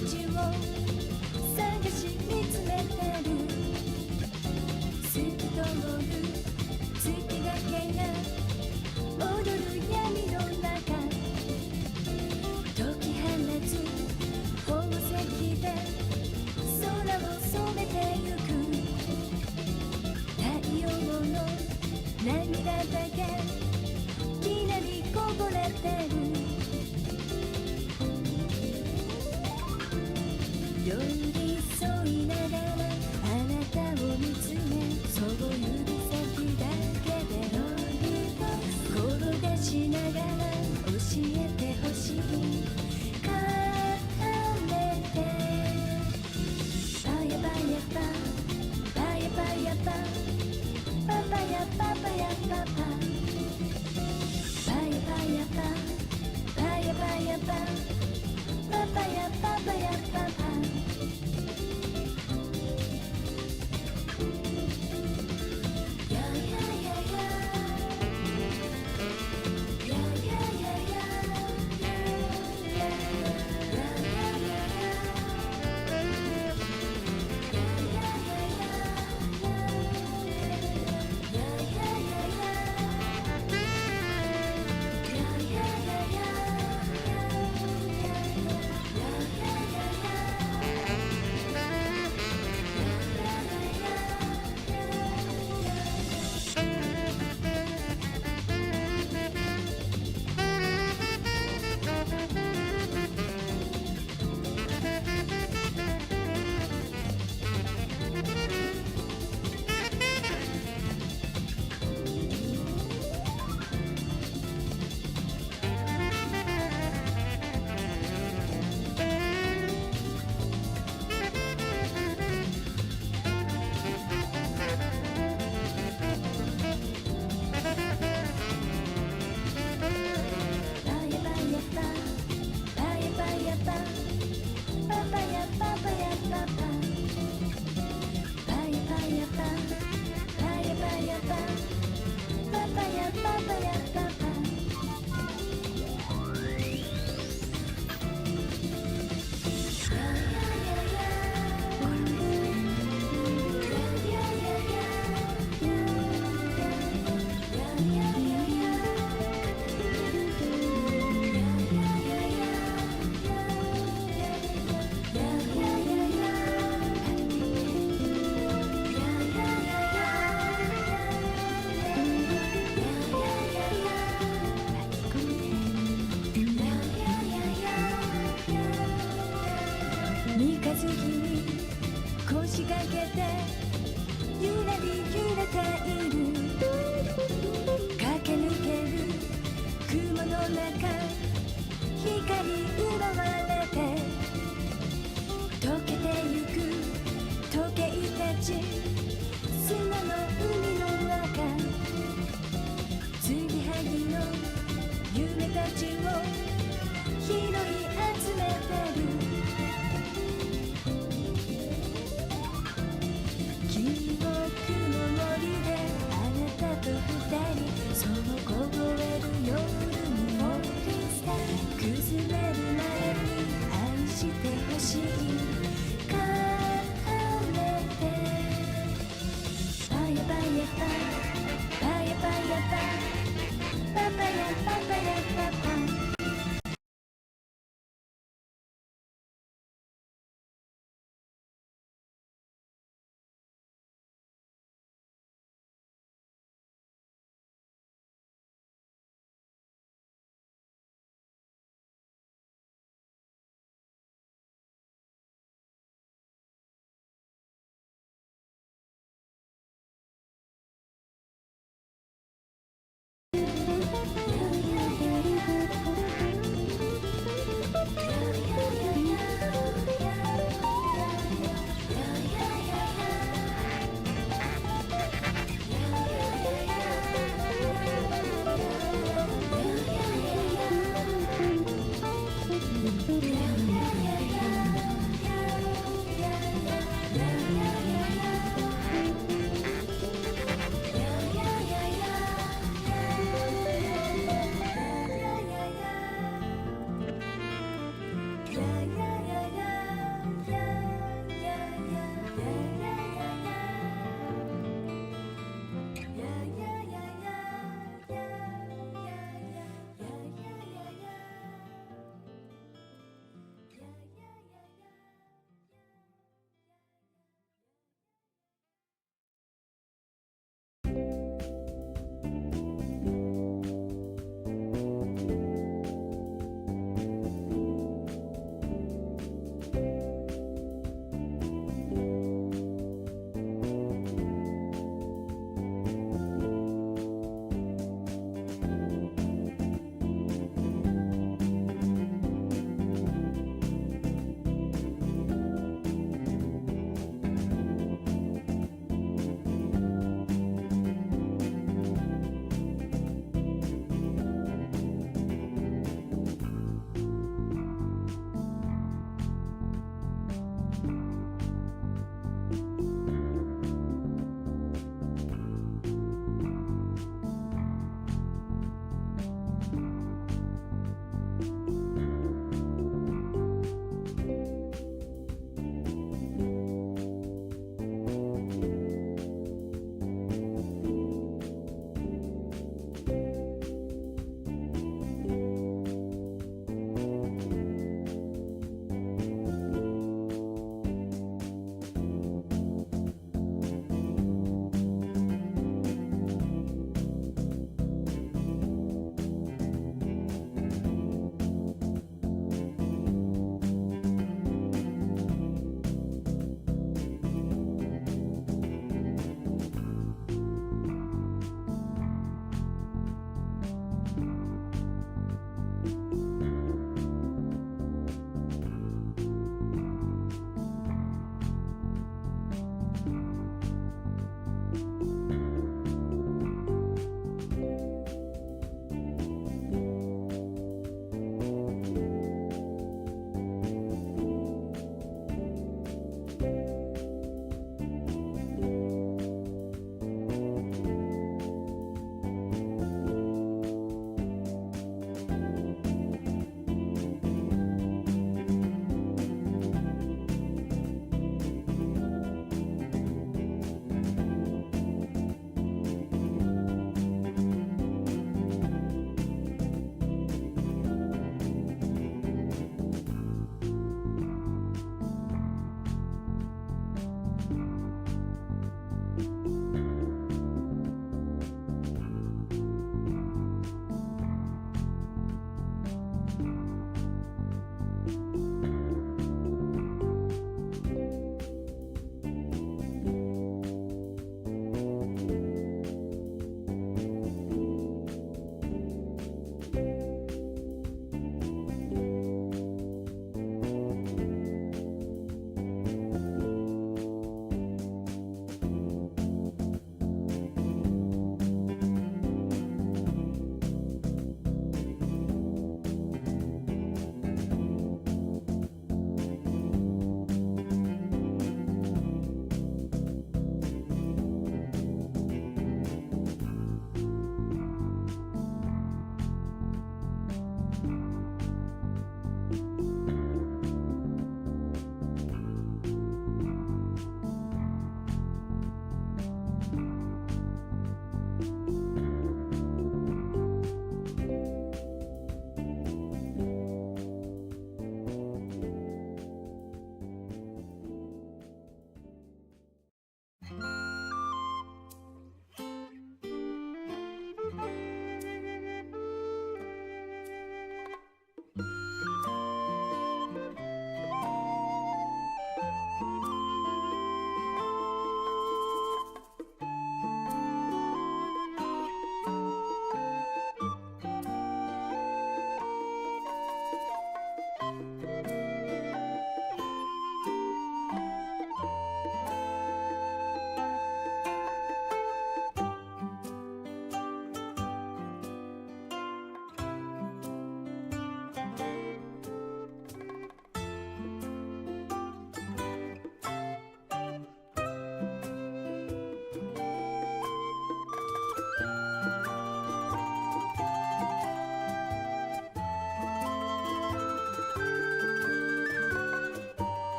ちを探し見つめてる。透き通る月だけが踊る闇の中、解き放つ宝石で空を染めてゆく。太陽の涙だけきらりこぼれてる。寄り添いながらあなたを見つめ、そう指先だけでロリを転がしながら教えてほしい。帰れパヤパヤパパヤパヤパパパヤパパヤパパパヤパヤパパヤパヤパパパヤパパヤパパ。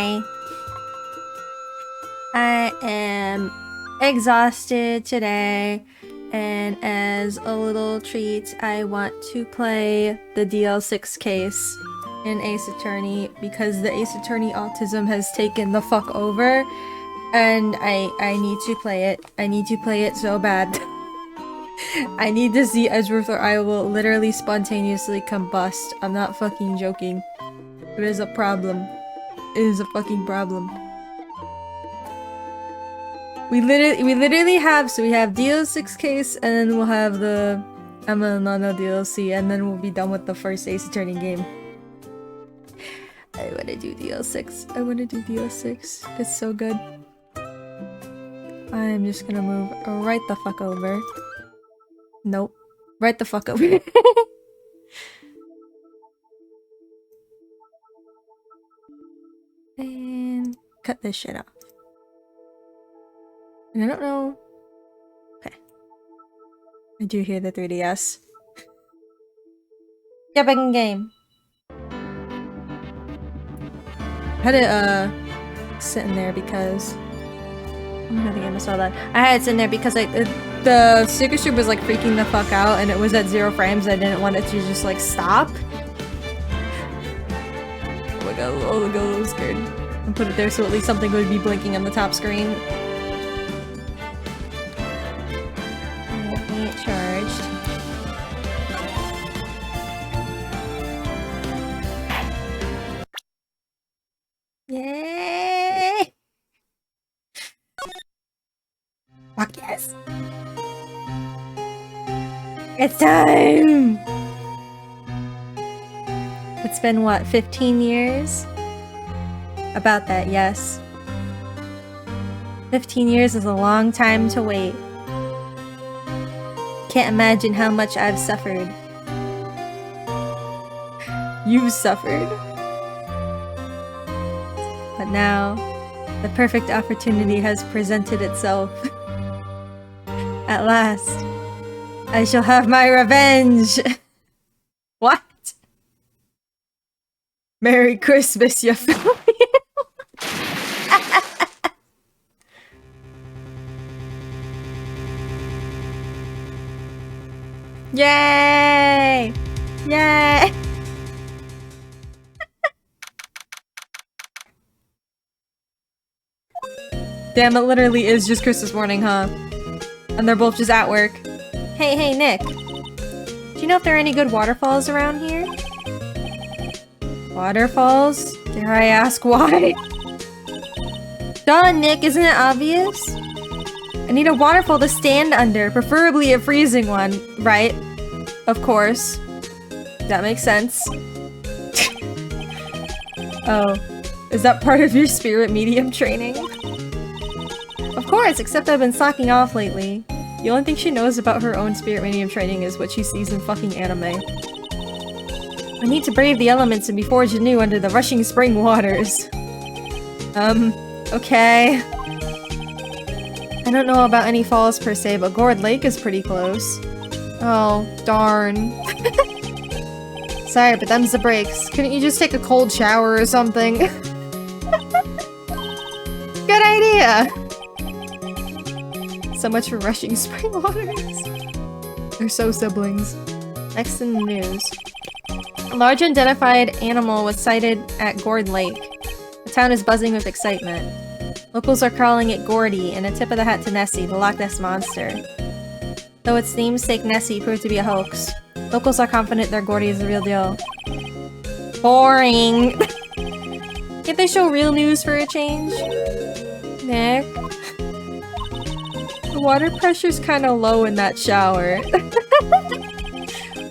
Hi. I am exhausted today, and as a little treat, I want to play the DL6 case in Ace Attorney because the Ace Attorney autism has taken the fuck over, and I need to play it. I need to play it so bad. I need to see Edgeworth or I will literally spontaneously combust. I'm not fucking joking. It is a problem. It is a fucking problem. We literally have, so we have DL6 case, and then we'll have the Emma and Lana DLC, and then we'll be done with the first Ace Attorney game. I wanna do DL6. I wanna do DL6. It's so good. I'm just gonna move right the fuck over. Nope. Right the fuck over. And cut this shit off. And I don't know. Okay. I do hear the 3DS. Get back in game. I had it sit in there because I'm not gonna miss all that. I had it sit in there because like the sticker strip was like freaking the fuck out, and it was at 0 frames. I didn't want it to just like stop. Oh my god! Oh my god! I was scared. I put it there so at least something would be blinking on the top screen. Charged. Yay! Fuck yes! It's time! It's been what, 15 years? About that, yes. 15 years is a long time to wait. Can't imagine how much I've suffered. You've suffered. But now, the perfect opportunity has presented itself. At last, I shall have my revenge! What? Merry Christmas, you fool! Yay! Yay! Damn, it literally is just Christmas morning, huh? And they're both just at work. Hey, Nick. Do you know if there are any good waterfalls around here? Waterfalls? Dare I ask why? Duh, Nick, isn't it obvious? I need a waterfall to stand under, preferably a freezing one, right? Of course. That makes sense. Oh. Is that part of your spirit medium training? Of course, except I've been slacking off lately. The only thing she knows about her own spirit medium training is what she sees in fucking anime. I need to brave the elements and be forged anew under the rushing spring waters. Okay. I don't know about any falls per se, but Gourd Lake is pretty close. Oh, darn. Sorry, but them's the breaks. Couldn't you just take a cold shower or something? Good idea! So much for rushing spring waters. They're so siblings. Next in the news. A large unidentified animal was sighted at Gourd Lake. The town is buzzing with excitement. Locals are calling it Gordy, and a tip of the hat to Nessie, the Loch Ness Monster. Though its namesake Nessie proved to be a hoax, locals are confident their Gordy is the real deal. Boring! Can't they show real news for a change? Nick? The water pressure's kinda low in that shower.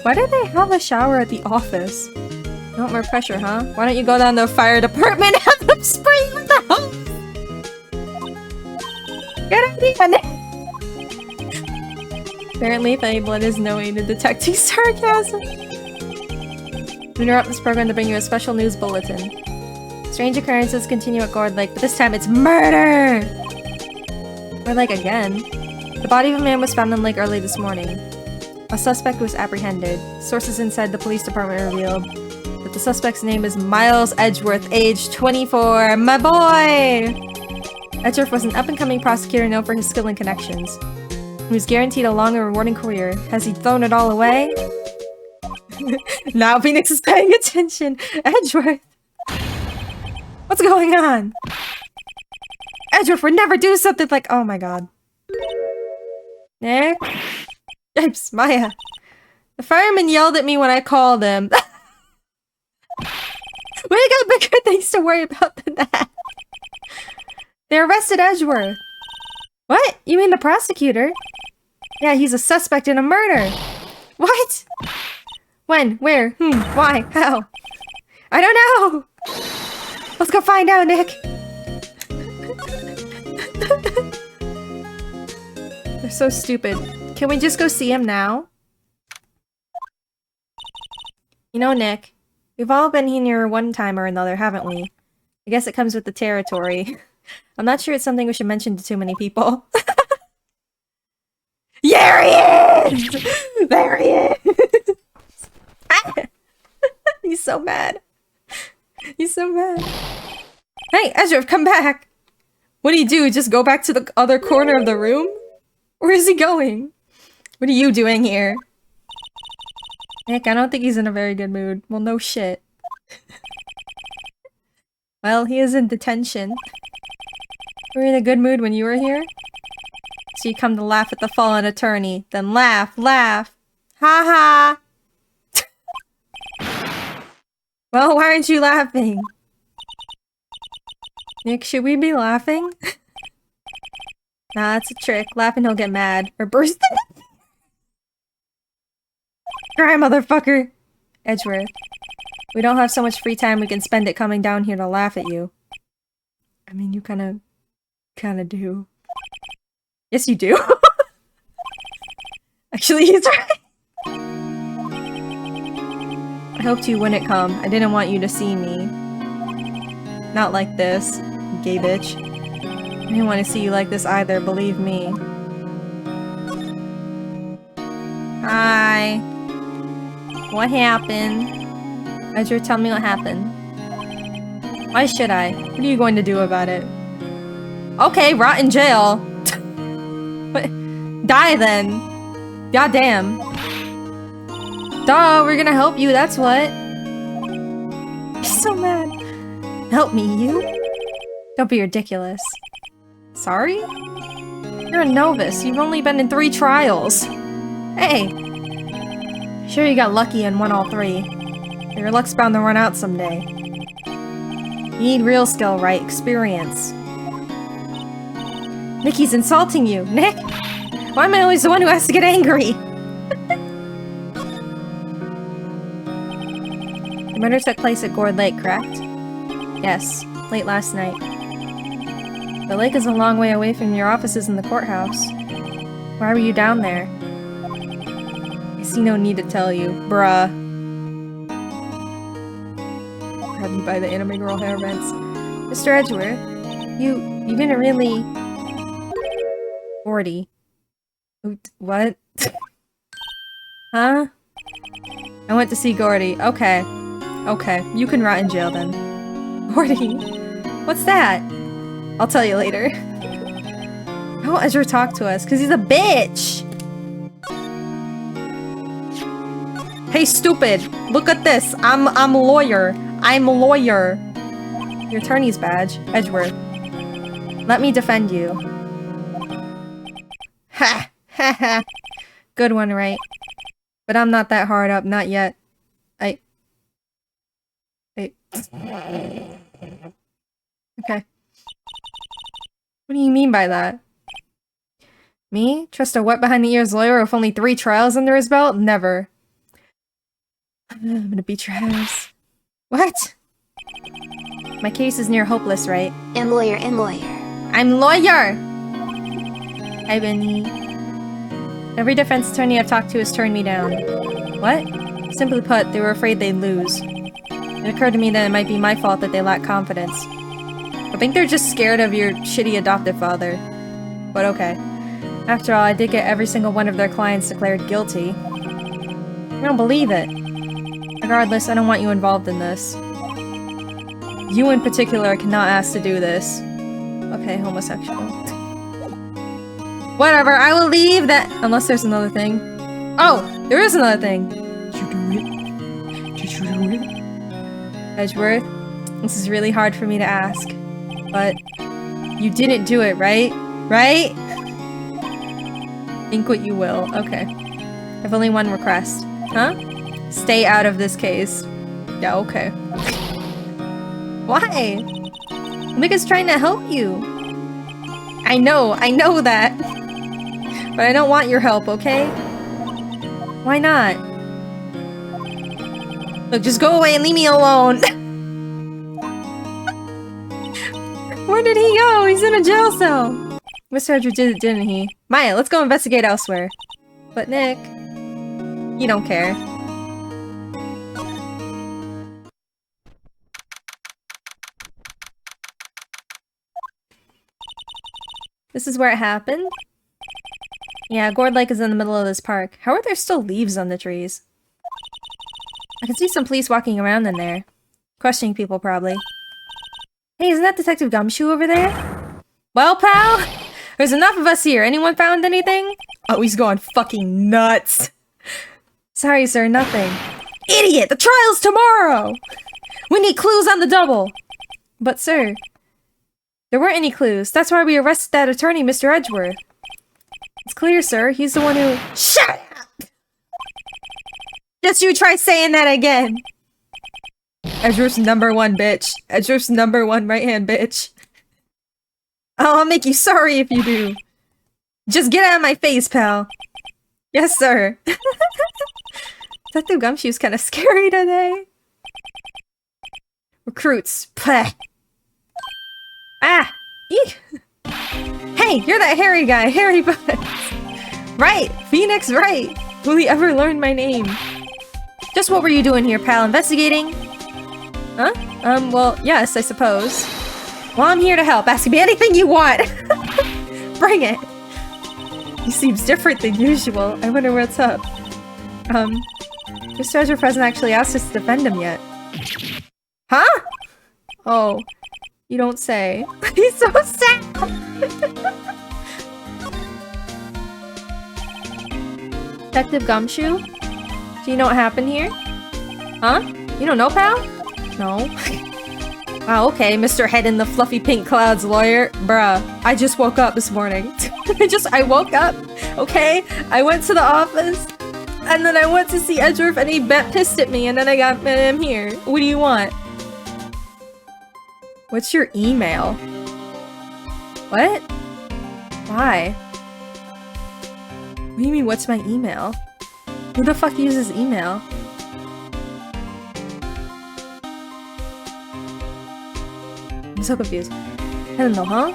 Why do they have a shower at the office? You want more pressure, huh? Why don't you go down to the fire department and have them spray with the hose? Good idea, Nick! Apparently, Fennyblood is no aid in detecting sarcasm. We interrupt this program to bring you a special news bulletin. Strange occurrences continue at Gourd Lake, but this time it's MURDER! Or like again. The body of a man was found in the lake early this morning. A suspect was apprehended. Sources inside the police department revealed that The suspect's name is Miles Edgeworth, age 24. My boy! Edgeworth was an up-and-coming prosecutor known for his skill and connections. He was guaranteed a long and rewarding career. Has he thrown it all away? Now Phoenix is paying attention. Edgeworth! What's going on? Edgeworth would never do something like— oh my god. Nick? Yipes, Maya. The fireman yelled at me when I called him. We got bigger things to worry about than that. They arrested Edgeworth. What? You mean the prosecutor? Yeah, he's a suspect in a murder. What? When? Where? Why? How? I don't know! Let's go find out, Nick! They're so stupid. Can we just go see him now? You know, Nick, we've all been here one time or another, haven't we? I guess it comes with the territory. I'm not sure it's something we should mention to too many people. There he is! There he is! He's so mad. He's so mad. Hey, Edgeworth, come back! What do you do? Just go back to the other corner of the room? Where is he going? What are you doing here? Nick, I don't think he's in a very good mood. Well, no shit. Well, he is in detention. Were you in a good mood when you were here? So you come to laugh at the fallen attorney. Then laugh, laugh! Ha ha! Well, why aren't you laughing? Nick, should we be laughing? Nah, it's a trick. Laugh and he'll get mad. Or burst into— Cry, motherfucker! Edgeworth. We don't have so much free time we can spend it coming down here to laugh at you. I mean, you kinda do. Yes, you do. Actually, he's right. I hoped you wouldn't come. I didn't want you to see me. Not like this, gay bitch. I didn't want to see you like this either, believe me. Hi. What happened? Edgeworth, tell me what happened. Why should I? What are you going to do about it? Okay, rot in jail. Die then. Goddamn. Duh, we're gonna help you, that's what. He's so mad. Help me, you? Don't be ridiculous. Sorry? You're a novice. You've only been in 3 trials. Hey. Sure you got lucky and won all 3. But your luck's bound to run out someday. You need real skill, right? Experience. Nikki's insulting you. Nick? Why am I always the one who has to get angry? The murder took place at Gourd Lake, correct? Yes, late last night. The lake is a long way away from your offices in the courthouse. Why were you down there? I see no need to tell you, bruh. Grab you by the anime girl hair vents. Mr. Edgeworth, you didn't really... 40. What? Huh? I went to see Gordy. Okay. Okay, you can rot in jail then. Gordy? What's that? I'll tell you later. How will Ezra talk to us? Cause he's a bitch! Hey stupid! Look at this! I'm a lawyer! I'm a lawyer! Your attorney's badge, Edgeworth. Let me defend you. Ha! Ha ha! Good one, right? But I'm not that hard up, not yet. Okay. What do you mean by that? Me? Trust a wet behind the ears lawyer with only 3 trials under his belt? Never. I'm gonna beat your ass. What? My case is near hopeless, right? I'm lawyer. I'm lawyer! Hi, Benny. Every defense attorney I've talked to has turned me down. What? Simply put, they were afraid they'd lose. It occurred to me that it might be my fault that they lack confidence. I think they're just scared of your shitty adoptive father. But okay. After all, I did get every single one of their clients declared guilty. I don't believe it. Regardless, I don't want you involved in this. You in particular cannot ask to do this. Okay, homosexual. Whatever, I will leave that- unless there's another thing. Oh! There is another thing! Did you do it? Did you do it? Edgeworth, this is really hard for me to ask. But you didn't do it, right? Right? Think what you will. Okay. I've only one request. Huh? Stay out of this case. Yeah, okay. Why? Mika's trying to help you. I know that. But I don't want your help, okay? Why not? Look, just go away and leave me alone. Where did he go? He's in a jail cell. Mr. Edgeworth did it, didn't he? Maya, let's go investigate elsewhere. But Nick, you don't care. This is where it happened? Yeah, Gourd Lake is in the middle of this park. How are there still leaves on the trees? I can see some police walking around in there. Questioning people, probably. Hey, isn't that Detective Gumshoe over there? Well, pal? There's enough of us here. Anyone found anything? Oh, he's going fucking nuts. Sorry, sir, nothing. Idiot! The trial's tomorrow! We need clues on the double! But, sir, there weren't any clues. That's why we arrested that attorney, Mr. Edgeworth. It's clear, sir. He's the one who— Shut up! Just you try saying that again! Edgeworth's #1 bitch. Edgeworth's #1 right-hand bitch. I'll make you sorry if you do. Just get out of my face, pal. Yes, sir. Detective Gumshoe's kind of scary today. Recruits. Pleh. Ah! Eek! Hey, you're that hairy guy, Hairy Butts! Right! Phoenix Wright! Will he ever learn my name? Just what were you doing here, pal? Investigating? Huh? Well, yes, I suppose. Well, I'm here to help. Ask me anything you want! Bring it! He seems different than usual. I wonder what's up. Mr. Edgeworth hasn't actually asked us to defend him yet. Huh? Oh. You don't say. He's so sad! Detective Gumshoe? Do you know what happened here? Huh? You don't know, pal? No. Wow, okay, Mr. Head in the fluffy pink clouds lawyer. Bruh, I just woke up this morning. I woke up, okay? I went to the office, and then I went to see Edgeworth, and he pissed at me, and then I'm here. What do you want? What's your email? What? Why? What do you mean, what's my email? Who the fuck uses email? I'm so confused. I don't know, huh?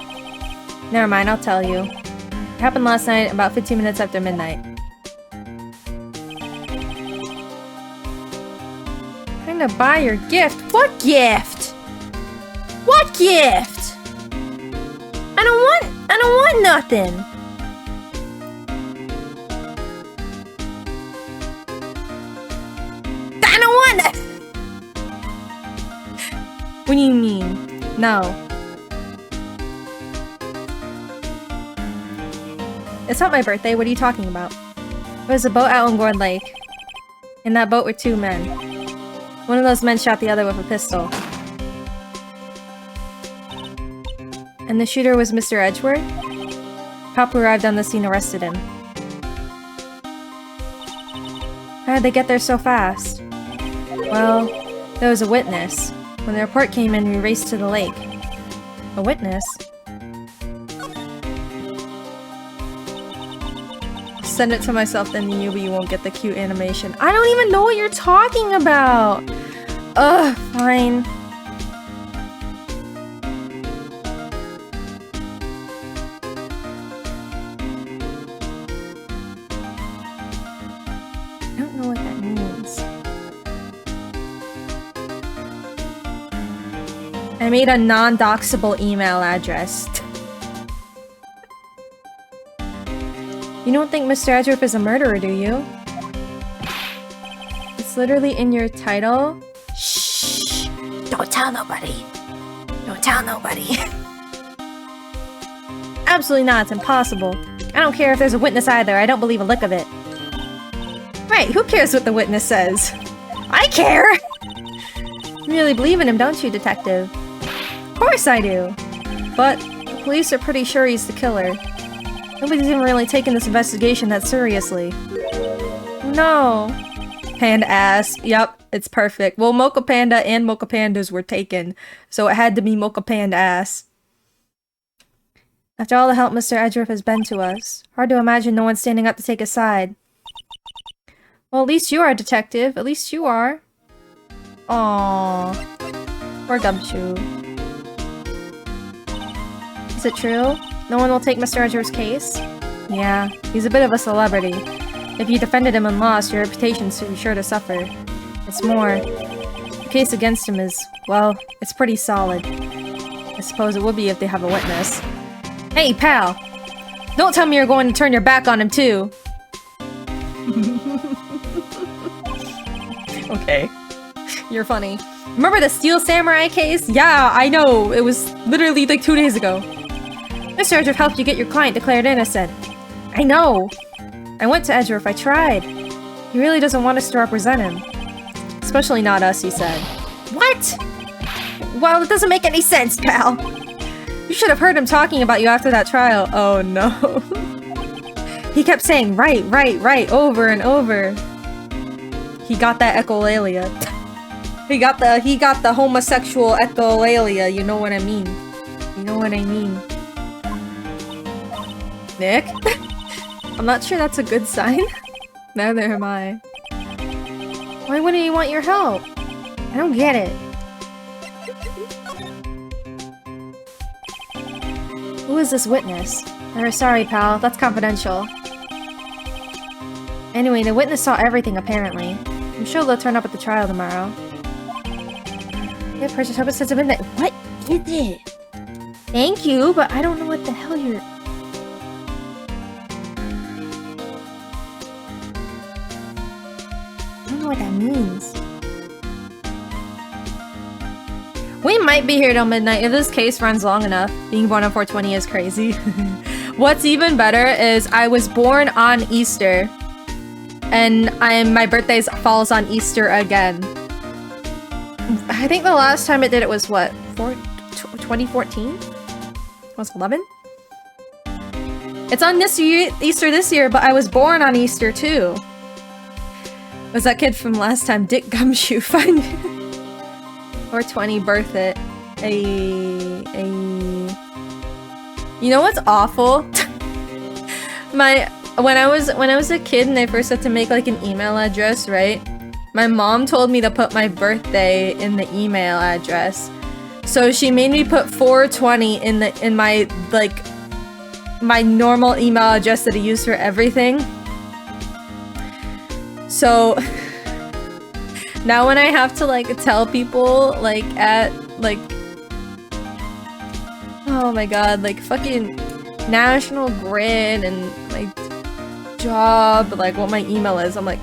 Never mind, I'll tell you. It happened last night, about 15 minutes after midnight. Trying to buy your gift? What gift? What gift? I don't want nothing. I don't want that. What do you mean? No. It's not my birthday, what are you talking about? There was a boat out on Gourd Lake. In that boat were 2 men. One of those men shot the other with a pistol. And the shooter was Mr. Edgeworth? Cop who arrived on the scene arrested him. How did they get there so fast? Well, there was a witness. When the report came in, we raced to the lake. A witness? Send it to myself, then you, but you won't get the cute animation. I don't even know what you're talking about! Ugh, fine. I don't know what that means. I made a non-doxable email address. You don't think Mr. Edgeworth is a murderer, do you? It's literally in your title. Shh! Don't tell nobody. Don't tell nobody. Absolutely not, it's impossible. I don't care if there's a witness either, I don't believe a lick of it. Right, who cares what the witness says? I care! You really believe in him, don't you, detective? Of course I do. But the police are pretty sure he's the killer. Nobody's even really taking this investigation that seriously. No. Panda ass. Yep, it's perfect. Well, Mocha Panda and Mocha Pandas were taken, so it had to be Mocha Panda ass. After all the help Mr. Edgeworth has been to us, hard to imagine no one's standing up to take his side. Well, at least you are, detective. At least you are. Aww. Poor Gumshoe. Is it true? No one will take Mr. Edgeworth's case? Yeah, he's a bit of a celebrity. If you defended him and lost, your reputation should be sure to suffer. It's more. The case against him is, well, it's pretty solid. I suppose it would be if they have a witness. Hey, pal! Don't tell me you're going to turn your back on him, too! Okay. You're funny. Remember the Steel Samurai case? Yeah, I know! It was literally like 2 days ago. Mr. Edgeworth helped you get your client declared innocent. I know! I went to Edgeworth, I tried. He really doesn't want us to represent him. Especially not us, he said. What? Well, it doesn't make any sense, pal! You should have heard him talking about you after that trial. Oh no. He kept saying right, right, right, over and over. He got that echolalia. He got the homosexual echolalia, you know what I mean. You know what I mean. Nick? I'm not sure that's a good sign. Neither am I. Why wouldn't he want your help? I don't get it. Who is this witness? Sorry, pal. That's confidential. Anyway, the witness saw everything, apparently. I'm sure they'll turn up at the trial tomorrow. Yeah, Precious Hope says midnight. What is it? Thank you, but I don't know what the hell you're... I don't know what that means. We might be here till midnight if this case runs long enough. Being born on 420 is crazy. What's even better is I was born on Easter. And my birthday falls on Easter again. I think the last time it did it was what? 2014? Was 11? It's on this year, Easter this year, but I was born on Easter too. Was that kid from last time? Dick Gumshoe. Find or 20 birth it. You know what's awful? When I was a kid and I first had to make like an email address, right? My mom told me to put my birthday in the email address. So she made me put 420 in my like my normal email address that I use for everything. So now when I have to like tell people like at like oh my god, like fucking National Grid and my job, like what my email is, I'm like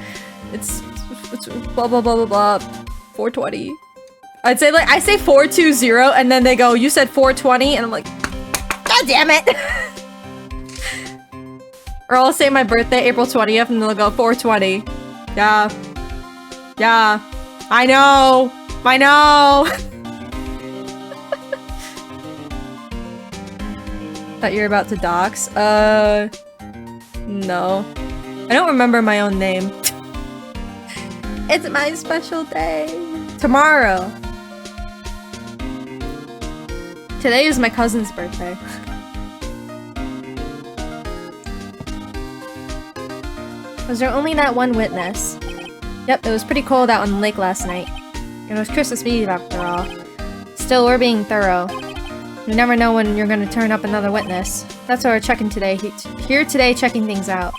it's blah blah blah blah blah 420. I'd say like I say 420 and then they go, you said 420, and I'm like, god damn it. Or I'll say my birthday April 20th and they'll go 420. Yeah. Yeah. I know. I know. Thought you were about to dox. No. I don't remember my own name. It's my special day. Tomorrow. Today is my cousin's birthday. Was there only that one witness? Yep, it was pretty cold out on the lake last night. It was Christmas Eve after all. Still, we're being thorough. You never know when you're gonna turn up another witness. That's why we're checking today. Here today, checking things out.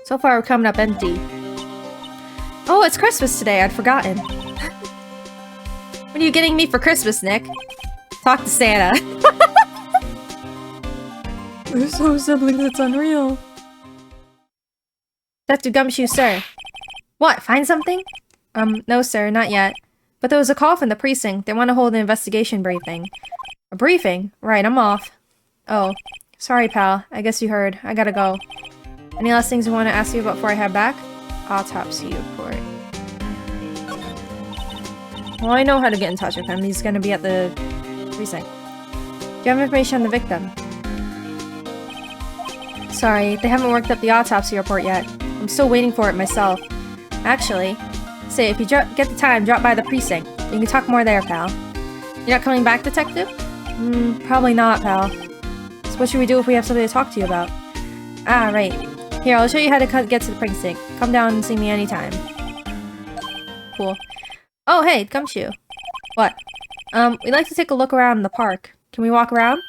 So far, we're coming up empty. Oh, it's Christmas today. I'd forgotten. What are you getting me for Christmas, Nick? Talk to Santa. We're so siblings, it's unreal. Dr. Gumshoe, sir. What, find something? No sir, not yet. But there was a call from the precinct. They want to hold an investigation briefing. A briefing? Right, I'm off. Oh, sorry pal. I guess you heard. I gotta go. Any last things you want to ask you about before I head back? Autopsy report. Well, I know how to get in touch with him. He's gonna be at the precinct. Do you have information on the victim? Sorry, they haven't worked up the autopsy report yet. I'm still waiting for it myself. Actually, say, if you get the time, drop by the precinct. You can talk more there, pal. You're not coming back, detective? Probably not, pal. So what should we do if we have something to talk to you about? Ah, right. Here, I'll show you how to get to the precinct. Come down and see me anytime. Cool. Oh, hey, Gumshoe. What? We'd like to take a look around the park. Can we walk around?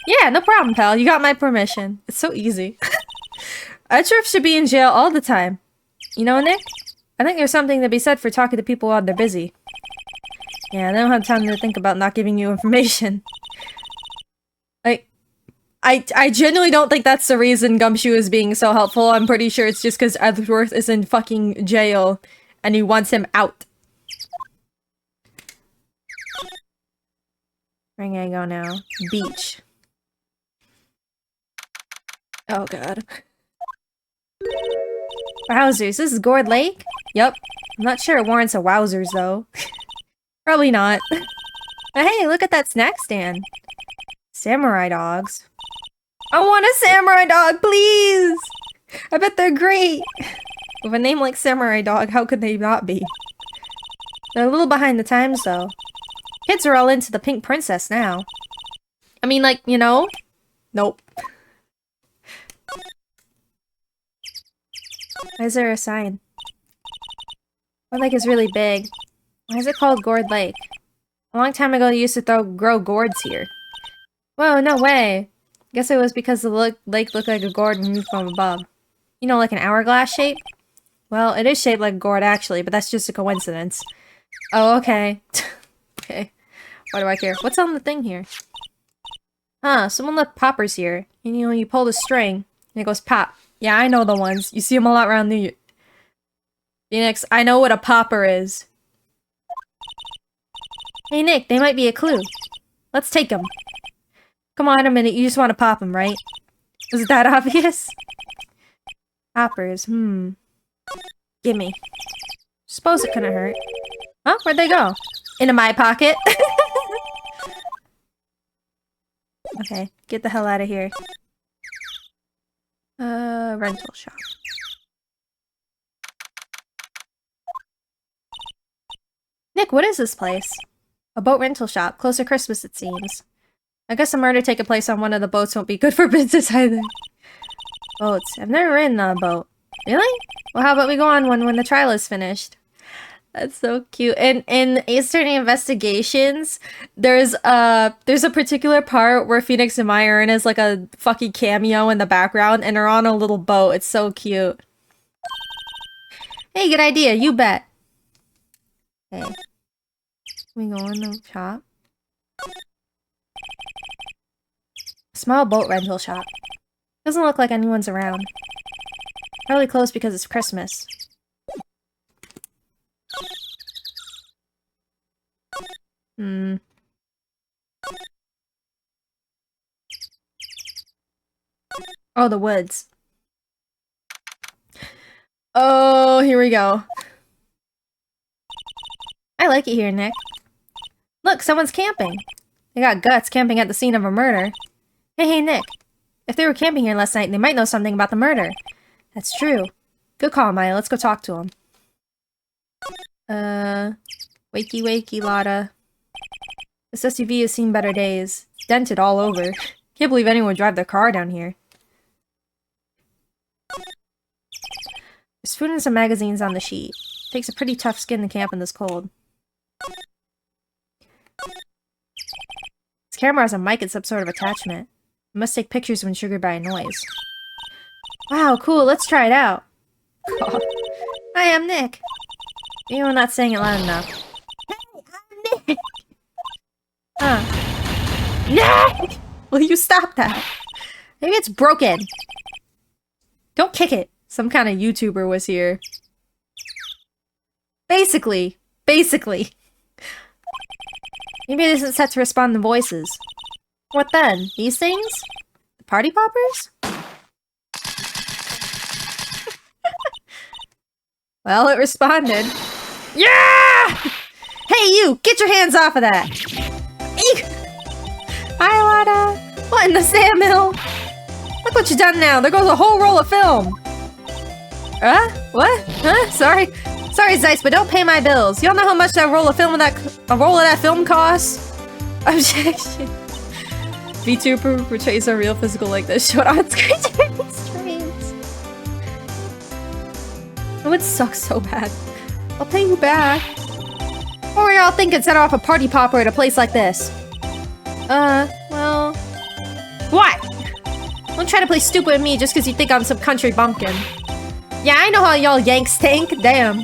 Yeah, no problem, pal. You got my permission. It's so easy. Sheriff should be in jail all the time. You know, Nick? I think there's something to be said for talking to people while they're busy. Yeah, they don't have time to think about not giving you information. Like, I genuinely don't think that's the reason Gumshoe is being so helpful. I'm pretty sure it's just because Edgeworth is in fucking jail and he wants him out. Where can I go now? Beach. Oh god. Wowzers, this is Gourd Lake? Yup. I'm not sure it warrants a wowzers though. Probably not. But hey, look at that snack stand. Samurai dogs. I want a samurai dog, please! I bet they're great! With a name like Samurai Dog, how could they not be? They're a little behind the times though. Kids are all into the pink princess now. I mean, like, you know? Nope. Why is there a sign? Gourd Lake is really big. Why is it called Gourd Lake? A long time ago, they used to grow gourds here. Whoa, no way. Guess it was because the lake looked like a gourd when viewed from above. You know, like an hourglass shape? Well, it is shaped like a gourd actually, but that's just a coincidence. Oh, okay. Okay. Why do I care? What's on the thing here? Huh, someone left poppers here. And you know, you pull the string, and it goes pop. Yeah, I know the ones. You see them a lot around the... Phoenix, I know what a popper is. Hey Nick, they might be a clue. Let's take them. Come on a minute, you just want to pop them, right? Was it that obvious? Poppers, Gimme. Suppose it couldn't hurt. Huh? Where'd they go? Into my pocket? Okay, get the hell out of here. Rental shop. Nick, what is this place? A boat rental shop. Close to Christmas, it seems. I guess a murder taking place on one of the boats won't be good for business either. Boats. I've never ridden on a boat. Really? Well, how about we go on one when the trial is finished? That's so cute. And in Ace Attorney Investigations, there's a particular part where Phoenix and Maya are in as like a fucking cameo in the background, and they're on a little boat. It's so cute. Hey, good idea. You bet. Okay. Can we go in the shop? Small boat rental shop. Doesn't look like anyone's around. Probably closed because it's Christmas. Oh, the woods. Oh, here we go. I like it here, Nick. Look, someone's camping. They got guts camping at the scene of a murder. Hey, Nick. If they were camping here last night, they might know something about the murder. That's true. Good call, Maya. Let's go talk to them. Wakey wakey, Lotta. This SUV has seen better days. Dented all over. Can't believe anyone would drive their car down here. There's food and some magazines on the sheet. Takes a pretty tough skin to camp in this cold. This camera has a mic and some sort of attachment. It must take pictures when triggered by a noise. Wow, cool, let's try it out. Hi, I'm Nick. Maybe I'm not saying it loud enough. Hey, I'm Nick! Nick! Will you stop that? Maybe it's broken. Don't kick it. Some kind of YouTuber was here. Basically. Basically. Maybe it isn't set to respond to voices. What then? These things? The party poppers? Well, it responded. Yeah! Hey, you! Get your hands off of that! Eek! Hi, Lada! What in the sandmill? Look what you done now! There goes a whole roll of film! What? Huh? Sorry, Zeiss, but don't pay my bills. Y'all know how much that roll of that film costs? Objection. VTuber portrays a real physical like this. Showed on screen during streams. It would suck so bad. I'll pay you back. What were y'all thinking set off a party popper at a place like this? Well... What? Don't try to play stupid with me just because you think I'm some country bumpkin. Yeah, I know how y'all Yanks think. Damn.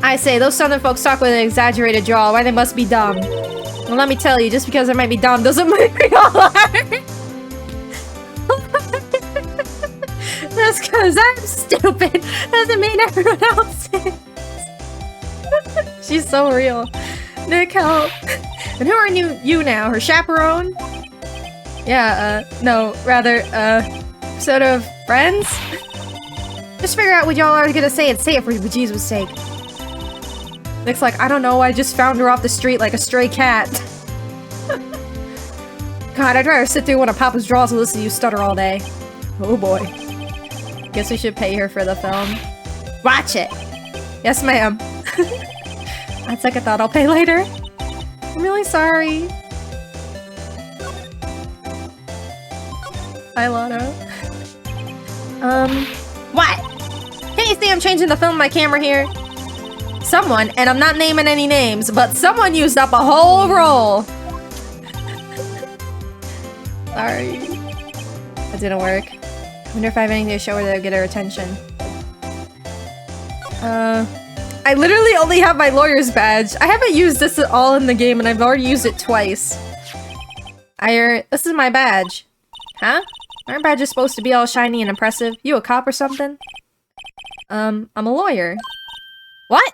I say, those southern folks talk with an exaggerated drawl. Why they must be dumb. Well, let me tell you, just because they might be dumb doesn't mean we all are. Just because I'm stupid doesn't mean everyone else is. She's so real. Nick, help. And who are you now? Her chaperone? Yeah, no, rather, sort of friends? Just figure out what y'all are gonna say and say it for Jesus' sake. Nick's like, I don't know, I just found her off the street like a stray cat. God, I'd rather sit through one of Papa's draws and listen to you stutter all day. Oh boy. Guess we should pay her for the film. Watch it! Yes, ma'am. On second thought, I'll pay later. I'm really sorry. Hi, Lotto. What? Can't you see I'm changing the film on my camera here? Someone, and I'm not naming any names, but someone used up a whole roll. Sorry. That didn't work. I wonder if I have anything to show her that'll get her attention. I literally only have my lawyer's badge. I haven't used this at all in the game, and I've already used it twice. This is my badge. Huh? Aren't badges supposed to be all shiny and impressive? You a cop or something? I'm a lawyer. What?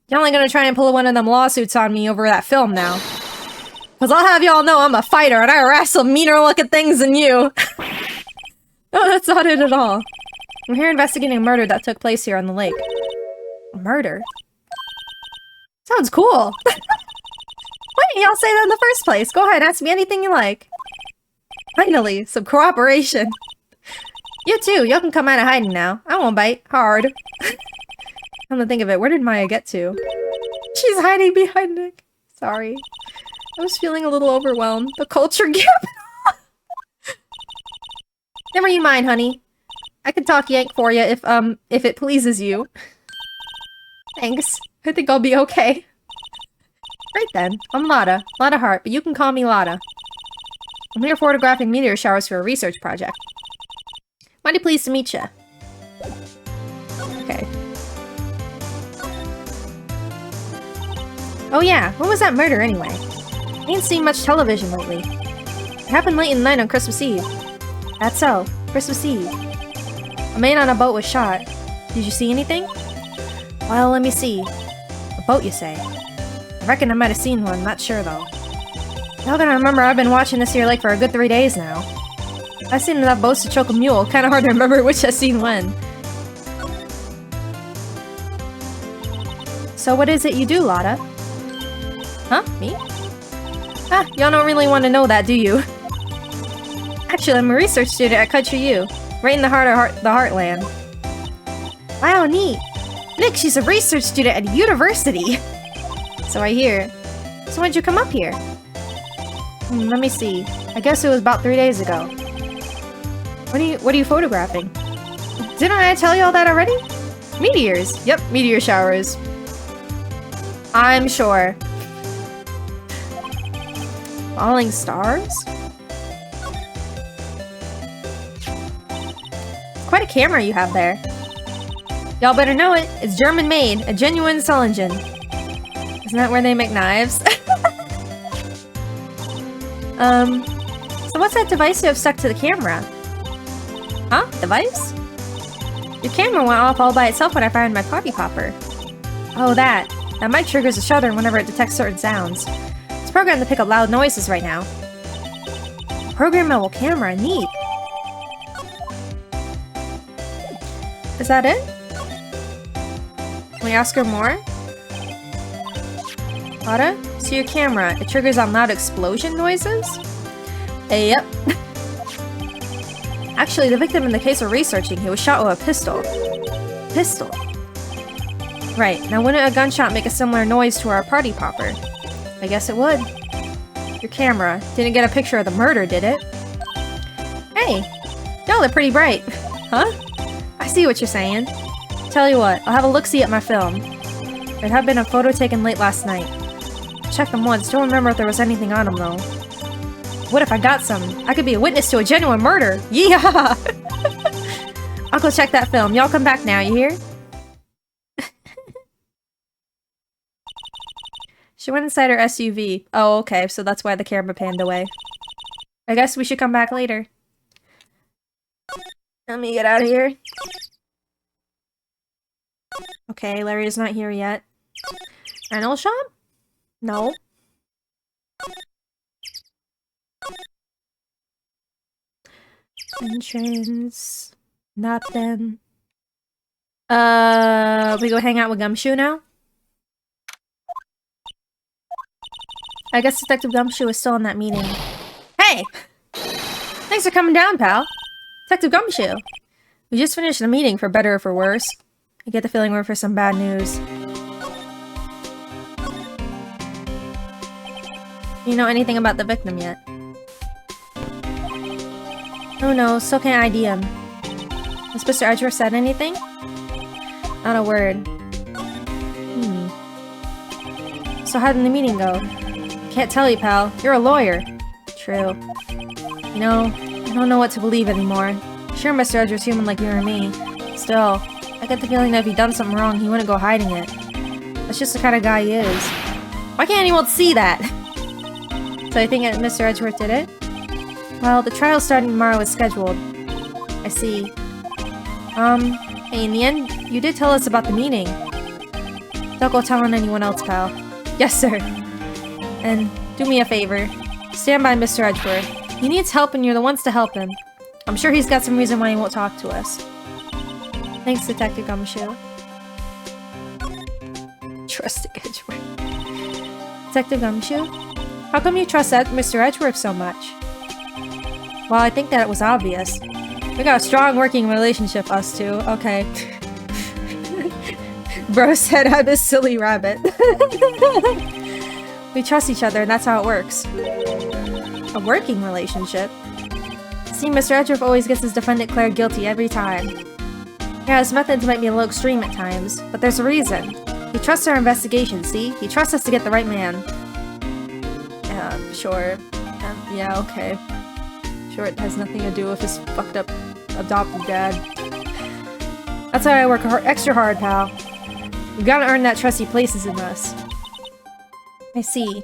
You're only gonna try and pull one of them lawsuits on me over that film now. Cause I'll have y'all know I'm a fighter and I wrestle meaner looking things than you. No, that's not it at all. I'm here investigating a murder that took place here on the lake. A murder? Sounds cool. Why didn't y'all say that in the first place? Go ahead, ask me anything you like. Finally, some cooperation. You too, y'all can come out of hiding now. I won't bite. Hard. Come to think of it, where did Maya get to? She's hiding behind Nick. Sorry. I was feeling a little overwhelmed. The culture gap. Never you mind, honey. I can talk Yank for you if it pleases you. Thanks. I think I'll be okay. Great then. I'm Lotta. Lotta Hart, but you can call me Lotta. I'm here photographing meteor showers for a research project. Mighty pleased to meet ya. Okay. Oh yeah, when was that murder anyway? I ain't seen much television lately. It happened late in the night on Christmas Eve. That's so. Christmas Eve. A man on a boat was shot. Did you see anything? Well, let me see. A boat, you say? I reckon I might have seen one, not sure though. Y'all gonna remember I've been watching this here lake for a good 3 days now. I've seen enough boats to choke a mule, kinda hard to remember which I've seen when. So what is it you do, Lotta? Huh? Me? Ah, y'all don't really want to know that, do you? Actually, I'm a research student at Country U, right in the heart of the Heartland. Wow, neat! Nick, she's a research student at a university! So I hear. So when'd you come up here? Let me see. I guess it was about 3 days ago. What are you photographing? Didn't I tell you all that already? Meteors! Yep, meteor showers. I'm sure. Falling stars? Quite a camera you have there. Y'all better know it. It's German made. A genuine Sullinger. Isn't that where they make knives? So what's that device you have stuck to the camera? Huh? Device? Your camera went off all by itself when I fired my party popper. Oh, that. That mic triggers a shutter whenever it detects certain sounds. It's programmed to pick up loud noises right now. Programmable camera, neat. Is that it? Can we ask her more? Ada, see your camera. It triggers on loud explosion noises? Yep. Actually, the victim in the case we're researching, he was shot with a pistol. Pistol? Right, now wouldn't a gunshot make a similar noise to our party popper? I guess it would. Your camera didn't get a picture of the murder, did it? Hey! Y'all are pretty bright. Huh? I see what you're saying. Tell you what, I'll have a look-see at my film. There had been a photo taken late last night. Checked them once, don't remember if there was anything on them though. What if I got some? I could be a witness to a genuine murder! Yeah! I'll go check that film. Y'all come back now, you hear? She went inside her SUV. Oh, okay, so that's why the camera panned away. I guess we should come back later. Let me get out of here. Okay, Larry is not here yet. Rental shop? No. Entrance. Nothing. We go hang out with Gumshoe now? I guess Detective Gumshoe is still in that meeting. Hey! Thanks for coming down, pal. Detective Gumshoe. We just finished the meeting, for better or for worse. I get the feeling we're for some bad news. You know anything about the victim yet? Oh no, still can't ID him. Has Mr. Edgeworth said anything? Not a word. So how did the meeting go? Can't tell you, pal. You're a lawyer. True. You know, I don't know what to believe anymore. Sure, Mr. Edgeworth's human like you or me. Still, I get the feeling that if he'd done something wrong, he wouldn't go hiding it. That's just the kind of guy he is. Why can't anyone see that? So I think that Mr. Edgeworth did it? Well, the trial's starting tomorrow as scheduled. I see. Hey, in the end, you did tell us about the meeting. Don't go telling anyone else, pal. Yes, sir. And do me a favor. Stand by Mr. Edgeworth. He needs help and you're the ones to help him. I'm sure he's got some reason why he won't talk to us. Thanks, Detective Gumshoe. Trusting Edgeworth. Detective Gumshoe? How come you trust Mr. Edgeworth so much? Well, I think that it was obvious. We got a strong working relationship, us two. Okay. Bro said I'm a silly rabbit. We trust each other and that's how it works. A working relationship? See, Mr. Edgeworth always gets his defendant declared guilty every time. Yeah, his methods might be a little extreme at times, but there's a reason. He trusts our investigation, see? He trusts us to get the right man. Sure. Yeah, okay. Sure, it has nothing to do with his fucked up adopted dad. That's why I work extra hard, pal. You gotta earn that trust he places in us. I see.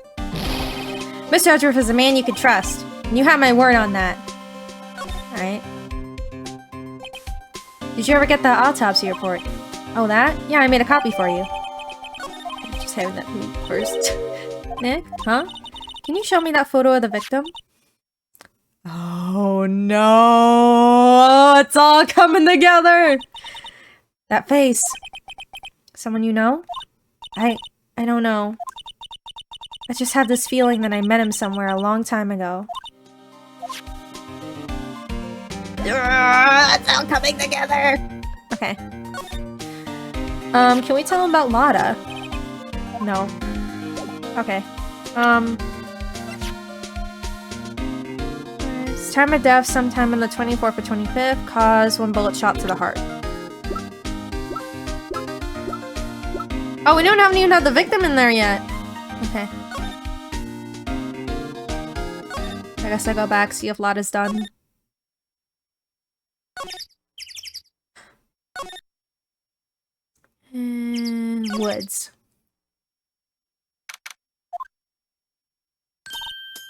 Mr. Edgeworth is a man you can trust, and you have my word on that. Alright. Did you ever get that autopsy report? Oh, that? Yeah, I made a copy for you. Just having that to me first. Nick? Huh? Can you show me that photo of the victim? Oh no! It's all coming together! That face. Someone you know? I don't know. I just have this feeling that I met him somewhere a long time ago. It's all coming together. Okay. Can we tell him about Lada? No. Okay. His time of death sometime on the 24th or 25th, cause 1 bullet shot to the heart. Oh, we don't even have the victim in there yet. Okay. I guess I go back, see if Lada's done. And woods.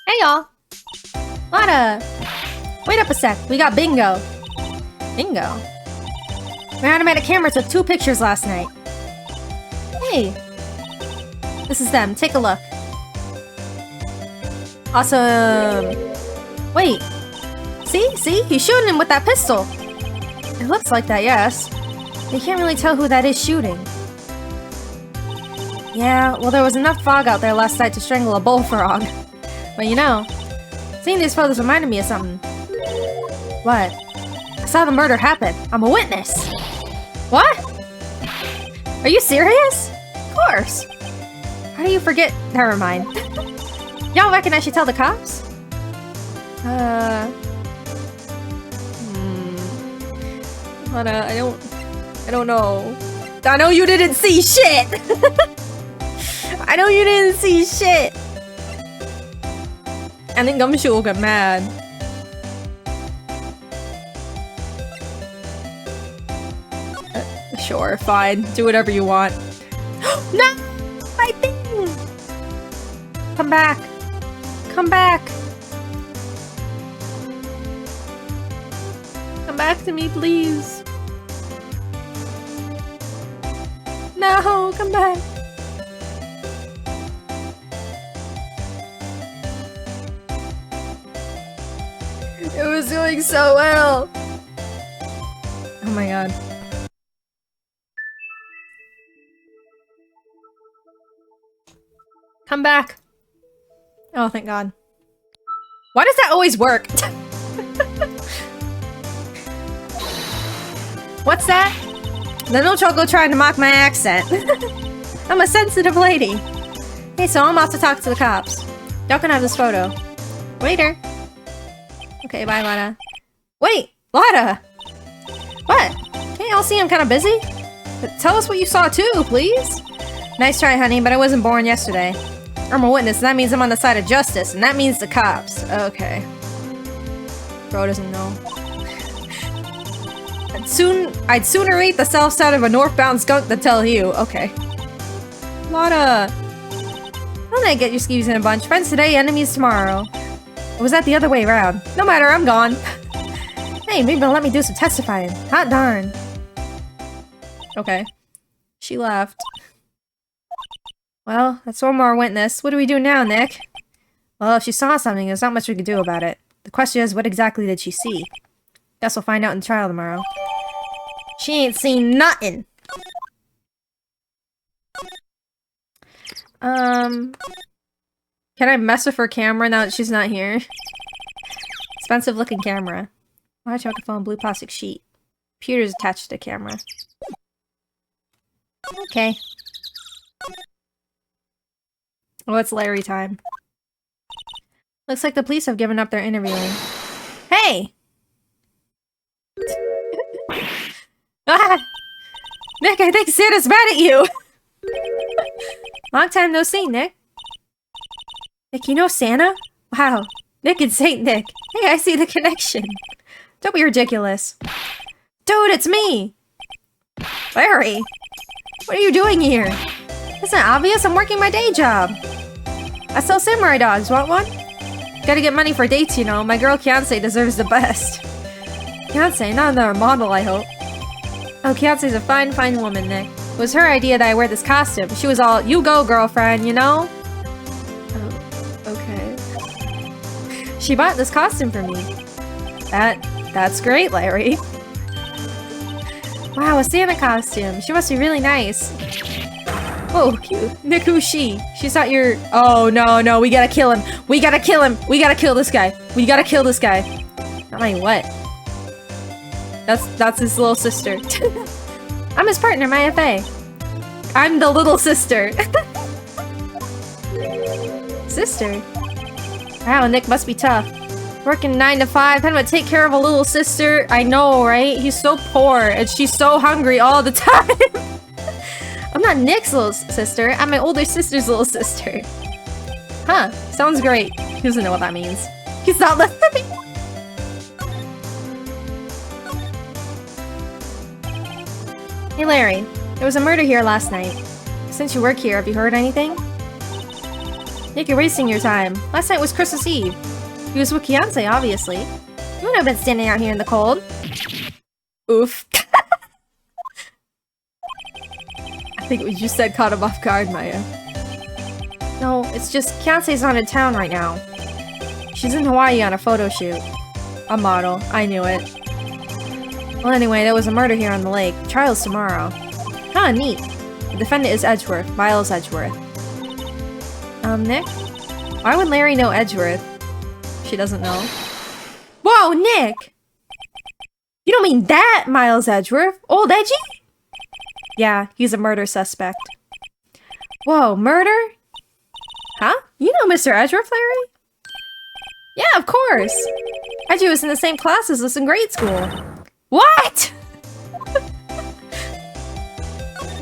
Hey y'all! Lada! Wait up a sec, we got bingo! Bingo? My automatic camera took 2 pictures last night. Hey! This is them. Take a look. Awesome! Wait! See? See? He's shooting him with that pistol! It looks like that, yes. You can't really tell who that is shooting. Yeah, well there was enough fog out there last night to strangle a bullfrog. But you know, seeing these photos reminded me of something. What? I saw the murder happen. I'm a witness! What? Are you serious? Of course! How do you forget? Never mind. Y'all reckon I should tell the cops? I don't know. I know you didn't see shit! I know you didn't see shit! I think Gumshoe will get mad. Sure, fine. Do whatever you want. No! My thing! Come back. Come back. Come back to me, please. No, come back. It was doing so well. Oh my god. Come back. Oh, thank god. Why does that always work? What's that? The no choco trying to mock my accent. I'm a sensitive lady. Hey, so I'm off to talk to the cops. Y'all can have this photo. Waiter. Okay, bye, Lada. Wait, Lada! What? Can't y'all see I'm kind of busy? But tell us what you saw too, please. Nice try, honey, but I wasn't born yesterday. I'm a witness, and that means I'm on the side of justice, and that means the cops. Okay. Bro doesn't know. I'd sooner eat the south side of a northbound skunk than tell you. Okay. Lada! Don't I get your skis in a bunch? Friends today, enemies tomorrow. Or was that the other way around? No matter, I'm gone. Hey, maybe they'll let me do some testifying. Hot darn. Okay. She left. Well, that's one more witness. What do we do now, Nick? Well, if she saw something, there's not much we could do about it. The question is, what exactly did she see? Guess we'll find out in trial tomorrow. She ain't seen nothing! Can I mess with her camera now that she's not here? Expensive looking camera. Large microphone, blue plastic sheet. Computer's attached to the camera. Okay. Oh, it's Larry time. Looks like the police have given up their interviewing. Hey! Ah! Nick, I think Santa's mad at you! Long time no see, Nick. Nick, you know Santa? Wow. Nick and Saint Nick. Hey, I see the connection. Don't be ridiculous. Dude, it's me! Larry! What are you doing here? Isn't it obvious? I'm working my day job. I sell samurai dogs. Want one? Gotta get money for dates, you know. My girl Kiansei deserves the best. Kiansei? Not another model, I hope. Oh, Kiansei's a fine, fine woman, Nick. It was her idea that I wear this costume. She was all, you go, girlfriend, you know? Oh, okay. She bought this costume for me. That's great, Larry. Wow, a Santa costume. She must be really nice. Oh, cute. Nick, who's she? She's not your... Oh, no, we gotta kill him. We gotta kill him. We gotta kill this guy. We gotta kill this guy. Not my what? That's his little sister. I'm his partner, my FA. I'm the little sister. Sister? Wow, Nick must be tough. Working 9 to 5, having to take care of a little sister. I know, right? He's so poor, and she's so hungry all the time. I'm not Nick's little sister. I'm my older sister's little sister. Huh. Sounds great. He doesn't know what that means. He's not listening. Hey, Larry. There was a murder here last night. Since you work here, have you heard anything? Nick, you're wasting your time. Last night was Christmas Eve. He was with Kiansei, obviously. You wouldn't have been standing out here in the cold. Oof. think we just said caught him off guard, Maya. No, it's just Kiance's not in town right now. She's in Hawaii on a photo shoot. A model. I knew it. Well, anyway, there was a murder here on the lake. Trial's tomorrow. Huh, neat. The defendant is Edgeworth. Miles Edgeworth. Nick? Why would Larry know Edgeworth? She doesn't know. Whoa, Nick! You don't mean that Miles Edgeworth? Old Edgy? Yeah, he's a murder suspect. Whoa, murder? Huh? You know Mr. Edgeworth, Larry? Yeah, of course! Edgy was in the same class as us in grade school. What?!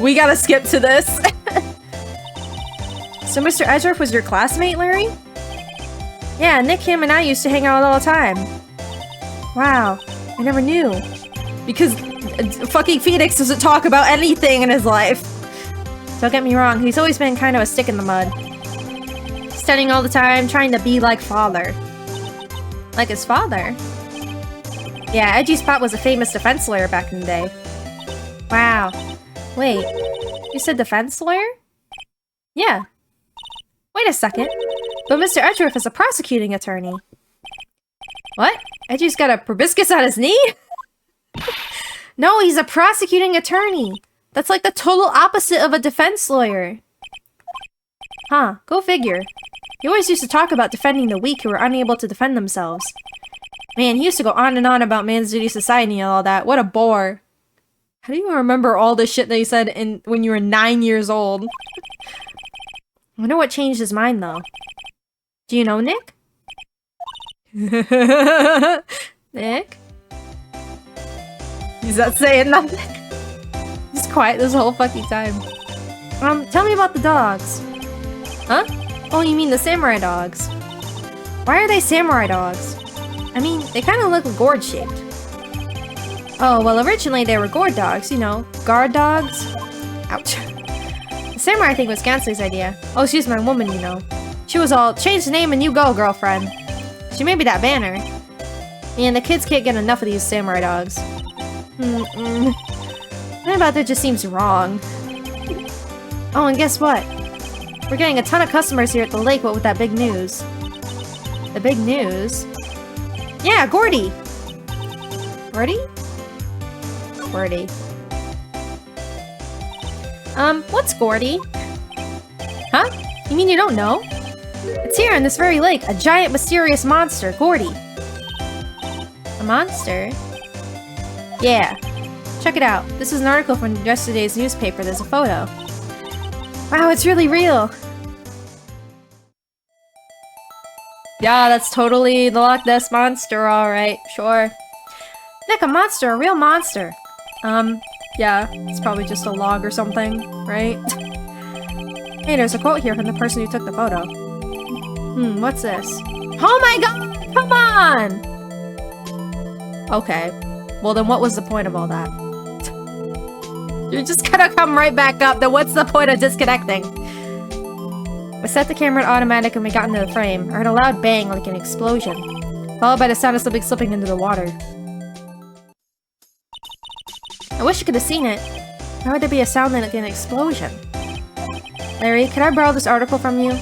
We gotta skip to this. So Mr. Edgeworth was your classmate, Larry? Yeah, Nick, him, and I used to hang out all the time. Wow, I never knew. Because fucking Phoenix doesn't talk about anything in his life. Don't get me wrong, he's always been kind of a stick in the mud. Studying all the time, trying to be like father. Like his father? Yeah, Edgy Spot was a famous defense lawyer back in the day. Wow. Wait, you said defense lawyer? Yeah. Wait a second. But Mr. Edgeworth is a prosecuting attorney. What? Edgy's got a proboscis on his knee? No, he's a prosecuting attorney. That's like the total opposite of a defense lawyer. Huh, go figure. He always used to talk about defending the weak who were unable to defend themselves. Man, he used to go on and on about Man's Duty Society and all that. What a bore. How do you remember all the shit that he said when you were 9 years old? I wonder what changed his mind, though. Do you know Nick? Nick? He's not saying nothing. He's quiet this whole fucking time. Tell me about the dogs. Huh? Oh, you mean the samurai dogs. Why are they samurai dogs? I mean, they kind of look gourd-shaped. Oh, well, originally they were gourd dogs, you know, guard dogs. Ouch. The samurai thing was Ganslei's idea. Oh, she's my woman, you know. She was all, change the name and you go, girlfriend. She made me that banner. Man, the kids can't get enough of these samurai dogs. Something about that just seems wrong. Oh, and guess what? We're getting a ton of customers here at the lake, what with that big news? The big news? Yeah, Gordy! Gordy? Gordy. What's Gordy? Huh? You mean you don't know? It's here in this very lake, a giant mysterious monster, Gordy. A monster? Yeah. Check it out. This is an article from yesterday's newspaper. There's a photo. Wow, it's really real. Yeah, that's totally the Loch Ness Monster, alright, sure. Nick, a monster, a real monster. Yeah, it's probably just a log or something, right? Hey, there's a quote here from the person who took the photo. What's this? Oh my god! Come on! Okay. Well, then what was the point of all that? You're just gonna come right back up, then what's the point of disconnecting? I set the camera to automatic and we got into the frame. I heard a loud bang like an explosion, followed by the sound of something slipping into the water. I wish you could have seen it. How would there be a sound like an explosion? Larry, could I borrow this article from you?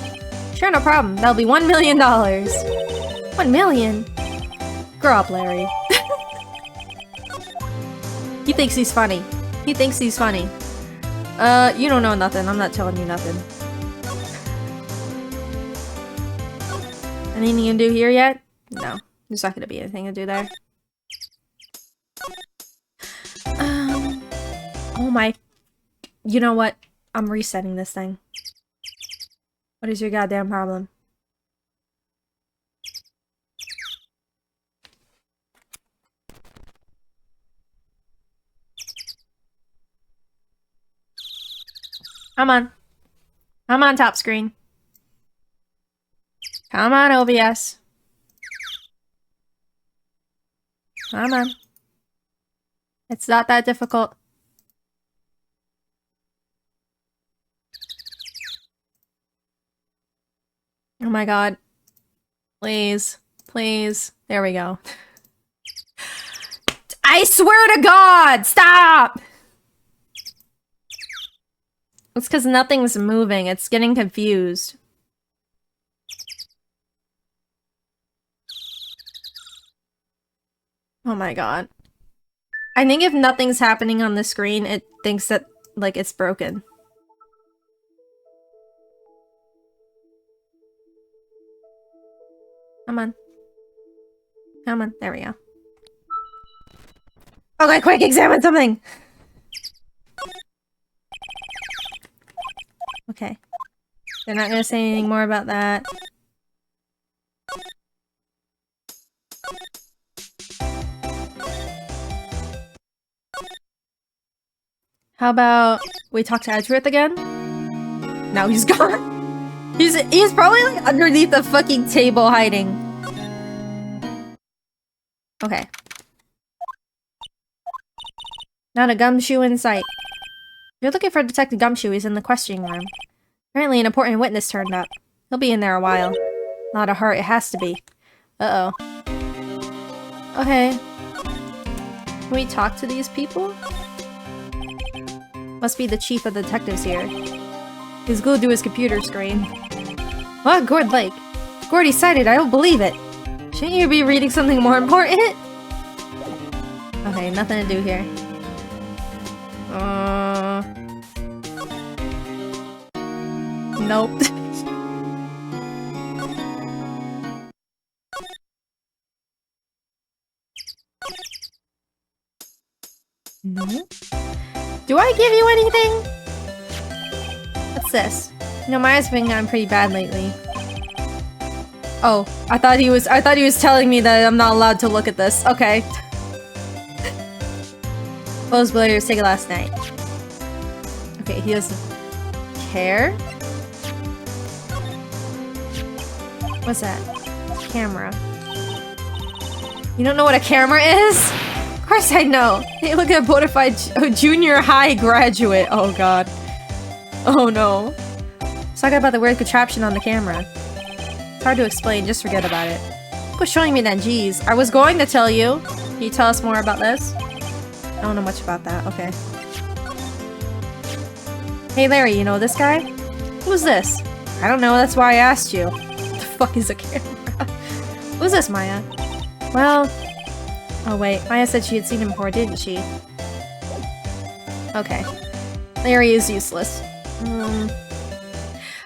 Sure, no problem. That'll be $1 million. $1 million? Grow up, Larry. He thinks he's funny. He thinks he's funny. You don't know nothing. I'm not telling you nothing. Anything you can do here yet? No. There's not gonna be anything to do there. Oh my... You know what? I'm resetting this thing. What is your goddamn problem? Come on. Come on, top screen. Come on, OBS. Come on. It's not that difficult. Oh my god. Please. Please. There we go. I swear to God! Stop! It's because nothing's moving. It's getting confused. Oh my god. I think if nothing's happening on the screen, it thinks that, like, it's broken. Come on. Come on. There we go. Okay, quick, examine something! Okay. They're not gonna say anything more about that. How about we talk to Edgeworth again? Now he's gone. He's probably like underneath the fucking table hiding. Okay. Not a gumshoe in sight. You're looking for Detective Gumshoe. He's in the questioning room. Apparently an important witness turned up. He'll be in there a while. A lot of heart, it has to be. Uh-oh. Okay. Can we talk to these people? Must be the chief of the detectives here. He's glued to his computer screen. What? Gord Lake. Gordy's sighted, I don't believe it. Shouldn't you be reading something more important? Okay, nothing to do here. Nope. No? Do I give you anything? What's this? You know, Maya's been gone pretty bad lately. Oh, I thought he was telling me that I'm not allowed to look at this. Okay. Those Blair's take it last night. Okay, he doesn't care. What's that? Camera. You don't know what a camera is? Of course I know. Hey, look at a bona fide junior high graduate. Oh god. Oh no. Let's talk about the weird contraption on the camera. It's hard to explain, just forget about it. Quit showing me that, jeez. I was going to tell you. Can you tell us more about this? I don't know much about that, okay. Hey Larry, you know this guy? Who's this? I don't know, that's why I asked you. What the fuck is a camera? Who's this, Maya? Well... Oh wait, Maya said she had seen him before, didn't she? Okay. Larry is useless.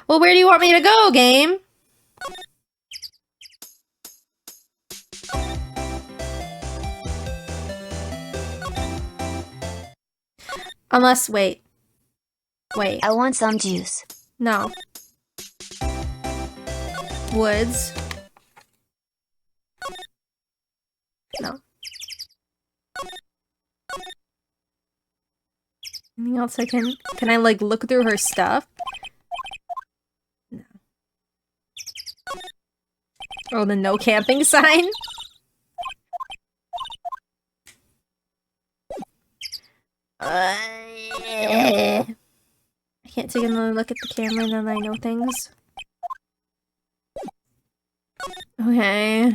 Well, where do you want me to go, game? Unless, wait. Wait. I want some juice. No. Woods. No. Anything else I can I like look through her stuff? No. Oh, the no camping sign? I can't take another look at the camera now that I know things. Okay.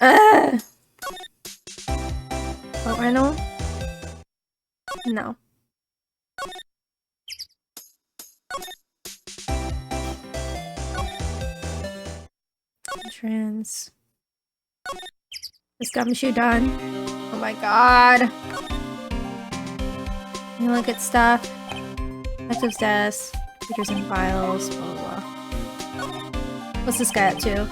Oh, I know. No. Entrance. This gumshoe done. Oh my god. You look at stuff. Detective's desk. Pictures and files. Blah blah blah. What's this guy up to?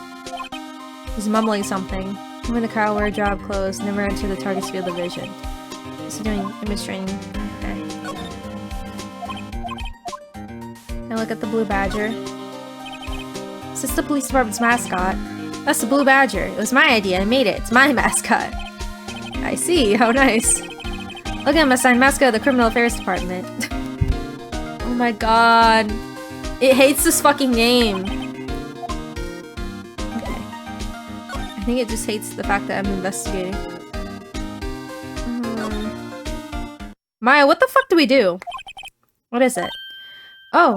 He's mumbling something. I'm in the car, wear job clothes, never enter the target's field of vision. What's he doing? Image training. Okay. Now look at the blue badger. Is this the police department's mascot? That's the blue badger. It was my idea. I made it. It's my mascot. I see. How nice. Look at him, assigned mascot of the criminal affairs department. Oh my god. It hates this fucking name. I think it just hates the fact that I'm investigating. Maya, what the fuck do we do? What is it? Oh,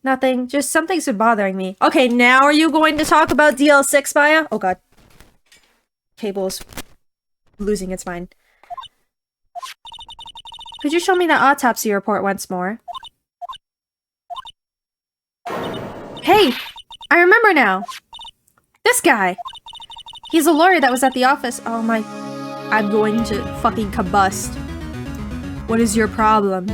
nothing. Just something's been bothering me. Okay, now are you going to talk about DL6, Maya? Oh god. Cable's losing its mind. Could you show me the autopsy report once more? Hey! I remember now! This guy! He's a lawyer that was at the office. Oh my... I'm going to fucking combust. What is your problem?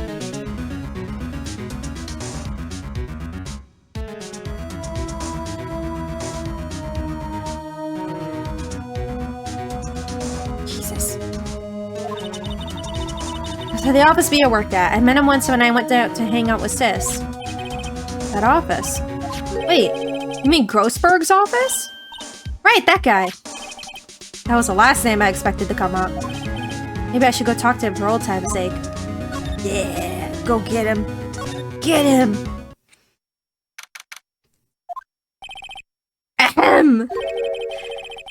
Jesus. So the office Via worked at. I met him once when I went out to hang out with Sis. That office? Wait, you mean Grossberg's office? Right, that guy. That was the last name I expected to come up. Maybe I should go talk to him for old time's sake. Yeah, go get him. Get him! Ahem!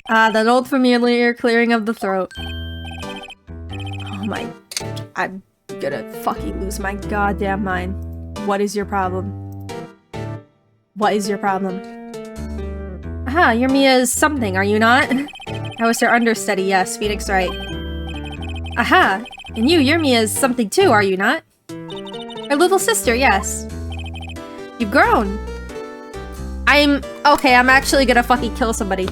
Ah, that old familiar clearing of the throat. Oh my... I'm gonna fucking lose my goddamn mind. What is your problem? What is your problem? Aha, you're Mia's something, are you not? I was her understudy, yes, Phoenix right. Aha, and you're Mia's something too, are you not? Her little sister, yes. You've grown. Okay, I'm actually gonna fucking kill somebody.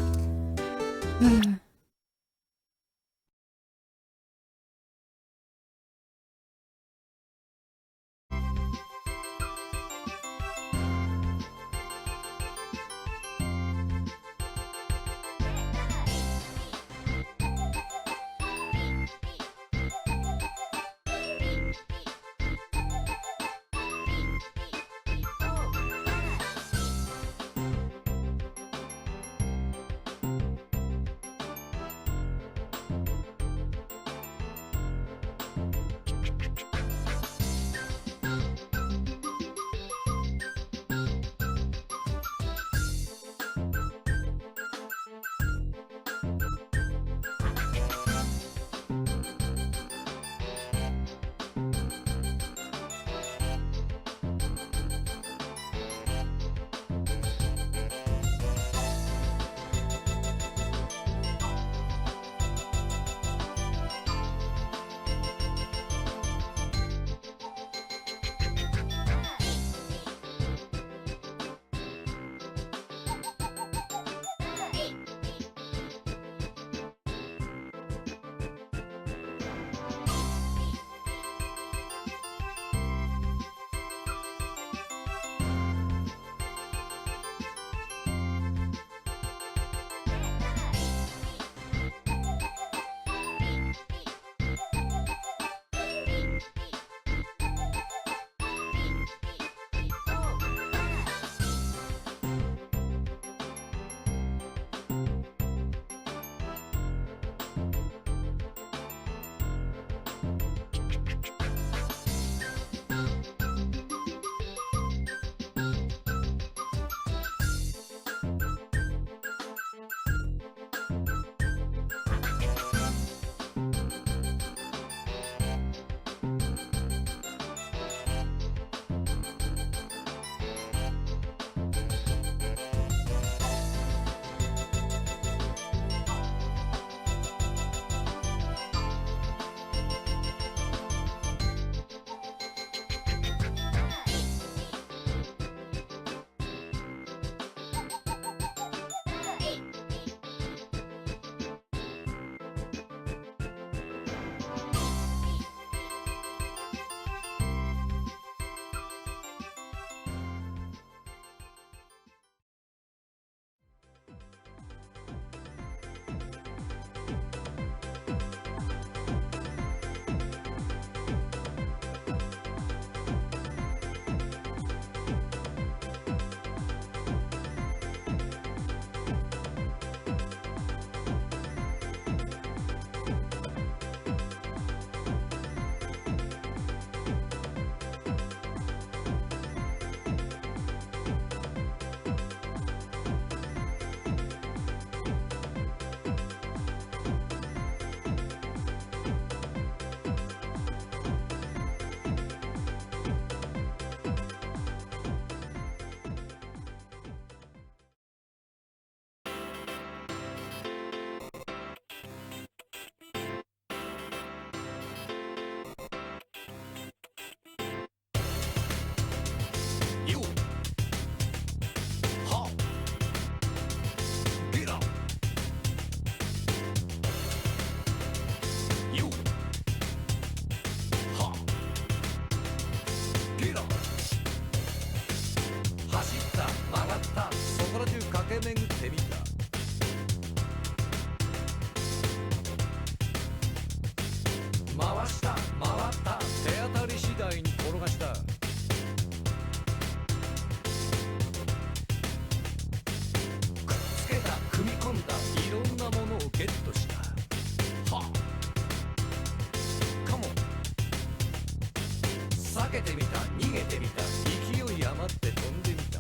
けてみた逃げてみた勢い余って飛んでみた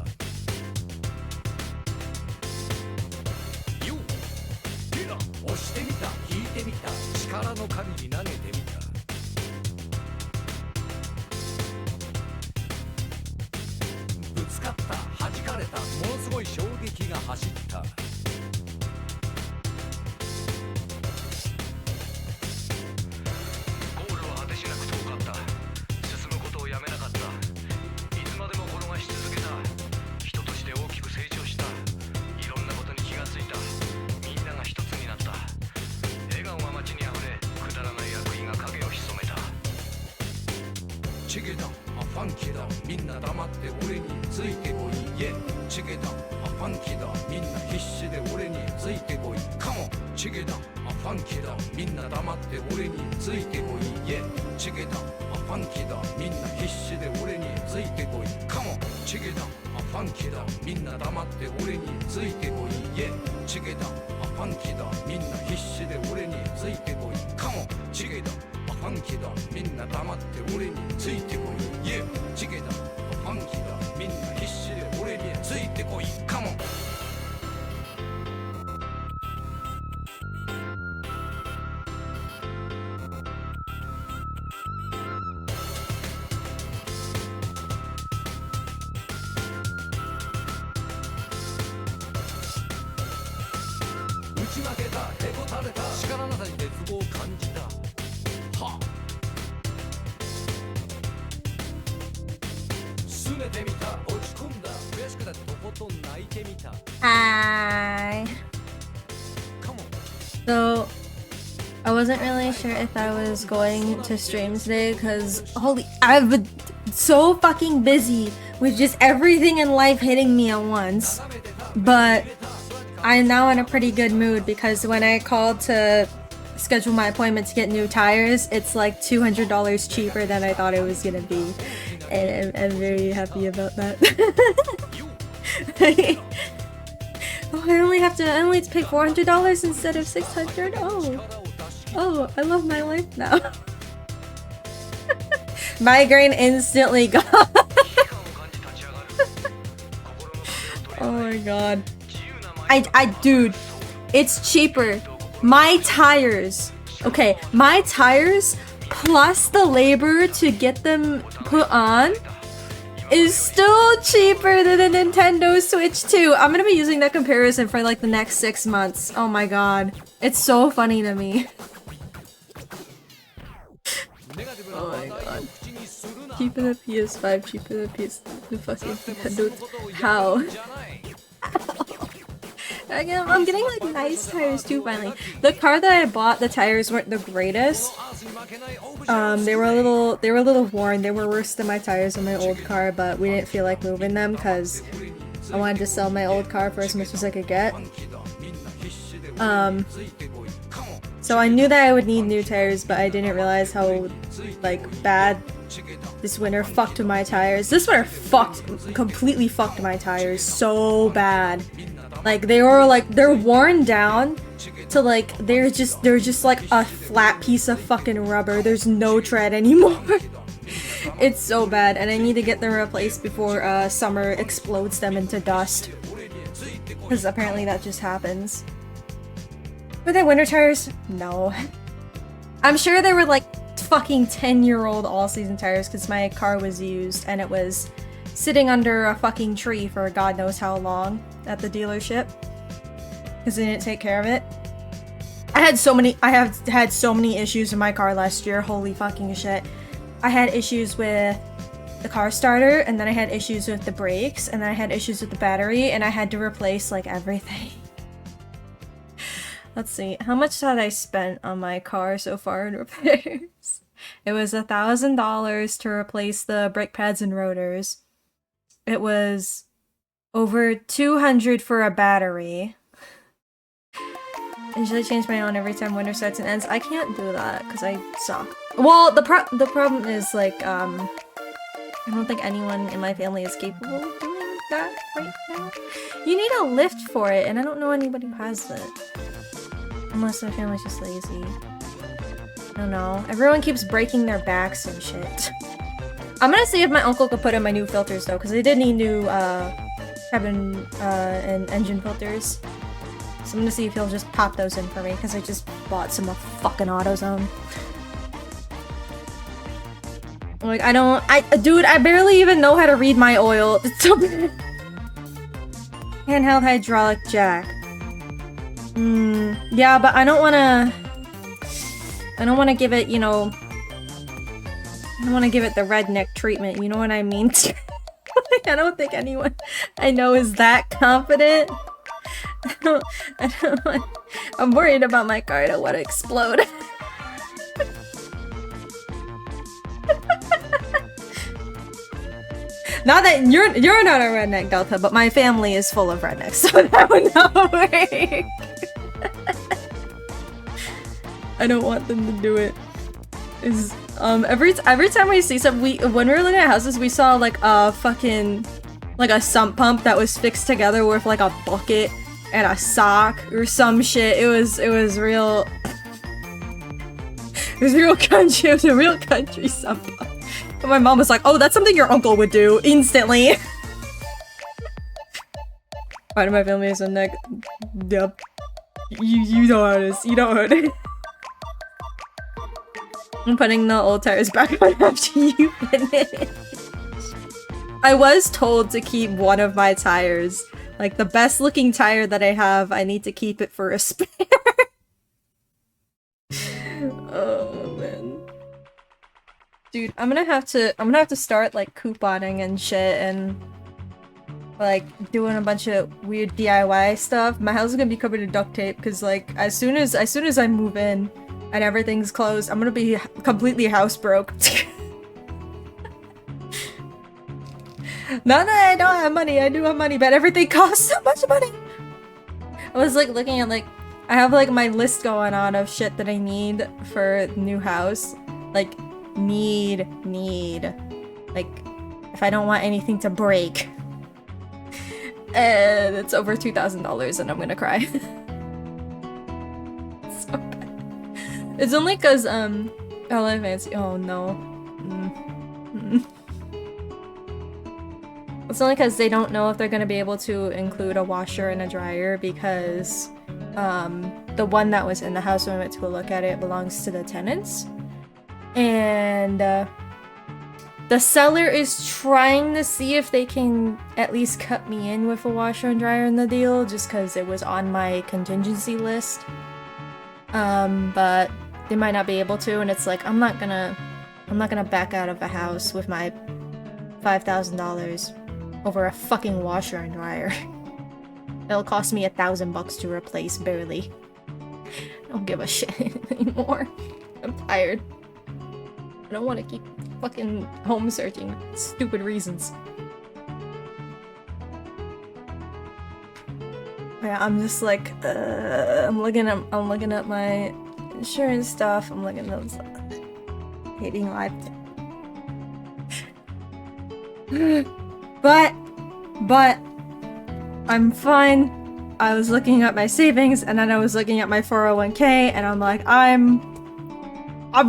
よう手だ押してみた引いてみた力の限り投げてみたぶつかった弾かれたものすごい衝撃が走ったチゲだファンキーだみんな黙って俺についてこいイエチゲだファンキーだみんな必死で俺についてこいカモチゲだファンキーだみんな黙って俺についてこいイエチゲだファンキーだみんな必死で俺についてこいカモチゲだファンキーだみんな黙って俺についてこいイエチゲだファンキーだみんな必死で俺についてこいカモチゲだファンキーだみんな黙って俺についてこいイエチゲだファンキーだみんな必死で俺についてこいカモン打ち負けたへこたれた力なさに絶望を感じたすねてみた落ち込んだ悔しくてとことん泣いてみた Hi. So, I wasn't really sure if I was going to stream today because I've been so fucking busy with just everything in life hitting me at once. But I'm now in a pretty good mood because when I called to schedule my appointment to get new tires, it's like $200 cheaper than I thought it was gonna be. And I'm very happy about that. Oh, I only have to pay $400 instead of $600. Oh, I love my life now. Migraine instantly gone. Oh my god. Dude, it's cheaper. My tires. Okay, my tires plus the labor to get them put on is still cheaper than the Nintendo Switch 2. I'm gonna be using that comparison for like the next 6 months. Oh my god. It's so funny to me. Oh my god. Cheaper than PS5, cheaper than the fucking Nintendo. How? I'm getting like nice tires too finally. The car that I bought, the tires weren't the greatest. They were a little worn. They were worse than my tires in my old car, but we didn't feel like moving them because I wanted to sell my old car for as much as I could get. So I knew that I would need new tires, but I didn't realize how like bad this winter fucked with my tires. This winter completely fucked my tires so bad. Like they're worn down to like they're just like a flat piece of fucking rubber. There's no tread anymore. It's so bad, and I need to get them replaced before summer explodes them into dust. Because apparently that just happens. Were they winter tires? No. I'm sure they were like fucking 10-year-old all-season tires because my car was used and it was sitting under a fucking tree for God knows how long at the dealership because they didn't take care of it. I have had so many issues in my car last year. Holy fucking shit. I had issues with the car starter, and then I had issues with the brakes, and then I had issues with the battery, and I had to replace like everything. Let's see, how much had I spent on my car so far in repairs? It was $1,000 to replace the brake pads and rotors. It was over $200 for a battery. I usually change my own every time winter starts and ends. I can't do that because I suck. Well, the problem is like I don't think anyone in my family is capable of doing that right now. You need a lift for it, and I don't know anybody who has it. Unless my family's just lazy. I don't know. Everyone keeps breaking their backs and shit. I'm gonna see if my uncle could put in my new filters though, because I did need new cabin and engine filters. So I'm gonna see if he'll just pop those in for me, because I just bought some of fucking AutoZone. Like, dude, I barely even know how to read my oil. It's so bad. Handheld hydraulic jack. Yeah, but I don't wanna give it, you know, I don't wanna give it the redneck treatment, you know what I mean? Like, I don't think anyone I know is that confident. I'm worried about my car. I don't want to explode. Not that you're not a redneck, Delta, but my family is full of rednecks, so that would not work. I don't want them to do it. Every time we see some, when we were looking at houses, we saw like a fucking like a sump pump that was fixed together with like a bucket and a sock or some shit. It was real. It was real country. It was a real country sump pump. And my mom was like, "Oh, that's something your uncle would do instantly." Part of my family is a neck. Yep. You know how it is. You know how it is. I'm putting the old tires back on after you finish. I was told to keep one of my tires. Like, the best looking tire that I have, I need to keep it for a spare. Oh, man. Dude, I'm gonna have to start, like, couponing and shit and, like, doing a bunch of weird DIY stuff. My house is gonna be covered in duct tape, because, like, as soon as I move in, and everything's closed, I'm gonna be completely house broke. Not that I don't have money, I do have money, but everything costs so much money! I was like looking at like, I have like my list going on of shit that I need for new house. Like, need. Like, if I don't want anything to break. And it's over $2,000 and I'm gonna cry. So bad. It's only cause, LA fancy. Oh no. It's only because they don't know if they're gonna be able to include a washer and a dryer because, the one that was in the house when we went to go look at it belongs to the tenants. And, the seller is trying to see if they can at least cut me in with a washer and dryer in the deal, just because it was on my contingency list. But they might not be able to, and it's like, I'm not gonna back out of a house with my $5,000 over a fucking washer and dryer. It'll cost me $1,000 to replace, barely. I don't give a shit anymore. I'm tired. I don't want to keep fucking home searching for stupid reasons. Yeah, I'm just like, I'm looking at my insurance stuff. I'm looking at those hating life. But I'm fine. I was looking at my savings and then I was looking at my 401k and I'm like, I'm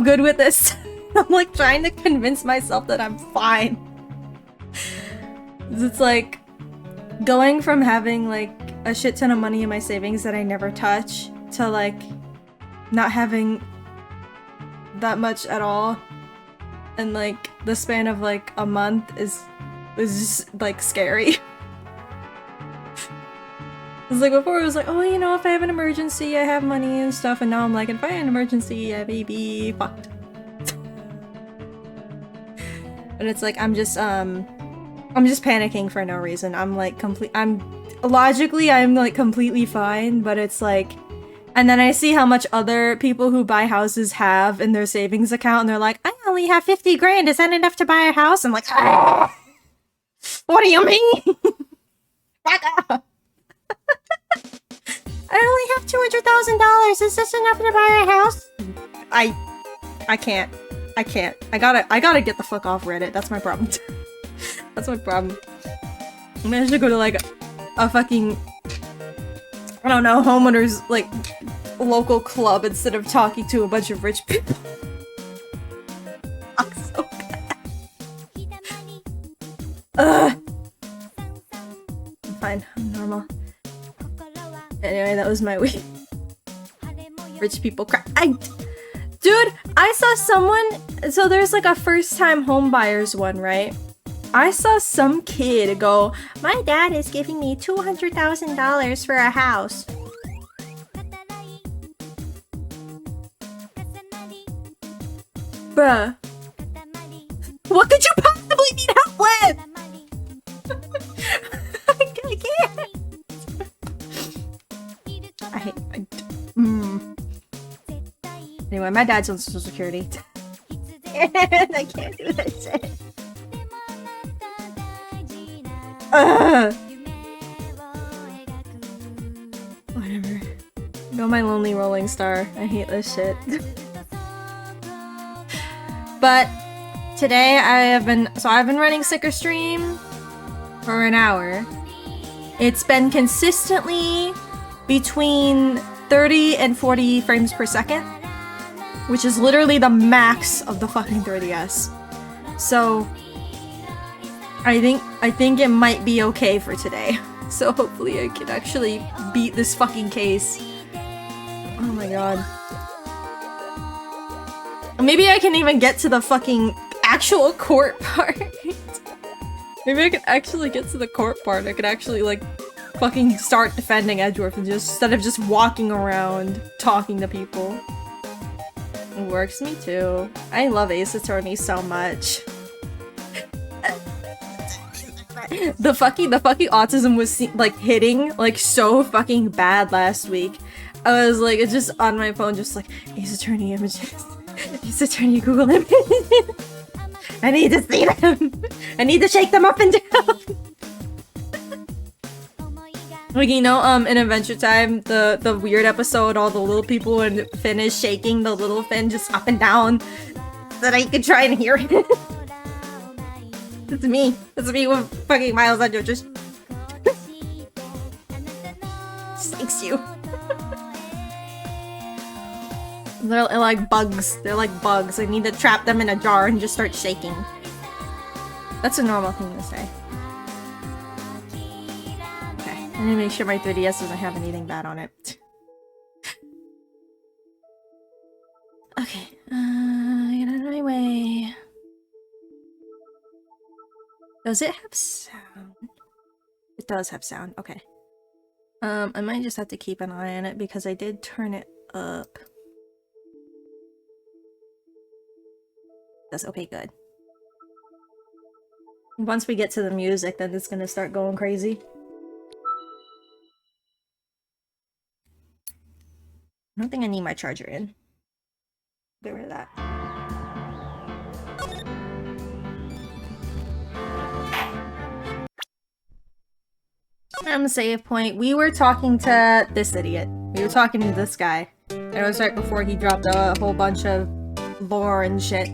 good with this. I'm like trying to convince myself that I'm fine. It's like going from having like a shit ton of money in my savings that I never touch to like not having that much at all. And like the span of like a month is just like scary. It's like before it was like, oh, you know, if I have an emergency, I have money and stuff, and now I'm like, if I have an emergency, I may be fucked. And it's like I'm just panicking for no reason. I'm like logically I'm like completely fine, but it's like, and then I see how much other people who buy houses have in their savings account, and they're like, I only have 50 grand. Is that enough to buy a house? I'm like, ah! What do you mean? Back up. I only have $200,000. Is this enough to buy a house? I can't. I gotta get the fuck off Reddit. That's my problem. That's my problem. I'm gonna have to go to like a fucking, I don't know, homeowners like local club instead of talking to a bunch of rich people. I'm so bad. was my week. Rich people cry. Dude, I saw someone. So there's like a first-time homebuyers one, right? I saw some kid go, "My dad is giving me $200,000 for a house." Bruh. What could you possibly need help with? I can't. I hate. Anyway, my dad's on Social Security. And I can't do that shit. Whatever. Go my lonely rolling star. I hate this shit. But today I've been running Sicker Stream for an hour. It's been consistently between 30 and 40 frames per second, which is literally the max of the fucking 3DS. So I think it might be okay for today. So hopefully I can actually beat this fucking case. Oh my god. Maybe I can even get to the fucking actual court part. Maybe I can actually get to the court part. I could actually like fucking start defending Edgeworth and just instead of just walking around talking to people. It works me too. I love Ace Attorney so much. The fucking autism was like hitting like so fucking bad last week. I was like, it's just on my phone, just like Ace Attorney images. Ace Attorney Google images. I need to see them. I need to shake them up and down. Like, you know, in Adventure Time, the weird episode, all the little people and Finn is shaking the little Finn just up and down so that I could try and hear it. It's me. It's me with fucking Miles Edgeworth just shakes you. They're like bugs. They're like bugs. I need to trap them in a jar and just start shaking. That's a normal thing to say. Okay, let me make sure my 3DS doesn't have anything bad on it. Okay, get out of my way. Does it have sound? It does have sound, okay. I might just have to keep an eye on it because I did turn it up. That's okay, good. Once we get to the music, then it's gonna start going crazy. I don't think I need my charger in. Get rid of that. I'm a save point. We were talking to this idiot. We were talking to this guy. It was right before he dropped a whole bunch of lore and shit.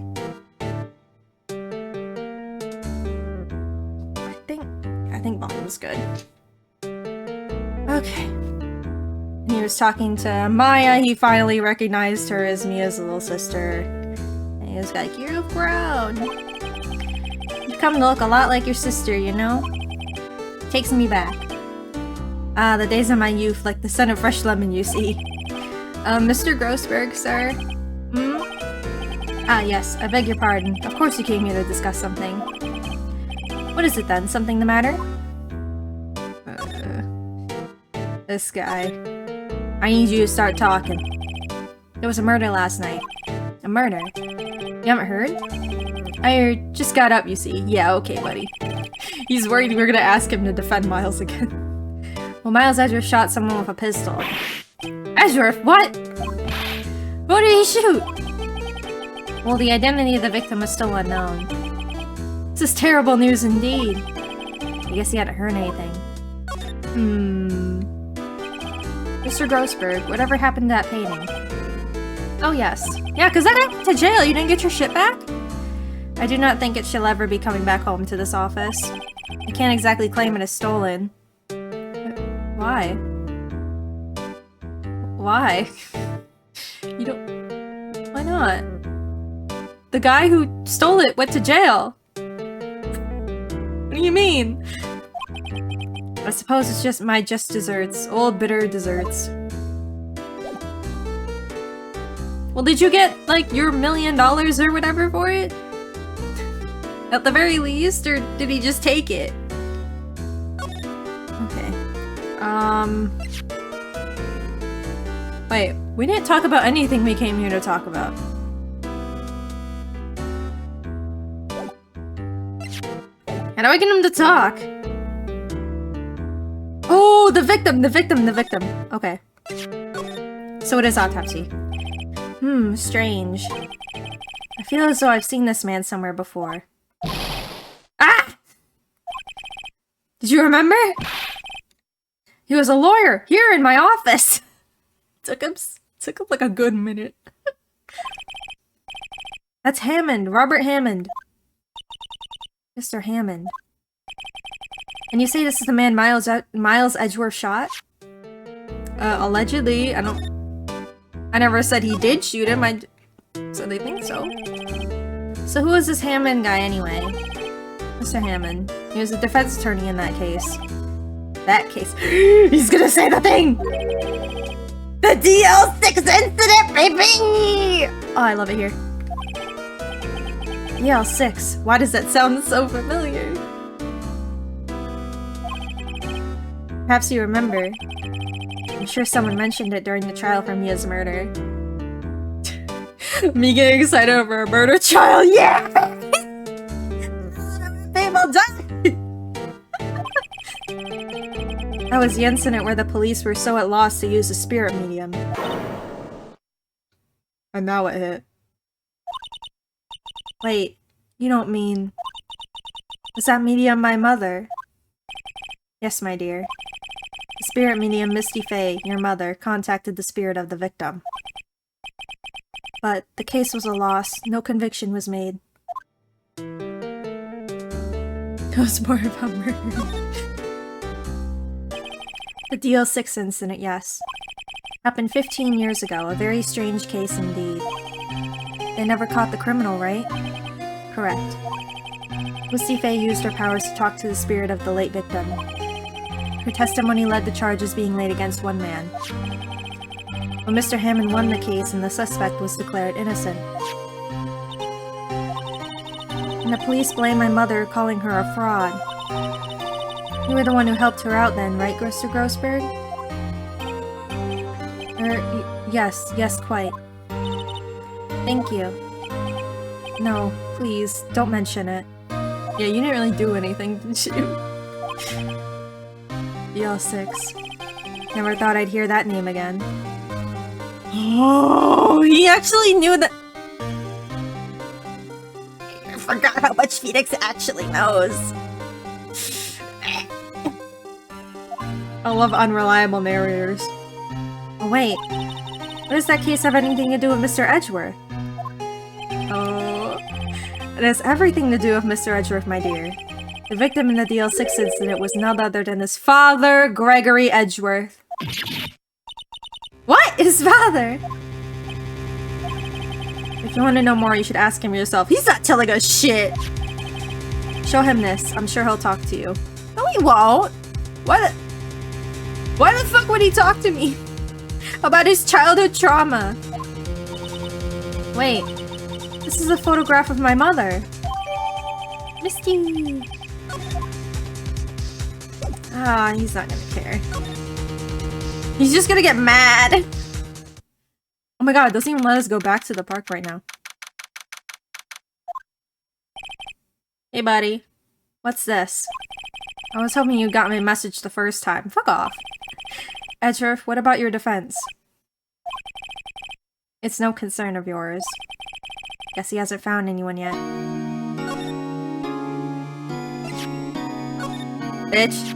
I think volume's good. Okay. And he was talking to Maya. He finally recognized her as Mia's little sister. And he was like, "You've grown. You come to look a lot like your sister, you know? Takes me back. Ah, the days of my youth, like the scent of fresh lemon, you see. Mr. Grossberg, sir? Hmm? Ah, yes, I beg your pardon. Of course you came here to discuss something. What is it then? Something the matter? This guy. I need you to start talking. There was a murder last night. A murder? You haven't heard? I just got up, you see. Yeah, okay, buddy. He's worried we're gonna ask him to defend Miles again. Well, Miles Edgeworth shot someone with a pistol. Edgeworth, what? Who did he shoot? Well, the identity of the victim is still unknown. This is terrible news indeed. I guess he hadn't heard anything. Mr. Grossberg, whatever happened to that painting? Oh yes. Yeah, because that got to jail. You didn't get your shit back? I do not think it shall ever be coming back home to this office. I can't exactly claim it as stolen. Why? Why? You don't... Why not? The guy who stole it went to jail. What do you mean? I suppose it's just my desserts. Old bitter desserts. Well, did you get, like, your $1 million or whatever for it? At the very least, or did he just take it? Okay. Wait, we didn't talk about anything we came here to talk about. How do I get him to talk? Oh, the victim, the victim, the victim. Okay. So it is autopsy. Strange. I feel as though I've seen this man somewhere before. Ah! Did you remember? He was a lawyer here in my office. Took him like a good minute. That's Hammond, Robert Hammond. Mr. Hammond. And you say this is the man Miles Edgeworth shot? Allegedly. I never said he did shoot him. So they think so. So who is this Hammond guy anyway? Mr. Hammond. He was a defense attorney in that case. That case. He's gonna say the thing! The DL6 incident, baby! Oh, I love it here. DL6. Why does that sound so familiar? Perhaps you remember. I'm sure someone mentioned it during the trial for Mia's murder. Me getting excited over a murder trial, yeah! People die! That was the incident where the police were so at loss to use a spirit medium. And now it hit. Wait, you don't mean... Was that medium my mother? Yes, my dear. The spirit medium Misty Faye, your mother, contacted the spirit of the victim. But the case was a loss. No conviction was made. It was more about murder. The DL6 incident, yes. Happened 15 years ago. A very strange case indeed. They never caught the criminal, right? Correct. Misty Faye used her powers to talk to the spirit of the late victim. Her testimony led to charges being laid against one man. But Mr. Hammond won the case and the suspect was declared innocent. And the police blamed my mother, calling her a fraud. You were the one who helped her out then, right, Mr. Grossberg? Yes, quite. Thank you. No, please, don't mention it. Yeah, you didn't really do anything, did you? DL6. Never thought I'd hear that name again. Oh, he actually knew that. I forgot how much Phoenix actually knows. I love unreliable narrators. Oh wait, what does that case have anything to do with Mr. Edgeworth? Oh, it has everything to do with Mr. Edgeworth, my dear. The victim in the DL6 incident was none other than his father, Gregory Edgeworth. What? His father? If you want to know more, you should ask him yourself. He's not telling us shit! Show him this. I'm sure he'll talk to you. No, he won't! Why the fuck would he talk to me? About his childhood trauma? Wait. This is a photograph of my mother. Misty! Ah, he's not gonna care. He's just gonna get mad! Oh my god, it doesn't even let us go back to the park right now. Hey buddy. What's this? I was hoping you got my message the first time. Fuck off. Edgeworth, what about your defense? It's no concern of yours. Guess he hasn't found anyone yet. Bitch.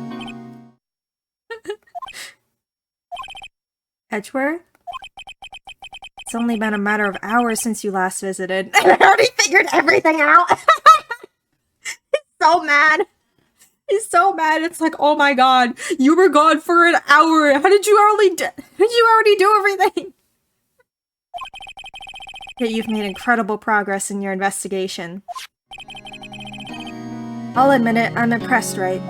Edgeworth? It's only been a matter of hours since you last visited. I already figured everything out! He's so mad! He's so mad, it's like, oh my god, you were gone for an hour! How did you already do everything? Yet you've made incredible progress in your investigation. I'll admit it, I'm impressed, right?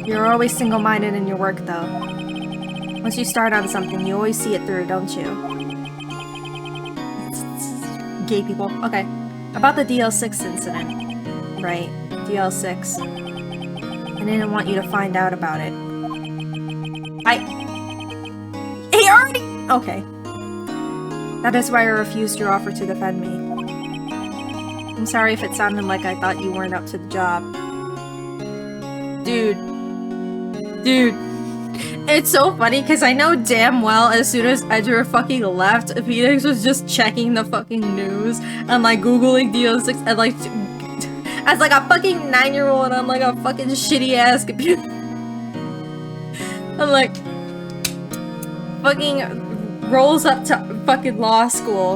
You're always single-minded in your work, though. Once you start on something, you always see it through, don't you? gay people. Okay. About the DL6 incident. Right. DL6. I didn't want you to find out about it. He already... Okay. That is why I refused your offer to defend me. I'm sorry if it sounded like I thought you weren't up to the job. Dude. It's so funny because I know damn well as soon as Edgar fucking left, Phoenix was just checking the fucking news and like googling DL6 and like as like a fucking 9-year-old on like a fucking shitty ass computer. I'm like fucking rolls up to fucking law school,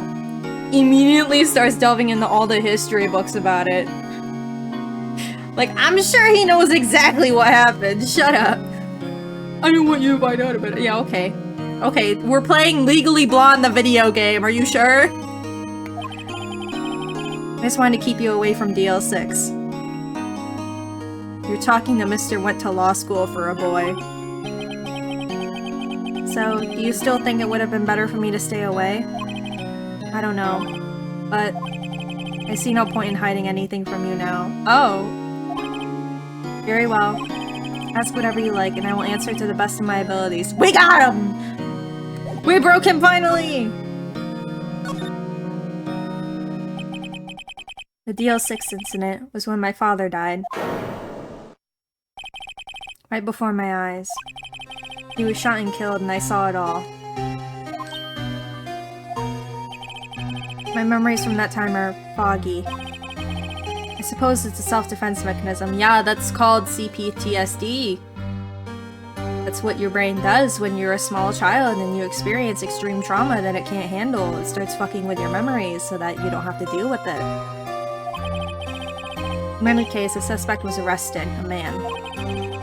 immediately starts delving into all the history books about it. Like, I'm sure he knows exactly what happened. Shut up. I didn't want you to find out about it. Yeah, okay. Okay, we're playing Legally Blonde, the video game. Are you sure? I just wanted to keep you away from DL6. You're talking to Mr. Went to law school for a boy. So, do you still think it would have been better for me to stay away? I don't know. But I see no point in hiding anything from you now. Oh. Very well. Ask whatever you like, and I will answer to the best of my abilities. We got him! We broke him finally! The DL6 incident was when my father died. Right before my eyes. He was shot and killed, and I saw it all. My memories from that time are foggy. I suppose it's a self-defense mechanism. Yeah, that's called CPTSD. That's what your brain does when you're a small child and you experience extreme trauma that it can't handle. It starts fucking with your memories so that you don't have to deal with it. In any case, the suspect was arrested, a man.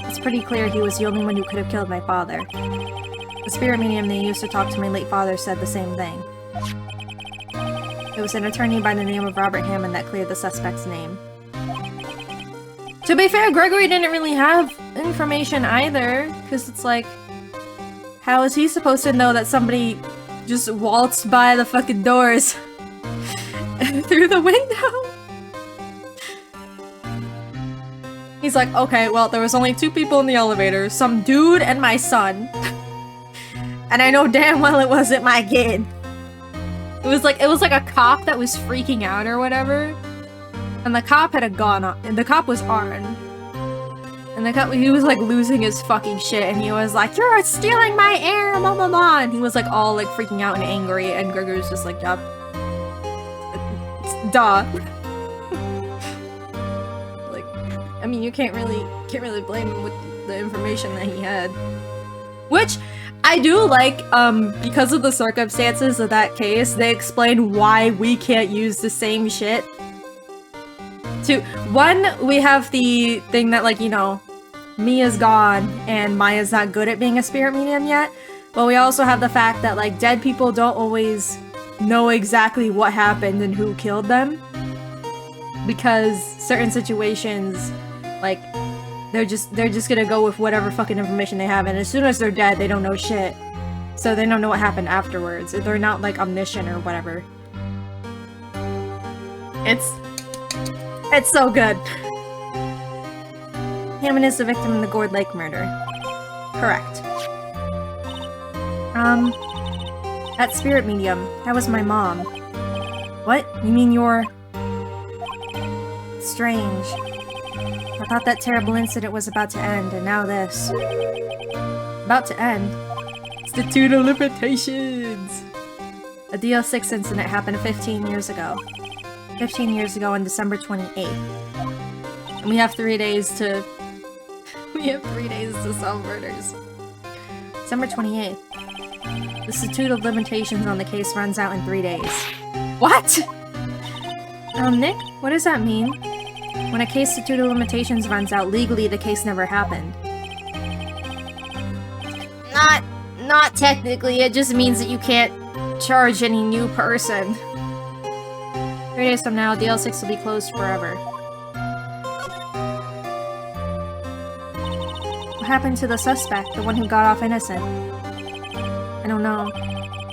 It's pretty clear he was the only one who could have killed my father. The spirit medium that used to talk to my late father said the same thing. It was an attorney by the name of Robert Hammond that cleared the suspect's name. To be fair, Gregory didn't really have information either, because it's like, how is he supposed to know that somebody just waltzed by the fucking doors through the window? He's like, okay, well, there was only 2 people in the elevator, some dude and my son. And I know damn well it wasn't my kid. It was like a cop that was freaking out or whatever. And the cop had a gun on, and the cop was armed. And the cop, he was like losing his fucking shit, and he was like, "You're stealing my air, blah blah blah." And he was like all like freaking out and angry, and Gregory was just like, "Yup, duh." Like, I mean, you can't really blame him with the information that he had. Which I do like, because of the circumstances of that case, they explain why we can't use the same shit. One, we have the thing that, like, you know, Mia's gone and Maya's not good at being a spirit medium yet, but we also have the fact that, like, dead people don't always know exactly what happened and who killed them, because certain situations, like, they're just gonna go with whatever fucking information they have, and as soon as they're dead, they don't know shit. So they don't know what happened afterwards. They're not, like, omniscient or whatever. It's so good. Hammond is the victim in the Gourd Lake murder. Correct. That spirit medium, that was my mom. What? You mean you're... Strange. I thought that terrible incident was about to end, and now this. About to end? Statute of Limitations! A DL6 incident happened 15 years ago. 15 years ago on December 28th. And we have 3 days to... We have 3 days to solve murders. December 28th. The statute of limitations on the case runs out in 3 days. What?! Nick, what does that mean? When a case statute of limitations runs out, legally the case never happened. Not technically, it just means that you can't charge any new person. 3 days from now, DL6 will be closed forever. What happened to the suspect, the one who got off innocent? I don't know.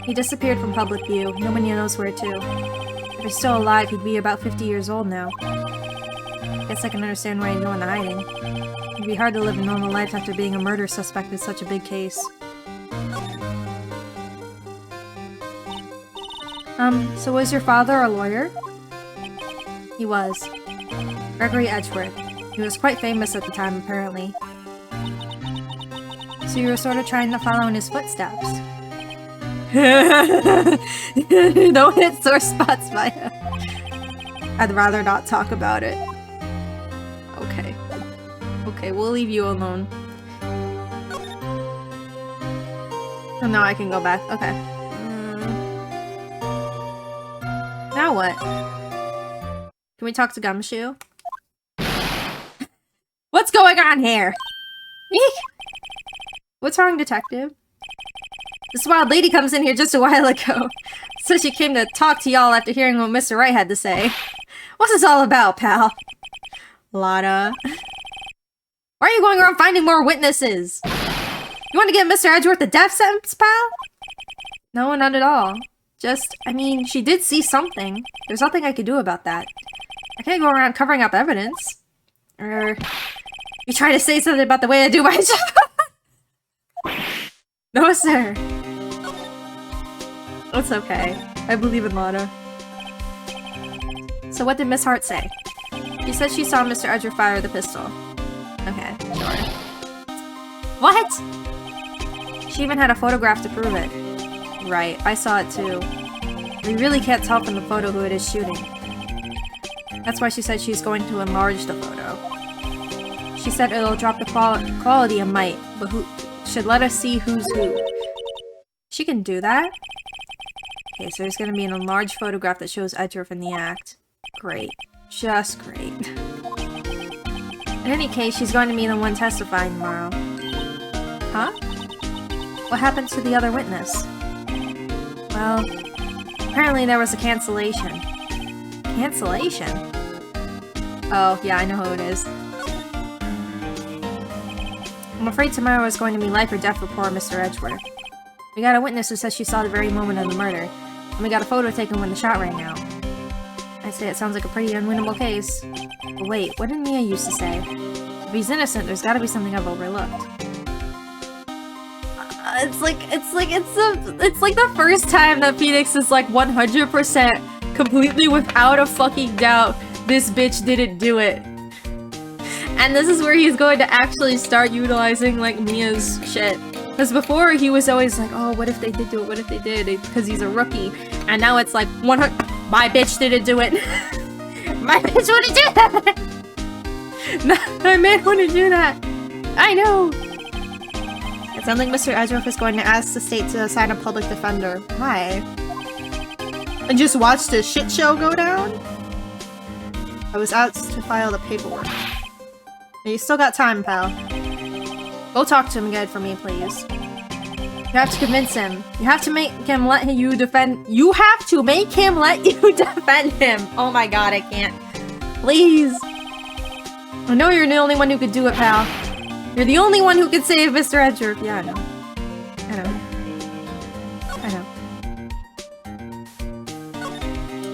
He disappeared from public view. Nobody knows where to. he's still alive, he'd be about 50 years old now. Guess I can understand why he'd go into hiding. It'd be hard to live a normal life after being a murder suspect in such a big case. So was your father a lawyer? He was. Gregory Edgeworth. He was quite famous at the time, apparently. So you were sort of trying to follow in his footsteps. Don't hit sore spots, Maya. I'd rather not talk about it. Okay. Okay, we'll leave you alone. So now I can go back. Okay. Now what? Can we talk to Gumshoe? What's going on here? Eek! What's wrong, detective? This wild lady comes in here just a while ago. So she came to talk to y'all after hearing what Mr. Wright had to say. What's this all about, pal? Lotta. Why are you going around finding more witnesses? You want to get Mr. Edgeworth the death sentence, pal? No, not at all. Just, I mean, she did see something. There's nothing I could do about that. I can't go around covering up evidence. You trying to say something about the way I do my job? No, sir. It's okay. I believe in Lotta. So what did Miss Hart say? She said she saw Mr. Edgeworth fire the pistol. Okay, sure. What? She even had a photograph to prove it. Right, I saw it too. We really can't tell from the photo who it is shooting. That's why she said she's going to enlarge the photo. She said it'll drop the quality a mite, but who should let us see who's who. She can do that? Okay, so there's gonna be an enlarged photograph that shows Edgeworth in the act. Great. Just great. In any case, she's going to be the one testifying tomorrow. Huh? What happened to the other witness? Well, apparently there was a cancellation. Cancellation? Oh, yeah, I know who it is. I'm afraid tomorrow is going to be life or death for poor Mr. Edgeworth. We got a witness who says she saw the very moment of the murder, and we got a photo taken when the shot rang out. I'd say it sounds like a pretty unwinnable case. But wait, what did Mia used to say? If he's innocent, there's gotta be something I've overlooked. It's like the first time that Phoenix is like 100% completely without a fucking doubt this bitch didn't do it. And this is where he's going to actually start utilizing like Mia's shit. Because before he was always like, oh, what if they did do it? What if they did? Because he's a rookie. And now it's like 100. My bitch didn't do it. My bitch wouldn't do that. My man wouldn't do that. I know. It sounds like Mr. Edgeworth is going to ask the state to assign a public defender. Why? And just watch the shit show go down? I was asked to file the paperwork. You still got time, pal. Go talk to him again for me, please. You have to convince him. You have to make him let you defend- You have to make him let you defend him! Oh my god, I can't. Please! I know you're the only one who could do it, pal. You're the only one who could save Mr. Edgeworth. Yeah, I know. I know. I know.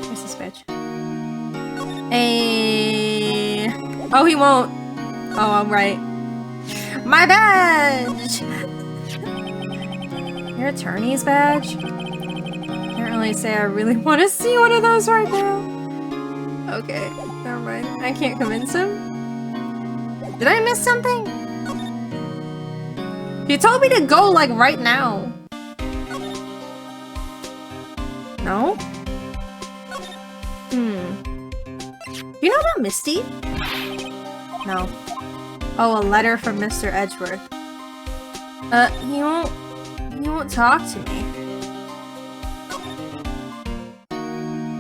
Where's this bitch? Hey. Oh, he won't. Oh, I'm right. My badge! Your attorney's badge? Can't really say I really want to see one of those right now. Okay, never mind. I can't convince him. Did I miss something? He told me to go, like, right now. No? You know about Misty? No. Oh, a letter from Mr. Edgeworth. He won't talk to me.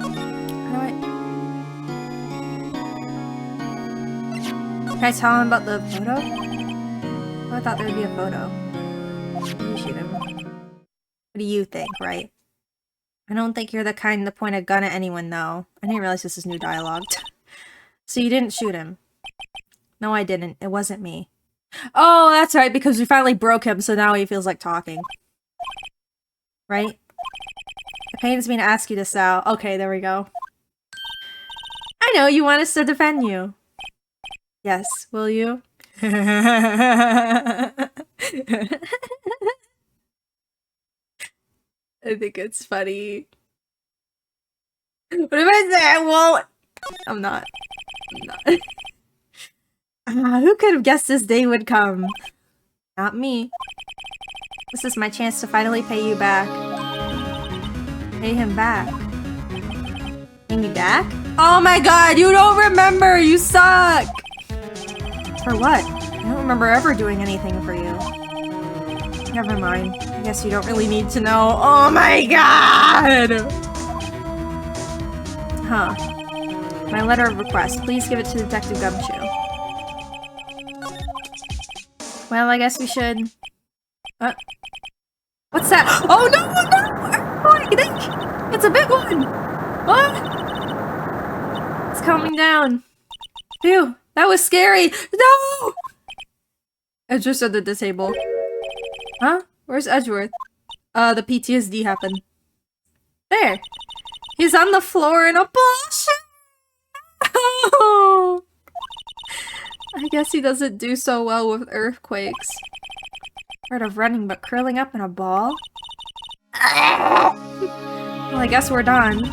How do I... Can I tell him about the photo? Oh, I thought there would be a photo. Maybe shoot him. What do you think, right? I don't think you're the kind to point a gun at anyone, though. I didn't realize this is new dialogue. So you didn't shoot him? No, I didn't. It wasn't me. Oh, that's right, because we finally broke him, so now he feels like talking. Right? It pains me to ask you this, Sal. Okay, there we go. I know, you want us to defend you. Yes, will you? I think it's funny. What if I say I won't? I'm not. Who could have guessed this day would come? Not me. This is my chance to finally pay you back. Pay him back. Pay me back? Oh my god, you don't remember! You suck! For what? I don't remember ever doing anything for you. Never mind. I guess you don't really need to know. Oh my god! Huh. My letter of request. Please give it to Detective Gumshoe. Well, I guess we should... What's that? Oh no! What do you think? It's a big one! What? It's coming down. Phew, that was scary! No! Edgeworth's at the table. Huh? Where's Edgeworth? The PTSD happened. There! He's on the floor in a bullshit! Oh! I guess he doesn't do so well with earthquakes. Part of running, but curling up in a ball? Well, I guess we're done.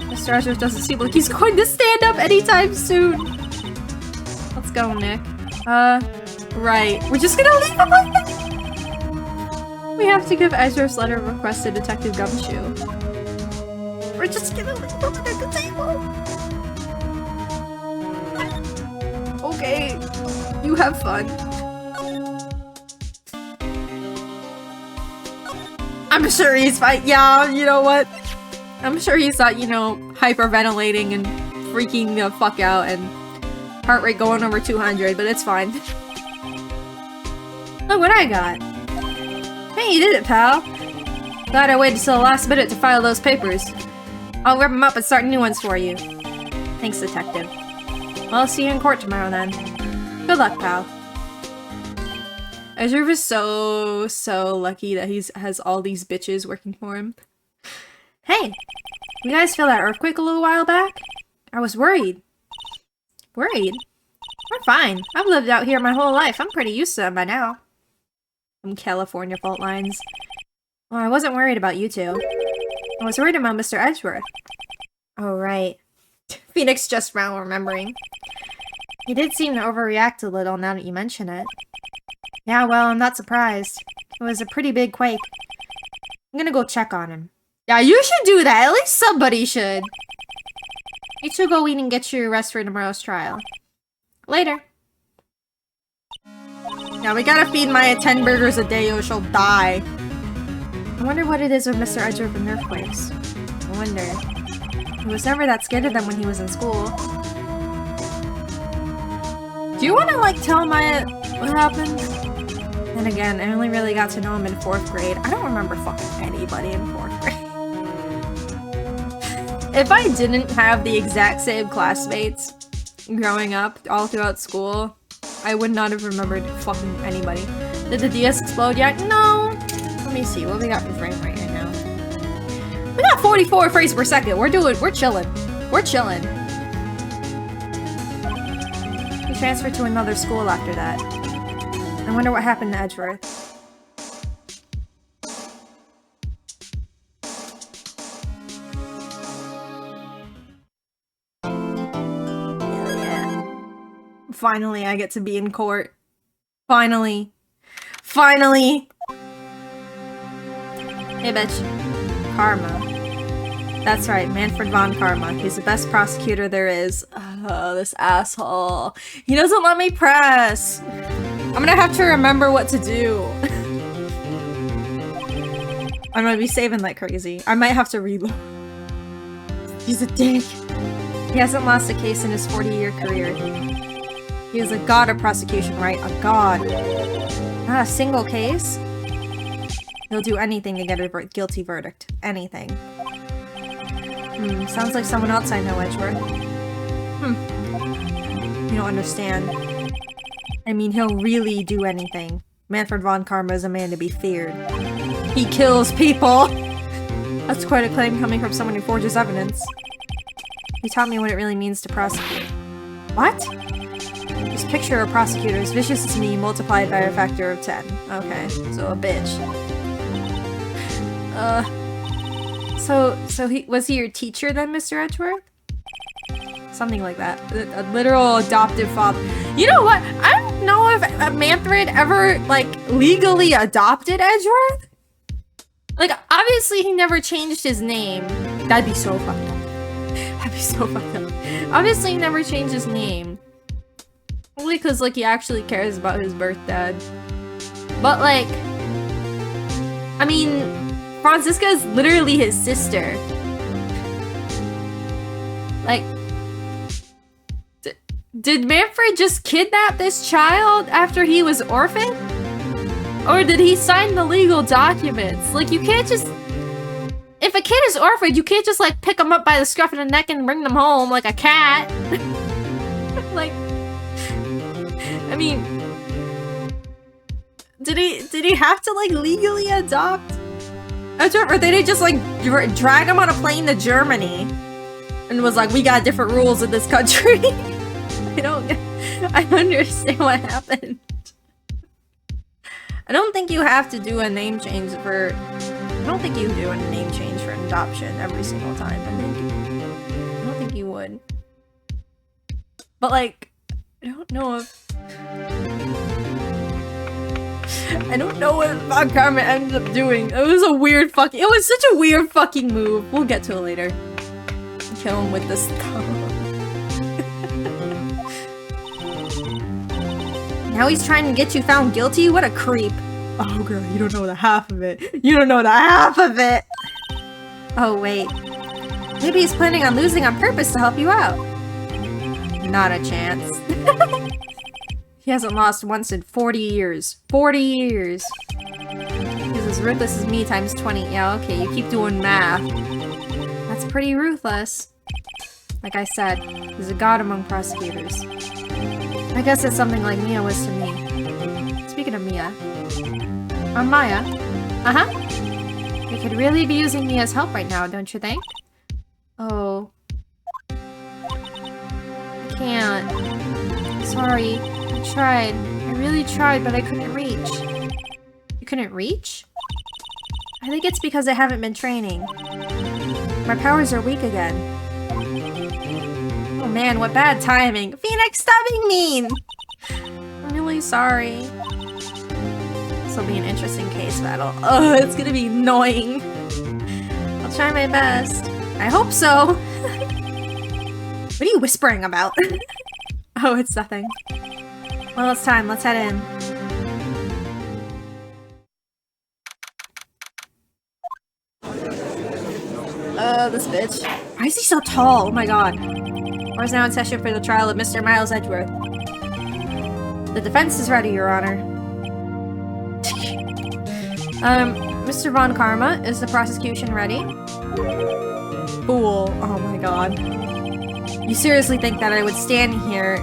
Mr. Edgeworth doesn't seem like he's going to stand up anytime soon. Let's go, Nick. Right. We're just gonna leave him like that? We have to give Edgeworth's letter of request to Detective Gumshoe. We're just gonna leave him at the table. Okay. You have fun. I'm sure he's fine. Yeah, you know what? I'm sure he's not, you know, hyperventilating and freaking the fuck out and heart rate going over 200, but it's fine. Look what I got. Hey, you did it, pal. Glad I waited till the last minute to file those papers. I'll rip them up and start new ones for you. Thanks, Detective. Well, I'll see you in court tomorrow then. Good luck, pal. Edgeworth is so lucky that he has all these bitches working for him. Hey! You guys feel that earthquake a little while back? I was worried. Worried? I'm fine. I've lived out here my whole life. I'm pretty used to them by now. Some California fault lines. Well, I wasn't worried about you two. I was worried about Mr. Edgeworth. Oh, right. Phoenix just now remembering. He did seem to overreact a little now that you mention it. Yeah, well, I'm not surprised. It was a pretty big quake. I'm gonna go check on him. Yeah, you should do that. At least somebody should. You two go eat and get your rest for tomorrow's trial. Later. Yeah, we gotta feed Maya 10 burgers a day or she'll die. I wonder what it is with Mr. Edgeworth and earthquakes. I wonder. He was never that scared of them when he was in school. Do you want to, like, tell Maya what happened? And again, I only really got to know him in 4th grade. I don't remember fucking anybody in 4th grade. If I didn't have the exact same classmates growing up all throughout school, I would not have remembered fucking anybody. Did the DS explode yet? No! Let me see, what we got for frame rate right now? We got 44 frames per second. We're chilling. We're chilling. We transferred to another school after that. I wonder what happened to Edgeworth. Yeah. Finally, I get to be in court. Finally. Finally! Hey, bitch. Karma. That's right, Manfred von Karma. He's the best prosecutor there is. Oh, this asshole. He doesn't let me press! I'm gonna have to remember what to do. I'm gonna be saving like crazy. I might have to reload. He's a dick. He hasn't lost a case in his 40-year career. He is a god of prosecution, right? A god. Not a single case? He'll do anything to get a guilty verdict. Anything. Sounds like someone else I know, Edgeworth. You don't understand. I mean, he'll really do anything. Manfred von Karma is a man to be feared. He kills people! That's quite a claim coming from someone who forges evidence. He taught me what it really means to prosecute. What? Just picture a prosecutor as vicious as me multiplied by a factor of 10. Okay, so a bitch. So was he your teacher then, Mr. Edgeworth? Something like that. A literal adoptive father. You know what? I don't know if Manfred ever, like, legally adopted Edgeworth. Like, obviously he never changed his name. That'd be so fucked up. That'd be so fucked up. Obviously he never changed his name. Only because, like, he actually cares about his birth dad. But, like, I mean, Franziska is literally his sister. Like, did Manfred just kidnap this child after he was orphaned? Or did he sign the legal documents? Like, you can't just... If a kid is orphaned, you can't just, like, pick them up by the scruff of the neck and bring them home like a cat. Like... I mean... Did he have to, like, legally adopt? Or did they just, like, drag him on a plane to Germany? And was like, we got different rules in this country. I don't understand what happened. I don't think you have to do a name change for... I don't think you do a name change for adoption every single time. I don't think you would. But, like, I don't know if... I don't know what Von Karma ended up doing. It was a weird fucking... It was such a weird fucking move. We'll get to it later. Kill him with this stuff. Now he's trying to get you found guilty? What a creep. Oh girl, you don't know the half of it. You don't know the half of it! Oh wait. Maybe he's planning on losing on purpose to help you out. Not a chance. He hasn't lost once in 40 years. 40 years! He's as ruthless as me times 20. Yeah, okay, you keep doing math. That's pretty ruthless. Like I said, he's a god among prosecutors. I guess it's something like Mia was to me. Speaking of Mia. Maya? Uh-huh. We could really be using Mia's help right now, don't you think? Oh. I can't. Sorry. I tried. I really tried, but I couldn't reach. You couldn't reach? I think it's because I haven't been training. My powers are weak again. Oh man, what bad timing. Phoenix, stop being mean! I'm really sorry. This will be an interesting case battle. Oh, it's gonna be annoying. I'll try my best. I hope so. What are you whispering about? Oh, it's nothing. Well, it's time. Let's head in. This bitch. Why is he so tall? Oh my god. Or is now in session for the trial of Mr. Miles Edgeworth. The defense is ready, Your Honor. Mr. Von Karma, is the prosecution ready? Fool. Oh my god. You seriously think that I would stand here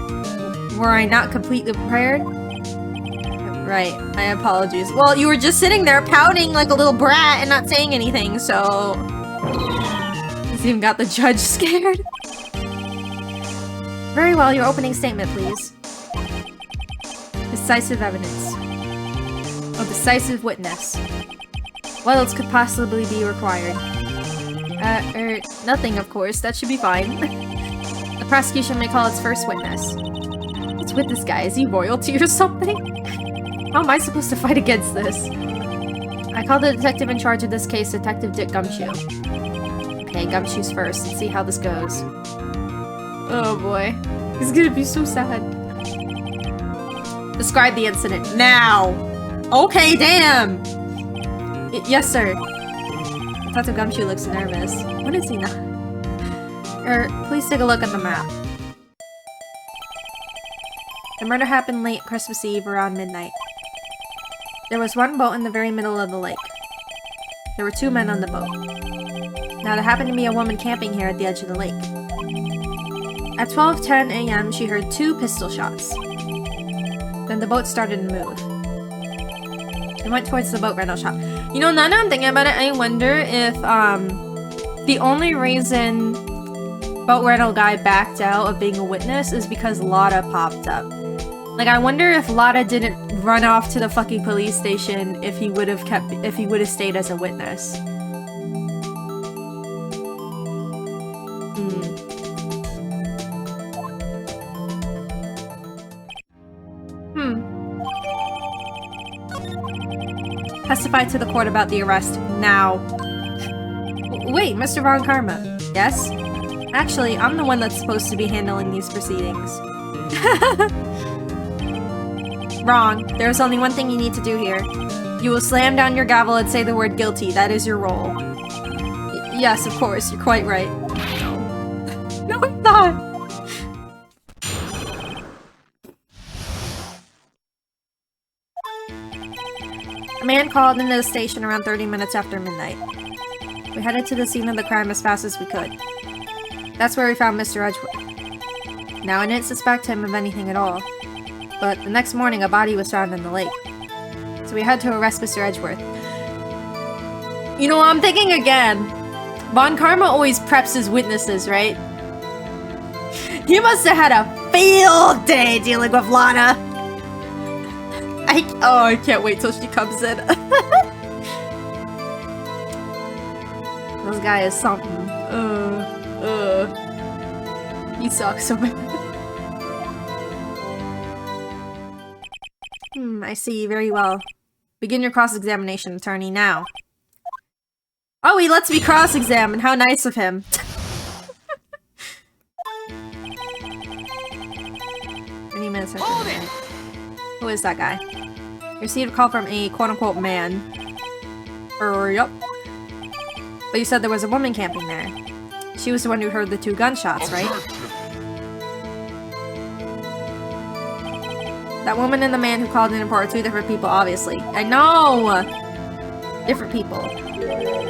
were I not completely prepared? Right, I apologize. Well, you were just sitting there pouting like a little brat and not saying anything, so... He's even got the judge scared. Very well, your opening statement, please. Decisive evidence. A decisive witness. What else could possibly be required? Nothing, of course. That should be fine. The prosecution may call its first witness. What's with this guy? Is he royalty or something? How am I supposed to fight against this? I call the detective in charge of this case Detective Dick Gumshoe. Okay, Gumshoe's first. Let's see how this goes. Oh boy. He's gonna be so sad. Describe the incident now! Okay, damn! Yes, sir. Detective Gumshoe looks nervous. What is he not? Please take a look at the map. The murder happened late Christmas Eve around midnight. There was one boat in the very middle of the lake. There were 2 men on the boat. Now there happened to be a woman camping here at the edge of the lake. At 12:10 a.m. she heard 2 pistol shots. Then the boat started to move. It went towards the boat rental shop. You know, now that I'm thinking about it, I wonder if, the only reason boat rental guy backed out of being a witness is because Lotta popped up. Like, I wonder if Lotta didn't run off to the fucking police station if he would have stayed as a witness. Testify to the court about the arrest, now. Wait, Mr. Von Karma. Yes? Actually, I'm the one that's supposed to be handling these proceedings. Wrong. There's only one thing you need to do here. You will slam down your gavel and say the word guilty. That is your role. Yes, of course. You're quite right. No. No, I'm not! A man called into the station around 30 minutes after midnight. We headed to the scene of the crime as fast as we could. That's where we found Mr. Edgeworth. Now, I didn't suspect him of anything at all, but the next morning a body was found in the lake. So we had to arrest Mr. Edgeworth. You know, I'm thinking again. Von Karma always preps his witnesses, right? He must have had a field day dealing with Lana. I can't wait till she comes in. This guy is something. He sucks so bad. I see. Very well. Begin your cross-examination, attorney, now. Oh, he lets me cross-examine. How nice of him. 20 minutes after midnight. Who is that guy? Received a call from a quote-unquote man. Yup. But you said there was a woman camping there. She was the one who heard the 2 gunshots, right? That woman and the man who called in are 2 different people, obviously. I know! Different people.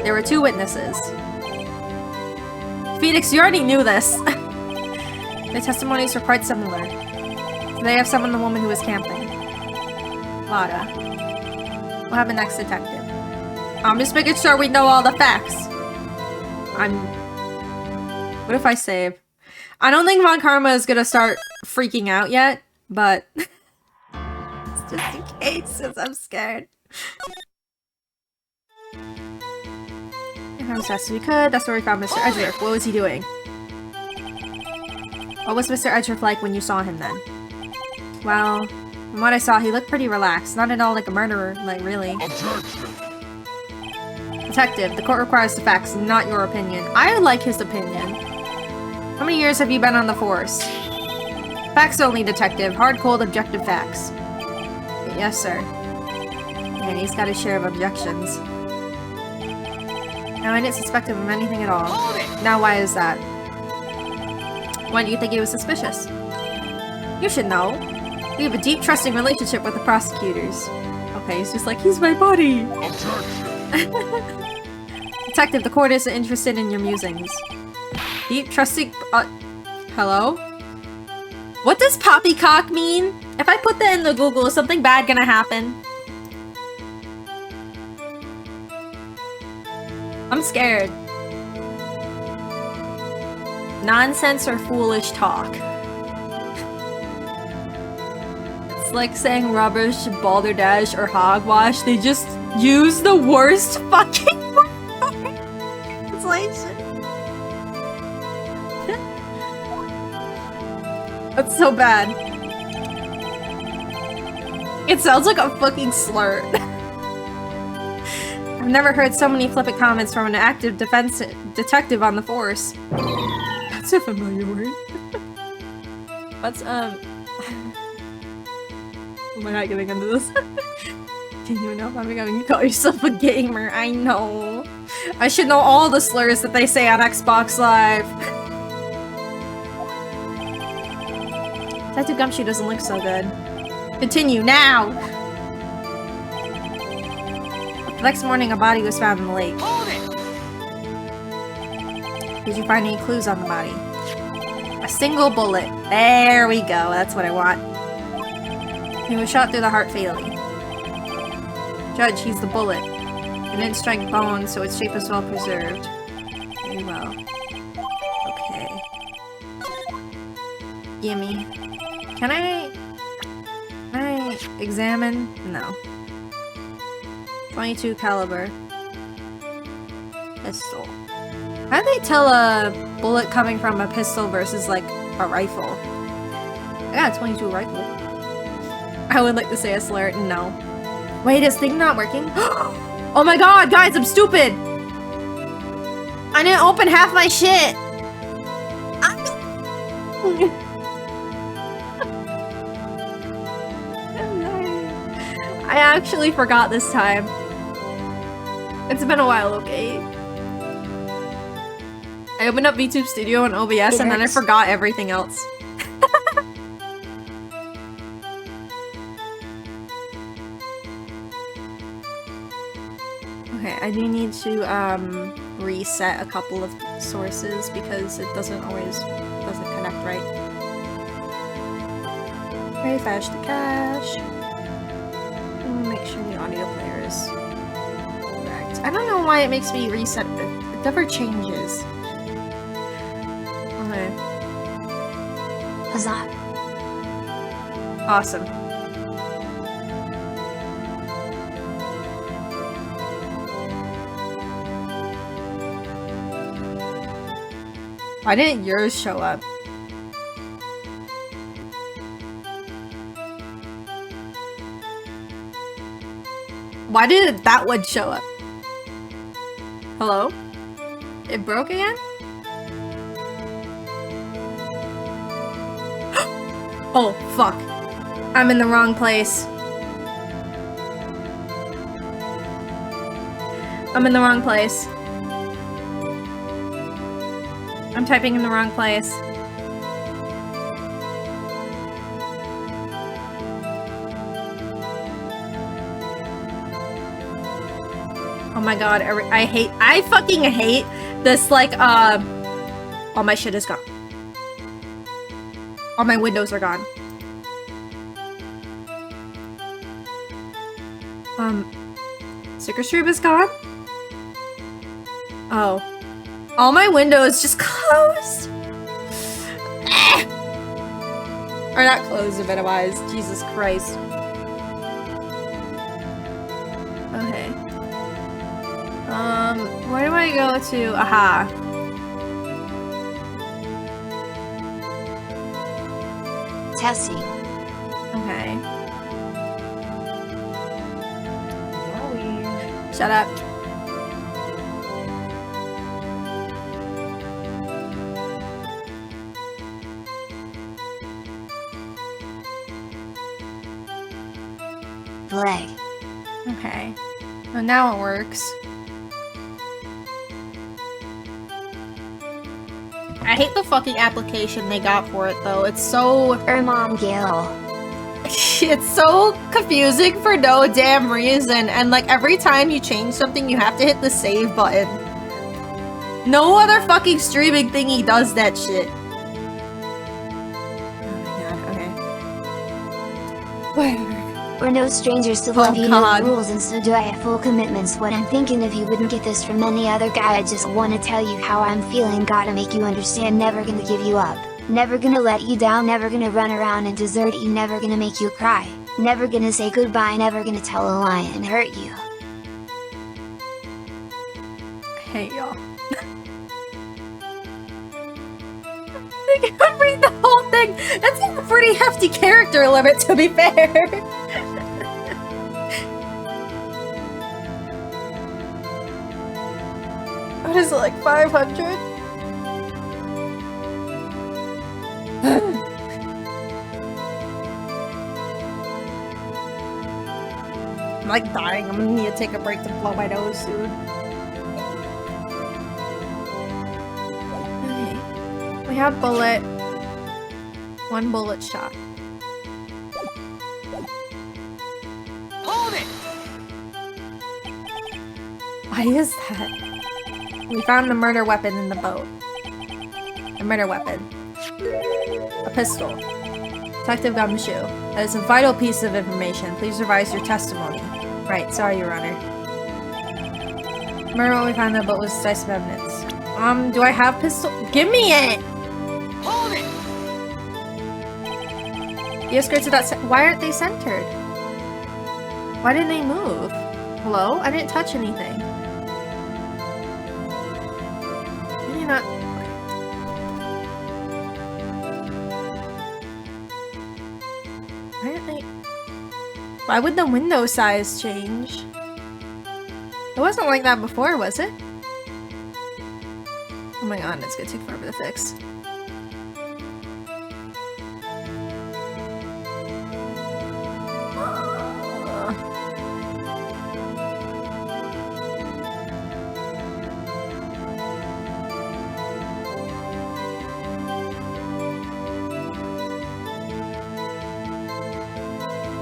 There were 2 witnesses. Phoenix, you already knew this. The testimonies were quite similar. They have summoned the woman who was camping. Lotta. What happened next, detective? I'm just making sure we know all the facts. What if I save? I don't think Von Karma is gonna start freaking out yet, but it's just in case, because I'm scared. As best we could, that's where we found Mr. Edgeworth. What was he doing? What was Mr. Edgeworth like when you saw him then? Well, from what I saw, he looked pretty relaxed. Not at all like a murderer, like really. Detective, the court requires the facts, not your opinion. I like his opinion. How many years have you been on the force? Facts only, detective. Hard, cold, objective facts. Yes, sir. And he's got his share of objections. Now, I didn't suspect him of anything at all. Now, why is that? Why do you think he was suspicious? You should know. We have a deep, trusting relationship with the prosecutors. Okay, he's just like, he's my buddy! Detective, the court isn't interested in your musings. Deep, trusting... hello? What does poppycock mean? If I put that in the Google, is something bad gonna happen? I'm scared. Nonsense or foolish talk. It's like saying rubbish, balderdash, or hogwash. They just use the worst fucking translation. That's so bad. It sounds like a fucking slur. I've never heard so many flippant comments from an active defense detective on the force. That's a familiar word. What's, Am I not getting into this? Can you know if I'm becoming, you call yourself a gamer? I know. I should know all the slurs that they say on Xbox Live. Detective Gumshoe doesn't look so good. Continue, now! The next morning, a body was found in the lake. Did you find any clues on the body? A single bullet. There we go. That's what I want. He was shot through the heart fatally. Judge, he's the bullet. It didn't strike bone, so its shape is well preserved. Very well. Okay. Gimme. Can I examine? No. 22 caliber. Pistol. How do they tell a bullet coming from a pistol versus like a rifle? I got a 22 rifle. I would like to say a slur. No. Wait, is thing not working? Oh my god, guys, I'm stupid! I didn't open half my shit! I actually forgot this time. It's been a while, okay? I opened up VTube Studio and OBS and then I forgot everything else. Okay, I do need to reset a couple of sources because it doesn't connect right. Refresh the cache. Make sure the audio player is correct. I don't know why it makes me reset it. It never changes. Okay. Huzzah. Awesome. Why didn't yours show up? Why did that one show up? Hello? It broke again? Oh, fuck. I'm in the wrong place. I'm in the wrong place. I'm typing in the wrong place. Oh my god, I fucking hate this, like, all my shit is gone. All my windows are gone. Sticker Stream is gone? Oh. All my windows just closed! Or not closed, a bit of eyes. Jesus Christ. Okay. Where do I go to? Aha. Tessie. Okay. Shut up. Leg. Okay. Well, now it works. I hate the fucking application they got for it, though. It's so... Mom Gil. It's so confusing for no damn reason, and like every time you change something, you have to hit the save button. No other fucking streaming thingy does that shit. Oh my god, okay. Whatever. We're no strangers to love, you know the rules, and so do I have full commitments. What I'm thinking, if you wouldn't get this from any other guy, I just want to tell you how I'm feeling. Gotta make you understand, never gonna give you up. Never gonna let you down, never gonna run around and desert you, never gonna make you cry. Never gonna say goodbye, never gonna tell a lie and hurt you. I hate y'all. I can't read the whole thing! That's a pretty hefty character limit, to be fair! What is it, like 500? I'm like dying. I'm gonna need to take a break to blow my nose soon. Okay. We have bullet. One bullet shot. Hold it! Why is that? We found the murder weapon in the boat. A murder weapon. A pistol. Detective Gumshoe. That is a vital piece of information. Please revise your testimony. Right, sorry, Your Honor. Murder what we found in the boat was decisive evidence. Do I have pistol? Give me it! Hold it! Your skirts are not why aren't they centered? Why didn't they move? Hello? I didn't touch anything. Did you not? Why aren't they? Why would the window size change? It wasn't like that before, was it? Oh my god, it's gonna take forever to fix.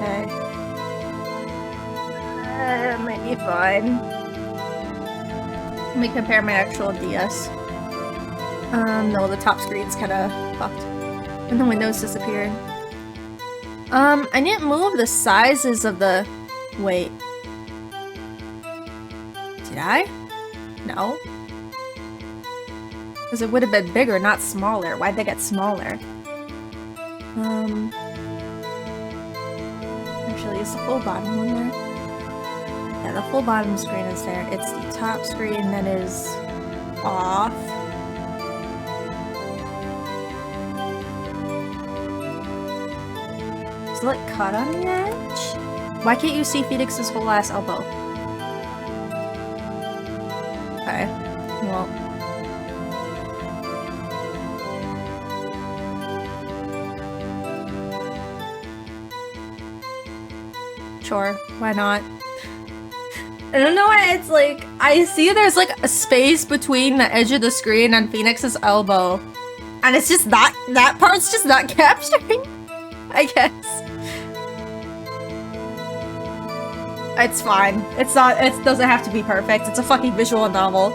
Okay. Might be fine. Let me compare my actual DS. No, the top screen's kinda fucked. And the windows disappeared. I didn't move the sizes of the... Wait. Did I? No. Because it would have been bigger, not smaller. Why'd they get smaller? Actually, is the full bottom one there? Yeah, the full bottom screen is there. It's the top screen that is off. Is it like cut on the edge? Why can't you see Phoenix's whole ass elbow? Okay, well. Sure, why not? I don't know why it's like, I see there's like a space between the edge of the screen and Phoenix's elbow. And it's just not, that part's just not capturing, I guess. It's fine. It's not, it doesn't have to be perfect. It's a fucking visual novel.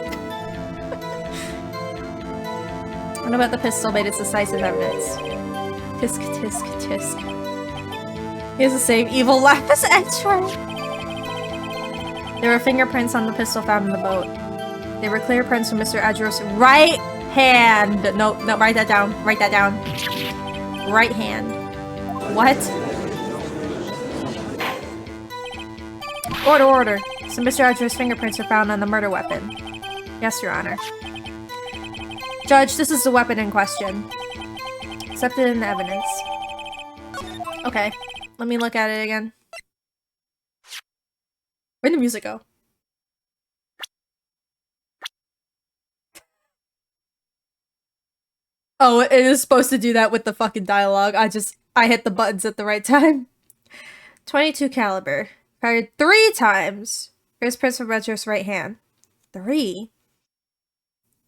What about the pistol made its decisive evidence? Tisk, tisk, tisk. He has the same evil laugh as Edgeworth. There were fingerprints on the pistol found in the boat. They were clear prints from Mr. Edgeworth's right hand. No, write that down. Write that down. Right hand. What? Order. So Mr. Edgeworth's fingerprints were found on the murder weapon. Yes, Your Honor. Judge, this is the weapon in question. Accepted in the evidence. Okay. Let me look at it again. Where'd the music go? Oh, it is supposed to do that with the fucking dialogue. I hit the buttons at the right time. 22 caliber. Fired 3 times. Here's prints from Edgeworth's right hand. 3?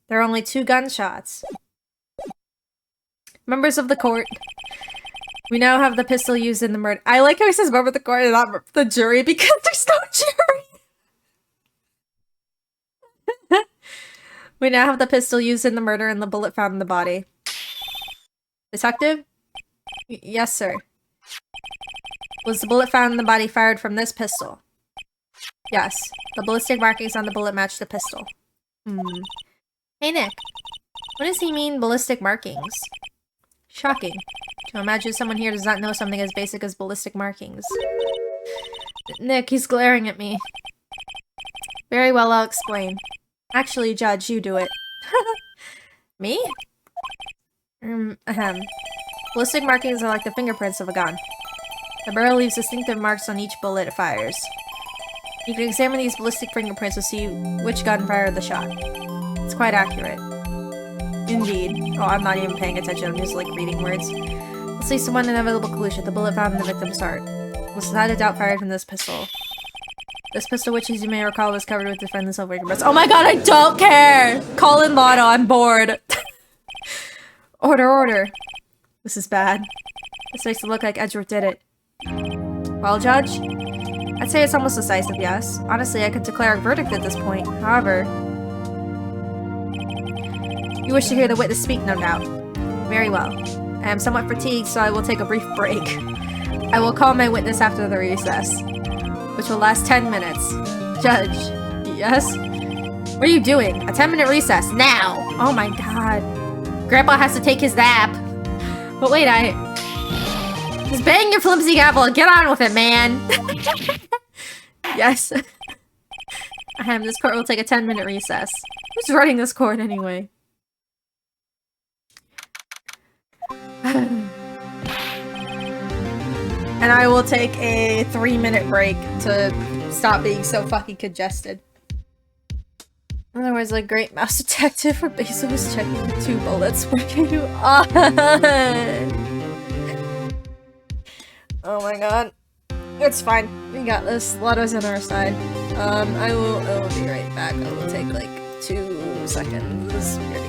There are only 2 gunshots. Members of the court. We now have the pistol used in the murder. I like how he says member of the court and not the jury because there's no jury. We now have the pistol used in the murder and the bullet found in the body. Detective? Yes, sir. Was the bullet found in the body fired from this pistol? Yes. The ballistic markings on the bullet match the pistol. Hey, Nick. What does he mean, ballistic markings? Shocking. To imagine someone here does not know something as basic as ballistic markings. Nick, he's glaring at me. Very well, I'll explain. Actually, Judge, you do it. Me? Ballistic markings are like the fingerprints of a gun. The barrel leaves distinctive marks on each bullet it fires. You can examine these ballistic fingerprints to see which gun fired the shot. It's quite accurate. Indeed. Oh, I'm not even paying attention, I'm just like reading words. This leads to one inevitable conclusion. The bullet found in the victim's heart was without a doubt fired from this pistol. This pistol, which as you may recall, was covered with defendant's silver fingerprints. Oh my god, I don't care! Call in Lotto, I'm bored. Order. This is bad. This makes it look like Edgeworth did it. Well, Judge? I'd say it's almost decisive, yes. Honestly, I could declare a verdict at this point. However... You wish to hear the witness speak, no doubt. Very well. I am somewhat fatigued, so I will take a brief break. I will call my witness after the recess, which will last 10 minutes. Judge. Yes? What are you doing? A 10-minute recess, now! Oh my god. Grandpa has to take his nap. But wait, Just bang your flimsy gavel and get on with it, man! Yes. This court will take a 10-minute recess. Who's running this court anyway? And I will take a 3-minute break to stop being so fucking congested. Otherwise, like, great mouse detective for Basil was checking the 2 bullets. What can you on? Oh my god. It's fine. We got this. Lotto's on our side. I will be right back. I will take like 2 seconds. Ready.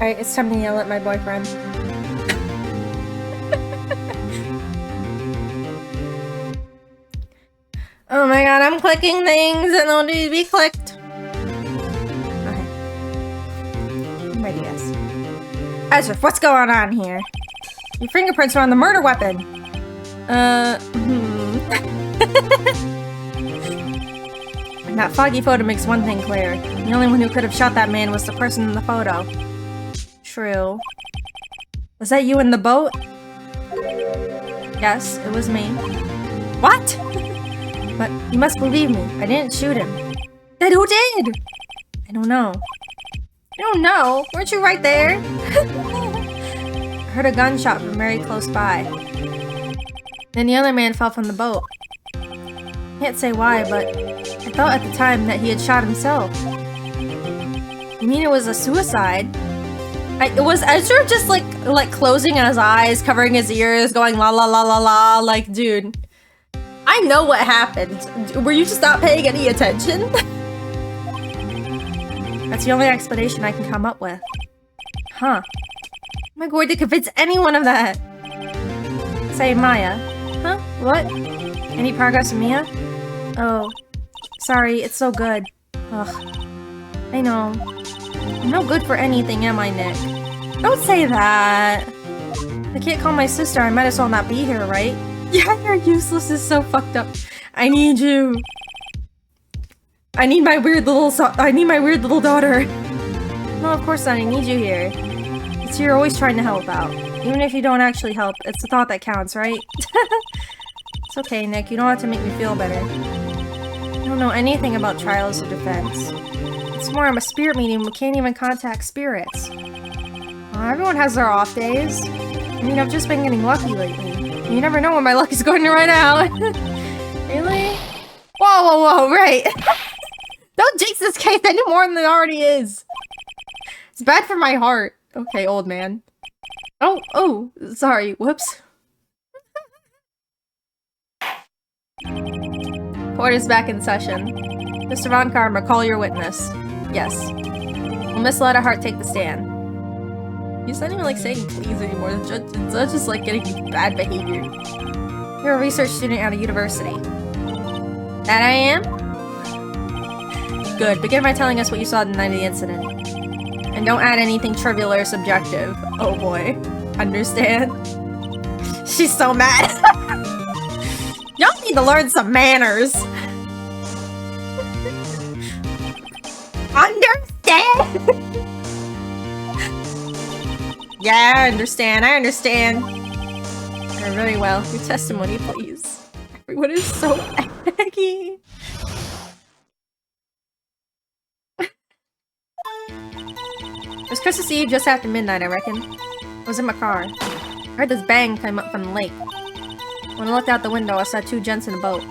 Alright, it's time to yell at my boyfriend. Oh my god, I'm clicking things that don't need to be clicked. Okay. I'm ready, yes. Ezra, what's going on here? Your fingerprints are on the murder weapon. And that foggy photo makes one thing clear. The only one who could have shot that man was the person in the photo. True. Was that you in the boat? Yes, it was me. What? But you must believe me. I didn't shoot him. Then who did? I don't know. You don't know? Weren't you right there? I heard a gunshot from very close by. Then the other man fell from the boat. Can't say why, but I thought at the time that he had shot himself. You mean it was a suicide? Was Ezra just like closing his eyes, covering his ears, going la la la la la? Like, dude, I know what happened. Were you just not paying any attention? That's the only explanation I can come up with. Huh. Am I going to convince anyone of that? Say, Maya. Huh? What? Any progress with Mia? Oh. Sorry, it's so good. Ugh. I know. I'm no good for anything, am I, Nick? Don't say that! I can't call my sister, I might as well not be here, right? Yeah, you're useless is so fucked up. I need you. I need my weird little daughter. No, of course not, I need you here. It's you're always trying to help out. Even if you don't actually help, it's the thought that counts, right? It's okay, Nick, you don't have to make me feel better. I don't know anything about trials of defense. It's more I'm a spirit medium who can't even contact spirits. Everyone has their off days. I mean, I've just been getting lucky lately. You never know when my luck is going to run out. Really? Whoa, whoa, whoa, right. Don't jinx this case any more than it already is. It's bad for my heart. Okay, old man. Oh, sorry. Whoops. Court is back in session. Mr. Von Karma, call your witness. Yes. Will Miss Hart take the stand? He's not even like saying please anymore. The judge is like getting bad behavior. You're a research student at a university. That I am? Good. Begin by telling us what you saw the night of the incident. And don't add anything trivial or subjective. Oh boy. Understand? She's so mad. Y'all need to learn some manners. Understand? Yeah, I understand. Very well. Your testimony, please. Everyone is so aggy. It was Christmas Eve just after midnight, I reckon. I was in my car. I heard this bang come up from the lake. When I looked out the window, I saw two gents in a boat.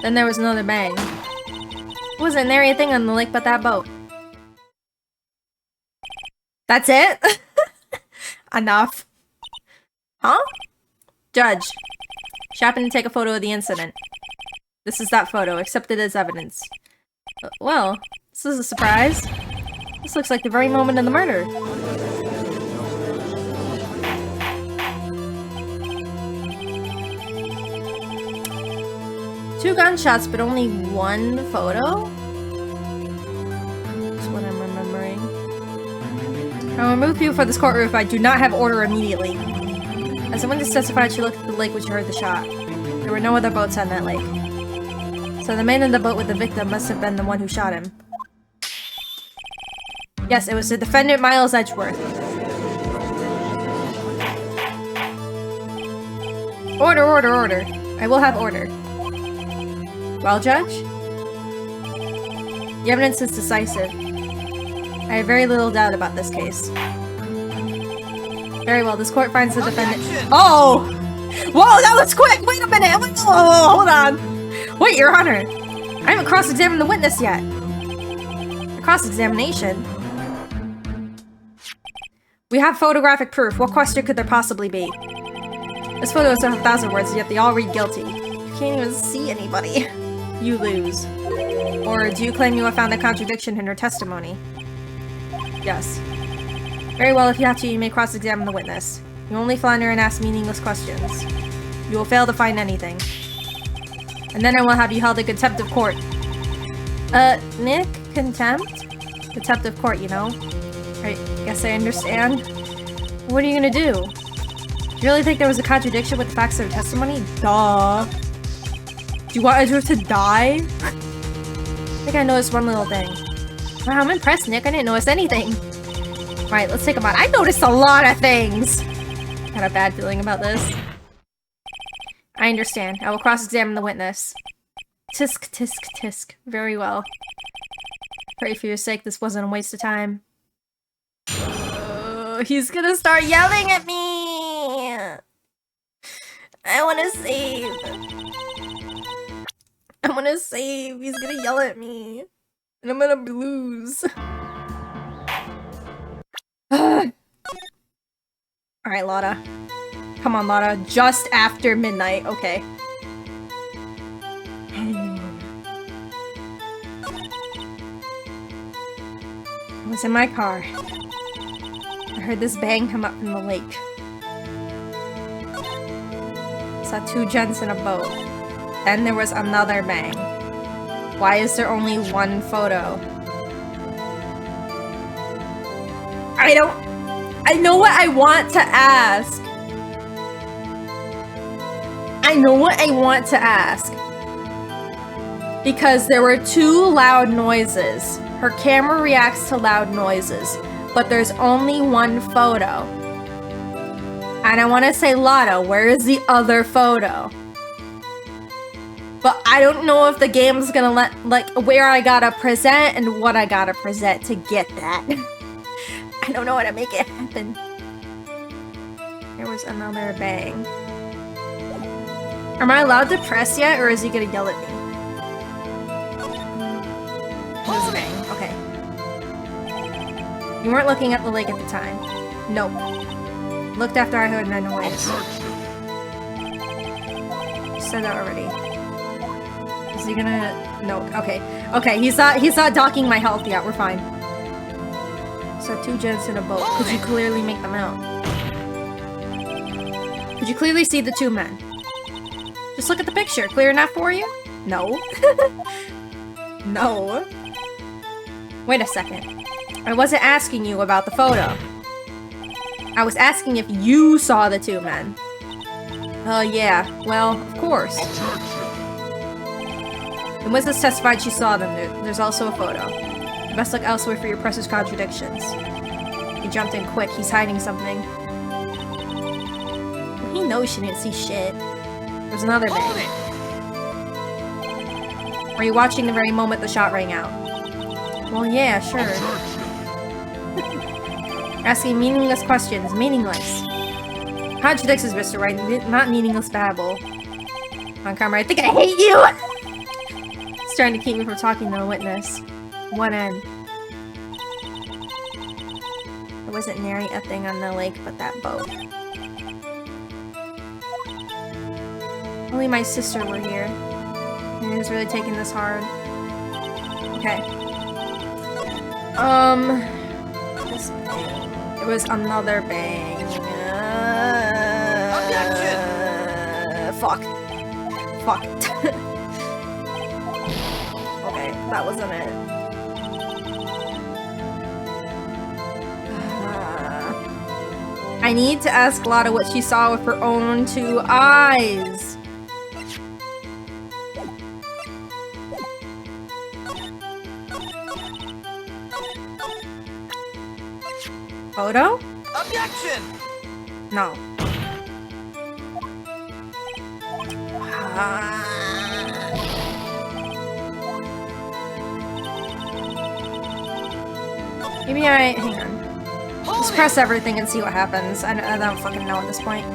Then there was another bang. There wasn't there anything on the lake but that boat. That's it? Enough. Huh? Judge. She happened to take a photo of the incident. This is that photo, accepted as evidence. Well, this is a surprise. This looks like the very moment of the murder. Two gunshots, but only one photo? That's what I'm remembering. I will remove people from this courtroom if I do not have order immediately. As the witness testified, she looked at the lake when she heard the shot. There were no other boats on that lake. So the man in the boat with the victim must have been the one who shot him. Yes, it was the defendant, Miles Edgeworth. Order, order, order. I will have order. Well, Judge? The evidence is decisive. I have very little doubt about this case. Very well, this court finds the defendant— Oh! Whoa, that was quick! Wait a minute! Whoa, hold on! Wait, Your Honor! I haven't cross-examined the witness yet! A cross-examination? We have photographic proof. What question could there possibly be? This photo is 1,000 words, yet they all read guilty. You can't even see anybody. You lose. Or do you claim you have found a contradiction in her testimony? Yes. Very well, if you have to, you may cross-examine the witness. You only flounder and ask meaningless questions. You will fail to find anything. And then I will have you held in contempt of court. Nick? Contempt? Contempt of court, you know? I guess I understand. What are you gonna do? Do you really think there was a contradiction with the facts of her testimony? Duh. Do you want Edgeworth to die? I think I noticed one little thing. Wow, I'm impressed, Nick. I didn't notice anything. Alright, let's take a moment. I noticed a lot of things! Got a bad feeling about this. I understand. I will cross-examine the witness. Tisk, tisk, tisk. Very well. Pray for your sake this wasn't a waste of time. He's gonna start yelling at me! I wanna save. I wanna save. He's gonna yell at me. And I'm gonna lose. Alright, Lotta. Come on, Lotta. Just after midnight. Okay. I was in my car. I heard this bang come up from the lake. Saw two gents in a boat. Then there was another bang. Why is there only one photo? I know what I want to ask. I know what I want to ask. Because there were 2 loud noises. Her camera reacts to loud noises, but there's only one photo. And I want to say, Lotto, where is the other photo? But I don't know if the game's gonna let, like, where I gotta present and what I gotta present to get that. I don't know how to make it happen. There was another bang. Am I allowed to press yet, or is he gonna yell at me? There's a bang. Okay. You weren't looking at the lake at the time. Nope. Looked after I heard a noise. You said that already. Is he gonna... No. Okay. Okay, he's not docking my health yet. We're fine. So 2 gents in a boat. Could you clearly make them out? Could you clearly see the 2 men? Just look at the picture. Clear enough for you? No. No. Wait a second. I wasn't asking you about the photo. I was asking if you saw the 2 men. Yeah. Well, of course. The witness testified she saw them. There's also a photo. You best look elsewhere for your presser's contradictions. He jumped in quick. He's hiding something. He knows she didn't see shit. There's another bang. Were you watching the very moment the shot rang out? Well, yeah, sure. Asking meaningless questions. Meaningless. Contradictions, Mr. Wright. Not meaningless babble. On camera, I think I hate you! He's trying to keep me from talking to a witness. One end. There wasn't nary a thing on the lake but that boat. Only my sister were here. Maybe he was really taking this hard. Okay. This bang. It was another bang. Fuck. Fuck. Okay, that wasn't it. I need to ask Lotta what she saw with her own 2 eyes. Photo? Objection! No. Maybe hang on. Just press everything and see what happens. I don't fucking know at this point.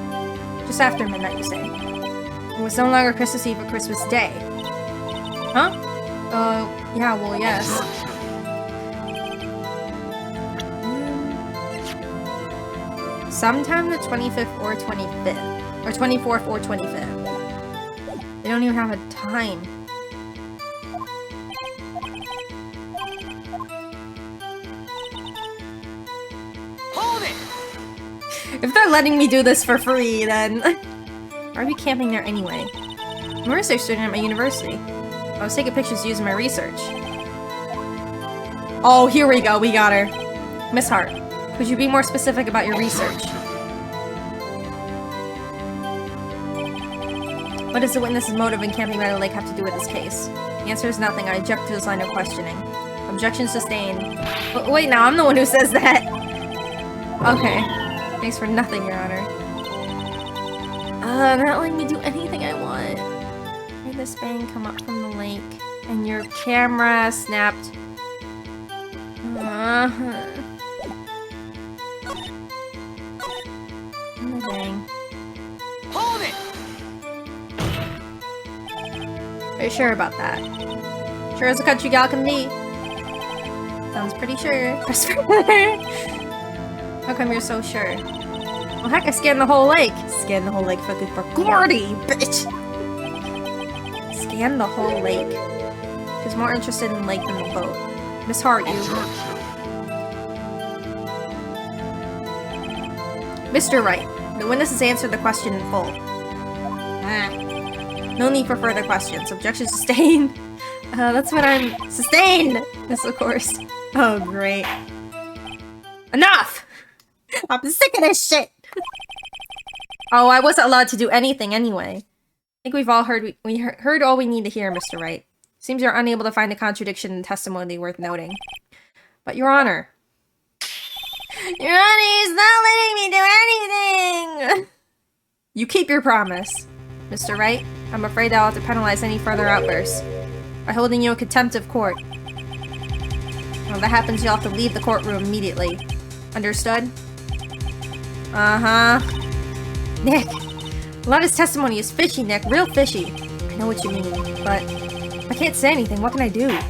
Just after midnight, you say. It was no longer Christmas Eve, but Christmas Day. Huh? Yeah, well, yes. Sometime the 25th or 25th. Or 24th or 25th. They don't even have a time. Hold it! If they're letting me do this for free, then... Why are we camping there anyway? I'm a research student at my university. I was taking pictures using my research. Oh, here we go. We got her. Miss Hart, could you be more specific about your research? What does the witness's motive in camping by the lake have to do with this case? The answer is nothing. I object to this line of questioning. Objection sustained. Wait, now I'm the one who says that. Okay. Thanks for nothing, Your Honor. They're not letting me do anything I want. Hear this bang come up from the lake, and your camera snapped. Bang. Hold it! Are you sure about that? Sure as a country gal can be. Sounds pretty sure. Press further. How come you're so sure? Well, heck, I scanned the whole lake. Scanned the whole lake for Gordy, bitch! Scanned the whole lake. She's more interested in the lake than the boat. Miss Hart, you. Mr. Wright, the witness has answered the question in full. No need for further questions. Objection sustained. That's when I'm sustained! Yes, of course. Oh, great. Enough! I'm sick of this shit! Oh, I wasn't allowed to do anything anyway. I think we've all heard we heard all we need to hear, Mr. Wright. Seems you're unable to find a contradiction in testimony worth noting. But Your Honor... Your Honor, he's not letting me do anything! You keep your promise. Mr. Wright, I'm afraid I'll have to penalize any further outbursts by holding you in contempt of court. When that happens, you'll have to leave the courtroom immediately. Understood? Uh-huh. Nick, a lot of his testimony is fishy, Nick. Real fishy. I know what you mean, but I can't say anything. What can I do? I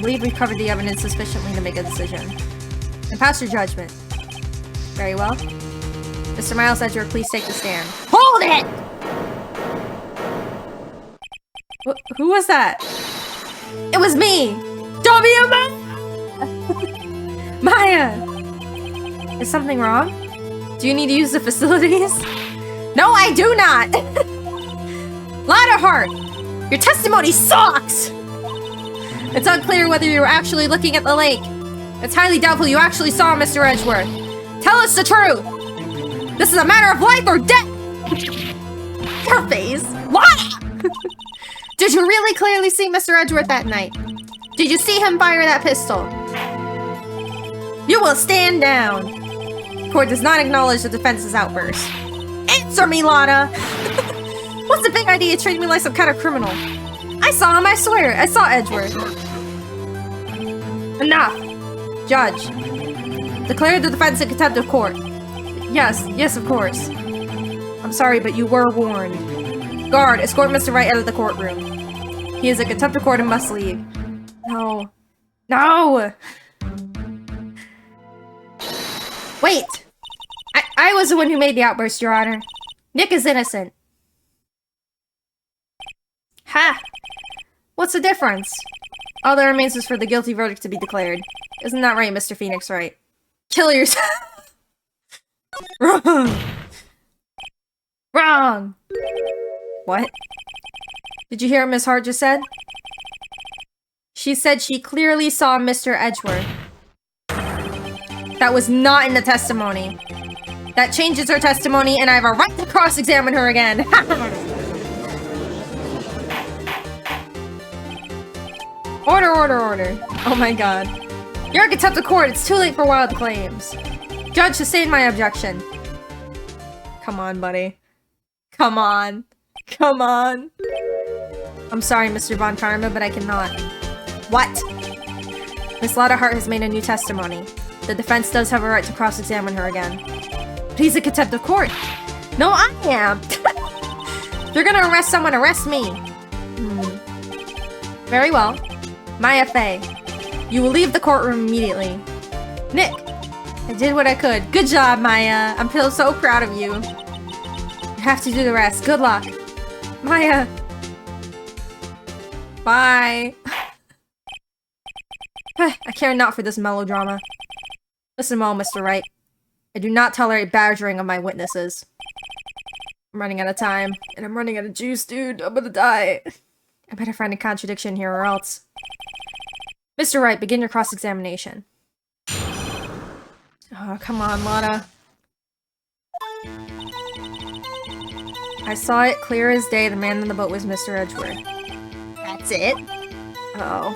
believe we've covered the evidence sufficiently to make a decision. And pass your judgment. Very well. Mr. Miles Edgeworth, please take the stand. Hold it! Who was that? It was me! Maya! Is something wrong? Do you need to use the facilities? No, I do not! Louderheart! Your testimony sucks! It's unclear whether you were actually looking at the lake. It's highly doubtful you actually saw Mr. Edgeworth. Tell us the truth! This is a matter of life or death! Your face! What? Did you really clearly see Mr. Edgeworth that night? Did you see him fire that pistol? You will stand down! Court does not acknowledge the defense's outburst. Answer me, Lotta! What's the big idea of treating me like some kind of criminal? I saw him, I swear! I saw Edgeworth! Enough! Judge. Declare the defense in contempt of court. Yes, of course. I'm sorry, but you were warned. Guard, escort Mr. Wright out of the courtroom. He is in contempt of court and must leave. No. No! Wait! I was the one who made the outburst, Your Honor. Nick is innocent. Ha! What's the difference? All that remains is for the guilty verdict to be declared. Isn't that right, Mr. Phoenix Wright? Kill yourself! Wrong! Wrong! What? Did you hear what Miss Hart just said? She said she clearly saw Mr. Edgeworth. That was not in the testimony. That changes her testimony, and I have a right to cross-examine her again. Order. Oh my god. You're in contempt of court. It's too late for wild claims. Judge, sustain my objection. Come on, buddy. Come on. I'm sorry, Mr. Von Karma, but I cannot. What? Miss Louderheart has made a new testimony. The defense does have a right to cross-examine her again. But he's in contempt of court. No, I am. If you're gonna arrest someone, arrest me. Very well. Maya Fey, you will leave the courtroom immediately. Nick, I did what I could. Good job, Maya. I'm so proud of you. You have to do the rest. Good luck. Maya. Bye. I care not for this melodrama. Listen well, Mr. Wright. I do not tolerate badgering of my witnesses. I'm running out of time, and I'm running out of juice, dude. I'm gonna die. I better find a contradiction here or else. Mr. Wright, begin your cross-examination. Oh, come on, Lotta. I saw it clear as day. The man in the boat was Mr. Edgeworth. That's it? Uh-oh.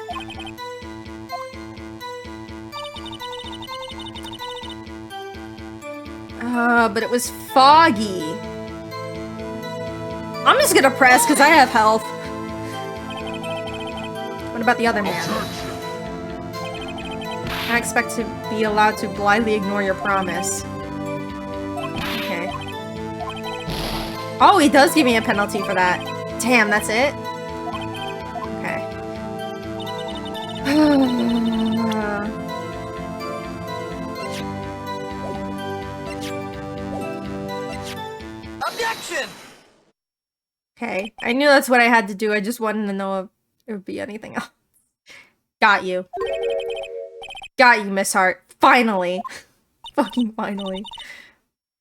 But it was foggy. I'm just gonna press because I have health. What about the other man? I expect to be allowed to blindly ignore your promise. Okay. Oh, he does give me a penalty for that. Damn, that's it? Okay. Objection! Okay, I knew that's what I had to do. I just wanted to know if it would be anything else. Got you. Got you, Miss Hart. Finally. Fucking finally.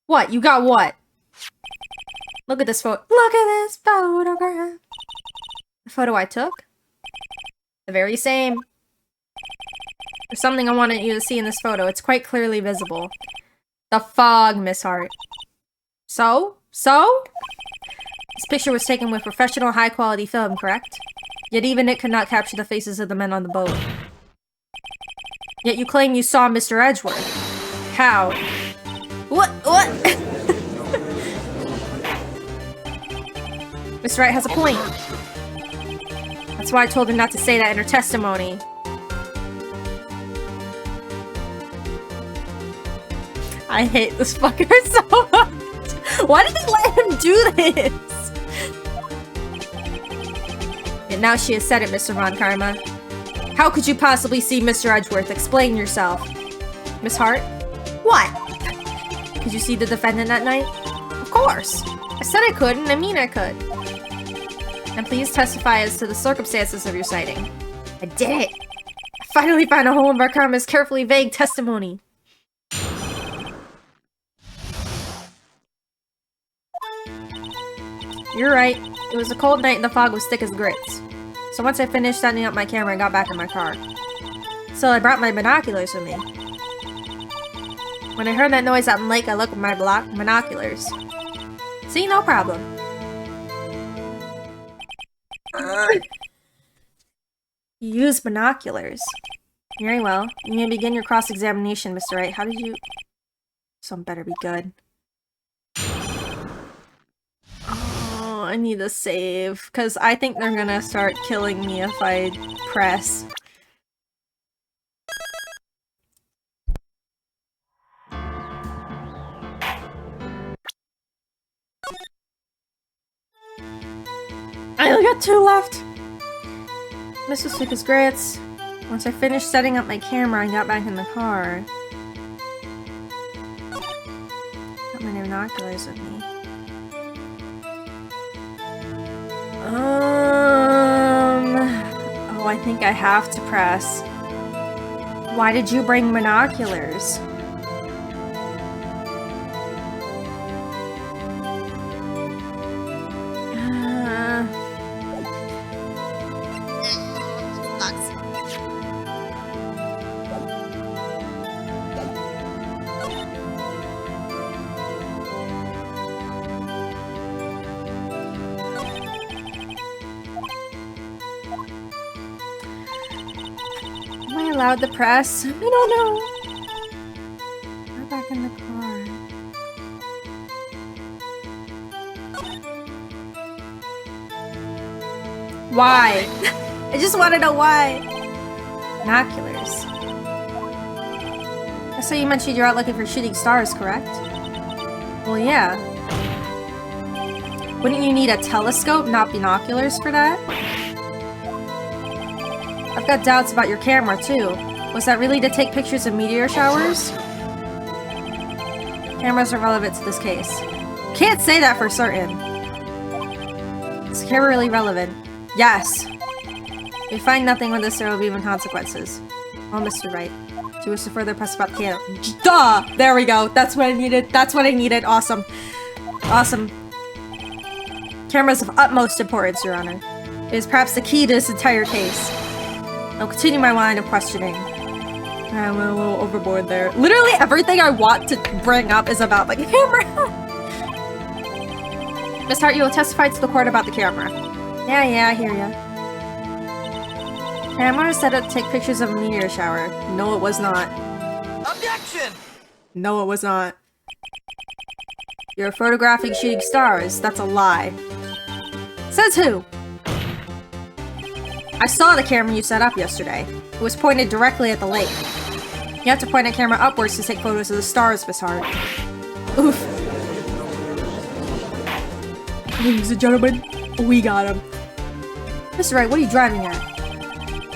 What? You got what? Look at this photo. Look at this photograph. The photo I took? The very same. There's something I wanted you to see in this photo. It's quite clearly visible. The fog, Miss Hart. So? So? This picture was taken with professional high-quality film, correct? Yet even it could not capture the faces of the men on the boat. Yet you claim you saw Mr. Edgeworth. How? What? Miss Wright has a point. That's why I told her not to say that in her testimony. I hate this fucker so much. Why did they let him do this? And now she has said it, Mr. Von Karma. How could you possibly see Mr. Edgeworth? Explain yourself. Miss Hart? What? Could you see the defendant that night? Of course. I said I could, and I mean I could. And please testify as to the circumstances of your sighting. I did it! I finally found a hole in Karma's carefully vague testimony. You're right. It was a cold night and the fog was thick as grits. So once I finished setting up my camera, I got back in my car. So I brought my binoculars with me. When I heard that noise out in the lake, I looked with my binoculars. See, no problem. You used binoculars. Very well. You may begin your cross-examination, Mr. Wright. How did you... Some better be good. Oh, I need a save. Because I think they're gonna start killing me if I press. I only got 2 left. This was thick as grits. Once I finished setting up my camera, I got back in the car. Got my binoculars with me. Oh, I think I have to press. Why did you bring binoculars? Allowed to press? I don't know. We're back in the car. Why? I just want to know why. Binoculars. So you mentioned you're out looking for shooting stars, correct? Well, yeah. Wouldn't you need a telescope, not binoculars, for that? I've got doubts about your camera, too. Was that really to take pictures of meteor showers? Cameras are relevant to this case. Can't say that for certain. Is the camera really relevant? Yes. If you find nothing with this, there will be even consequences. Oh, Mr. Wright. Do you wish to further press about the camera? Duh! There we go. That's what I needed. That's what I needed. Awesome. Awesome. Camera's of utmost importance, Your Honor. It is perhaps the key to this entire case. I'll continue my line of questioning. I went a little overboard there. Literally everything I want to bring up is about the camera. Miss Hart, you will testify to the court about the camera. Yeah, I hear ya. Camera is set up to take pictures of a meteor shower. No, it was not. Objection! No, it was not. You're photographing shooting stars. That's a lie. Says who? I saw the camera you set up yesterday. It was pointed directly at the lake. You have to point a camera upwards to take photos of the stars, Miss Hart. Oof. Ladies and gentlemen, we got him. Mr. Wright, what are you driving at?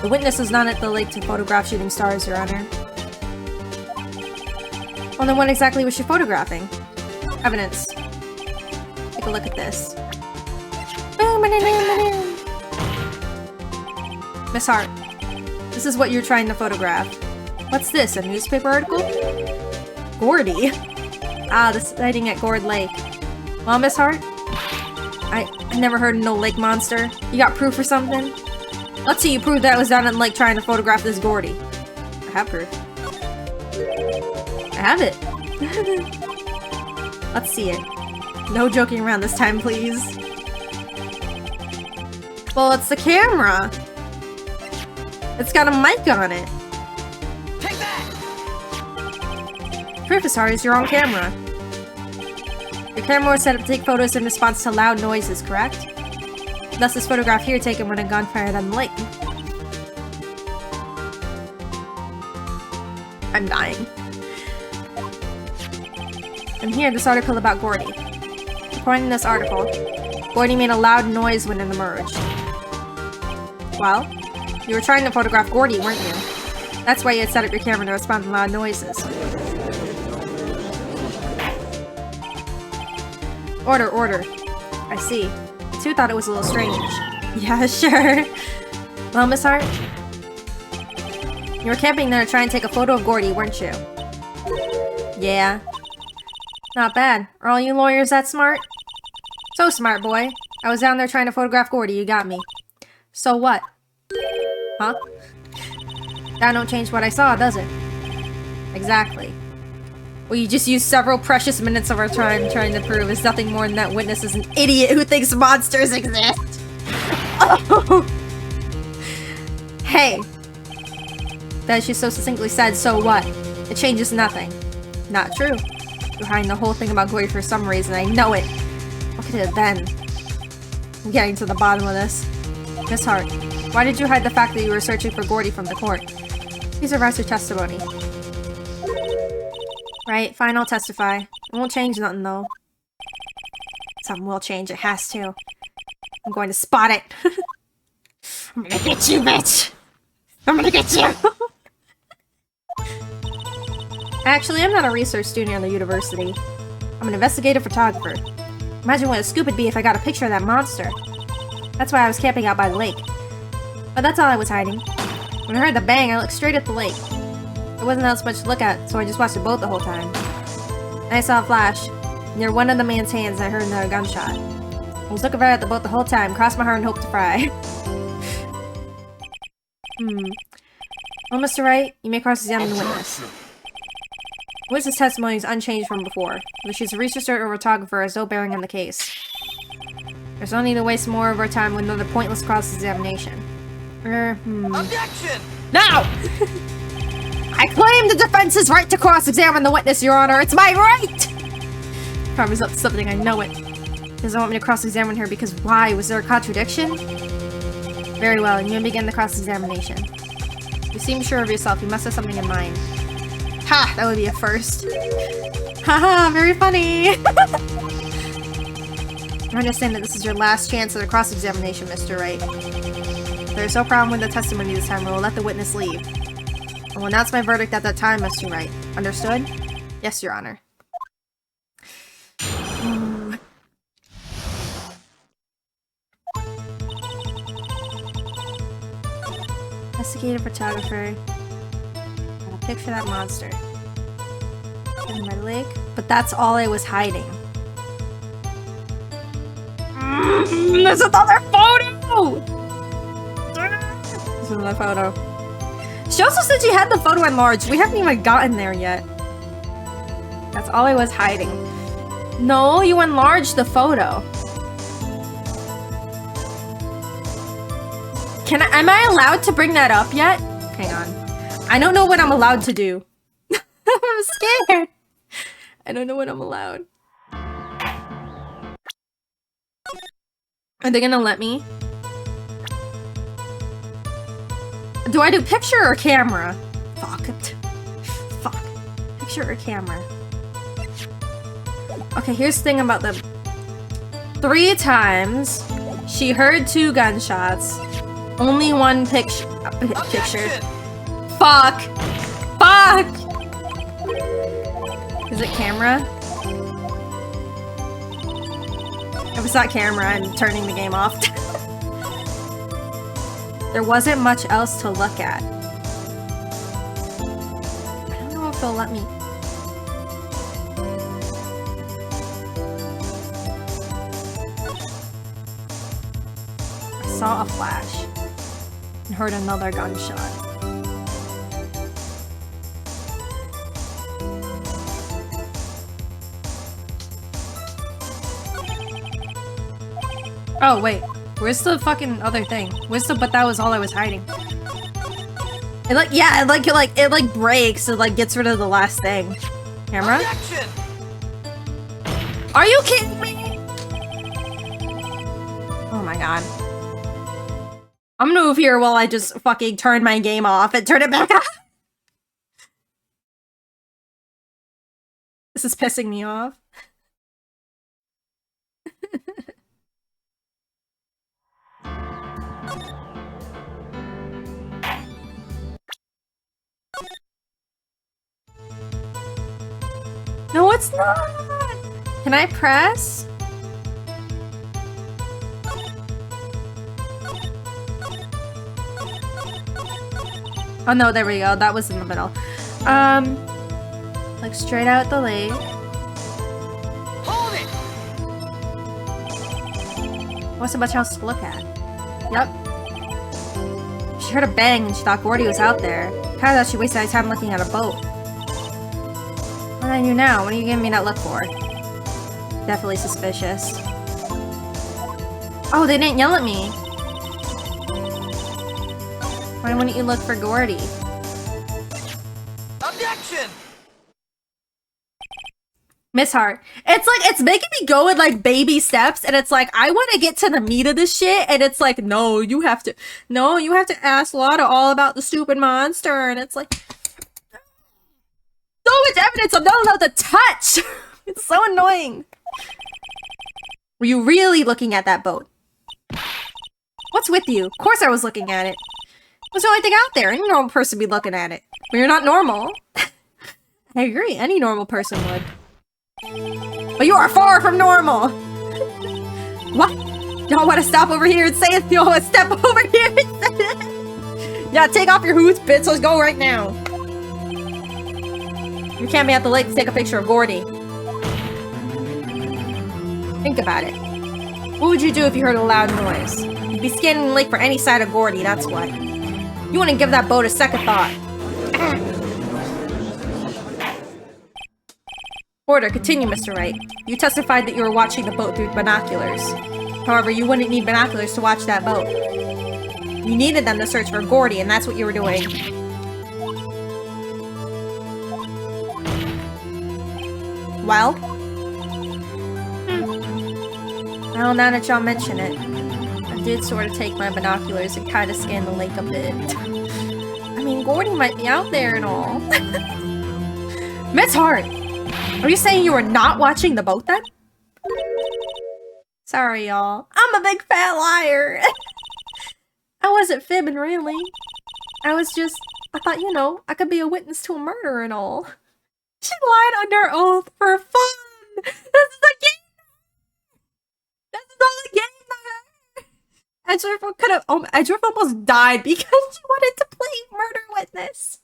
The witness is not at the lake to photograph shooting stars, Your Honor. Well, then what exactly was she photographing? Evidence. Take a look at this. Miss Hart, this is what you're trying to photograph. What's this, a newspaper article? Gordy? Ah, the sighting at Gord Lake. Well, Miss Hart? I never heard of no lake monster. You got proof or something? Let's see you prove that I was down in the lake trying to photograph this Gordy. I have proof. I have it. Let's see it. No joking around this time, please. Well, it's the camera. It's got a mic on it. Take that! Proof is hard as you're on camera. Your camera was set up to take photos in response to loud noises, correct? Thus, this photograph here taken when a gun fired on the lake. I'm dying. And here, this article about Gordy. According to this article, Gordy made a loud noise when it emerged. Well, you were trying to photograph Gordy, weren't you? That's why you had set up your camera to respond to loud noises. Order. I see. You two thought it was a little strange. Yeah, sure. Well, Miss Hart? You were camping there to try and take a photo of Gordy, weren't you? Yeah. Not bad. Are all you lawyers that smart? So smart, boy. I was down there trying to photograph Gordy, you got me. So what? Huh? That don't change what I saw, does it? Exactly. Well, you just used several precious minutes of our time trying to prove is nothing more than that witness is an idiot who thinks monsters exist. Oh. Hey. That she so succinctly said, so what? It changes nothing. Not true. You're hiding the whole thing about Gordy for some reason, I know it. What could it have been? I'm getting to the bottom of this. Miss Hart, why did you hide the fact that you were searching for Gordy from the court? Please revise your testimony. Right, fine, I'll testify. It won't change nothing, though. Something will change, it has to. I'm going to spot it. I'm gonna get you, bitch! I'm gonna get you! Actually, I'm not a research student at the university. I'm an investigative photographer. Imagine what a scoop it'd be if I got a picture of that monster. That's why I was camping out by the lake. But that's all I was hiding. When I heard the bang, I looked straight at the lake. There wasn't else much to look at, so I just watched the boat the whole time. Then I saw a flash. Near one of the man's hands, I heard another gunshot. I was looking right at the boat the whole time, crossed my heart and hoped to fry. Well, Mr. Wright, you may cross-examine the witness. The witness' testimony is unchanged from before, but she's a researcher or photographer has no bearing on the case. There's no need to waste more of our time with another pointless cross-examination. Objection! Now! I claim the defense's right to cross-examine the witness, Your Honor! It's my right! Covers up something, I know it. Doesn't want me to cross-examine her because why? Was there a contradiction? Very well, you may begin the cross-examination. You seem sure of yourself, you must have something in mind. Ha! That would be a first. Haha, very funny! I understand that this is your last chance at a cross-examination, Mr. Wright. If there's no problem with the testimony this time, we will let the witness leave. I will announce my verdict at that time, Mr. Wright. Understood? Yes, Your Honor. Investigative photographer. Got a picture of that monster. In my lake. But that's all I was hiding. There's another photo! There's another photo. She also said she had the photo enlarged. We haven't even gotten there yet. That's all I was hiding. No, you enlarged the photo. Am I allowed to bring that up yet? Hang on. I don't know what I'm allowed to do. I'm scared. I don't know what I'm allowed. Are they gonna let me? Do I do picture or camera? Fuck it. Fuck. Picture or camera? Okay, here's the thing about them. 3 times. She heard 2 gunshots. Only 1 picture. Fuck! Fuck! Is it camera? If it's not camera, I'm turning the game off. There wasn't much else to look at. I don't know if they'll let me. I saw a flash. and heard another gunshot. Oh wait, where's the fucking other thing? But that was all I was hiding. It like, yeah, it like breaks, it like gets rid of the last thing. Camera? Objection! Are you kidding me? Oh my god. I'm gonna move here while I just fucking turn my game off and turn it back on. This is pissing me off. No, it's not! Can I press? Oh no, there we go. That was in the middle. Like straight out the lake. Hold it! Wasn't much else to look at. Yep. She heard a bang and she thought Gordy was out there. Kinda thought she wasted time looking at a boat. What are you now? What are you giving me that look for? Definitely suspicious. Oh, they didn't yell at me. Why wouldn't you look for Gordy? Objection! Miss Hart. It's like, it's making me go in like baby steps, and it's like, I want to get to the meat of this shit, and it's like, no, you have to ask Lotta all about the stupid monster, and it's like, so much evidence I'm not allowed to touch! It's so annoying. Were you really looking at that boat? What's with you? Of course I was looking at it. What's the only thing out there? Any normal person would be looking at it. But you're not normal. I agree, any normal person would. But you are far from normal! What? Y'all want to stop over here and say it? Y'all want to step over here and say it? Yeah, take off your hoots, bitch. Let's go right now. You can't be at the lake to take a picture of Gordy. Think about it. What would you do if you heard a loud noise? You'd be scanning the lake for any sign of Gordy, that's what. You wouldn't give that boat a second thought. Order, continue, Mr. Wright. You testified that you were watching the boat through binoculars. However, you wouldn't need binoculars to watch that boat. You needed them to search for Gordy, and that's what you were doing. Well? Well, now that y'all mention it, I did sort of take my binoculars and kind of scan the lake a bit. I mean, Gordy might be out there and all. Miss Hart! Are you saying you were not watching the boat then? Sorry, y'all. I'm a big fat liar. I wasn't fibbing, really. I thought, you know, I could be a witness to a murder and all. She lied under oath for fun. This is a game. This is all a game to her. Edgeworth almost died because she wanted to play murder witness.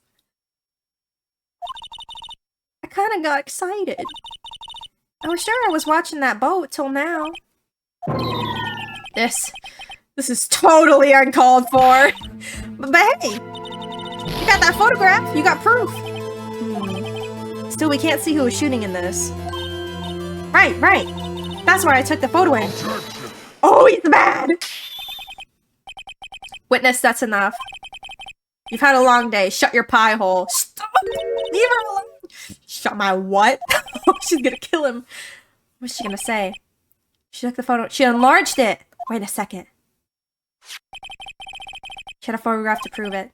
I kind of got excited. I was sure I was watching that boat till now. This is totally uncalled for. But hey, you got that photograph. You got proof. Still, we can't see who was shooting in this. Right. That's where I took the photo in. Oh, he's mad. Witness, that's enough. You've had a long day. Shut your pie hole. Stop. Leave her alone. Shut my what? She's gonna kill him. What's she gonna say? She took the photo. She enlarged it. Wait a second. She had a photograph to prove it.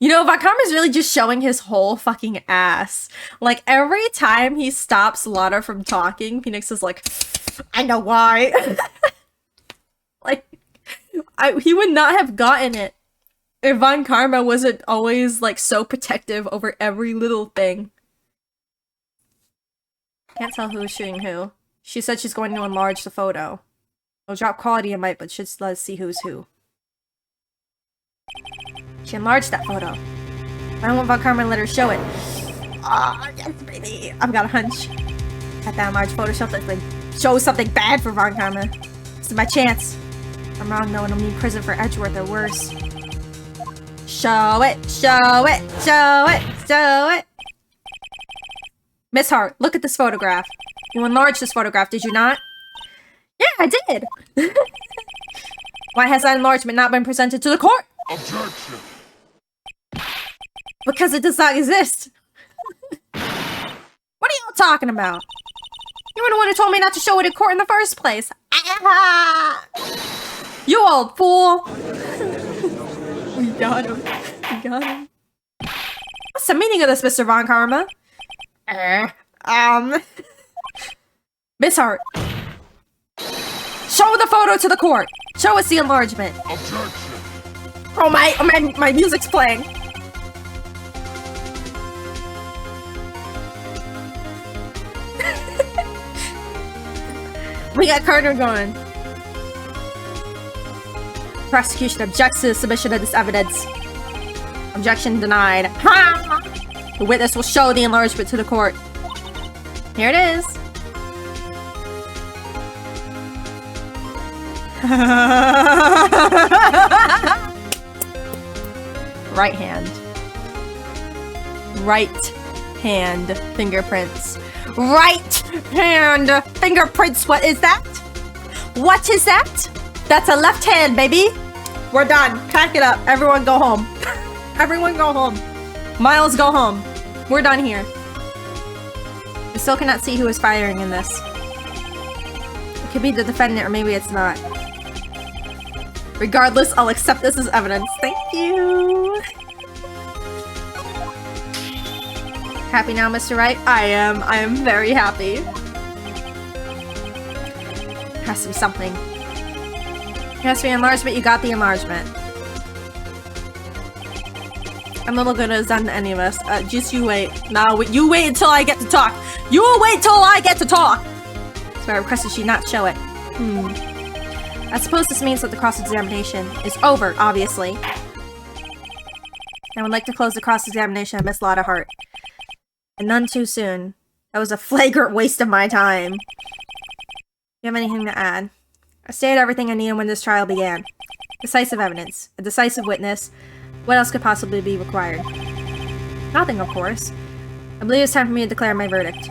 You know, Von Karma's really just showing his whole fucking ass. Like, every time he stops Lotta from talking, Phoenix is like, I know why. Like, he would not have gotten it if Von Karma wasn't always, like, so protective over every little thing. Can't tell who's shooting who. She said she's going to enlarge the photo. It'll drop quality a mite, but should let us see who's who. She enlarged that photo. I don't want Von Karma to let her show it. Ah, yes, baby. I've got a hunch. Got that enlarged photo show something bad for Von Karma. This is my chance. If I'm wrong though, and I'll mean prison for Edgeworth or worse. Show it, show it, show it, show it. Miss Hart, look at this photograph. You enlarged this photograph, did you not? Yeah, I did. Why has that enlargement not been presented to the court? Objection. Because it does not exist. What are y'all talking about? You were the one who told me not to show it in court in the first place. Ah! You old fool. We got him. We got him. What's the meaning of this, Mr. Von Karma? Miss Hart. Show the photo to the court. Show us the enlargement. Objection. Oh my music's playing. We got Carter going. Prosecution objects to the submission of this evidence. Objection denied. Ha! The witness will show the enlargement to the court. Here it is. Right hand. Right hand fingerprints. Right hand fingerprints. What is that? What is that? That's a left hand, baby. We're done. Pack it up. Everyone go home. Everyone go home. Miles, go home. We're done here. I still cannot see who is firing in this. It could be the defendant or maybe it's not. Regardless, I'll accept this as evidence. Thank you. Happy now, Mr. Wright? I am. I am very happy. Has to be something. It has to be enlargement. You got the enlargement. I'm not gonna send any of us. Just you wait. No, you wait until I get to talk. You wait till I get to talk. So I requested she not show it. I suppose this means that the cross-examination is over, obviously. I would like to close the cross-examination of Miss Lotta Hart. And none too soon. That was a flagrant waste of my time. Do you have anything to add? I stated everything I needed when this trial began. Decisive evidence. A decisive witness. What else could possibly be required? Nothing, of course. I believe it's time for me to declare my verdict.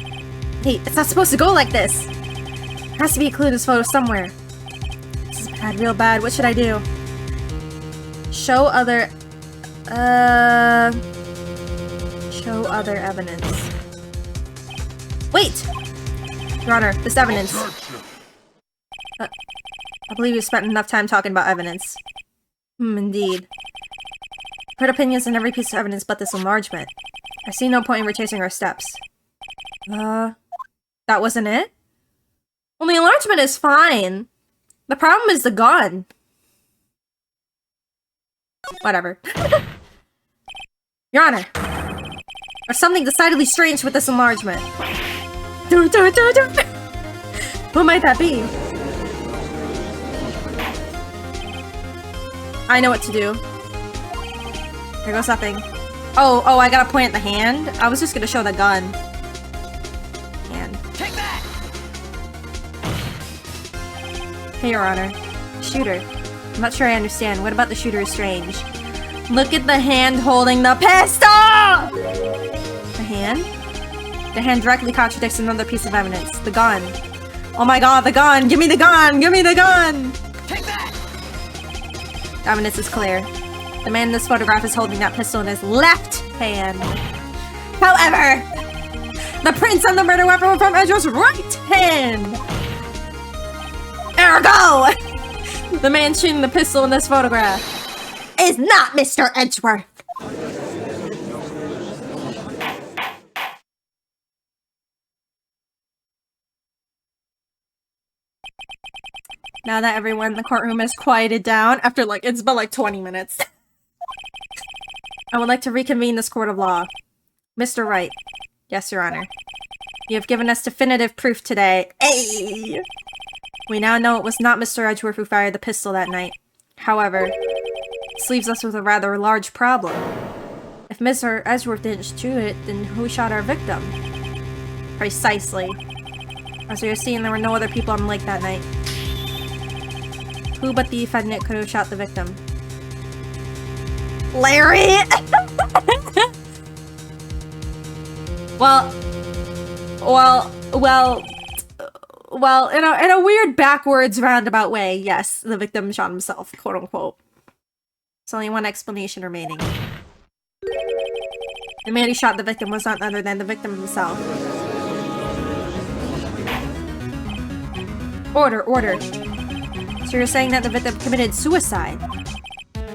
Hey, it's not supposed to go like this! There has to be a clue in this photo somewhere. This is bad, real bad. What should I do? Show other... Show other evidence. Wait! Your Honor, this evidence. I believe you spent enough time talking about evidence. Indeed. Heard opinions on every piece of evidence but this enlargement. I see no point in retracing our steps. That wasn't it? Well, the enlargement is fine. The problem is the gun. Whatever. Your Honor, there's something decidedly strange with this enlargement. Who might that be? I know what to do. There goes nothing. Oh, I gotta point at the hand? I was just gonna show the gun. Hand. Take that! Hey, Your Honor. Shooter. I'm not sure I understand. What about the shooter is strange? Look at the hand holding the pistol! The hand? The hand directly contradicts another piece of evidence. The gun. Oh my god, the gun! Give me the gun! Give me the gun! Take that! The evidence is clear. The man in this photograph is holding that pistol in his left hand. However, the prints on the murder weapon were from Edgeworth's right hand! Ergo! The man shooting the pistol in this photograph is not Mr. Edgeworth! Now that everyone in the courtroom has quieted down after it's been 20 minutes. I would like to reconvene this court of law. Mr. Wright. Yes, Your Honor. You have given us definitive proof today. Hey! We now know it was not Mr. Edgeworth who fired the pistol that night. However, this leaves us with a rather large problem. If Mr. Edgeworth didn't shoot it, then who shot our victim? Precisely. As we were seeing, there were no other people on the lake that night. Who but the defendant could have shot the victim? Larry! Well, in a weird backwards roundabout way, yes, the victim shot himself, quote unquote. There's only one explanation remaining. The man who shot the victim was none other than the victim himself. Order. So you're saying that the victim committed suicide?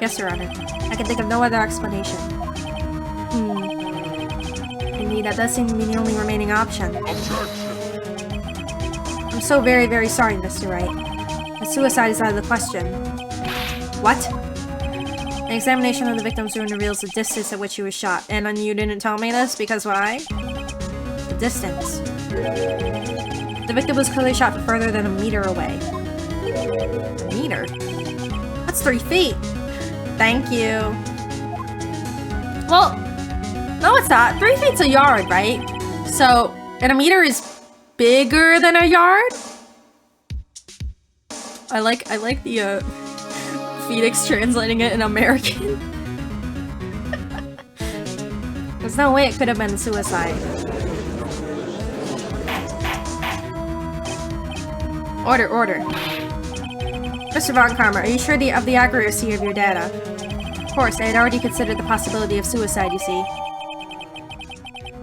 Yes, Your Honor. I can think of no other explanation. Indeed, that does seem to be the only remaining option. I'm so very, very sorry, Mr. Wright. But suicide is out of the question. What? An examination of the victim's wound reveals the distance at which he was shot. And you didn't tell me this because why? The distance. The victim was clearly shot from further than a meter away. A meter? That's 3 feet! Thank you. Well, no it's not. 3 feet's a yard, right? So, and a meter is bigger than a yard? I like the, Phoenix translating it in American. There's no way it could have been suicide. Order. Mr. Von Karma, are you sure of the accuracy of your data? Of course, I had already considered the possibility of suicide, you see.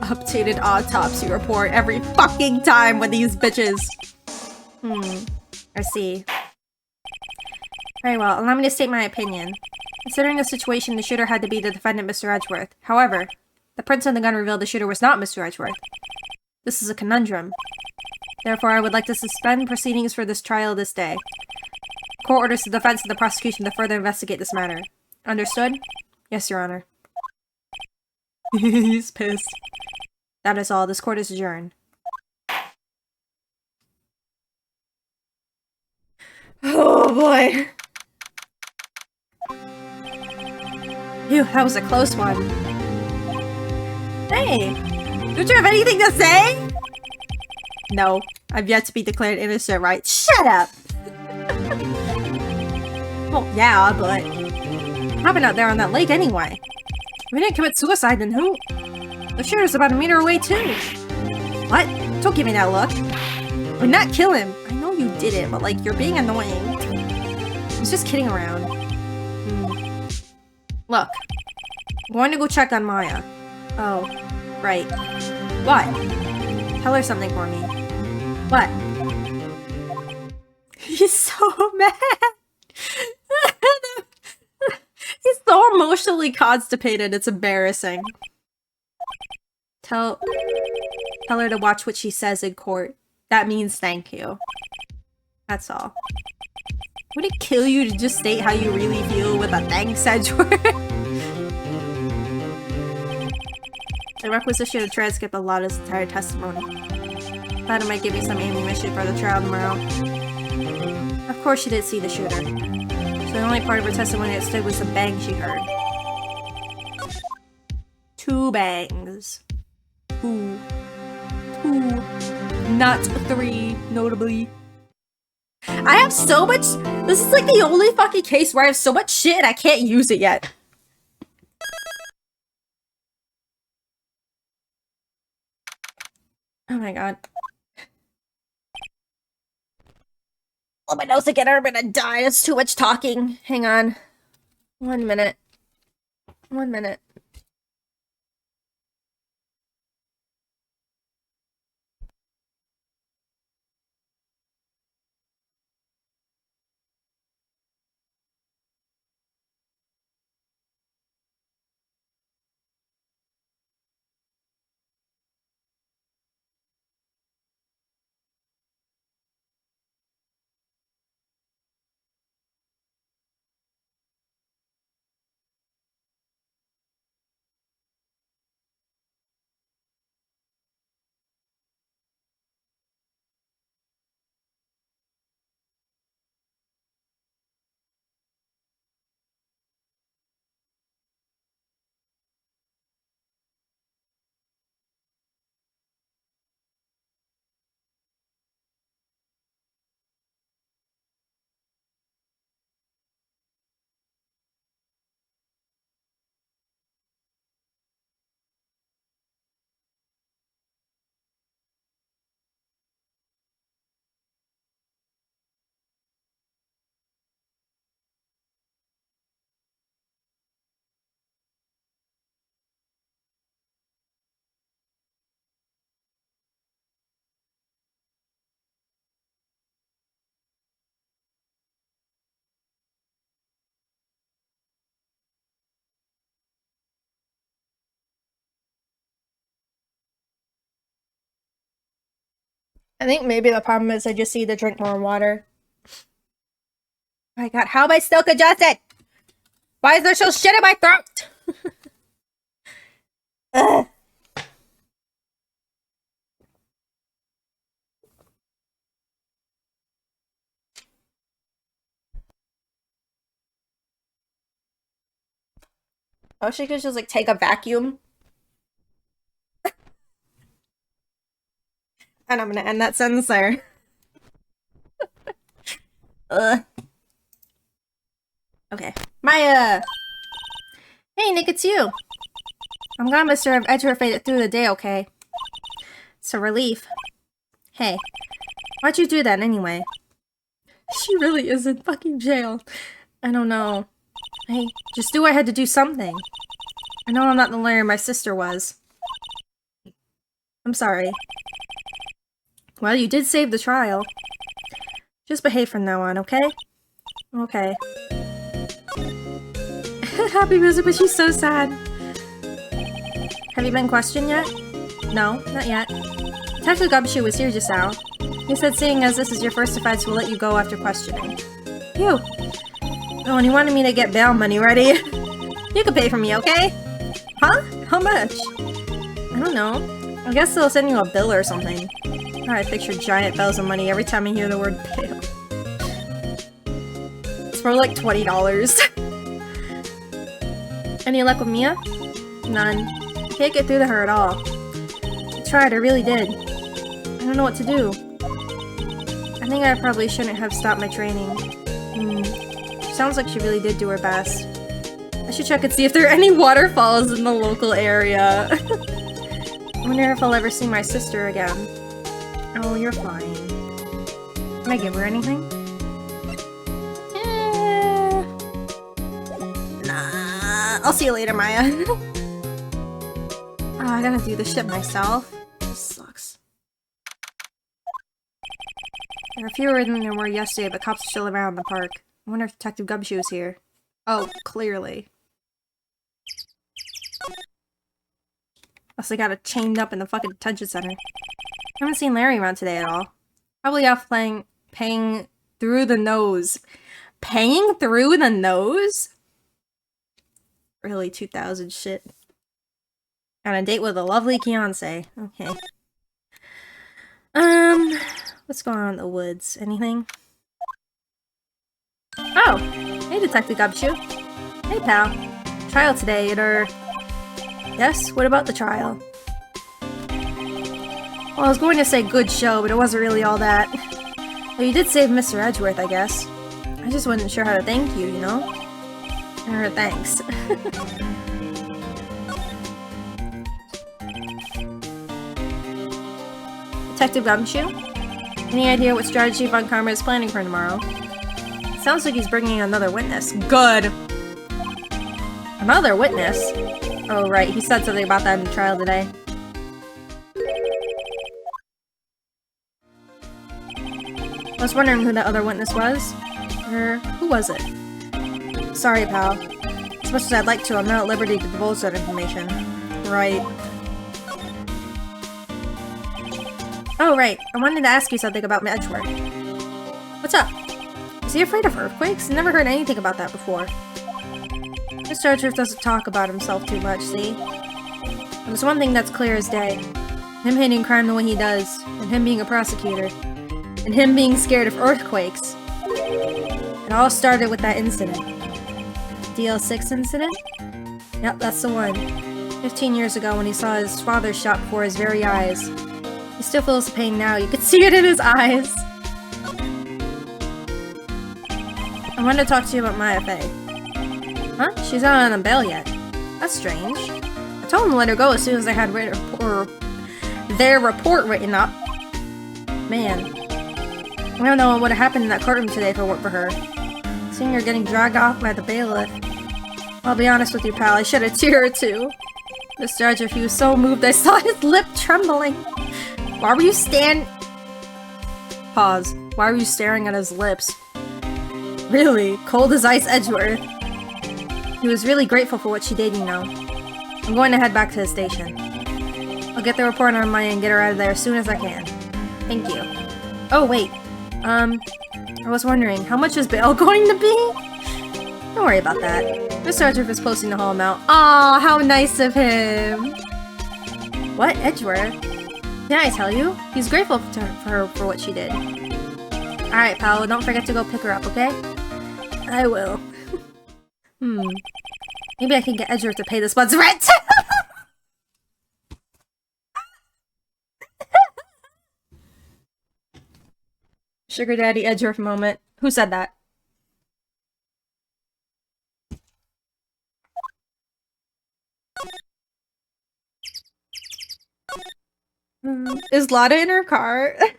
Updated autopsy report every fucking time with these bitches. I see. Very well, allow me to state my opinion. Considering the situation, the shooter had to be the defendant, Mr. Edgeworth. However, the prints on the gun revealed the shooter was not Mr. Edgeworth. This is a conundrum. Therefore, I would like to suspend proceedings for this trial this day. Court orders the defense and the prosecution to further investigate this matter. Understood? Yes, Your Honor. He's pissed. That is all. This court is adjourned. Oh boy. Phew, that was a close one. Hey! Don't you have anything to say? No, I've yet to be declared innocent, right? Shut up! Well, yeah, but... what happened out there on that lake anyway? If we didn't commit suicide, then who? The shooter's about a meter away, too. What? Don't give me that look. Or not kill him. I know you did it, but like, you're being annoying. I was just kidding around. Look. I'm going to go check on Maya. Oh, right. What? Tell her something for me. What? He's so mad. He's so emotionally constipated, it's embarrassing. Tell her to watch what she says in court. That means thank you. That's all. Would it kill you to just state how you really feel with a thanks, Edgeworth? I requisitioned a transcript of Lada's entire testimony. Lada might give me some ammunition for the trial tomorrow. Of course she did see the shooter. So the only part of her testimony that stood was the bang she heard. 2 bangs. 2. Not 3, notably. I have so much- this is like the only fucking case where I have so much shit and I can't use it yet. Oh my god. Oh, my nose again, I'm gonna die. That's too much talking. Hang on. 1 minute. 1 minute. I think maybe the problem is I just need to drink more water. Oh my god, how am I still congested? Why is there so shit in my throat? Ugh. I wish I could just like take a vacuum. And I'm gonna end that sentence there. Ugh. Okay. Maya! Hey, Nick, it's you! I'm glad Mr. Edgeworth made it through the day, okay? It's a relief. Hey, why'd you do that anyway? She really is in fucking jail. I don't know. Hey, just knew I had to do something. I know I'm not the lawyer my sister was. I'm sorry. Well, you did save the trial. Just behave from now on, okay? Okay. Happy music, but she's so sad. Have you been questioned yet? No, not yet. Detective Gumshoe was here just now. He said seeing as this is your first offense, we'll let you go after questioning. Phew. Oh, and he wanted me to get bail money ready. You can pay for me, okay? Huh? How much? I don't know. I guess they'll send you a bill or something. I picture giant bells of money every time I hear the word bail. It's for like $20. Any luck with Mia? None. Can't get through to her at all. I tried, I really did. I don't know what to do. I think I probably shouldn't have stopped my training. Sounds like she really did do her best. I should check and see if there are any waterfalls in the local area. I wonder if I'll ever see my sister again. Oh, you're fine. Can I give her anything? Nah. I'll see you later, Maya. Oh, I gotta do this shit myself. This sucks. There are fewer than there were yesterday, but cops are still around the park. I wonder if Detective Gumshoe is here. Oh, clearly. Unless they got it chained up in the fucking detention center. I haven't seen Larry around today at all. Probably off paying through the nose. Paying through the nose? Really 2000 shit. On a date with a lovely fiancé. Okay. What's going on in the woods? Anything? Oh! Hey, Detective Gumshoe. Hey, pal. Trial today at Yes? What about the trial? Well, I was going to say good show, but it wasn't really all that. Well, you did save Mr. Edgeworth, I guess. I just wasn't sure how to thank you, you know? Thanks. Detective Gumshoe? Any idea what strategy Von Karma is planning for tomorrow? It sounds like he's bringing another witness. Good! Another witness? Oh, right. He said something about that in the trial today. I was wondering who that other witness was. Or who was it? Sorry, pal. As much as I'd like to, I'm not at liberty to divulge that information. Right. Oh, right. I wanted to ask you something about Edgeworth. What's up? Is he afraid of earthquakes? I've never heard anything about that before. Mr. Edgeworth doesn't talk about himself too much, see? But there's one thing that's clear as day. Him hating crime the way he does, and him being a prosecutor, and him being scared of earthquakes. It all started with that incident. DL6 incident? Yep, that's the one. 15 years ago when he saw his father shot before his very eyes. He still feels the pain now. You could see it in his eyes. I wanted to talk to you about Maya Fey. Huh? She's not on bail yet. That's strange. I told him to let her go as soon as I had their report written up. Man. I don't know what would have happened in that courtroom today if it weren't for her. Seeing her getting dragged off by the bailiff. I'll be honest with you, pal. I shed a tear or two. Mr. Edgeworth, he was so moved I saw his lip trembling. Why were you Pause. Why were you staring at his lips? Really? Cold as ice Edgeworth. He was really grateful for what she did, you know. I'm going to head back to the station. I'll get the report on Maya and get her out of there as soon as I can. Thank you. Oh, wait. I was wondering, how much is bail going to be? Don't worry about that. Mr. Edgeworth is posting the whole amount. Aw, how nice of him! What? Edgeworth? Didn't I tell you? He's grateful to her for what she did. Alright, pal, don't forget to go pick her up, okay? I will. Maybe I can get Edgeworth to pay this month's rent! Sugar Daddy Edgeworth moment. Who said that? Is Lada in her car? I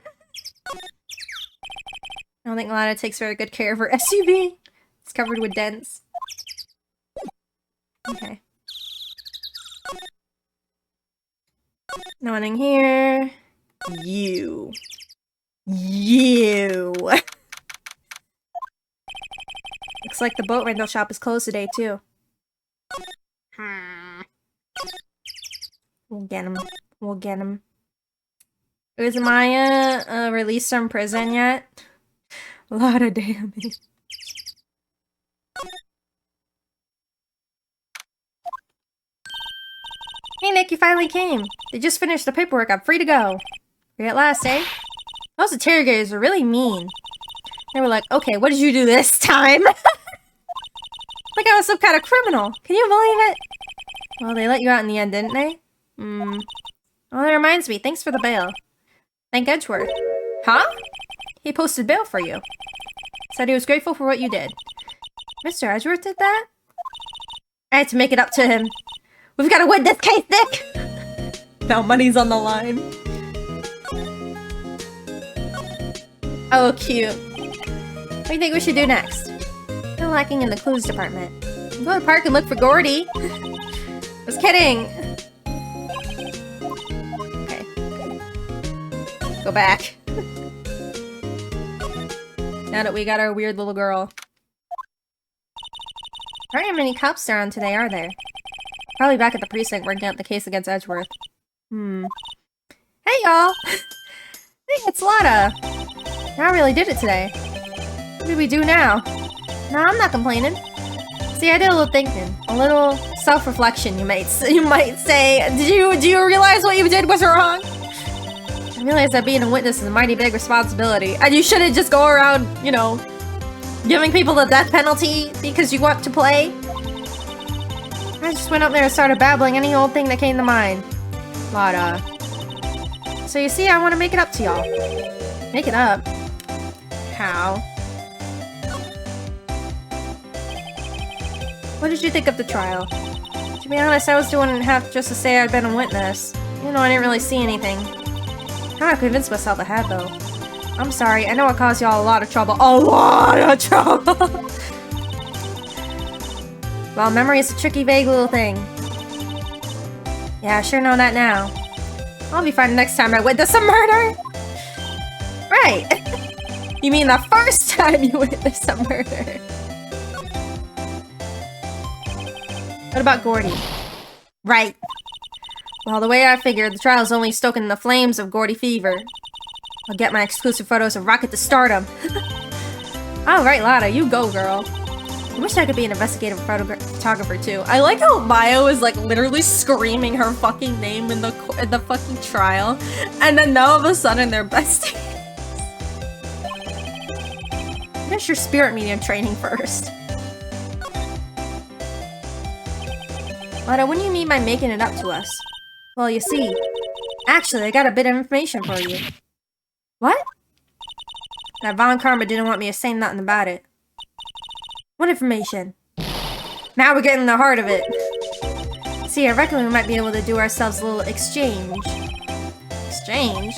don't think Lada takes very good care of her SUV. It's covered with dents. Okay. No one in here. You. Looks like the boat rental shop is closed today, too. We'll get him. We'll get him. Is Maya released from prison yet? A lot of damage. Hey Nick, you finally came. They just finished the paperwork. I'm free to go. Free at last, eh? Those interrogators are really mean. They were like, okay, what did you do this time? Like I was some kind of criminal. Can you believe it? Well, they let you out in the end, didn't they? Oh, that reminds me. Thanks for the bail. Thank Edgeworth. Huh? He posted bail for you. Said he was grateful for what you did. Mr. Edgeworth did that? I had to make it up to him. We've got to win this case, Nick! Now money's on the line. Oh, cute. What do you think we should do next? Still lacking in the clues department. Go to the park and look for Gordy. Was kidding. Okay. Go back. Now that we got our weird little girl. There aren't many cops around today, are there? Probably back at the precinct working out the case against Edgeworth. Hey, y'all! Hey, it's Lotta! I really did it today. What do we do now? No, I'm not complaining. See, I did a little thinking. A little self-reflection, you might say. Do you realize what you did was wrong? I realize that being a witness is a mighty big responsibility. And you shouldn't just go around, you know, giving people the death penalty because you want to play. I just went up there and started babbling any old thing that came to mind. Lotta. So you see, I want to make it up to y'all. Make it up? How? What did you think of the trial? To be honest, I was doing half just to say I'd been a witness. You know, I didn't really see anything. I'm not convinced myself I had, though. I'm sorry, I know it caused y'all a lot of trouble. A lot of trouble! Well, memory is a tricky, vague little thing. Yeah, I sure know that now. I'll be fine next time I witness a murder! Right! You mean the first time you witness a murder? What about Gordy? Right. Well, the way I figured, the trial's only stoking the flames of Gordy fever. I'll get my exclusive photos and rocket to stardom. Alright, Lotta, you go, girl. I wish I could be an investigative photographer too. I like how Maya is like literally screaming her fucking name in the fucking trial, and then now all of a sudden they're besties. Finish your spirit medium training first. Lotta, when do you mean by making it up to us? Well, you see, actually, I got a bit of information for you. What? That Von Karma didn't want me to say nothing about it. What information? Now we're getting the heart of it. See, I reckon we might be able to do ourselves a little exchange. Exchange?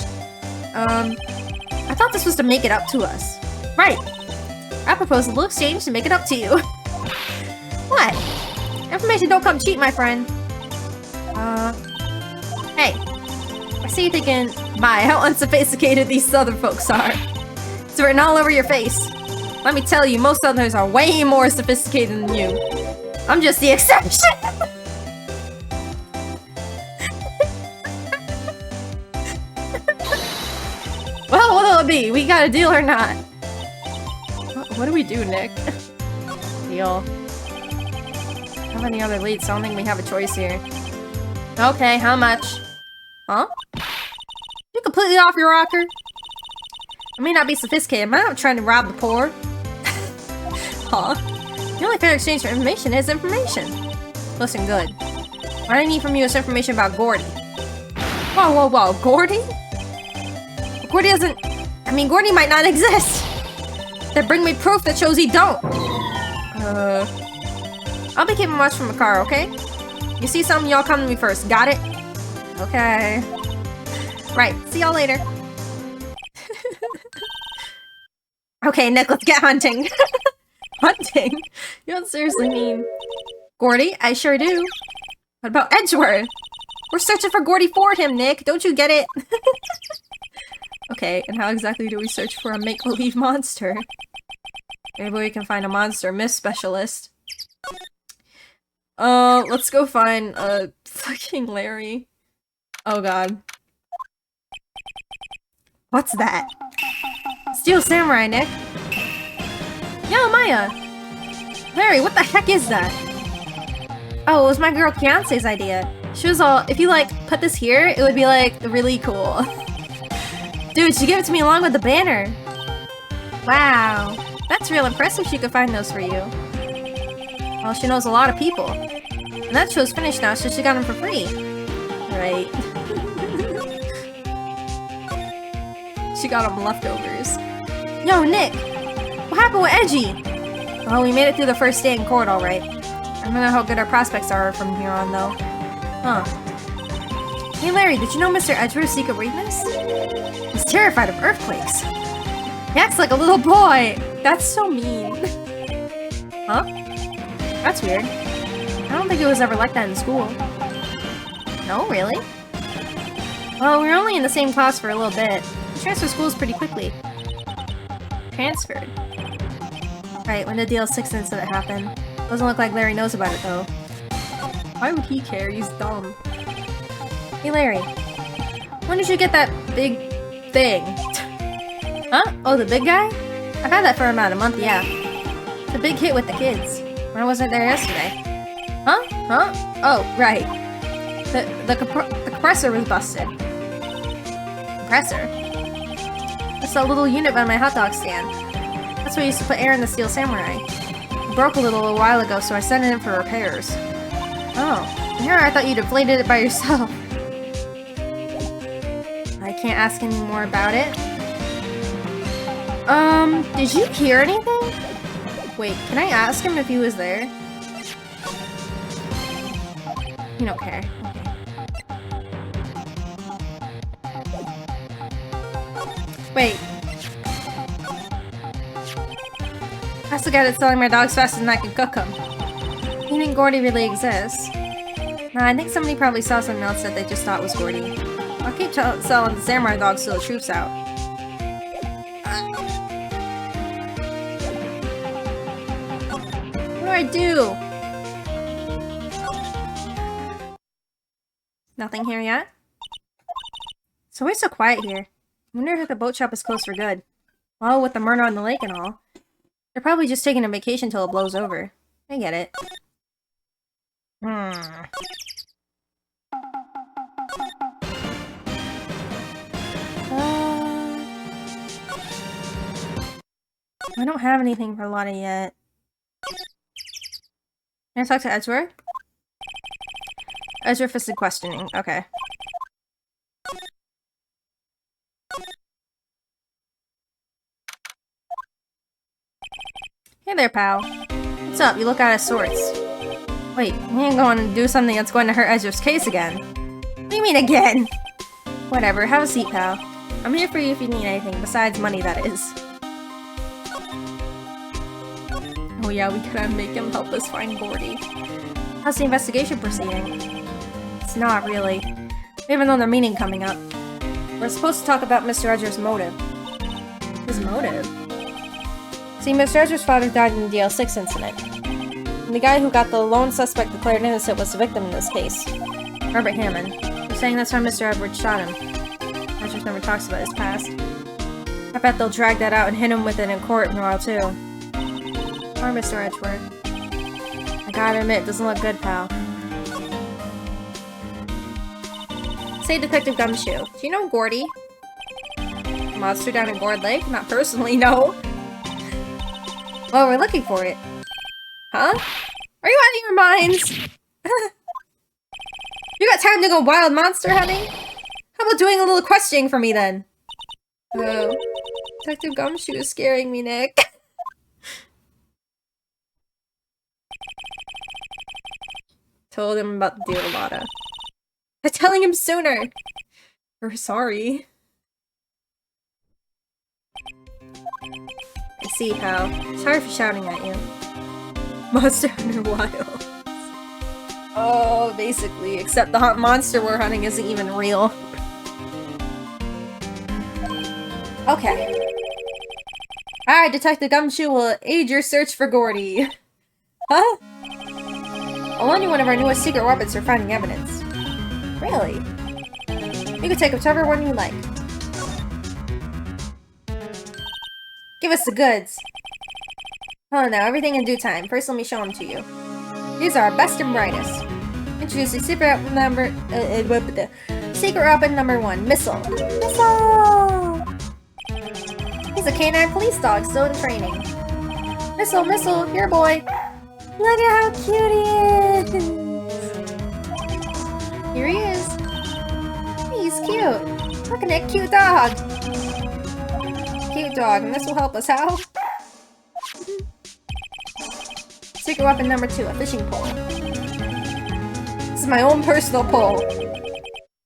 I thought this was to make it up to us. Right. I propose a little exchange to make it up to you. What? Information don't come cheap, my friend. Hey. I see you thinking, my, how unsophisticated these southern folks are. It's written all over your face. Let me tell you, most Southerners are way more sophisticated than you. I'm just the exception! be? We got a deal or not? What do we do, Nick? Deal. Have any other leads? So I don't think we have a choice here. Okay, how much? Huh? You completely off your rocker? I may not be sophisticated, but I'm not trying to rob the poor. Huh? The only fair exchange for information is information. Listen good. What I need from you is information about Gordy. Whoa, whoa, whoa, Gordy? Gordy doesn't... I mean, Gordy might not exist. Then bring me proof that shows he don't. I'll be keeping watch from a car, okay? You see something, y'all come to me first. Got it? Okay. Right, see y'all later. Okay, Nick, let's get hunting. Hunting? You don't seriously mean... Gordy? I sure do. What about Edgeworth? We're searching for Gordy for him, Nick. Don't you get it? Okay, and how exactly do we search for a make-believe monster? Maybe we can find a monster myth specialist. Let's go find, fucking Larry. Oh god. What's that? Steel Samurai, Nick. Yo, Maya! Larry, what the heck is that? Oh, it was my girl Fiance's idea. She was all, if you, like, put this here, it would be, like, really cool. Dude, she gave it to me along with the banner. Wow. That's real impressive she could find those for you. Well, she knows a lot of people. And that show's finished now, so she got them for free. Right. She got them leftovers. Yo, Nick! What happened with Edgy? Well, we made it through the first day in court, alright. I don't know how good our prospects are from here on, though. Huh. Hey, Larry, did you know Mr. Edgeworth's secret weakness? He's terrified of earthquakes. He acts like a little boy! That's so mean. Huh? That's weird. I don't think it was ever like that in school. No, really? Well, we were only in the same class for a little bit. He transferred schools pretty quickly. Transferred? Right, when the DL6 incident happened. Doesn't look like Larry knows about it, though. Why would he care? He's dumb. Hey, Larry. When did you get that big thing? Huh? Oh, the big guy? I've had that for about a month, yeah. It's a big hit with the kids. I wasn't there yesterday. Huh? Huh? Oh, right. The compressor was busted. Compressor? It's a little unit by my hot dog stand. That's where I used to put air in the Steel Samurai. It broke a while ago, so I sent it in for repairs. Oh. Here, I thought you'd inflated it by yourself. I can't ask any more about it. Did you hear anything? Wait, can I ask him if he was there? You don't care. Okay. Wait. That's the guy that's selling my dogs faster than I can cook them. You think Gordy really exists? Nah, I think somebody probably saw something else that they just thought was Gordy. I'll keep selling the samurai dogs till the truth's out. What do I do? Nothing here yet? So why so quiet here? I wonder if the boat shop is closed for good. Well, with the murder on the lake and all. They're probably just taking a vacation till it blows over. I get it. I don't have anything for Lotta yet. Can I talk to Edgeworth? Edgeworth is questioning. Okay. Hey there, pal. What's up? You look out of sorts. Wait, you ain't going to do something that's going to hurt Edgeworth's case again. What do you mean again? Whatever, have a seat, pal. I'm here for you if you need anything, besides money, that is. Oh yeah, we gotta make him help us find Gordy. How's the investigation proceeding? It's not really. We have another meeting coming up. We're supposed to talk about Mr. Edgeworth's motive. His motive? See, Mr. Edgeworth's father died in the DL6 incident. And the guy who got the lone suspect declared innocent was the victim in this case. Robert Hammond. You're saying that's why Mr. Edwards shot him. Edgeworth never talks about his past. I bet they'll drag that out and hit him with it in court tomorrow too. Or Mr. Edgeworth. I gotta admit, it doesn't look good, pal. Say Detective Gumshoe. Do you know Gordy? Monster down in Gourd Lake? Not personally, no. Well, we're looking for it. Huh? Are you out of your minds? You got time to go wild monster hunting? How about doing a little questioning for me then? Oh, Detective Gumshoe is scaring me, Nick. Told him about the deal Lotta. I'm telling him sooner. We're sorry. I see, pal. Sorry for shouting at you. Monster Hunter Wild. Oh, basically, except the monster we're hunting isn't even real. Okay. Alright, Detective Gumshoe will aid your search for Gordy. Huh? I'll loan you one of our newest secret weapons for finding evidence. Really? You can take whichever one you like. Give us the goods. Oh, now everything in due time. First, let me show them to you. These are our best and brightest. Introducing secret weapon number... secret weapon number 1, Missile. Missile! He's a canine police dog, still in training. Missile, Missile, here boy. Look at how cute he is! Here he is. He's cute. Look at that cute dog. Cute dog, and this will help us, how? Secret weapon number 2, a fishing pole. This is my own personal pole.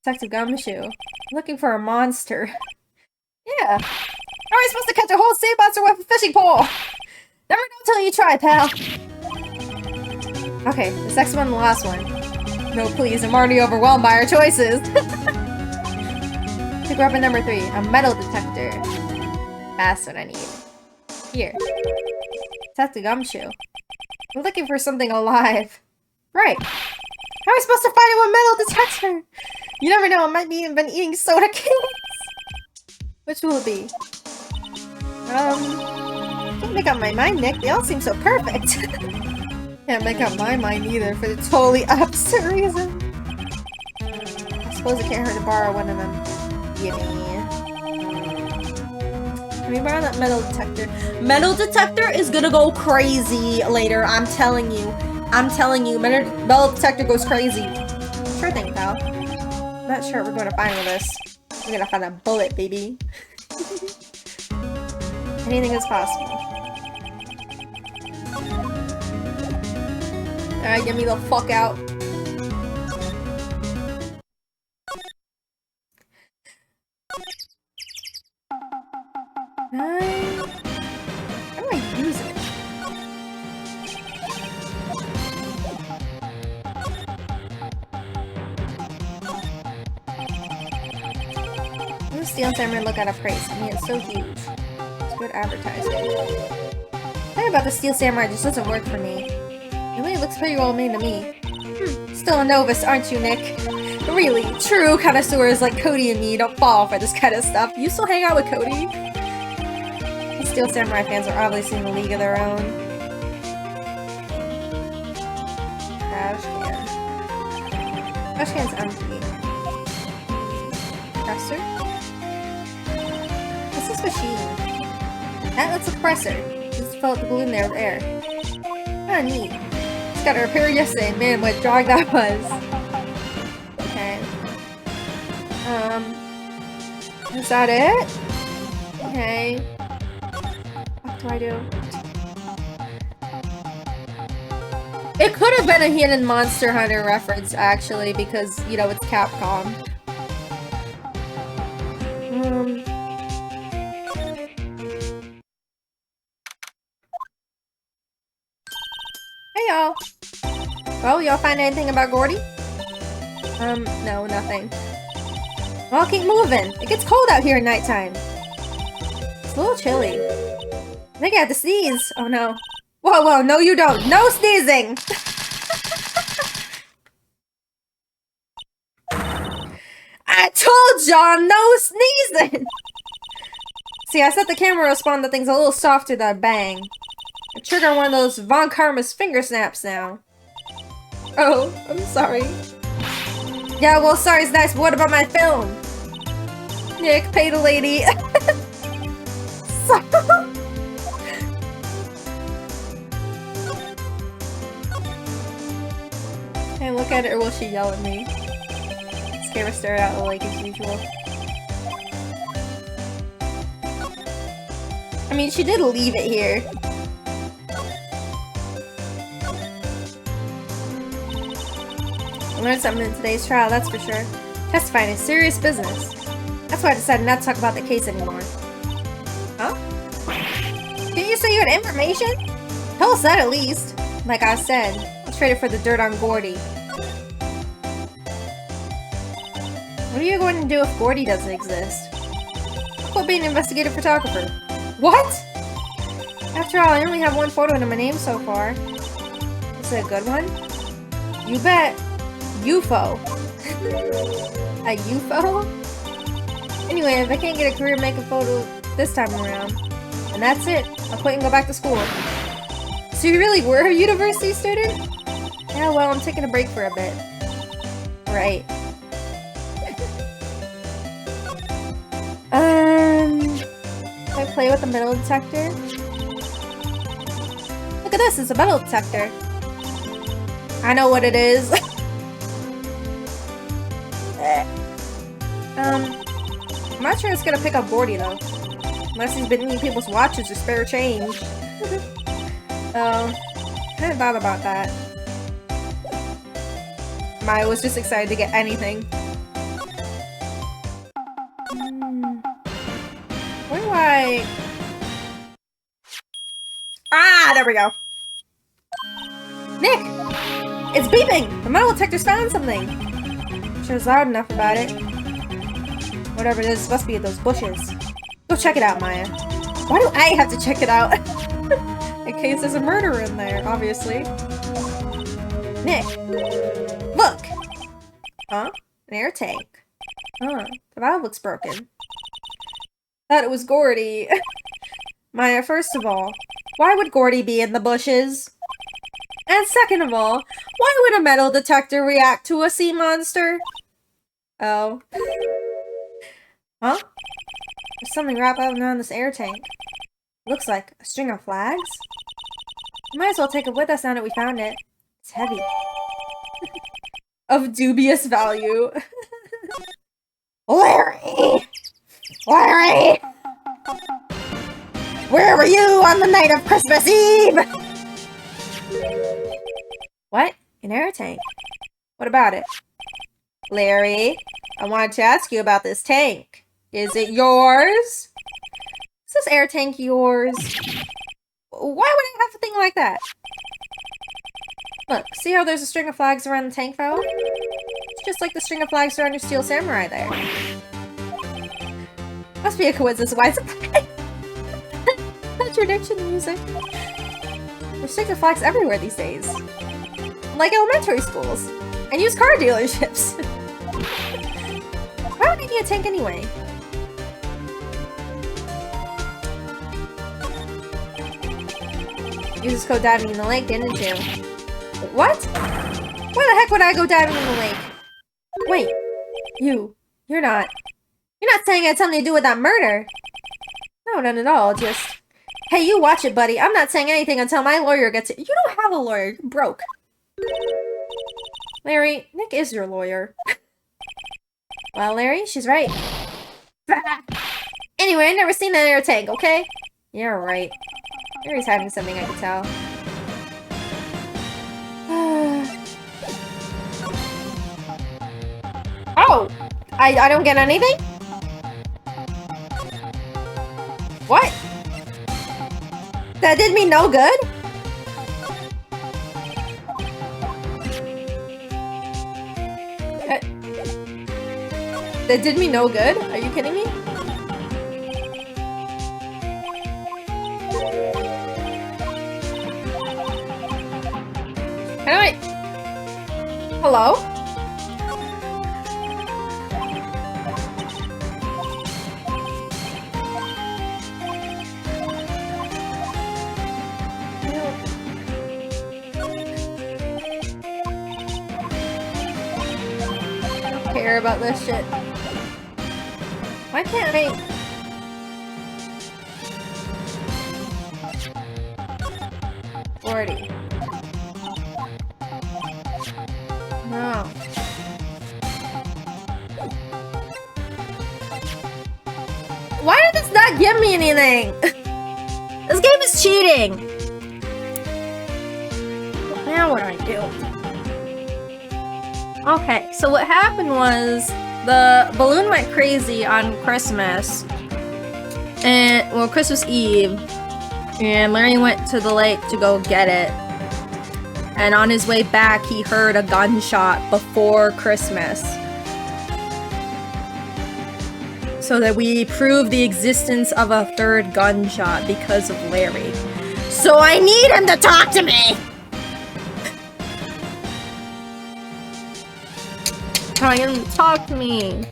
Detective Gumshoe. Looking for a monster. Yeah. How are we supposed to catch a whole sea monster with a fishing pole? Never know till you try, pal. Okay, this next one, the last one. No, please, I'm already overwhelmed by our choices. Secret weapon number 3, a metal detector. That's what I need. Here. Detective Gumshoe. We're looking for something alive. Right. How are we supposed to find it with a metal detector? You never know, I might be been eating soda cans. Which will it be? Can't make up my mind, Nick. They all seem so perfect. Can't make up my mind either for the totally opposite reason. I suppose it can't hurt to borrow one of them. Gimme. Can we borrow that metal detector? Metal detector is gonna go crazy later, I'm telling you. I'm telling you, metal detector goes crazy. Sure thing, pal. Not sure what we're gonna find with this. We're gonna find a bullet, baby. Anything is possible. Alright, get me the fuck out. How do I use it? This steel samurai look at a price. I mean, it's so huge. It's good advertising. Sorry about the steel samurai, just doesn't work for me. Really, it looks pretty well made to me. Still a novice, aren't you, Nick? Really, true connoisseurs like Cody and me don't fall for this kind of stuff. You still hang out with Cody? These Steel Samurai fans are obviously in a league of their own. Trash can. Trash can's empty. Presser? What's this machine? That's a compressor. Just fill up the balloon there with air. Ah, neat. Just got a repair yesterday. Man, what a drag that was. Okay. Is that it? Okay. What do I do? It could have been a hidden Monster Hunter reference, actually, because, you know, it's Capcom. Hey, y'all. Well, y'all find anything about Gordy? No, nothing. Well, I'll keep moving. It gets cold out here at nighttime. It's a little chilly. I think I have to sneeze. Oh, no. Whoa, whoa, no you don't. No sneezing! I told y'all no sneezing! See, I set the camera respawn to things a little softer than a bang. I trigger one of those Von Karma's finger snaps now. Oh, I'm sorry. Yeah, well, sorry's nice, but what about my film? Nick, pay the lady. Hey, look at it, or will she yell at me? Scare her stare out the lake as usual. I mean, she did leave it here. I learned something in today's trial, that's for sure. Testifying is serious business. That's why I decided not to talk about the case anymore. Huh? Didn't you say you had information? Tell us that at least. Like I said, let's trade it for the dirt on Gordy. What are you going to do if Gordy doesn't exist? Quit being an investigative photographer. What? After all, I only have one photo under my name so far. Is it a good one? You bet. UFO. A UFO? Anyway, if I can't get a career making photo this time around, and that's it, I'll quit and go back to school. So you really were a university student? Yeah, well, I'm taking a break for a bit. Right. Can I play with the metal detector? Look at this, it's a metal detector. I know what it is. I'm not sure it's gonna pick up Gordy though. Unless he's been eating people's watches or spare change. I hadn't thought about that. Maya was just excited to get anything. Where do I... Ah, there we go. Nick! It's beeping! The metal detector's found something! Sure was loud enough about it. Whatever it is, it must be in those bushes. Go check it out, Maya. Why do I have to check it out? In case there's a murderer in there, obviously. Nick! Look! Huh? An air tank. Huh. The valve looks broken. Thought it was Gordy. Maya, first of all, why would Gordy be in the bushes? And second of all, why would a metal detector react to a sea monster? Oh. Huh? There's something wrapped up around this air tank. Looks like a string of flags? We might as well take it with us now that we found it. It's heavy. Of dubious value. Larry! Larry! Where were you on the night of Christmas Eve? What? An air tank? What about it? Larry, I wanted to ask you about this tank. Is it yours? Is this air tank yours? Why would I have a thing like that? Look, see how there's a string of flags around the tank, though? It's just like the string of flags around your Steel Samurai there. Must be a coincidence why it's contradiction music. There's strings of flags everywhere these days. Like elementary schools. And used car dealerships. Why would I need a tank anyway? You just go diving in the lake, didn't you? What? Why the heck would I go diving in the lake? Wait. You're not saying it had something to do with that murder? No, none at all, just... Hey, you watch it, buddy. I'm not saying anything until my lawyer gets it. You don't have a lawyer. You're broke. Larry, Nick is your lawyer. Well, Larry, she's right. Anyway, I've never seen that air tank, okay? Yeah, right. Larry's hiding something, I can tell. Oh! I don't get anything? What? That did me no good? That did me no good? Are you kidding me? Can I... Hello? care about this shit. Why can't I? $40. No. Why did this not give me anything? This game is cheating. Now what do I do? Okay, so what happened was the balloon went crazy on Christmas. And, well, Christmas Eve. And Larry went to the lake to go get it. And on his way back, he heard a gunshot before Christmas. So that we prove the existence of a third gunshot because of Larry. So I need him to talk to me! Tell him to talk to me.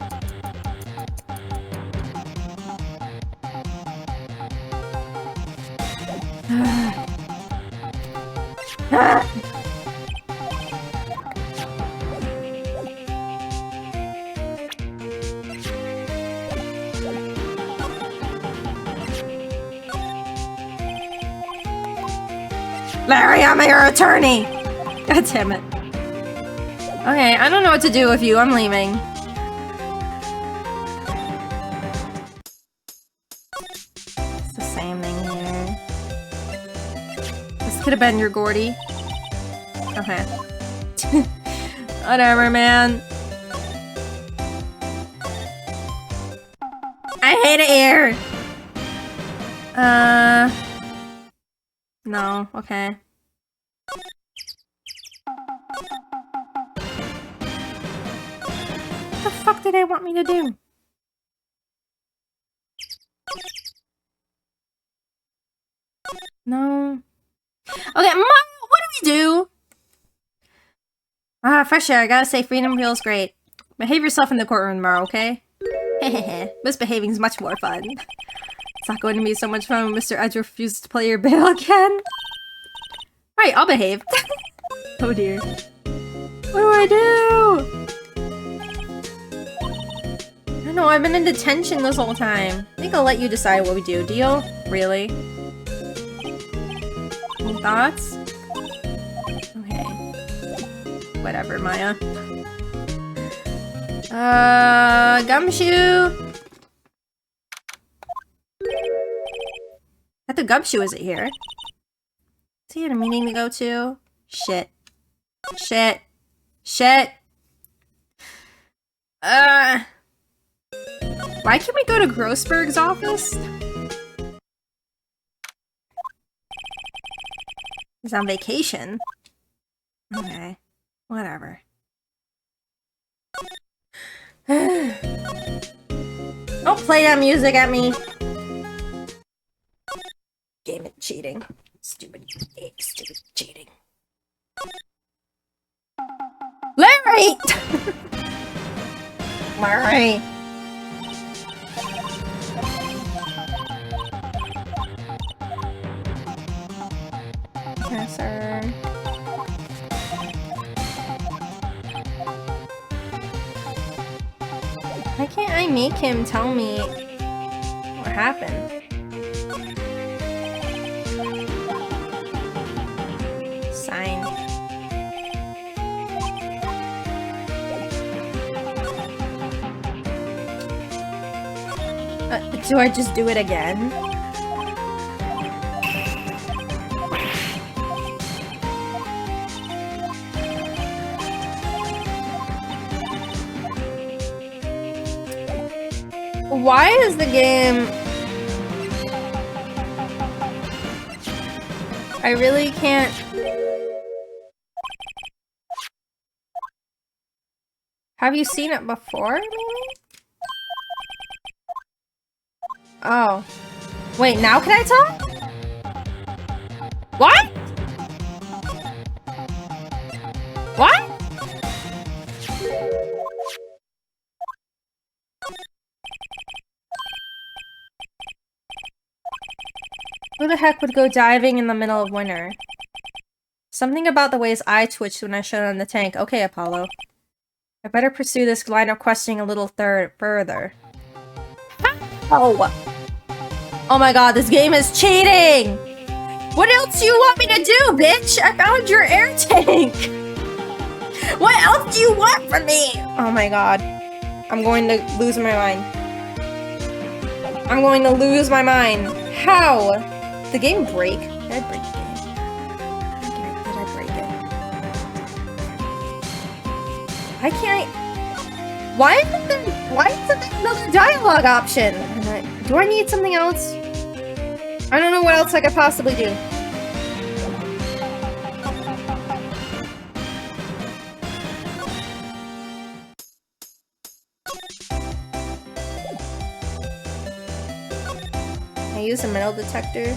Larry, I'm your attorney! God damn it. Okay, I don't know what to do with you. I'm leaving. It's the same thing here. This could have been your Gordy. Okay. Whatever, man. I hate it here! No, okay. What the fuck do they want me to do? No. Okay, Mom, what do we do? Fresh air. I gotta say, freedom feels great. Behave yourself in the courtroom tomorrow, okay? Hehehe. Misbehaving's much more fun. It's not going to be so much fun when Mr. Edge refuses to play your bail again. Right, I'll behave. Oh dear. What do I do? I don't know, I've been in detention this whole time. I think I'll let you decide what we do. Deal? Really? Any thoughts? Okay. Whatever, Maya. Gumshoe! At the Gumshoe isn't here. Is he at a meeting to go to? Shit. Shit. Shit. Why can't we go to Grossberg's office? He's on vacation. Okay. Whatever. Don't play that music at me. Game of cheating. Stupid game, stupid cheating. Larry! Larry! Yes, sir. Why can't I make him tell me what happened? Sign. Do I just do it again? Why is the game... I really can't... Have you seen it before, maybe? Oh. Wait, now can I talk? What? What? Who the heck would go diving in the middle of winter? Something about the way his eye twitched when I showed on the tank. Okay, Apollo. I better pursue this line of questioning a little further. Oh! Oh my god, this game is cheating! What else do you want me to do, bitch? I found your air tank! What else do you want from me? Oh my god. I'm going to lose my mind. I'm going to lose my mind. How? Did the game break? Did I break the game? Did I break it? Why can't I... Why isn't there another dialogue option? Do I need something else? I don't know what else I could possibly do. I use a metal detector.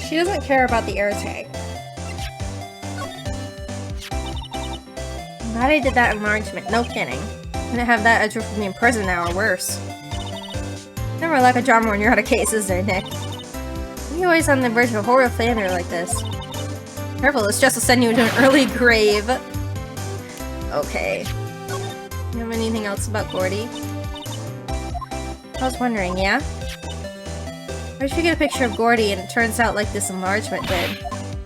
She doesn't care about the air tank. I'm glad I did that enlargement. No kidding. I'm gonna have that edge for me in prison now or worse. Never like a drama when you're out of case, is there, Nick? You're always on the verge of a horror failure like this. Careful, this stress will send you into an early grave. Okay. You have anything else about Gordy? I was wondering, yeah? Why did you get a picture of Gordy and it turns out like this enlargement did?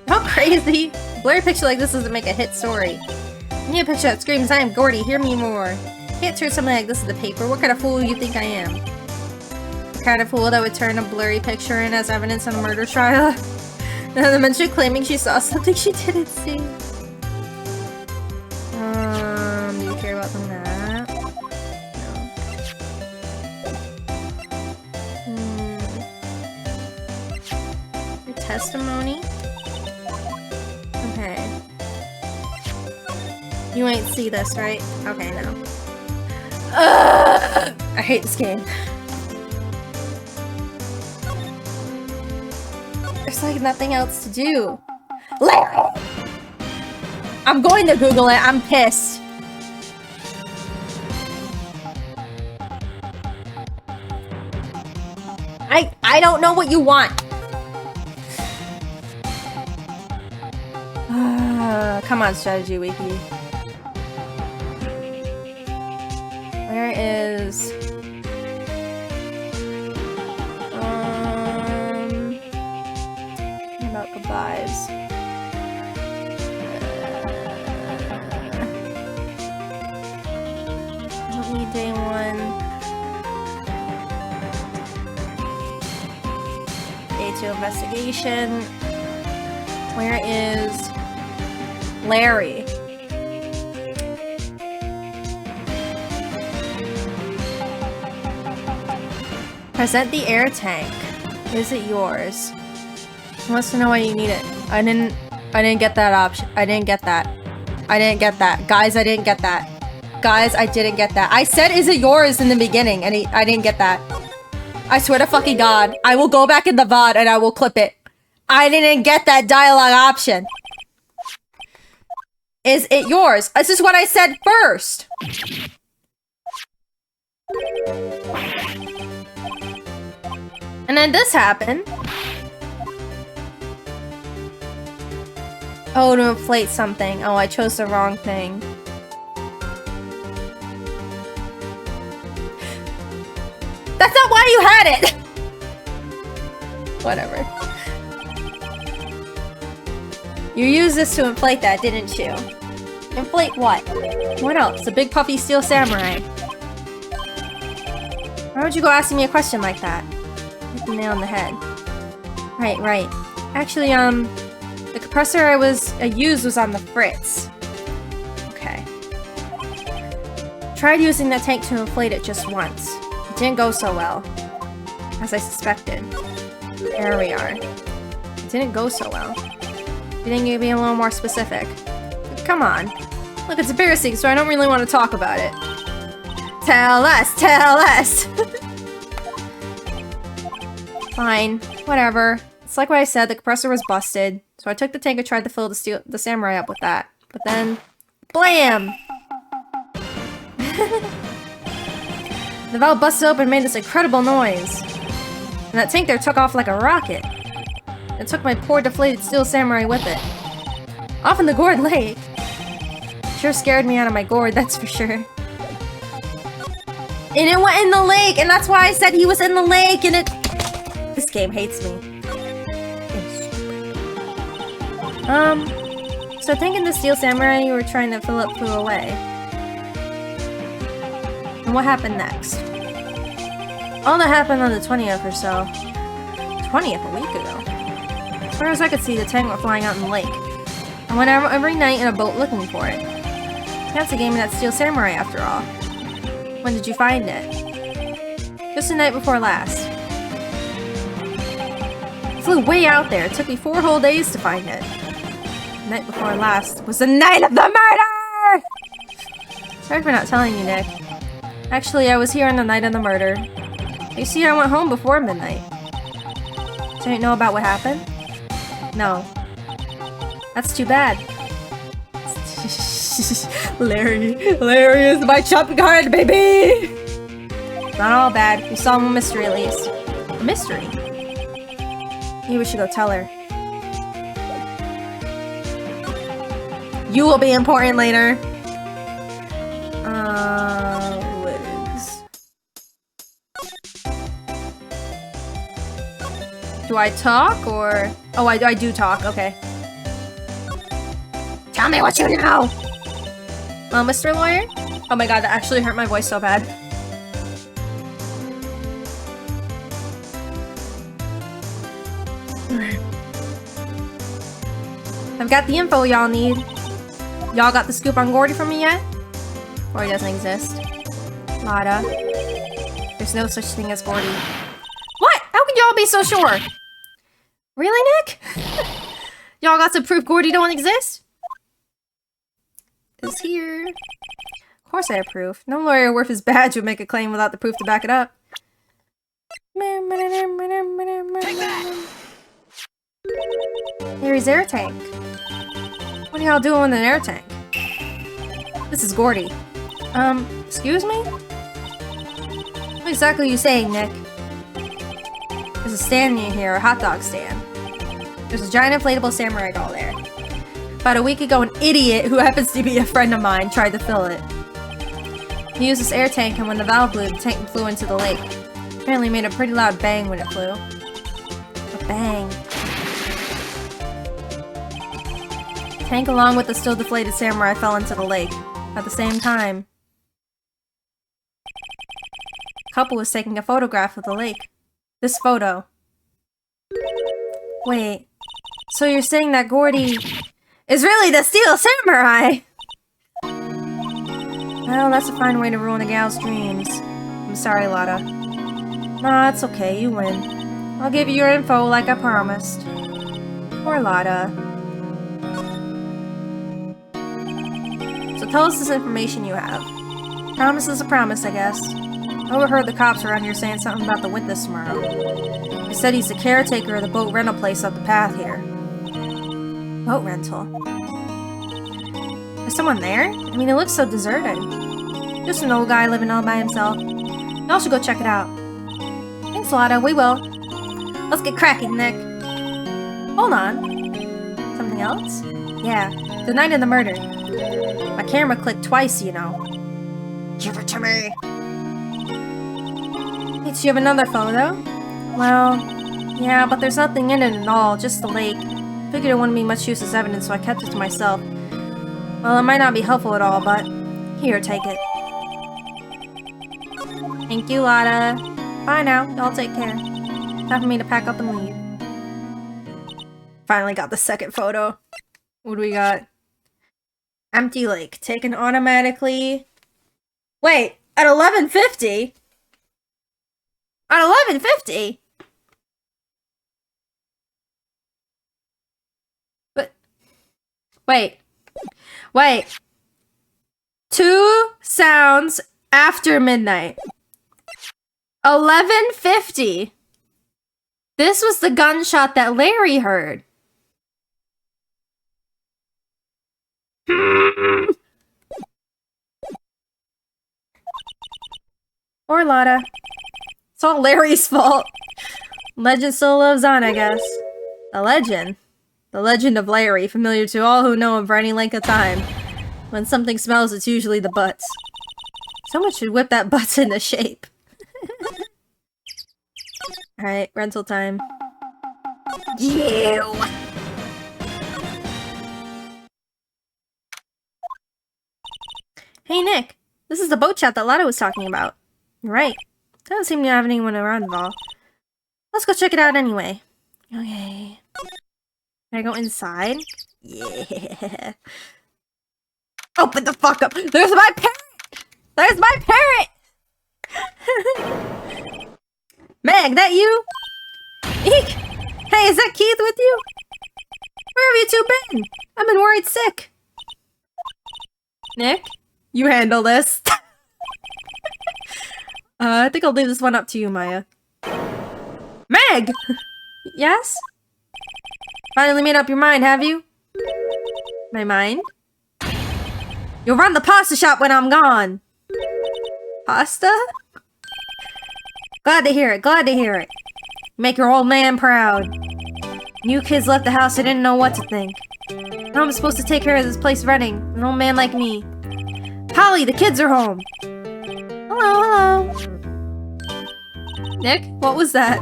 How crazy! A blurry picture like this doesn't make a hit story. I need a picture that screams, I am Gordy, hear me more. You can't turn something like this into paper. What kind of fool do you think I am? The kind of fool that would turn a blurry picture in as evidence in a murder trial? Not to mention claiming she saw something she didn't see. Do you care about them that? No. Your testimony? Okay. You ain't see this, right? Okay, no. I hate this game. There's like nothing else to do. Larry! I'm going to Google it. I'm pissed. I don't know what you want. Come on, Strategy Wiki. Where is... about goodbyes. I don't need day one. Day two investigation. Where is Larry? Present the air tank. Is it yours? He wants to know why you need it. I didn't get that option. I didn't get that. I didn't get that. Guys, I didn't get that. Guys, I didn't get that. I said, is it yours in the beginning, and I didn't get that. I swear to fucking God. I will go back in the VOD and I will clip it. I didn't get that dialogue option. Is it yours? This is what I said first. And then this happened. Oh, to inflate something. Oh, I chose the wrong thing. That's not why you had it! Whatever. You used this to inflate that, didn't you? Inflate what? What else? A big puffy steel samurai. Why would you go asking me a question like that? Hit the nail on the head. Right. Actually, the compressor I used was on the fritz. Okay. Tried using that tank to inflate it just once. It didn't go so well. As I suspected. There we are. It didn't go so well. You think you'd be a little more specific? Come on. Look, it's embarrassing, so I don't really want to talk about it. Tell us! Tell us! Fine. Whatever. It's like what I said, the compressor was busted. So I took the tank and tried to fill the samurai up with that. But then... BLAM! The valve busted open and made this incredible noise. And that tank there took off like a rocket. It took my poor deflated steel samurai with it. Off in the gourd lake. Sure scared me out of my gourd, that's for sure. And it went in the lake, and that's why I said he was in the lake, and it... This game hates me. So I think in the steel samurai you were trying to fill up flew away. And what happened next? All that happened on the 20th or so. 20th, a week ago. As far as I could see, the tank went flying out in the lake. I went out every night in a boat looking for it. That's a game of that steel samurai after all. When did you find it? Just the night before last. I flew way out there. It took me 4 whole days to find it. The night before last was the night of the murder! Sorry for not telling you, Nick. Actually, I was here on the night of the murder. You see, I went home before midnight. So you didn't know about what happened? No. That's too bad. Larry is my trump card, baby! Not all bad. We solved a mystery at least. A mystery? Maybe we should go tell her. You will be important later. Wigs. Do I talk or... Oh, I do talk. Okay. Tell me what you know! Well, Mr. Lawyer? Oh my god, that actually hurt my voice so bad. I've got the info y'all need. Y'all got the scoop on Gordy from me yet? Or he doesn't exist? Lotta. There's no such thing as Gordy. What? How can y'all be so sure? Really, Nick? Y'all got some proof Gordy don't exist? Is here. Of course I have proof. No lawyer worth his badge would make a claim without the proof to back it up. Larry's air tank. What are y'all doing with an air tank? This is Gordy. Excuse me? What exactly are you saying, Nick? There's a stand near here, a hot dog stand. There's a giant inflatable samurai doll there. About a week ago, an idiot who happens to be a friend of mine tried to fill it. He used this air tank, and when the valve blew, the tank flew into the lake. Apparently made a pretty loud bang when it flew. A bang. The tank along with the still deflated samurai fell into the lake. At the same time, a couple was taking a photograph of the lake. This photo. Wait, so you're saying that Gordy is really the steel samurai? Well, that's a fine way to ruin a gal's dreams. I'm sorry, Lotta. Nah, it's okay, you win. I'll give you your info like I promised. Poor Lotta. So tell us this information you have. Promise is a promise, I guess. I overheard the cops around here saying something about the witness tomorrow. They said he's the caretaker of the boat rental place up the path here. Boat rental? Is someone there? I mean, it looks so deserted. Just an old guy living all by himself. Y'all should go check it out. Thanks, Lotta. We will. Let's get cracking, Nick. Hold on. Something else? Yeah, the night of the murder. My camera clicked twice, you know. Give it to me. Hey, do you have another photo? Well, yeah, but there's nothing in it at all, just the lake. Figured it wouldn't be much use as evidence, so I kept it to myself. Well, it might not be helpful at all, but here, take it. Thank you, Lotta. Bye now. Y'all take care. Time for me to pack up and leave. Finally got the second photo. What do we got? Empty lake. Taken automatically. Wait, at 11:50? At 11:50? But wait. 2 sounds after midnight. 11:50. This was the gunshot that Larry heard. Or Lotta. It's all Larry's fault. Legend still lives on, I guess. The legend. The legend of Larry, familiar to all who know him for any length of time. When something smells, it's usually the butts. Someone should whip that butts into shape. Alright, rental time. You! Hey Nick, this is the boat chat that Lotta was talking about. You're right. Doesn't seem to have anyone around at all. Let's go check it out anyway. Okay. Can I go inside? Yeah. Open the fuck up! There's my parrot! There's my parrot! Meg, that you? Eek! Hey, is that Keith with you? Where have you two been? I've been worried sick. Nick, you handle this. I think I'll leave this one up to you, Maya. Meg! Yes? Finally made up your mind, have you? My mind? You'll run the pasta shop when I'm gone. Pasta? Glad to hear it, glad to hear it. Make your old man proud. You kids left the house, I didn't know what to think. Now I'm supposed to take care of this place running. An old man like me. Polly, the kids are home. Hello, hello. Nick, what was that?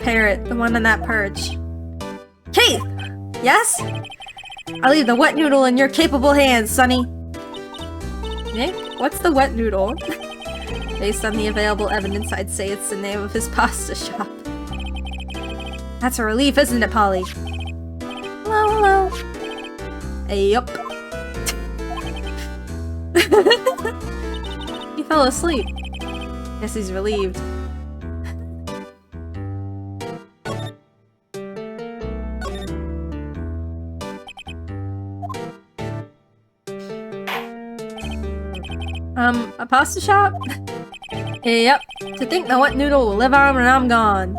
Parrot, the one on that perch. Keith! Yes? I'll leave the wet noodle in your capable hands, Sonny. Nick, what's the wet noodle? Based on the available evidence, I'd say it's the name of his pasta shop. That's a relief, isn't it, Polly? Hello, hello. Yup. He fell asleep. Guess he's relieved. A pasta shop? Yep. To think the wet noodle will live on when I'm gone.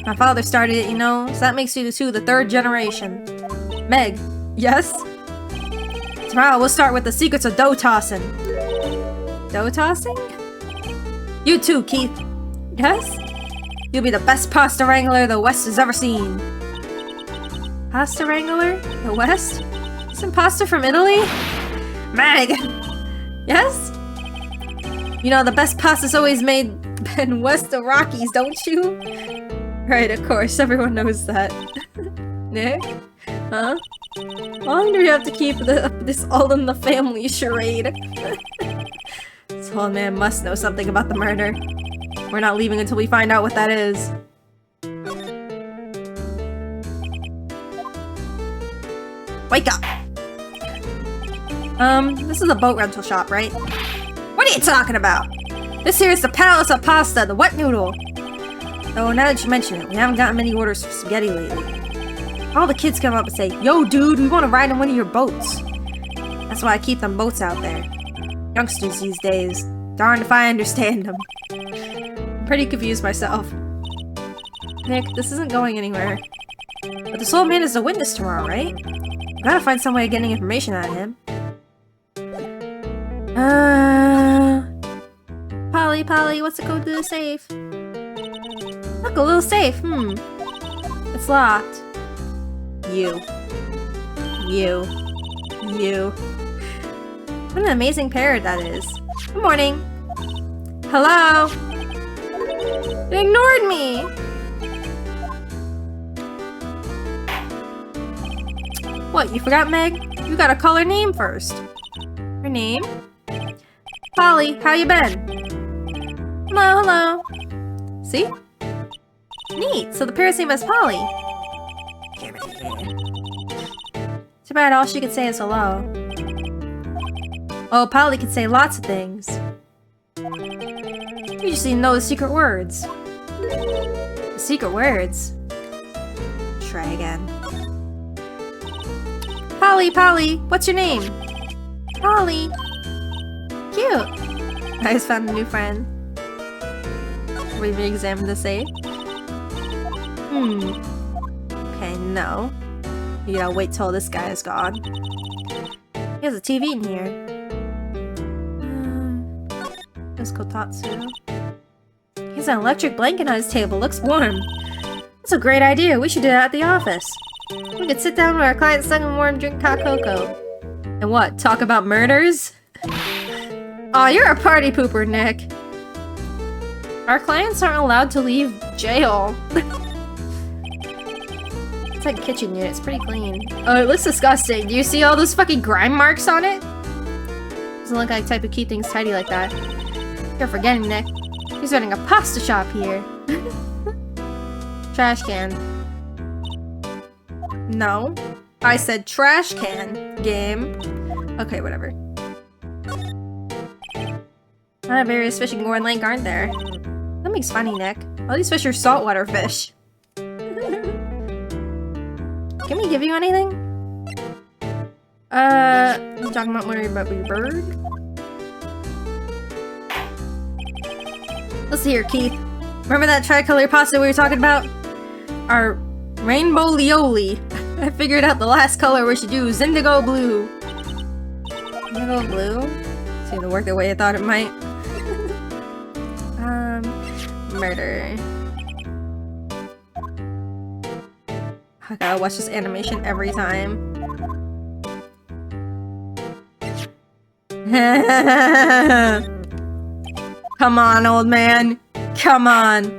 My father started it, you know, so that makes you the third generation. Meg, yes? Tomorrow we'll start with the secrets of dough tossing. Dough tossing? You too, Keith. Yes? You'll be the best pasta wrangler the West has ever seen. Pasta wrangler? The West? Isn't pasta from Italy? Meg! Yes? You know, the best pasta's always made in West of Rockies, don't you? Right, of course, everyone knows that. Nick? Huh? How long do we have to keep this all in the family charade? This old man must know something about the murder. We're not leaving until we find out what that is. Wake up! This is a boat rental shop, right? What are you talking about? This here is the Palace of Pasta, the wet noodle. Oh, now that you mention it, we haven't gotten many orders for spaghetti lately. All the kids come up and say, "Yo, dude, we want to ride in one of your boats." That's why I keep them boats out there. Youngsters these days. Darned if I understand them. I'm pretty confused myself. Nick, this isn't going anywhere. But this old man is a witness tomorrow, right? We gotta find some way of getting information out of him. Polly, what's the code to the safe? Look, a little safe, It's locked. You. What an amazing parrot that is. Good morning. Hello? They ignored me! What, you forgot, Meg? You gotta call her name first. Her name? Polly, how you been? Hello. See? Neat, so the parrot's name is Polly. Too bad all she could say is hello. Oh, Polly could say lots of things. You just need to know the secret words. The secret words? Try again. Polly, what's your name? Polly. Cute. I just found a new friend. We re-examined the safe. Okay, no. You gotta wait till this guy is gone. He has a TV in here. There's Kotatsu. He has an electric blanket on his table. Looks warm. That's a great idea. We should do that at the office. We could sit down with our clients, snug and warm, drink hot cocoa. And what? Talk about murders? Aw, you're a party pooper, Nick. Our clients aren't allowed to leave jail. It's like a kitchen unit. It's pretty clean. Oh, it looks disgusting. Do you see all those fucking grime marks on it? Doesn't look like the type of keep things tidy like that. You're forgetting, Nick. He's running a pasta shop here. Trash can. No. I said trash can. Game. Okay, whatever. A lot of various fish in Gourn Lake, aren't there? That makes funny, Nick. All these fish are saltwater fish. Can we give you anything? You talking about worry about your bird? Let's see here, Keith. Remember that tricolor pasta we were talking about? Our rainbow lioli. I figured out the last color we should do is indigo blue. Indigo blue? Seemed to work the way I thought it might. Murder. I gotta watch this animation every time. Come on, old man. Come on.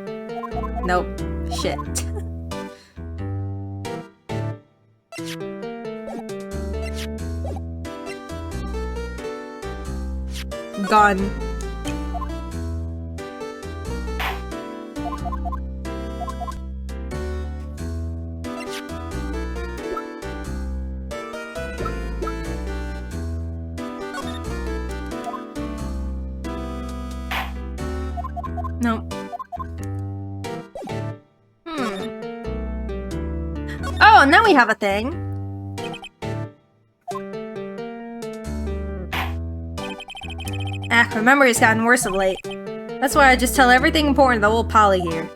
Nope. Shit. Gun. Nope. Oh, now we have a thing. My memory's gotten worse of late. That's why I just tell everything important to old Polly here.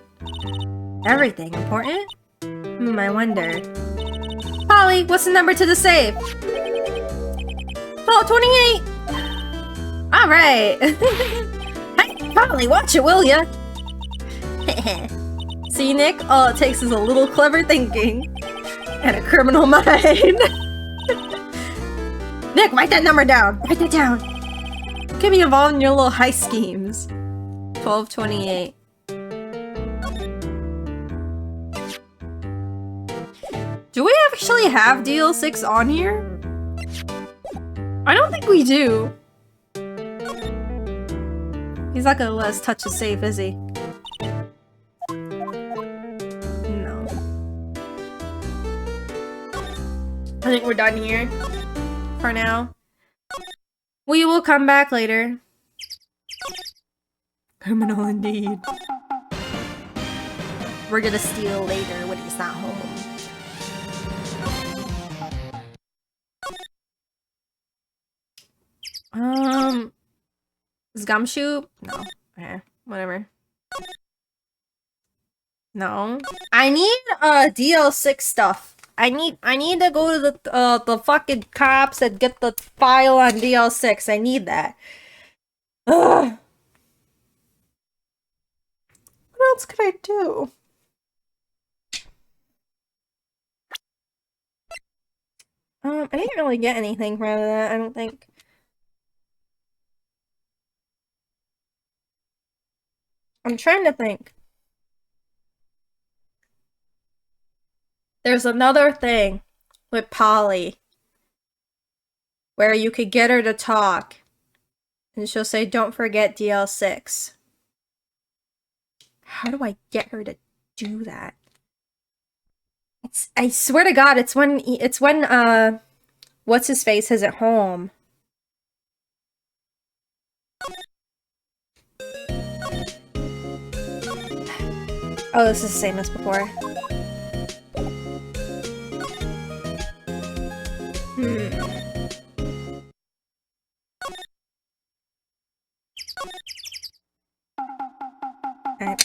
Everything important? I wonder. Polly, what's the number to the safe? 1228! Alright! Hey, Polly, watch it, will ya? See, Nick? All it takes is a little clever thinking. And a criminal mind. Nick, write that number down! Write that down! Get me involved in your little heist schemes. 1228. Do we actually have DL6 on here? I don't think we do. He's not gonna let us touch the safe, is he? No. I think we're done here. For now. We will come back later. Criminal indeed. We're gonna steal later when he's not home. Is Gumshoe? No. Okay, whatever. No. I need DL6 stuff. I need to go to the fucking cops and get the file on DL6. I need that. Ugh. What else could I do? I didn't really get anything from that, I don't think. I'm trying to think. There's another thing with Polly where you could get her to talk and she'll say, "Don't forget DL6. How do I get her to do that? I swear to God, it's when what's his face isn't home. Oh, this is the same as before. Alright.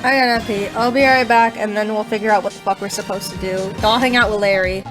I gotta pee. I'll be right back and then we'll figure out what the fuck we're supposed to do. I'll hang out with Larry.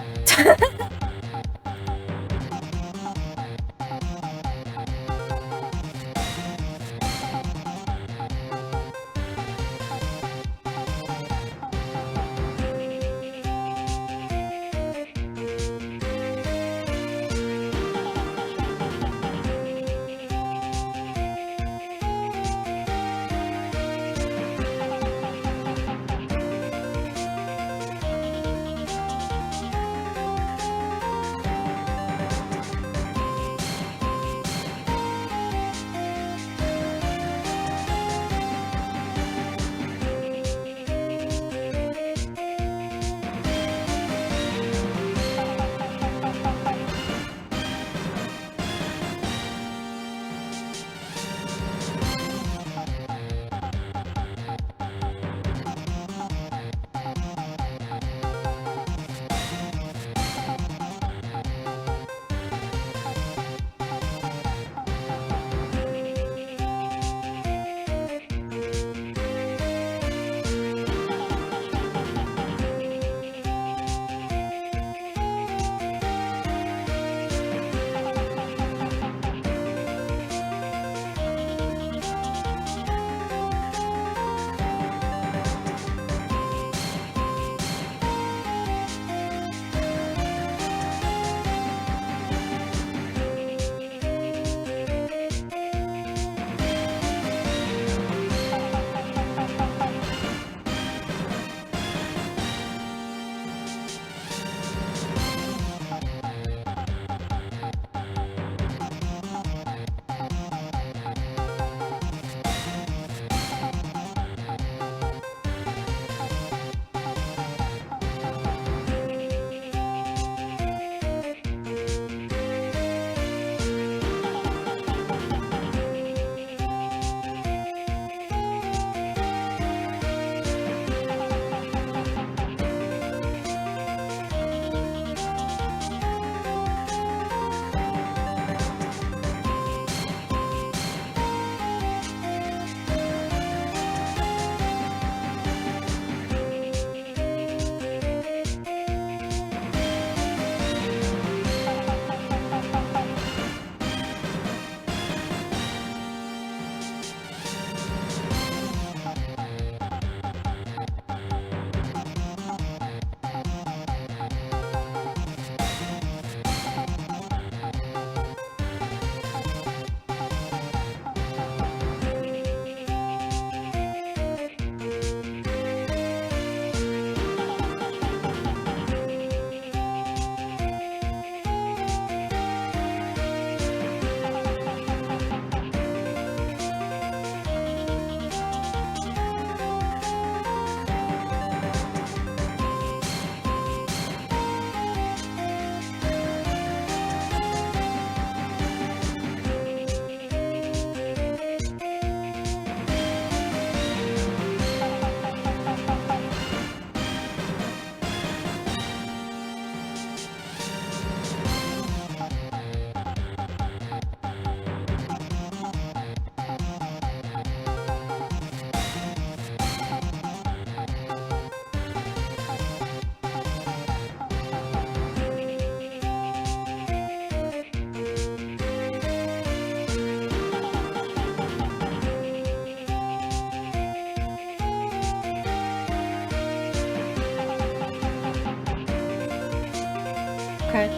Okay.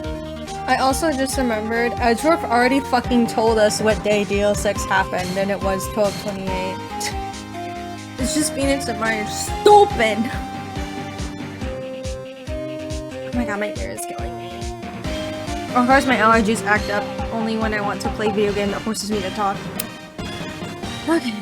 I also just remembered, Edgeworth already fucking told us what day DL6 happened, and it was 12/28. It's just Phoenix and Myers. Stupid! Oh my god, my ear is killing me. Of course, my allergies act up only when I want to play video game that forces me to talk. Okay,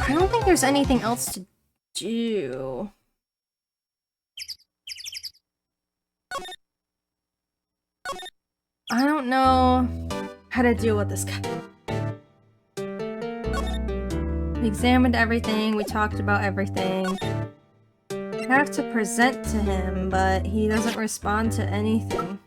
I don't think there's anything else to do. I don't know how to deal with this guy. We examined everything, we talked about everything. I have to present to him, but he doesn't respond to anything.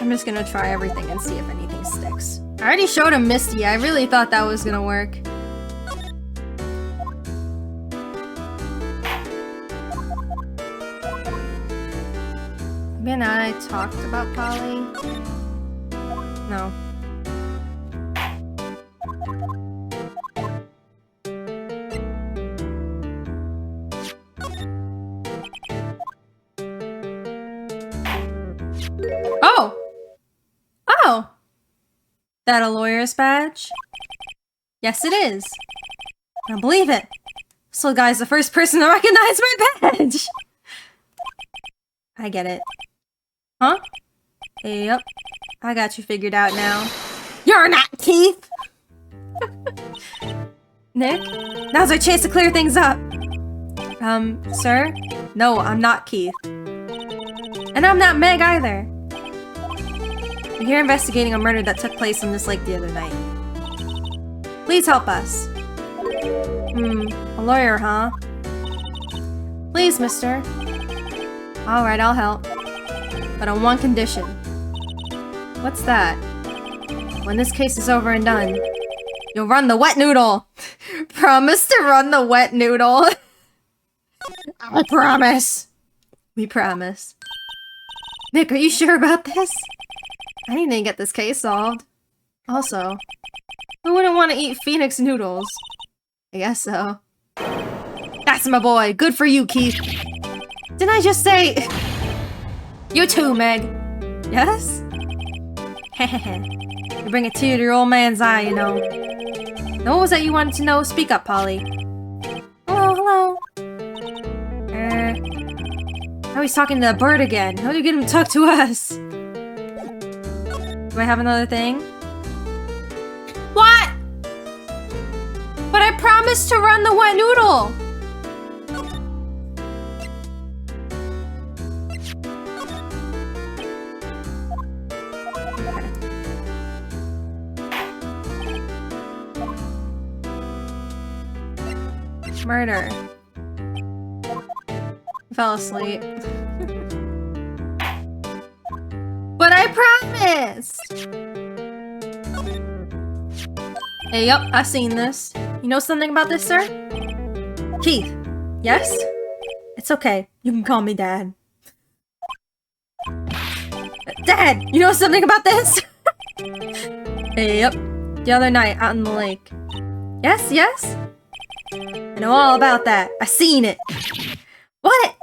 I'm just gonna try everything and see if anything sticks. I already showed him Misty. I really thought that was gonna work. Man, I talked about Polly. No. Oh! Oh! That a lawyer's badge? Yes, it is. I don't believe it. This little guy's the first person to recognize my badge! I get it. Huh? Yep. I got you figured out now. You're not Keith! Nick? Now's our chance to clear things up! Sir? No, I'm not Keith. And I'm not Meg either. We're here investigating a murder that took place in this lake the other night. Please help us. A lawyer, huh? Please, mister. Alright, I'll help. But on one condition. What's that? When this case is over and done, you'll run the wet noodle! Promise to run the wet noodle! I promise! We promise. Nick, are you sure about this? I need to get this case solved. Also, who wouldn't want to eat Phoenix noodles? I guess so. That's my boy! Good for you, Keith! Didn't I just say... You too, Meg! Yes? Hehehe. You bring a tear to your old man's eye, you know. Now what was that you wanted to know? Speak up, Polly. Hello, hello. Now he's talking to the bird again. How do you get him to talk to us? Do I have another thing? What? But I promised to run the wet noodle! Murder. Fell asleep. But I promised! Hey, yup, I've seen this. You know something about this, sir? Keith. Yes? It's okay. You can call me Dad. Dad! You know something about this? Hey, yup. The other night, out in the lake. Yes, yes? I know all about that. I seen it. What?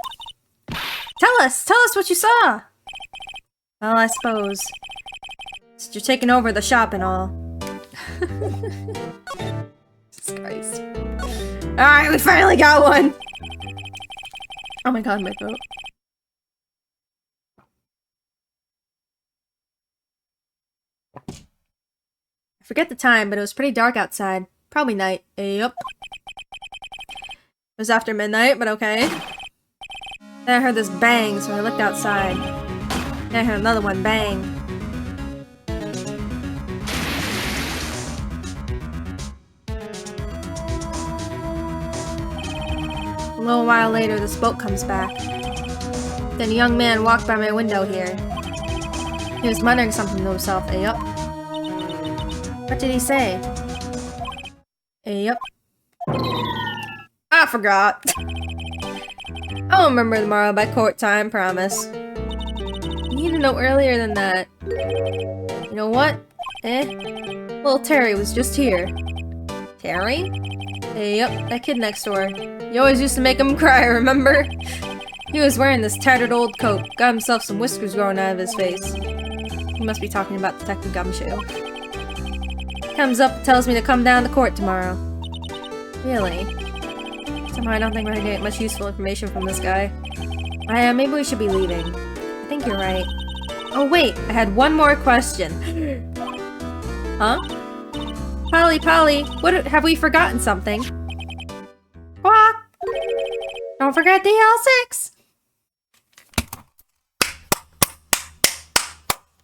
Tell us what you saw. Well, I suppose. Since you're taking over the shop and all. Jesus Christ. Alright, we finally got one! Oh my god, my throat. I forget the time, but it was pretty dark outside. Probably night. Yup. It was after midnight, but okay. Then I heard this bang, so I looked outside. Then I heard another one bang. A little while later, this boat comes back. Then a young man walked by my window here. He was muttering something to himself. Yup. What did he say? Yup. I forgot. I'll remember tomorrow by court time, promise. You need to know earlier than that. You know what? Little Terry was just here. Terry? Yep, that kid next door. You always used to make him cry, remember? He was wearing this tattered old coat, got himself some whiskers growing out of his face. He must be talking about Detective Gumshoe. Comes up and tells me to come down to court tomorrow. Really? Somehow I don't think we're gonna get much useful information from this guy. Maybe we should be leaving. I think you're right. Oh wait, I had one more question. Huh? Polly, what have we forgotten something? Quack! Don't forget DL6!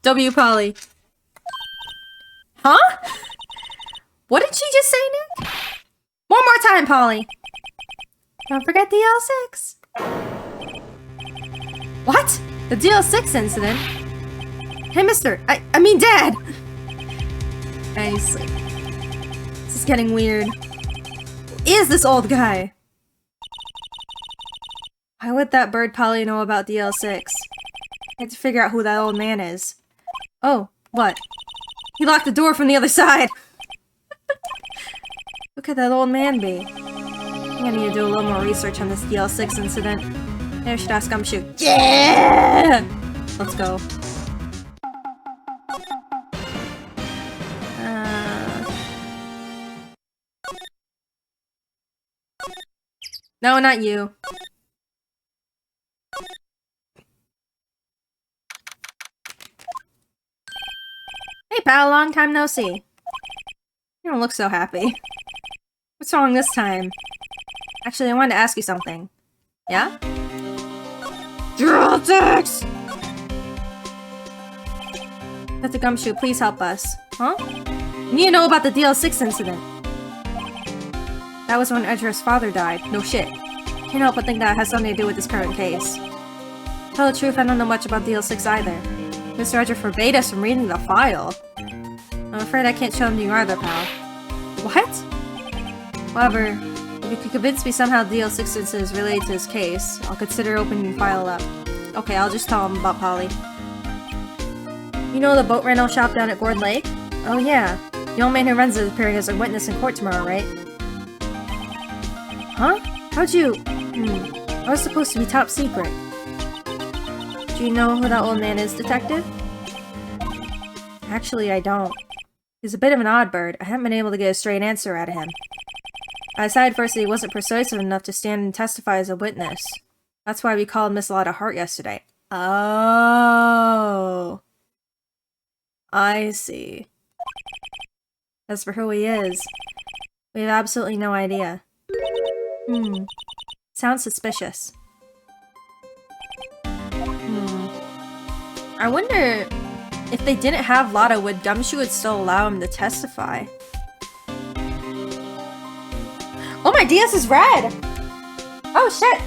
W Polly. Huh? What did she just say, Nick? One more time, Polly! Don't forget DL6. What? The DL6 incident? Hey, mister! I mean, Dad! Nice. This is getting weird. Who is this old guy? Why would that bird Polly know about DL6? I had to figure out who that old man is. Oh, what? He locked the door from the other side! Who could that old man be? I'm gonna need to do a little more research on this DL6 incident. Maybe I should ask Gumshoe. Yeah! Let's go. No, not you. Hey pal, long time no see. You don't look so happy. What's wrong this time? Actually, I wanted to ask you something. Yeah? DL6! Dr. Gumshoe, please help us. Huh? You need to know about the DL6 incident. That was when Edger's father died. No shit. Can't help but think that has something to do with this current case. To tell the truth, I don't know much about DL6 either. Mr. Edger forbade us from reading the file. I'm afraid I can't show them to you either, pal. What? However, if you could convince me somehow the DL6 incident is related to his case, I'll consider opening the file up. Okay, I'll just tell him about Polly. You know the boat rental shop down at Gord Lake? Oh yeah. The old man who runs it is appearing as a witness in court tomorrow, right? Huh? How'd you... That was supposed to be top secret. Do you know who that old man is, detective? Actually, I don't. He's a bit of an odd bird. I haven't been able to get a straight answer out of him. I decided first that he wasn't persuasive enough to stand and testify as a witness. That's why we called Miss Lotta Hart yesterday. Oh. I see. As for who he is, we have absolutely no idea. Sounds suspicious. I wonder if they didn't have Lotta, would Gumshoe would still allow him to testify? Oh, my DS is red! Oh, shit!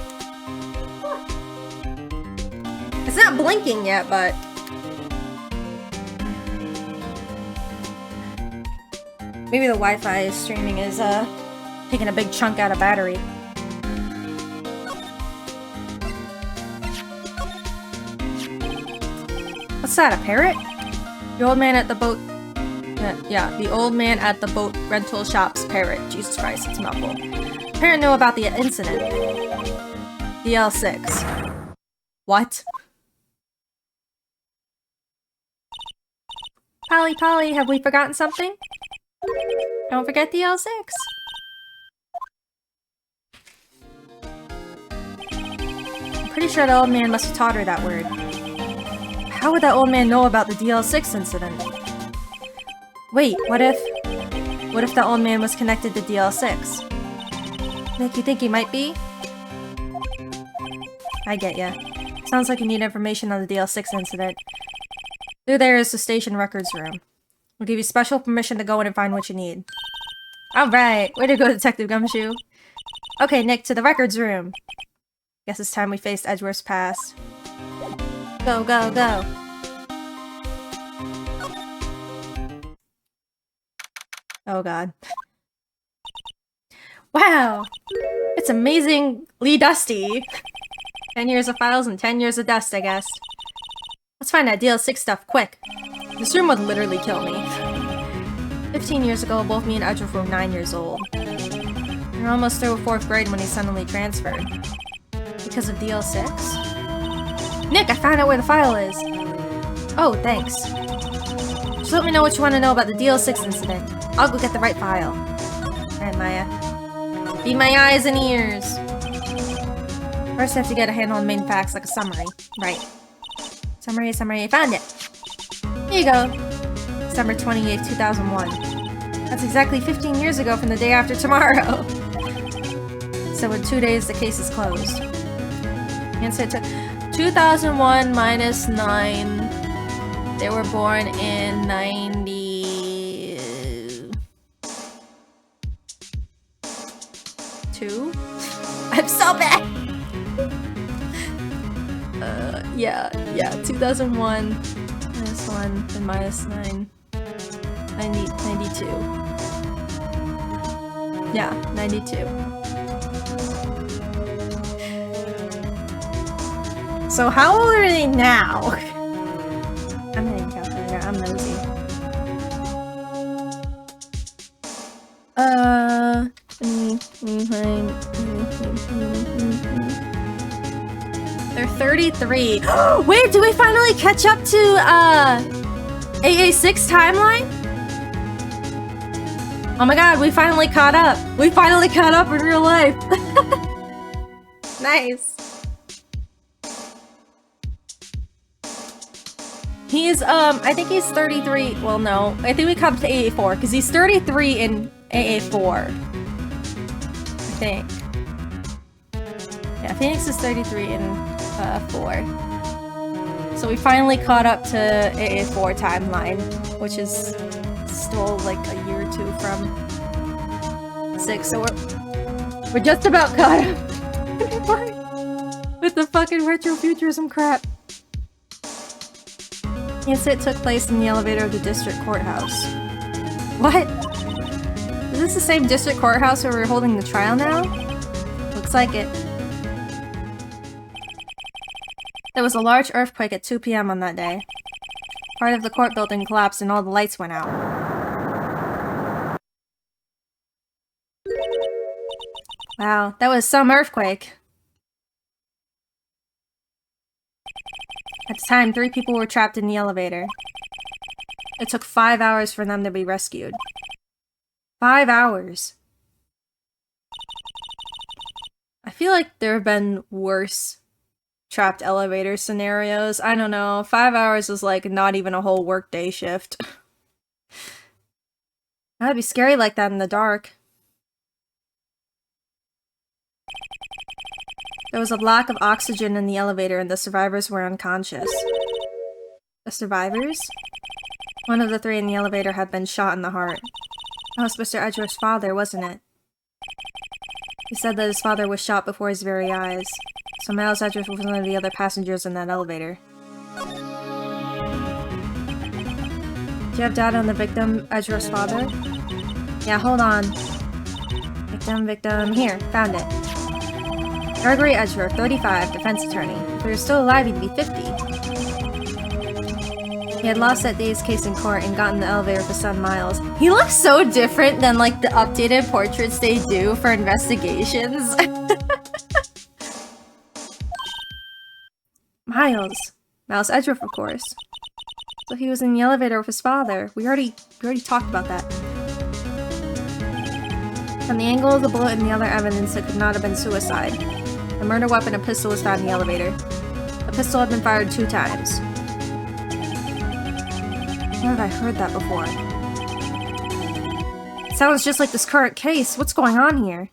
It's not blinking yet, but... maybe the Wi-Fi streaming is, taking a big chunk out of battery. What's that, a parrot? The old man at the boat... yeah, the old man at the boat rental shop's parrot. Jesus Christ, it's a mouthful. Parrot knew about the incident. DL6. What? Polly, have we forgotten something? Don't forget DL6. I'm pretty sure the old man must have taught her that word. How would that old man know about the DL6 incident? Wait, what if the old man was connected to DL6? Nick, you think he might be? I get ya. Sounds like you need information on the DL6 incident. Through there is the station records room. We'll give you special permission to go in and find what you need. Alright, way to go, Detective Gumshoe. Okay, Nick, to the records room. Guess it's time we faced Edgeworth's past. Go, go, go. Oh god. Wow! It's amazingly dusty! 10 years of files and 10 years of dust, I guess. Let's find that DL6 stuff, quick! This room would literally kill me. 15 years ago, both me and Edgeworth were 9 years old. We were almost through 4th grade when he suddenly transferred. Because of DL6? Nick, I found out where the file is! Oh, thanks. Just let me know what you want to know about the DL6 incident. I'll go get the right file. Alright, Maya. Be my eyes and ears! First I have to get a handle on main facts, like a summary. Right. Summary, I found it! Here you go! December 28th, 2001. That's exactly 15 years ago from the day after tomorrow! So in 2 days, the case is closed. Answer to 2001 minus 9. They were born in 92? I'm so bad! yeah, 2001. Minus 1, then minus 9. 92. Yeah, 92. So how old are they now? I'm getting calculator, I'm nosy. 33. Wait, do we finally catch up to AA6 timeline? Oh my god, we finally caught up. We finally caught up in real life. Nice. He's I think he's 33. Well, no. I think we caught up to AA4 because he's 33 in AA4. I think. Yeah, Phoenix is 33 in 4. So we finally caught up to AA4 timeline, which is still like a year or two from 6. So we're just about caught up with the fucking retrofuturism crap. The incident took place in the elevator of the district courthouse. What? Is this the same district courthouse where we're holding the trial now? Looks like it. There was a large earthquake at 2 p.m. on that day. Part of the court building collapsed and all the lights went out. Wow, that was some earthquake. At the time, 3 people were trapped in the elevator. It took 5 hours for them to be rescued. 5 hours. I feel like there have been worse trapped elevator scenarios. I don't know. 5 hours is like not even a whole workday shift. That'd be scary like that in the dark. There was a lack of oxygen in the elevator and the survivors were unconscious. The survivors? One of the 3 in the elevator had been shot in the heart. That was Mr. Edgeworth's father, wasn't it? He said that his father was shot before his very eyes. So Miles Edgeworth was one of the other passengers in that elevator. Do you have data on the victim, Edgeworth's father? Yeah, hold on. Victim. Here, found it. Gregory Edgeworth, 35, defense attorney. If he were still alive, he'd be 50. He had lost that day's case in court and got in the elevator with his son Miles. He looks so different than like the updated portraits they do for investigations. Miles Edgeworth, of course. So he was in the elevator with his father. We already talked about that. From the angle of the bullet and the other evidence, it could not have been suicide. The murder weapon, a pistol, was found in the elevator. The pistol had been fired 2 times. Where have I heard that before? It sounds just like this current case. What's going on here?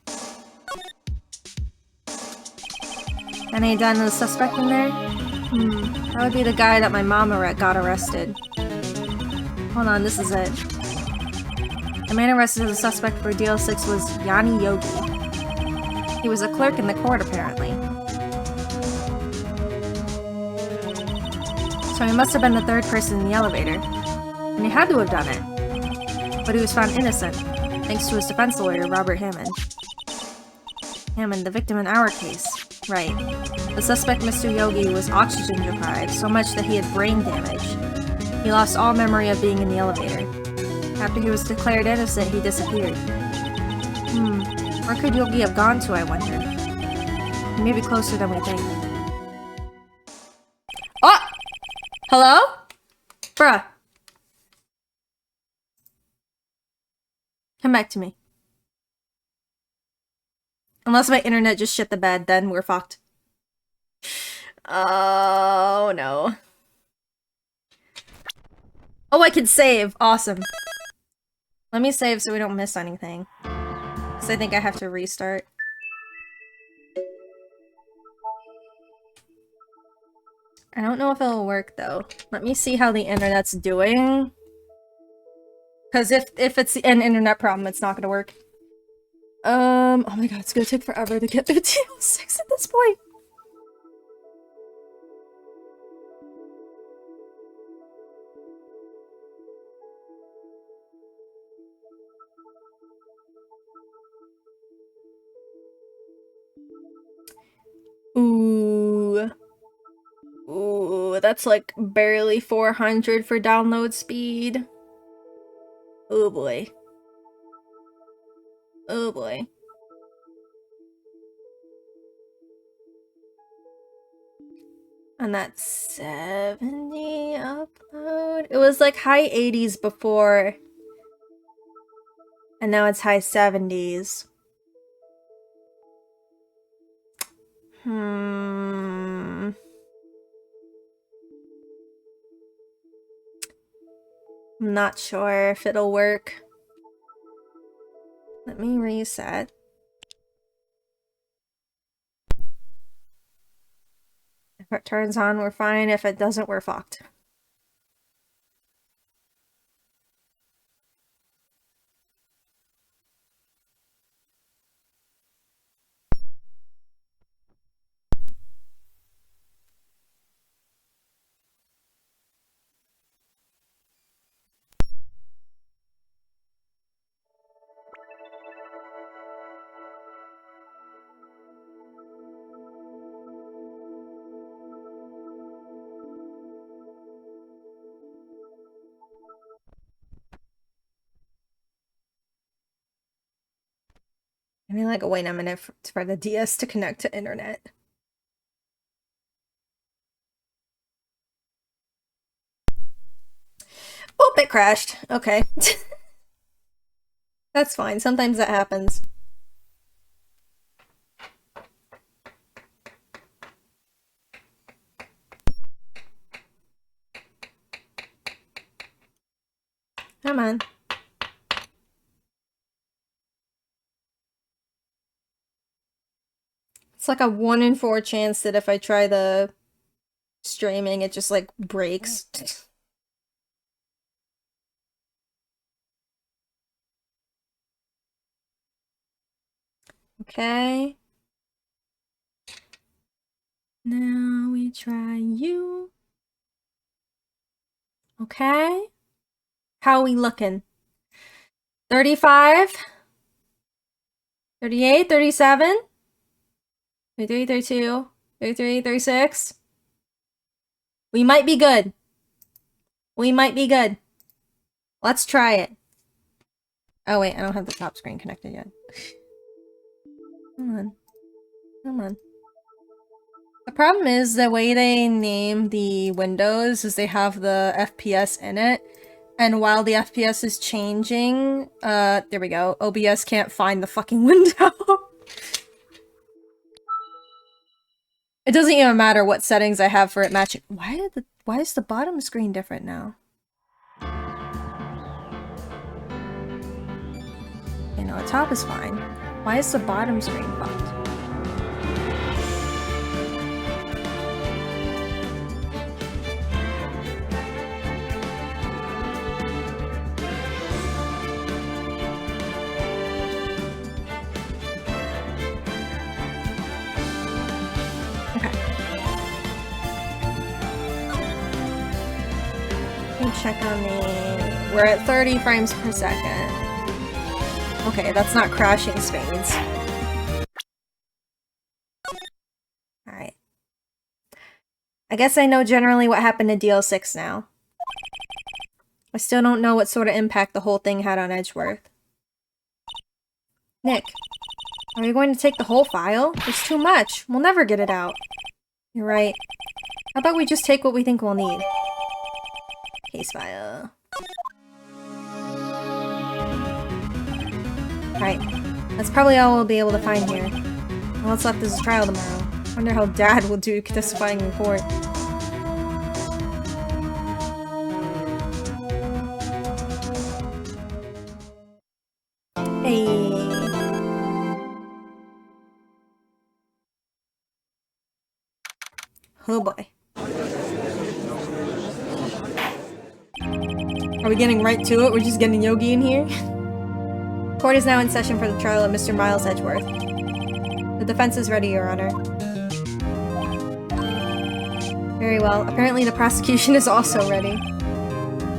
Any done to the suspect in there? That would be the guy that my mama got arrested. Hold on, this is it. The man arrested as a suspect for DL6 was Yanni Yogi. He was a clerk in the court, apparently. So he must have been the 3rd person in the elevator. And he had to have done it. But he was found innocent, thanks to his defense lawyer, Robert Hammond. Hammond, the victim in our case. Right. The suspect, Mr. Yogi, was oxygen deprived, so much that he had brain damage. He lost all memory of being in the elevator. After he was declared innocent, he disappeared. Where could Yogi have gone to, I wonder? He may be closer than we think. Oh! Hello? Bruh. Come back to me. Unless my internet just shit the bed, then we're fucked. Oh, no. Oh, I can save. Awesome. Let me save so we don't miss anything. Because I think I have to restart. I don't know if it'll work, though. Let me see how the internet's doing. Because if it's an internet problem, it's not gonna work. Oh my god, it's gonna take forever to get through DL6 at this point. Ooh, that's like barely 400 for download speed. Oh boy. Oh boy. And that's 70 upload. It was like high 80s before. And now it's high 70s. I'm not sure if it'll work. Let me reset. If it turns on, we're fine. If it doesn't, we're fucked. I mean, like, wait a minute for the DS to connect to internet. Oh, it crashed. Okay. That's fine. Sometimes that happens. Come on. It's like a 1 in 4 chance that if I try the streaming, it just like breaks. Okay. Now we try you. Okay. How are we looking? 35? 38? 37? 33, 32, 33, 36? We might be good. We might be good. Let's try it. Oh wait, I don't have the top screen connected yet. Come on. Come on. The problem is the way they name the windows is they have the FPS in it. And while the FPS is changing, there we go. OBS can't find the fucking window. It doesn't even matter what settings I have for it matching. Why is the bottom screen different now? You know, the top is fine. Why is the bottom screen fucked? Check on the... We're at 30 frames per second. Okay, that's not crashing spades. Alright. I guess I know generally what happened to DL6 now. I still don't know what sort of impact the whole thing had on Edgeworth. Nick, are we going to take the whole file? It's too much. We'll never get it out. You're right. How about we just take what we think we'll need? Case file. Alright. That's probably all we'll be able to find here. All that's left is a trial tomorrow. Wonder how Dad will do testifying in court. Hey. Oh boy. Are we getting right to it? We're just getting Yogi in here? Court is now in session for the trial of Mr. Miles Edgeworth. The defense is ready, Your Honor. Very well. Apparently the prosecution is also ready.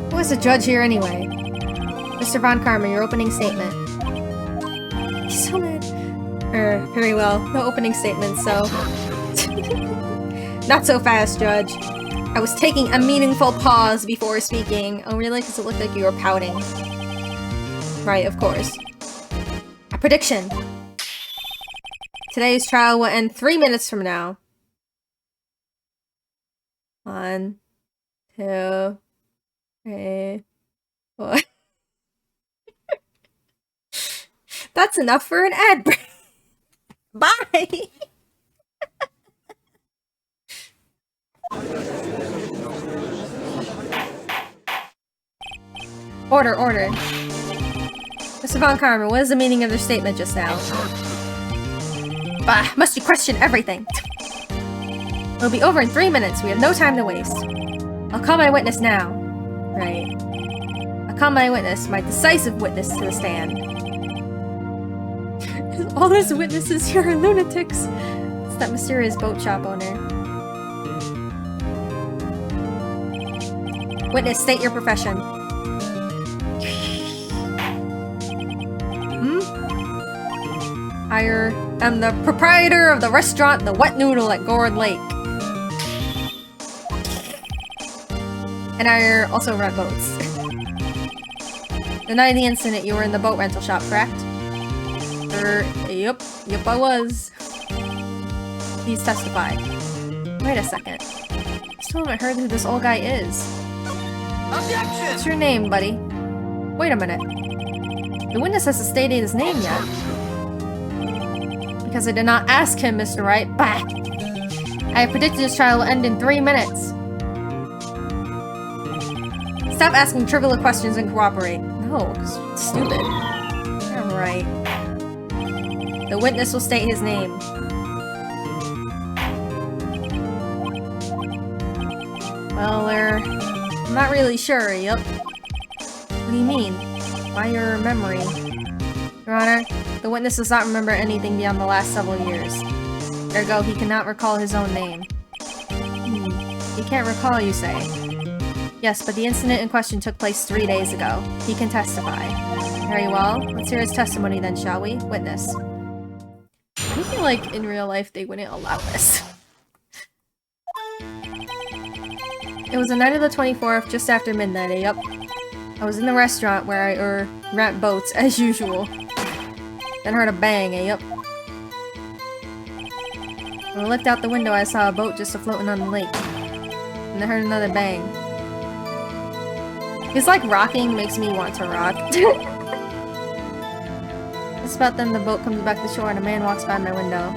Who is the judge here anyway? Mr. Von Karma, your opening statement. He's so mad. Very well. No opening statement, so... Not so fast, Judge. I was taking a meaningful pause before speaking. Oh really? Because it looked like you were pouting. Right, of course. A prediction. Today's trial will end 3 minutes from now. 1, 2, 3, 4. That's enough for an ad break. Bye! Order, order. Mr. Von Karma, what is the meaning of their statement just now? Bah, must you question everything? It'll be over in 3 minutes. We have no time to waste. I'll call my witness now. Right. I'll call my witness, my decisive witness to the stand. All those witnesses here are lunatics. It's that mysterious boat shop owner. Witness, state your profession. I am the proprietor of the restaurant The Wet Noodle at Gourd Lake. And I also rent boats. The night of the incident, you were in the boat rental shop, correct? Yep, I was. Please testify. Wait a second. Still haven't heard who this old guy is. Objection! What's your name, buddy? Wait a minute. The witness hasn't stated his name yet. Because I did not ask him, Mr. Wright. Bah! I have predicted this trial will end in 3 minutes. Stop asking trivial questions and cooperate. No, because it's stupid. Alright. The witness will state his name. Well, I'm not really sure, yep. What do you mean? Why your memory? Your Honor, the witness does not remember anything beyond the last several years. Ergo, he cannot recall his own name. He can't recall, you say? Yes, but the incident in question took place 3 days ago. He can testify. Very well. Let's hear his testimony then, shall we? Witness. I feel like in real life they wouldn't allow this. It was the night of the 24th, just after midnight, yep. I was in the restaurant where I rent boats, as usual. Then heard a bang, yep. When I looked out the window, I saw a boat just floating on the lake. And I heard another bang. It's like rocking makes me want to rock. Just about then, the boat comes back to shore and a man walks by my window.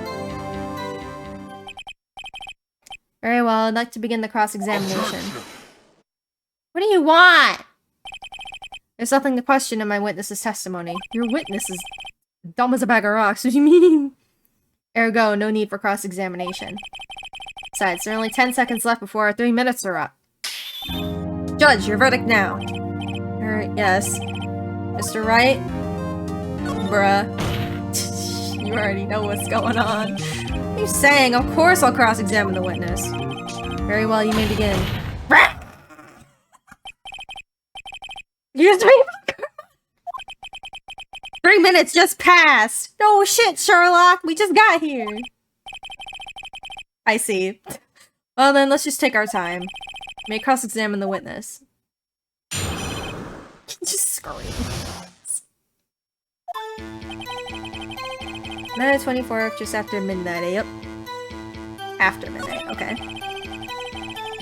Very well, I'd like to begin the cross-examination. What do you want? There's nothing to question in my witness's testimony. Your witness is dumb as a bag of rocks. What do you mean? Ergo, no need for cross-examination. Besides, there are only 10 seconds left before our 3 minutes are up. Judge, your verdict now. Yes. Mr. Wright? Bruh. You already know what's going on. What are you saying? Of course I'll cross-examine the witness. Very well, you may begin. Excuse me? 3 minutes just passed! No shit, Sherlock! We just got here! I see. Well then, let's just take our time. May cross-examine the witness. Just scream. Night 24th, just after midnight, yep. After midnight, okay.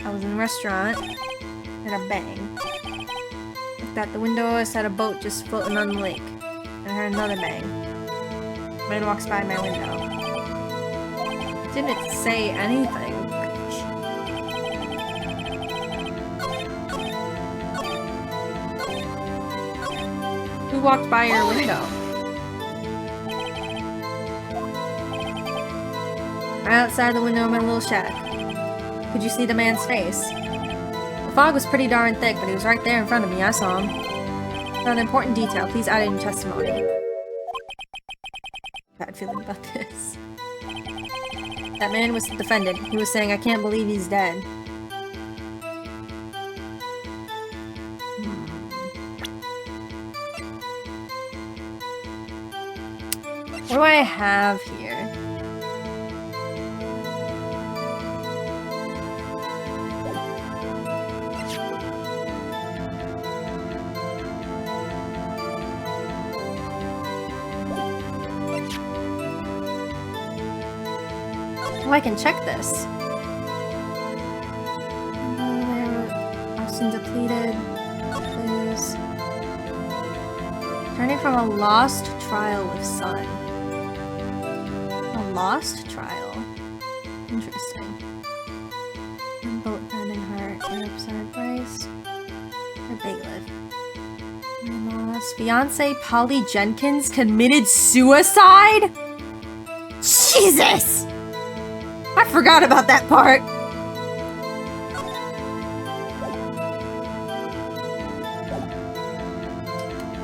I was in the restaurant, and a bang. Looked out the window, I saw a boat just floating on the lake. And I heard another bang. Man walks by my window. Didn't say anything. Who walked by your window? Right outside the window of my little shack. Could you see the man's face? The fog was pretty darn thick, but he was right there in front of me. I saw him. Not an important detail. Please add it in your testimony. Bad feeling about this. That man was the defendant. He was saying, I can't believe he's dead. What do I have here? Oh, I can check this. Austin depleted. Clues. Turning from a lost trial with Sun. A lost trial? Interesting. Boat pen and heart. Upside price. Or bailiff. Lost. Fiance Polly Jenkins committed suicide? Jesus! I forgot about that part!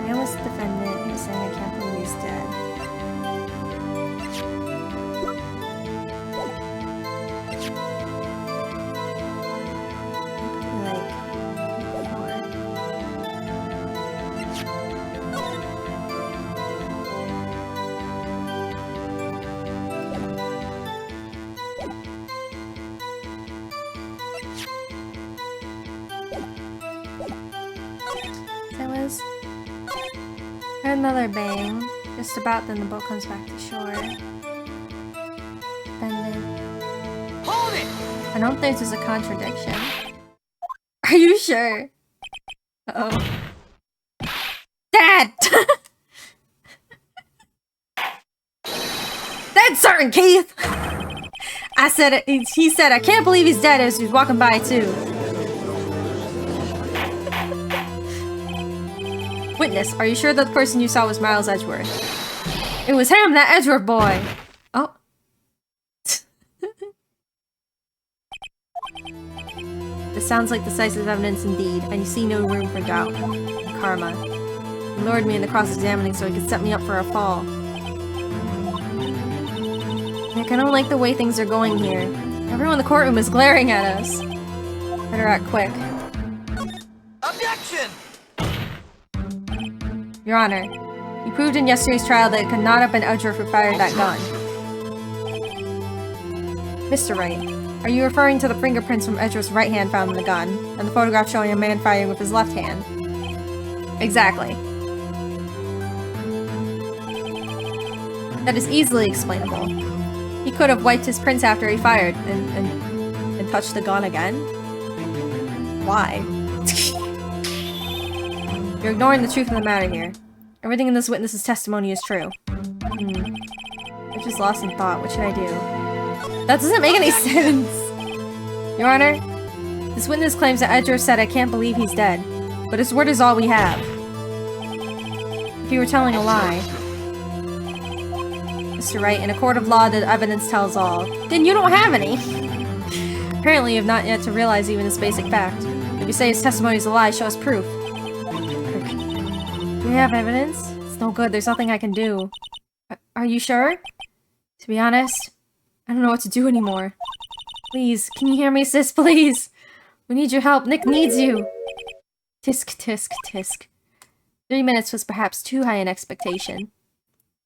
I was the defendant. He's saying I can't believe he's dead. Like, that was another bang. Just about then the boat comes back to shore. Defendant. Hold it! I don't think there's a contradiction. Are you sure? Uh-oh. Dad! That's certain, Keith! I said it. He said, I can't believe he's dead as he was walking by, too. Witness, are you sure that the person you saw was Miles Edgeworth? It was him, that Edgeworth boy! Oh. This sounds like decisive evidence indeed, and you see no room for doubt. Karma. He lured me into cross-examining so he could set me up for a fall. Nick, I don't like the way things are going here. Everyone in the courtroom is glaring at us. Better act quick. Objection! Your Honor, you proved in yesterday's trial that it could not have been Edgeworth who fired that gun. Mr. Wright, are you referring to the fingerprints from Edgeworth's right hand found in the gun, and the photograph showing a man firing with his left hand? Exactly. That is easily explainable. He could have wiped his prints after he fired, and touched the gun again? Why? You're ignoring the truth of the matter here. Everything in this witness's testimony is true. I'm just lost in thought. What should I do? That doesn't make any sense! Your Honor, this witness claims that Edgeworth said I can't believe he's dead, but his word is all we have. If you were telling a lie... Mr. Wright, in a court of law, the evidence tells all. Then you don't have any! Apparently you have not yet to realize even this basic fact. If you say his testimony is a lie, show us proof. Do we have evidence? It's no good, there's nothing I can do. Are you sure? To be honest, I don't know what to do anymore. Please, can you hear me, sis, please? We need your help, Nick needs you! Tisk, tisk, tisk. 3 minutes was perhaps too high an expectation.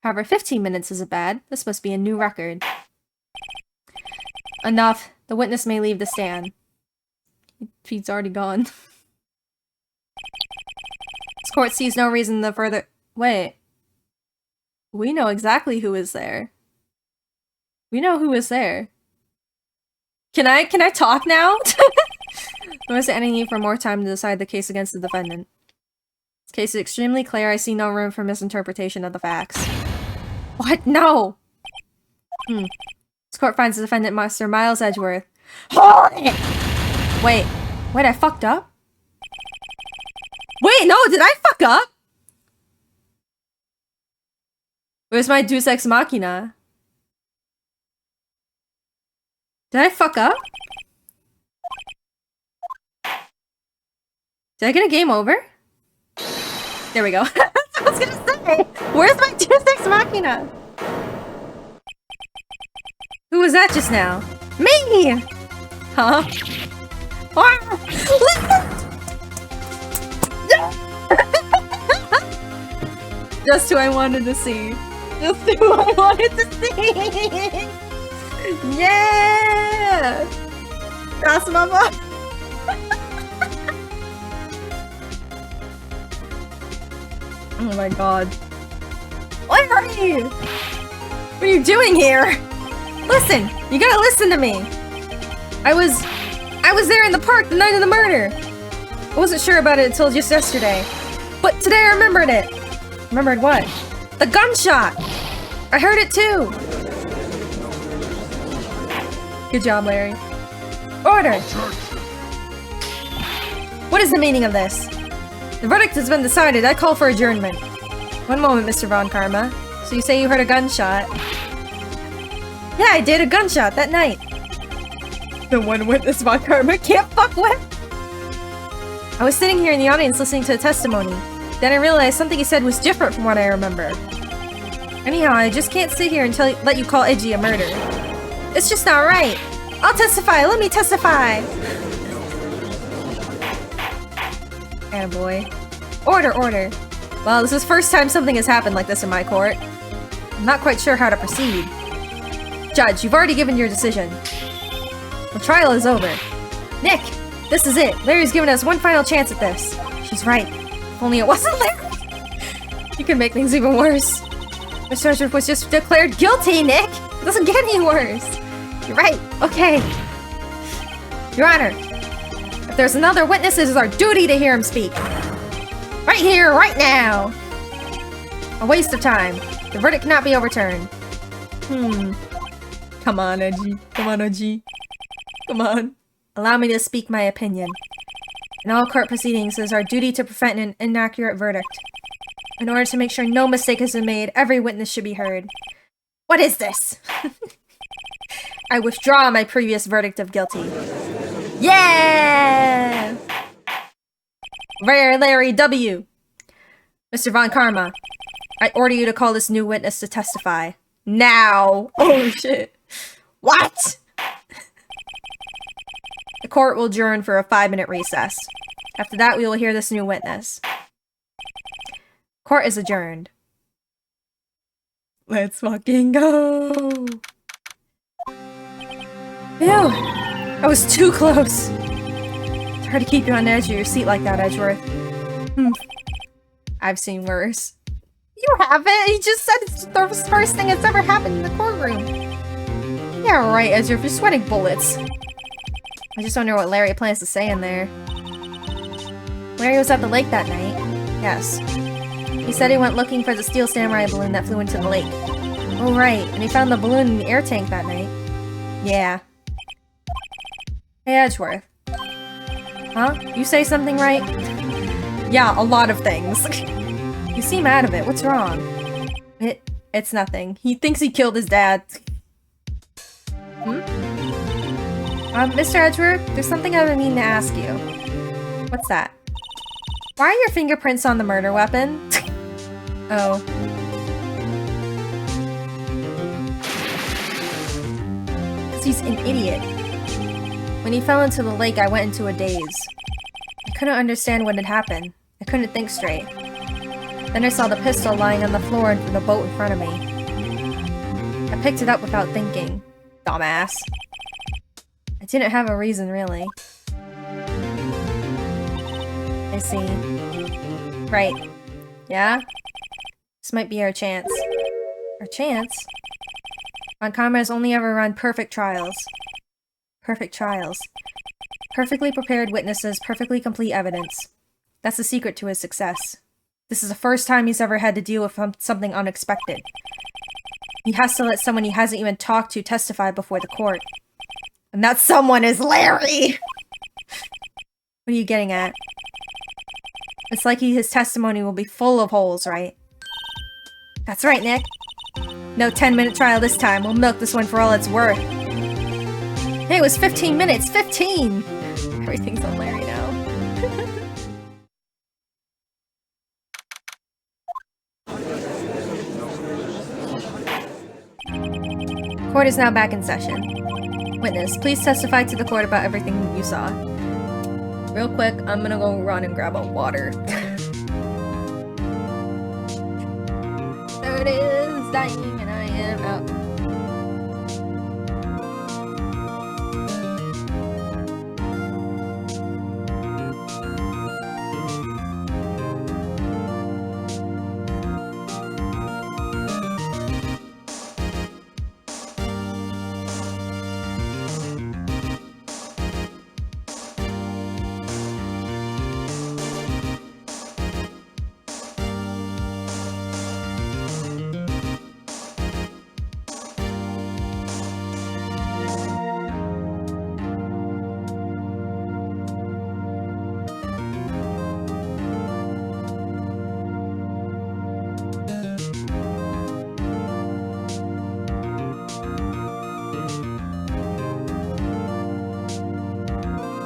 However, 15 minutes isn't bad. This must be a new record. Enough. The witness may leave the stand. He's already gone. This court sees no reason to further- Wait. We know exactly who is there. We know who is there. Can I talk now? Nor is there any need for more time to decide the case against the defendant. This case is extremely clear. I see no room for misinterpretation of the facts. What? No! This court finds the defendant Mr. Miles Edgeworth. Hold it! Wait, I fucked up? Wait, no, did I fuck up? Where's my Deus Ex Machina? Did I fuck up? Did I get a game over? There we go. I was gonna say, where's my Deus Ex Machina? Who was that just now? Me! Huh? Just who I wanted to see. Just who I wanted to see! Yeah! That's my mom! Oh my god. Larry! What are you doing here? Listen! You gotta listen to me! I was there in the park the night of the murder! I wasn't sure about it until just yesterday. But today I remembered it! Remembered what? The gunshot! I heard it too! Good job, Larry. Order! What is the meaning of this? The verdict has been decided. I call for adjournment. One moment, Mr. Von Karma. So you say you heard a gunshot? Yeah, I did a gunshot that night. The one witness Von Karma can't fuck with. I was sitting here in the audience listening to the testimony. Then I realized something he said was different from what I remember. Anyhow, I just can't sit here and let you call Edgy a murder. It's just not right. I'll testify. Let me testify. Attaboy. Order, order. Well, this is the first time something has happened like this in my court. I'm not quite sure how to proceed. Judge, you've already given your decision. The trial is over. Nick, this is it. Larry's given us one final chance at this. She's right. If only it wasn't Larry. You can make things even worse. Mr. Edgeworth was just declared guilty, Nick. It doesn't get any worse. You're right. Okay. Your Honor, if there's another witness, it is our duty to hear him speak. Right here, right now. A waste of time. The verdict cannot be overturned. Come on, Edgy. Come on, Edgy. Come on. Allow me to speak my opinion. In all court proceedings, it is our duty to prevent an inaccurate verdict. In order to make sure no mistake has been made, every witness should be heard. What is this? I withdraw my previous verdict of guilty. Yeah! Rare Larry W. Mr. Von Karma, I order you to call this new witness to testify. Now! Oh shit. What? The court will adjourn for a 5-minute recess. After that, we will hear this new witness. Court is adjourned. Let's fucking go. Ew! I was too close. It's hard to keep you on the edge of your seat like that, Edgeworth. I've seen worse. You haven't! He just said it's the first thing that's ever happened in the courtroom. Yeah, right, Edgeworth. You're sweating bullets. I just wonder what Larry plans to say in there. Larry was at the lake that night. Yes. He said he went looking for the steel samurai balloon that flew into the lake. Oh, right. And he found the balloon in the air tank that night. Yeah. Hey, Edgeworth. Huh? You say something right? Yeah, a lot of things. You seem out of it. What's wrong? It's nothing. He thinks he killed his dad. Mr. Edgeworth, there's something I've been meaning to ask you. What's that? Why are your fingerprints on the murder weapon? Oh. Because he's an idiot. When he fell into the lake, I went into a daze. I couldn't understand what had happened. I couldn't think straight. Then I saw the pistol lying on the floor in the boat in front of me. I picked it up without thinking. Dumbass. I didn't have a reason, really. I see. Right. Yeah? This might be our chance. Our chance? Von Karma has only ever run perfect trials. Perfect trials. Perfectly prepared witnesses, perfectly complete evidence. That's the secret to his success. This is the first time he's ever had to deal with something unexpected. He has to let someone he hasn't even talked to testify before the court. And that someone is Larry! What are you getting at? It's like his testimony will be full of holes, right? That's right, Nick. No 10-minute trial this time. We'll milk this one for all it's worth. Hey, it was 15 minutes! 15! Everything's on Larry now. Court is now back in session. Witness, please testify to the court about everything you saw. Real quick, I'm gonna go run and grab a water. There it is, dying, and I am out.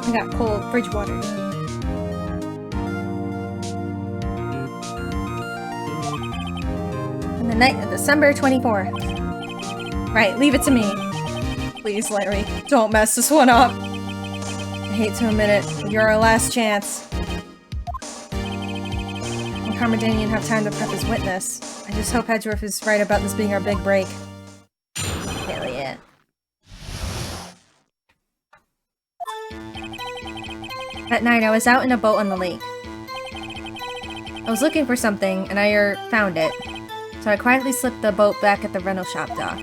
I got cold fridge water. On the night of December 24th. Right, leave it to me. Please, Larry, don't mess this one up. I hate to admit it, but you're our last chance. And Karma didn't even have time to prep his witness. I just hope Hedgeworth is right about this being our big break. Hell yeah. That night, I was out in a boat on the lake. I was looking for something, and I found it. So I quietly slipped the boat back at the rental shop dock.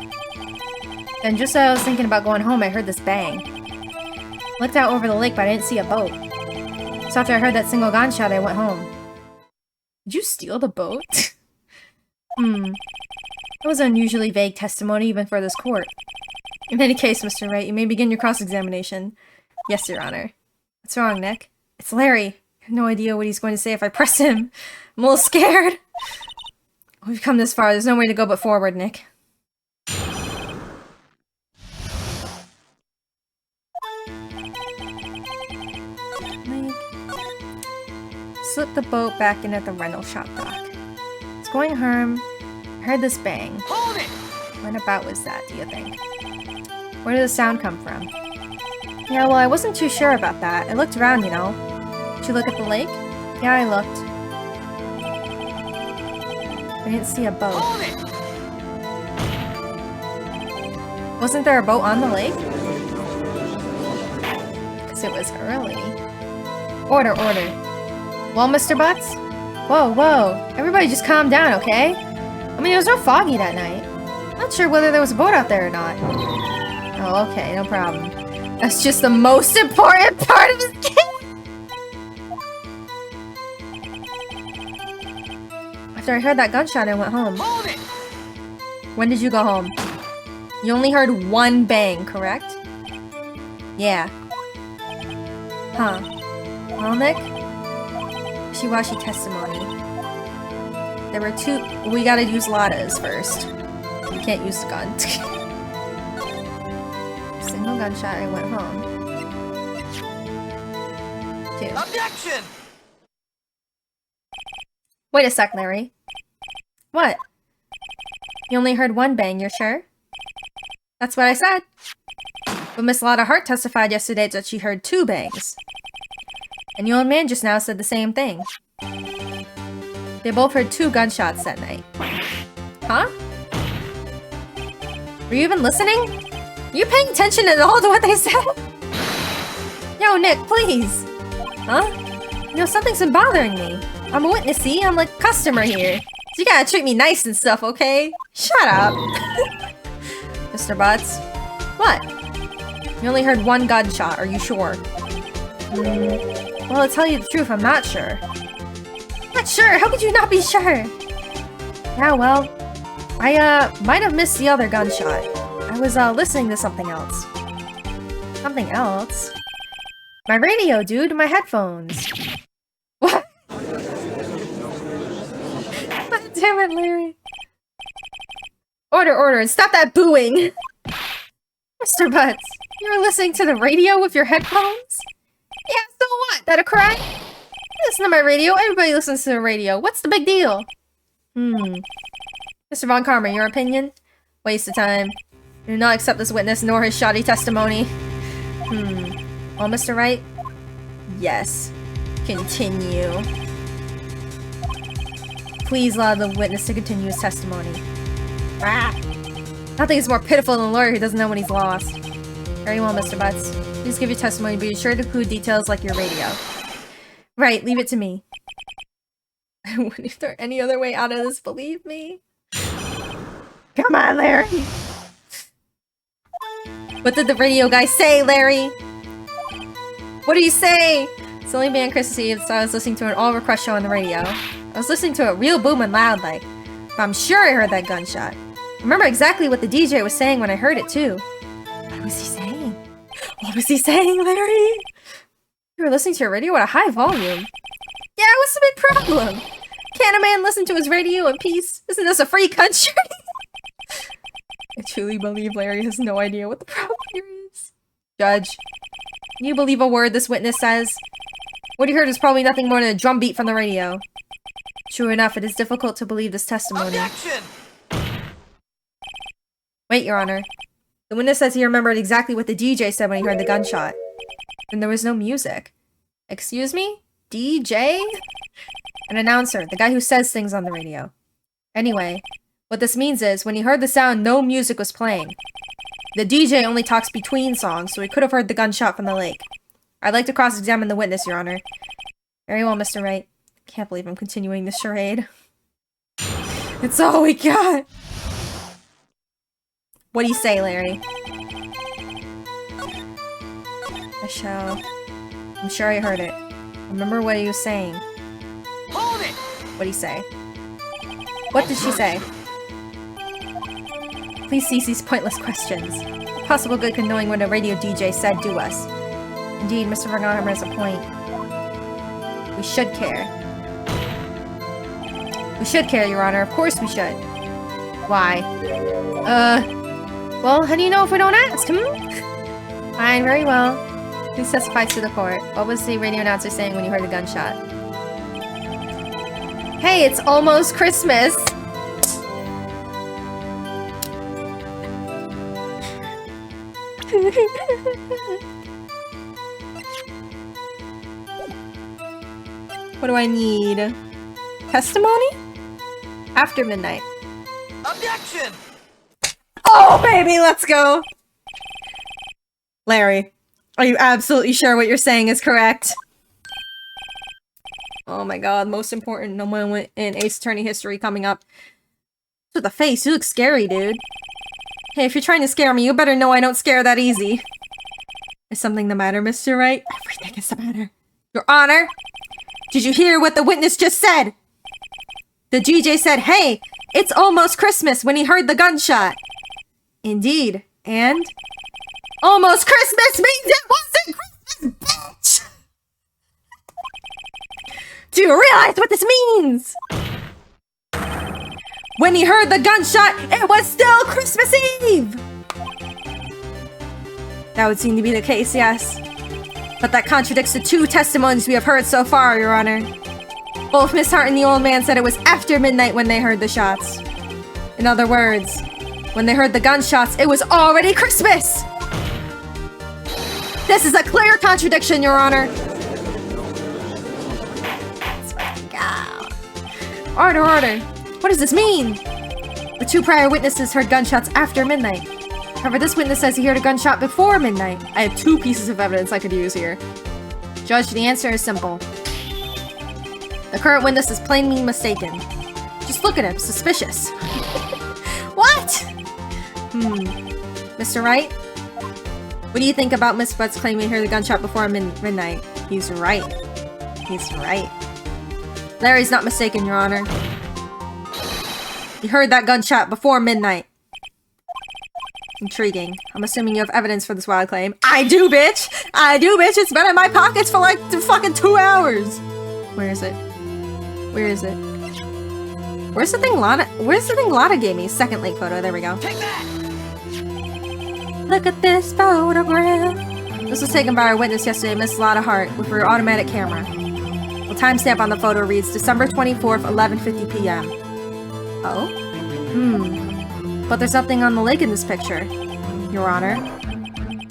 Then just as I was thinking about going home, I heard this bang. Looked out over the lake, but I didn't see a boat. So after I heard that single gunshot, I went home. Did you steal the boat? That was unusually vague testimony even for this court. In any case, Mr. Wright, you may begin your cross-examination. Yes, Your Honor. What's wrong, Nick? It's Larry. I have no idea what he's going to say if I press him. I'm a little scared. We've come this far. There's no way to go but forward, Nick. Slipped the boat back in at the rental shop dock. It's going home. I heard this bang. Hold it! What about was that, do you think? Where did the sound come from? Yeah, well, I wasn't too sure about that. I looked around, you know. Did you look at the lake? Yeah, I looked. I didn't see a boat. Hold it! Wasn't there a boat on the lake? Because it was early. Order, order. Well, Mr. Butts? Whoa, whoa. Everybody just calm down, okay? I mean, it was real foggy that night. Not sure whether there was a boat out there or not. Oh, okay, no problem. That's just the most important part of this game! After I heard that gunshot, I went home. Hold it! When did you go home? You only heard one bang, correct? Yeah. Huh. Well, Nick? Wishy-washy testimony. There were two- we gotta use Ladas first. You can't use the gun. Single gunshot, I went home. 2. Objection! Wait a sec, Larry. What? You only heard one bang, you're sure? That's what I said. But Miss Lotta Hart testified yesterday that she heard 2 bangs. And the old man just now said the same thing. They both heard 2 gunshots that night. Huh? Were you even listening? Are you paying attention at all to what they said? Yo, Nick, please. Huh? You know, something's been bothering me. I'm a witness, see? I'm like a customer here. So you gotta treat me nice and stuff, okay? Shut up. Mr. Butts. What? You only heard 1 gunshot, are you sure? Well, to tell you the truth, I'm not sure. Not sure? How could you not be sure? Yeah, well, I, might have missed the other gunshot. I was, listening to something else. Something else? My radio, dude, my headphones. What? God damn it, Larry. Order, order, and stop that booing! Mr. Butts, you were listening to the radio with your headphones? Yeah, so what? That a crime? Listen to my radio. Everybody listens to the radio. What's the big deal? Mr. Von Karma, your opinion? Waste of time. I do not accept this witness nor his shoddy testimony. Well, Mr. Wright? Yes. Continue. Please allow the witness to continue his testimony. Ah. Nothing is more pitiful than a lawyer who doesn't know when he's lost. Very well, Mr. Butts. Please give your testimony, but be sure to include details like your radio. Right, leave it to me. I wonder if there any other way out of this, believe me. Come on, Larry! What did the radio guy say, Larry? What do you say? It's only been Christmas so I was listening to an all-request show on the radio. I was listening to it real booming loud like. But I'm sure I heard that gunshot. I remember exactly what the DJ was saying when I heard it too. What was he saying? What was he saying, Larry? You were listening to your radio at a high volume. Yeah, what's the big problem? Can't a man listen to his radio in peace? Isn't this a free country? I truly believe Larry has no idea what the problem here is. Judge, Can you believe a word this witness says? What he heard is probably nothing more than a drum beat from the radio. True enough, it is difficult to believe this testimony. Objection! Wait, Your Honor. The witness says he remembered exactly what the DJ said when he heard the gunshot. And there was no music. Excuse me? DJ? An announcer, the guy who says things on the radio. Anyway, what this means is, when he heard the sound, no music was playing. The DJ only talks between songs, so he could have heard the gunshot from the lake. I'd like to cross-examine the witness, Your Honor. Very well, Mr. Wright. Can't believe I'm continuing this charade. It's all we got! What do you say, Larry? I shall. I'm sure I heard it. Remember what he was saying. Hold it! What'd he say? What did she say? Please cease these pointless questions. What possible good can knowing what a radio DJ said do us? Indeed, Mr. Vergonhammer has a point. We should care. We should care, Your Honor. Of course we should. Why? Well, how do you know if we don't ask, Fine, very well. Please testify to the court. What was the radio announcer saying when you heard the gunshot? Hey, it's almost Christmas! What do I need? Testimony? After midnight. Objection! Oh, baby, let's go! Larry, are you absolutely sure what you're saying is correct? Oh my god, most important moment in Ace Attorney history coming up. With the face, you look scary, dude. Hey, if you're trying to scare me, you better know I don't scare that easy. Is something the matter, Mr. Wright? Everything is the matter. Your Honor! Did you hear what the witness just said? The DJ said, hey, it's almost Christmas when he heard the gunshot. Indeed. And? Almost Christmas means it wasn't Christmas, bitch! Do you realize what this means? When he heard the gunshot, it was still Christmas Eve! That would seem to be the case, yes. But that contradicts the two testimonies we have heard so far, Your Honor. Both Miss Hart and the old man said it was after midnight when they heard the shots. In other words, when they heard the gunshots, it was already Christmas! This is a clear contradiction, Your Honor! Let's fucking go. Order, order! What does this mean? The two prior witnesses heard gunshots after midnight. However, this witness says he heard a gunshot before midnight. I have two pieces of evidence I could use here. Judge, the answer is simple. The current witness is plainly mistaken. Just look at him, suspicious. What? Mr. Wright? What do you think about Miss Butts claiming he heard the gunshot before midnight? He's right. He's right. Larry's not mistaken, Your Honor. He heard that gunshot before midnight. Intriguing. I'm assuming you have evidence for this wild claim. I do, bitch! I do, bitch! It's been in my pockets for like fucking 2 hours! Where is it? Where is it? Where's the thing Lana gave me? Second lake photo. There we go. Take that! Look at this photograph. This was taken by our witness yesterday, Miss Lotta Hart, with her automatic camera. The timestamp on the photo reads December 24th, 11:50 p.m. Oh? But there's nothing on the lake in this picture, Your Honor.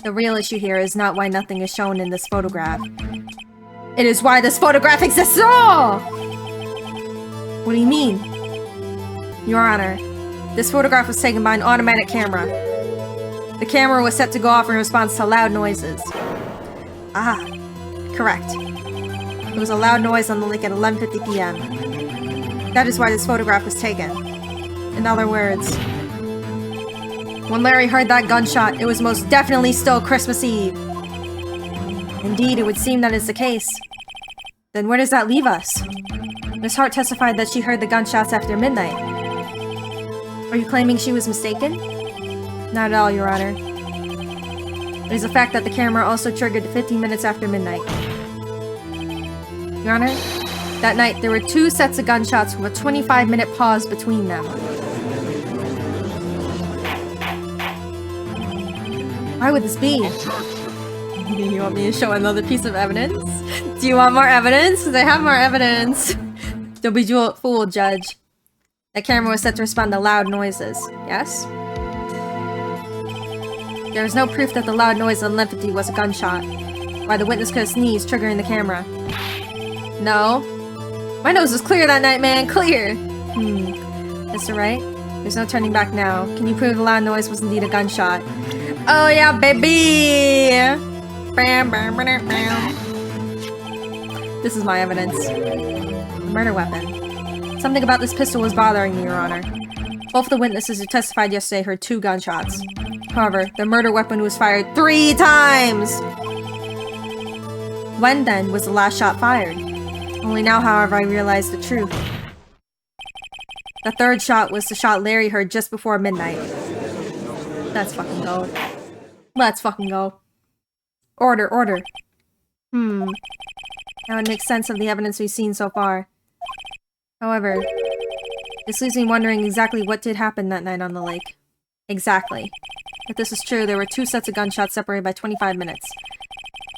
The real issue here is not why nothing is shown in this photograph. It is why this photograph exists at all! What do you mean? Your Honor, this photograph was taken by an automatic camera. The camera was set to go off in response to loud noises. Ah, correct. There was a loud noise on the lake at 11:50 p.m. That is why this photograph was taken. In other words, when Larry heard that gunshot, it was most definitely still Christmas Eve. Indeed, it would seem that is the case. Then where does that leave us? Miss Hart testified that she heard the gunshots after midnight. Are you claiming she was mistaken? Not at all, Your Honor. It is a fact that the camera also triggered 15 minutes after midnight. Your Honor, that night there were 2 sets of gunshots with a 25-minute pause between them. Why would this be? You want me to show another piece of evidence? Do you want more evidence? Because I have more evidence. Don't be fooled, Judge. The camera was set to respond to loud noises. Yes? There is no proof that the loud noise on 1150 was a gunshot. Why the witness could have sneezed, triggering the camera. No. My nose was clear that night, man. Clear! Mr. Wright? There's no turning back now. Can you prove the loud noise was indeed a gunshot? Oh yeah, baby! Bam, bam, bam, bam. This is my evidence. The murder weapon. Something about this pistol was bothering me, Your Honor. Both the witnesses who testified yesterday heard 2 gunshots. However, the murder weapon was fired 3 times! When, then, was the last shot fired? Only now, however, I realize the truth. The 3rd shot was the shot Larry heard just before midnight. Let's fucking go. Let's fucking go. Order, order. That would make sense of the evidence we've seen so far. However, this leaves me wondering exactly what did happen that night on the lake. Exactly. If this is true, there were 2 sets of gunshots separated by 25 minutes.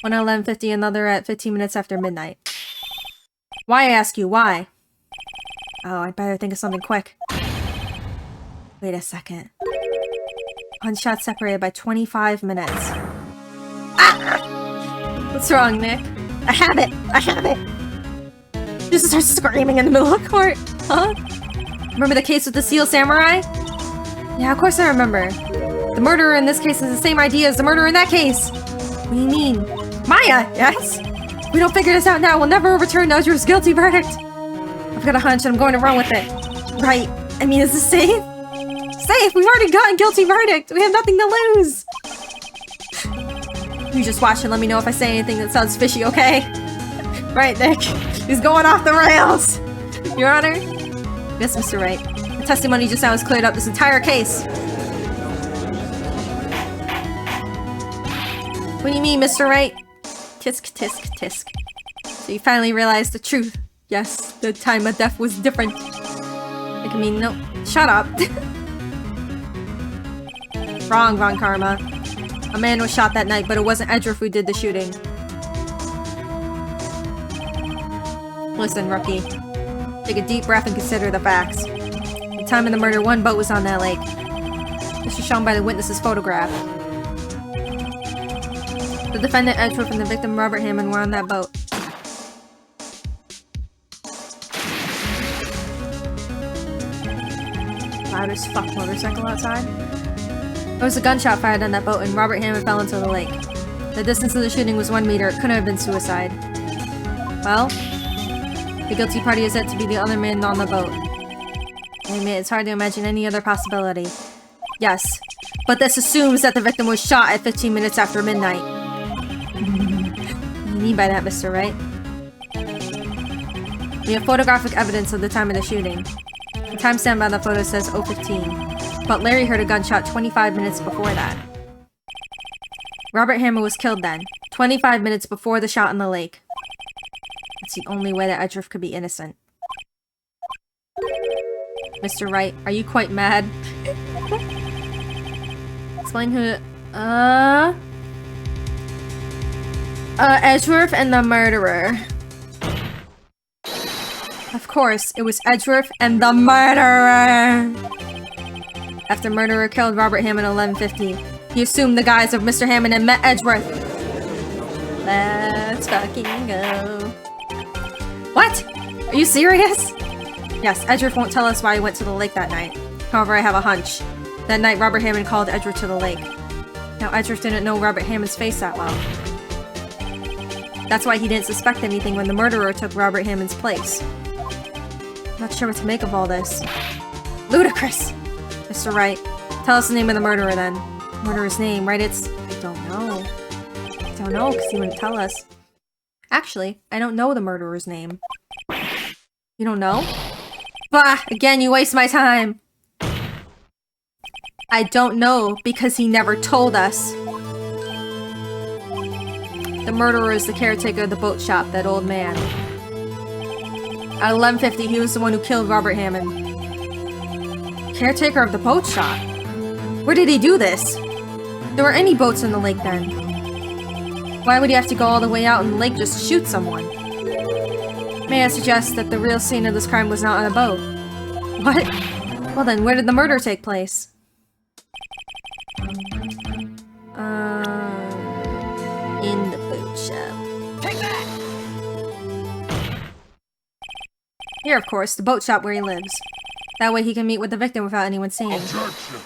One at 11:50, another at 15 minutes after midnight. Why, I ask you, why? Oh, I'd better think of something quick. Wait a second. Gunshot separated by 25 minutes. Ah! What's wrong, Nick? I have it! I have it! Just start screaming in the middle of court. Huh? Remember the case with the Seal Samurai? Yeah, of course I remember. The murderer in this case has the same idea as the murderer in that case. What do you mean? Maya, yes? If we don't figure this out now, we'll never overturn Edgeworth's guilty verdict. I've got a hunch and I'm going to run with it. Right. I mean, is this safe? Safe! We've already gotten guilty verdict! We have nothing to lose! You just watch and let me know if I say anything that sounds fishy, okay? Right, Nick. He's going off the rails! Your Honor? Yes, Mr. Wright. The testimony just now has cleared up this entire case. What do you mean, Mr. Wright? Tisk, tisk, tisk. So you finally realized the truth. Yes, the time of death was different. Like, I mean, no. Shut up. Wrong, Von Karma. A man was shot that night, but it wasn't Edgeworth who did the shooting. Listen, rookie. Take a deep breath and consider the facts. At the time of the murder, 1 boat was on that lake. This is shown by the witness's photograph. The defendant Edgeworth and the victim Robert Hammond were on that boat. Loud as fuck motorcycle outside. There was a gunshot fired on that boat and Robert Hammond fell into the lake. The distance of the shooting was 1 meter. It couldn't have been suicide. Well, the guilty party is yet to be the other man on the boat. I admit, it's hard to imagine any other possibility. Yes, but this assumes that the victim was shot at 15 minutes after midnight. What do you mean by that, Mr. Wright? We have photographic evidence of the time of the shooting. The timestamp on the photo says 0:15, but Larry heard a gunshot 25 minutes before that. Robert Hammond was killed then, 25 minutes before the shot in the lake. It's the only way that Edgeworth could be innocent. Mr. Wright, are you quite mad? Explain who... Edgeworth and the murderer. Of course, it was Edgeworth and the murderer! After murderer killed Robert Hammond at 11:50, he assumed the guise of Mr. Hammond and met Edgeworth. Let's fucking go. What? Are you serious? Yes, Edgeworth won't tell us why he went to the lake that night. However, I have a hunch. That night, Robert Hammond called Edgeworth to the lake. Now, Edgeworth didn't know Robert Hammond's face that well. That's why he didn't suspect anything when the murderer took Robert Hammond's place. I'm not sure what to make of all this. Ludicrous! Mr. Wright, tell us the name of the murderer then. Murderer's name, right? It's... I don't know. I don't know, because he wouldn't tell us. Actually, I don't know the murderer's name. You don't know? Bah! Again, you waste my time! I don't know because he never told us. The murderer is the caretaker of the boat shop, that old man. At 11:50, he was the one who killed Robert Hammond. Caretaker of the boat shop? Where did he do this? There were any boats in the lake then. Why would he have to go all the way out in the lake just to shoot someone? May I suggest that the real scene of this crime was not on a boat? What? Well then, where did the murder take place? In the boat shop. Take that! Here, of course, the boat shop where he lives. That way he can meet with the victim without anyone seeing. Objection!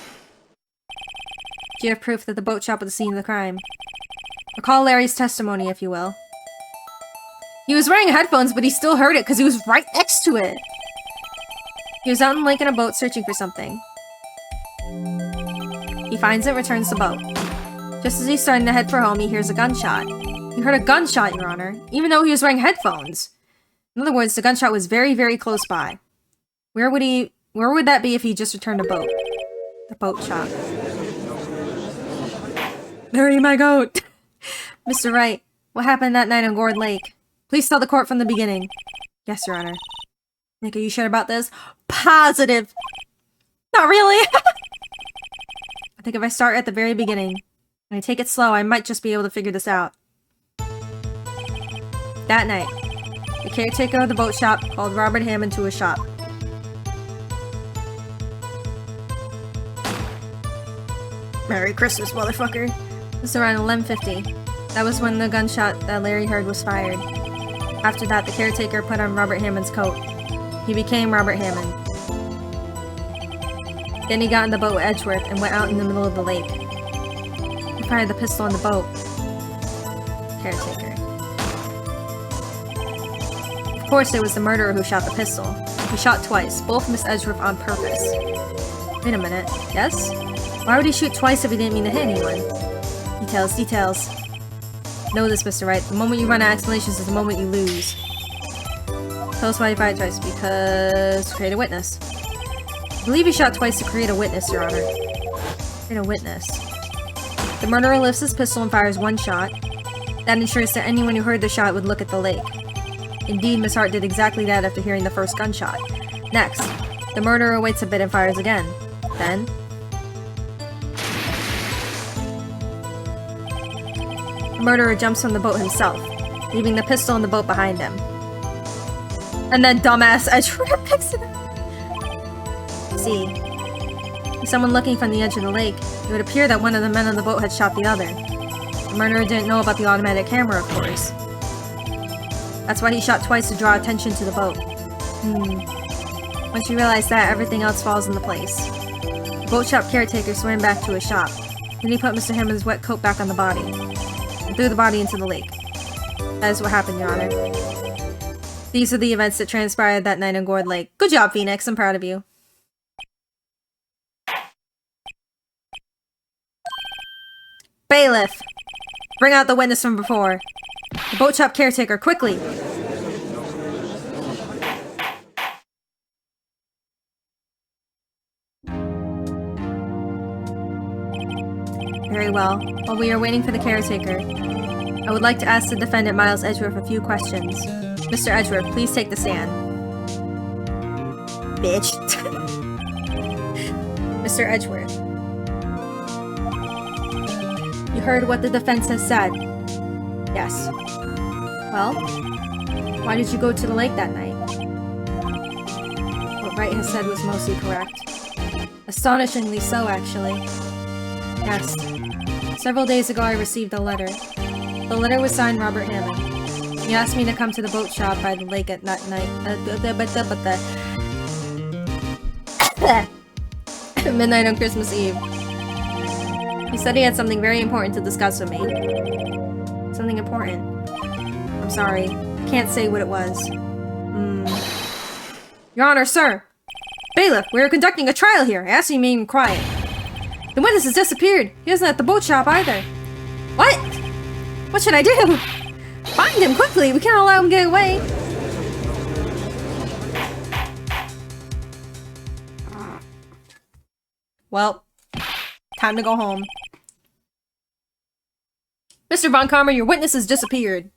Do you have proof that the boat shop was the scene of the crime? Recall Larry's testimony, if you will. He was wearing headphones, but he still heard it because he was right next to it. He was out in the lake in a boat searching for something. He finds it, returns the boat. Just as he's starting to head for home, he hears a gunshot. He heard a gunshot, Your Honor, even though he was wearing headphones. In other words, the gunshot was very, very close by. Where would that be if he just returned a boat? The boat shop. Larry, my goat! Mr. Wright, what happened that night on Gourd Lake? Please tell the court from the beginning. Yes, Your Honor. Nick, are you sure about this? Positive! Not really! I think if I start at the very beginning, and I take it slow, I might just be able to figure this out. That night, the caretaker of the boat shop called Robert Hammond to his shop. Merry Christmas, motherfucker. This was around 11:50. That was when the gunshot that Larry heard was fired. After that, the caretaker put on Robert Hammond's coat. He became Robert Hammond. Then he got in the boat with Edgeworth and went out in the middle of the lake. He fired the pistol on the boat. Caretaker. Of course, it was the murderer who shot the pistol. He shot twice, both missed Edgeworth on purpose. Wait a minute. Yes? Why would he shoot twice if he didn't mean to hit anyone? Details, details. Know this, Mr. Wright. The moment you run out of explanations is the moment you lose. Tell us why he fired twice. Because... to create a witness. I believe he shot twice to create a witness, Your Honor. Create a witness. The murderer lifts his pistol and fires one shot. That ensures that anyone who heard the shot would look at the lake. Indeed, Miss Hart did exactly that after hearing the first gunshot. Next, the murderer waits a bit and fires again. Then... the murderer jumps from the boat himself, leaving the pistol in the boat behind him. And then dumbass Edgeworth picks it up. See, with someone looking from the edge of the lake, it would appear that one of the men on the boat had shot the other. The murderer didn't know about the automatic camera, of course. That's why he shot twice to draw attention to the boat. Once you realize that, everything else falls into place. The boat shop caretaker swam back to his shop. Then he put Mr. Hammond's wet coat back on the body, and threw the body into the lake. That is what happened, Your Honor. These are the events that transpired that night on Gourd Lake. Good job, Phoenix. I'm proud of you. Bailiff! Bring out the witness from before. The boat shop caretaker, quickly! Very well. While we are waiting for the caretaker, I would like to ask the defendant Miles Edgeworth a few questions. Mr. Edgeworth, please take the stand. Bitch. Mr. Edgeworth. You heard what the defense has said? Yes. Well, why did you go to the lake that night? What Wright has said was mostly correct. Astonishingly so, actually. Yes. Several days ago I received a letter. The letter was signed Robert Hammond. He asked me to come to the boat shop by the lake at that night. Midnight on Christmas Eve. He said he had something very important to discuss with me. Something important. I'm sorry. I can't say what it was. Your Honor, sir! Bailiff, we are conducting a trial here. I asked you to remain quiet. The witness has disappeared. He isn't at the boat shop either. What? What should I do? Find him quickly. We can't allow him to get away. Well, time to go home. Mr. Von Karma, your witness has disappeared.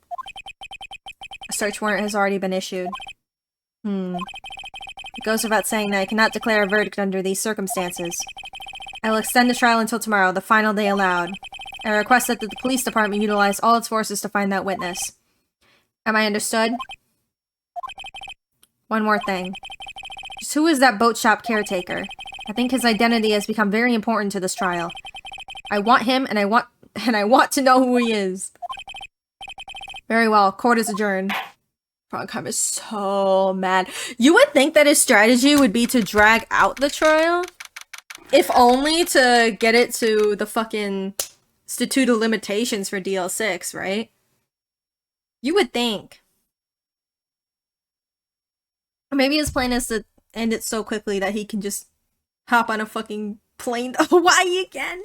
A search warrant has already been issued. It goes without saying that I cannot declare a verdict under these circumstances. I will extend the trial until tomorrow, the final day allowed. I request that the police department utilize all its forces to find that witness. Am I understood? One more thing. Just who is that boat shop caretaker? I think his identity has become very important to this trial. I want him, and I want to know who he is. Very well. Court is adjourned. Frogheim is so mad. You would think that his strategy would be to drag out the trial, if only to get it to the fucking statute of limitations for DL6, right? You would think. Or maybe his plan is to end it so quickly that he can just hop on a fucking plane to Hawaii again.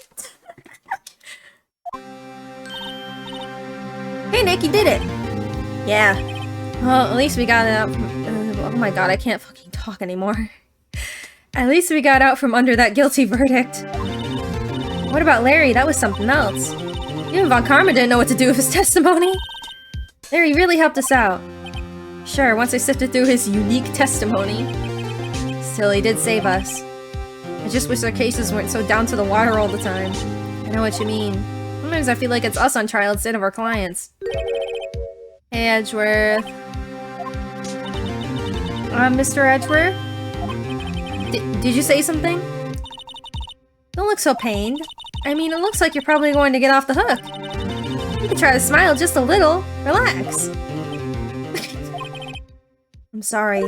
Hey Nick, you did it! Yeah. Well, at least we got it out from, oh my god, I can't fucking talk anymore. At least we got out from under that guilty verdict. What about Larry? That was something else. Even Von Karma didn't know what to do with his testimony. Larry really helped us out. Sure, once I sifted through his unique testimony. Still, he did save us. I just wish our cases weren't so down to the wire all the time. I know what you mean. Sometimes I feel like it's us on trial instead of our clients. Hey, Edgeworth. Mr. Edgeworth? Did you say something? Don't look so pained. I mean, it looks like you're probably going to get off the hook. You can try to smile just a little. Relax. I'm sorry,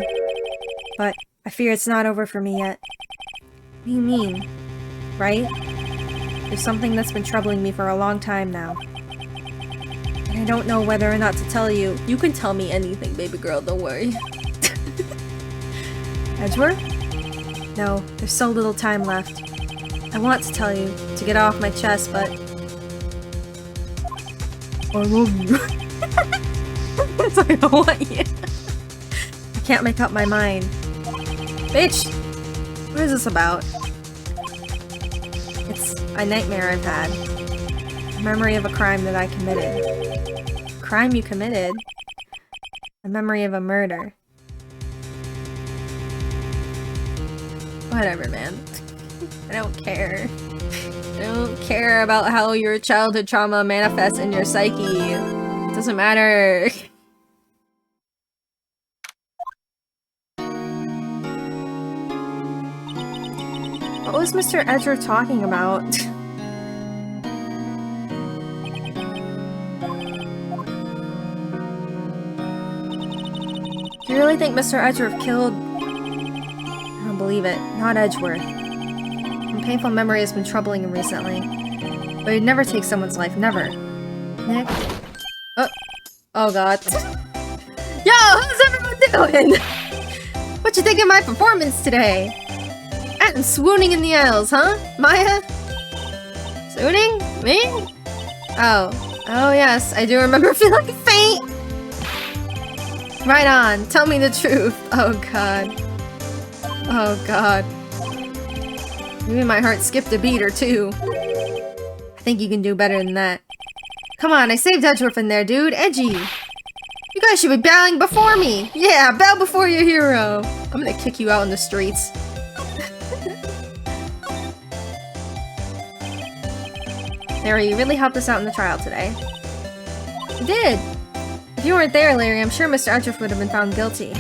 but I fear it's not over for me yet. What do you mean? Right? There's something that's been troubling me for a long time now. And I don't know whether or not to tell you. You can tell me anything, baby girl, don't worry. Edgeworth? No, there's so little time left. I want to tell you, to get off my chest, but... I love you. I don't want you. I can't make up my mind. Bitch! What is this about? It's a nightmare I've had. A memory of a crime that I committed. A crime you committed? A memory of a murder. Whatever, man. I don't care. I don't care about how your childhood trauma manifests in your psyche. It doesn't matter. What was Mr. Edgeworth talking about? Do you really think Mr. Edgeworth killed... I don't believe it. Not Edgeworth. A painful memory has been troubling him recently. But he'd never take someone's life. Never. Nick? Oh god. Yo! How's everyone doing? What you think of my performance today? I'm swooning in the aisles, huh? Maya? Swooning? Me? Oh. Oh yes, I do remember feeling faint! Right on, tell me the truth. Oh god. Oh god. Maybe my heart skipped a beat or two. I think you can do better than that. Come on, I saved Edgeworth in there, dude. Edgy! You guys should be bowing before me! Yeah, bow before your hero! I'm gonna kick you out in the streets. Larry, you really helped us out in the trial today. You did! If you weren't there, Larry, I'm sure Mr. Edgeworth would have been found guilty.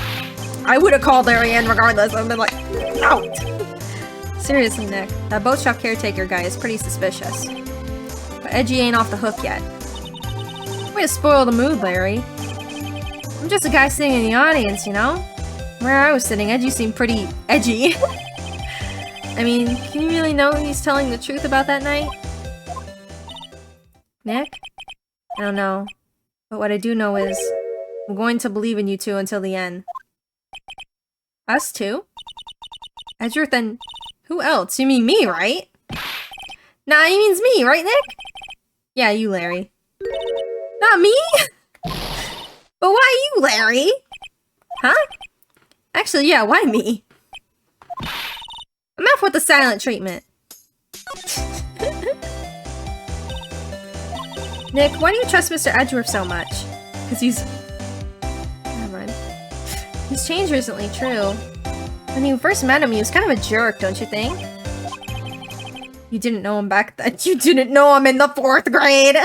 I would have called Larry in regardless. I've been like, out! Seriously, Nick, that boat shop caretaker guy is pretty suspicious. But Edgy ain't off the hook yet. Way to spoil the mood, Larry. I'm just a guy sitting in the audience, you know? Where I was sitting, Edgy seemed pretty edgy. I mean, can you really know he's telling the truth about that night? Nick? I don't know. But what I do know is, I'm going to believe in you two until the end. Us two? Edgeworth and... who else? You mean me, right? Nah, he means me, right, Nick? Yeah, you, Larry. Not me? But why you, Larry? Huh? Actually, yeah, why me? Enough with the silent treatment. Nick, why do you trust Mr. Edgeworth so much? Because he's... never mind. He's changed recently, true. When you first met him, he was kind of a jerk, don't you think? You didn't know him back then. You didn't know him in the 4th grade!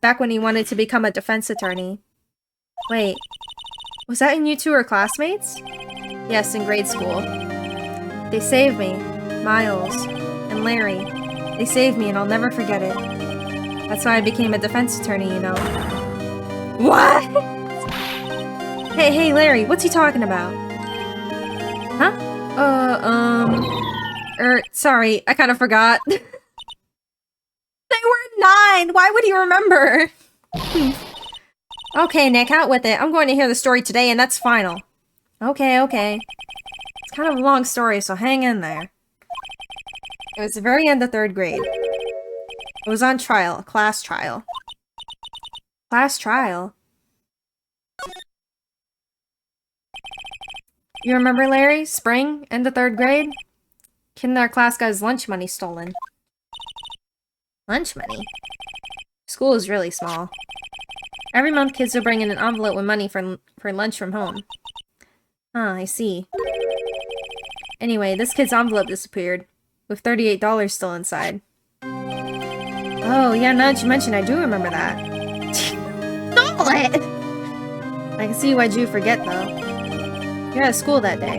Back when he wanted to become a defense attorney. Wait, was that when you two were classmates? Yes, in grade school. They saved me. Miles. And Larry. They saved me and I'll never forget it. That's why I became a defense attorney, you know. What? Hey, Larry, what's he talking about? Huh? Sorry, I kind of forgot. They were 9! Why would he remember? Okay, Nick, out with it. I'm going to hear the story today, and that's final. Okay. It's kind of a long story, so hang in there. It was the very end of 3rd grade. It was on trial, a class trial. Class trial? You remember, Larry? Spring? End of 3rd grade? Kid in our class got his lunch money stolen. Lunch money? School is really small. Every month, kids will bring in an envelope with money for lunch from home. Huh, I see. Anyway, this kid's envelope disappeared, with $38 still inside. Oh, yeah, now that you mention, I do remember that. Stole it! I can see why'd you forget, though. You're at school that day.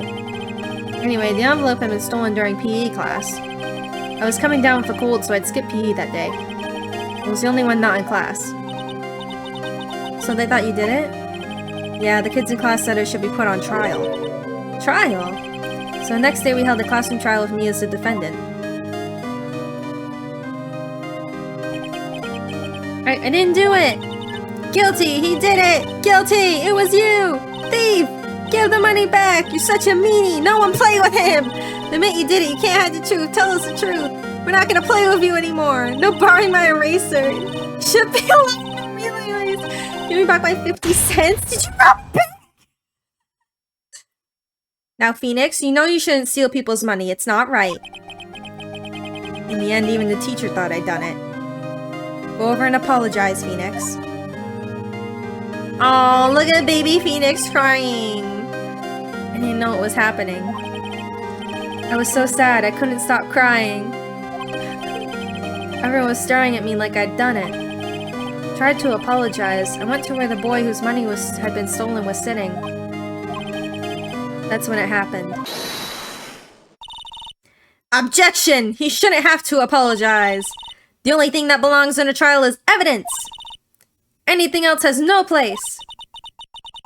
Anyway, the envelope had been stolen during PE class. I was coming down with a cold, so I'd skip PE that day. I was the only one not in class. So they thought you did it? Yeah, the kids in class said it should be put on trial. Trial? So the next day we held a classroom trial with me as the defendant. I didn't do it! Guilty! He did it! Guilty! It was you! Thief! Give the money back! You're such a meanie! No one play with him! The minute you did it, you can't hide the truth. Tell us the truth. We're not gonna play with you anymore. No borrowing my eraser. Should be allowed to realize. Give me back my 50 cents. Did you rob me? Now, Phoenix, you know you shouldn't steal people's money. It's not right. In the end, even the teacher thought I'd done it. Go over and apologize, Phoenix. Oh, look at baby Phoenix crying. I didn't know what was happening. I was so sad, I couldn't stop crying. Everyone was staring at me like I'd done it. Tried to apologize. I went to where the boy whose money had been stolen was sitting. That's when it happened. Objection! He shouldn't have to apologize. The only thing that belongs in a trial is evidence. Anything else has no place.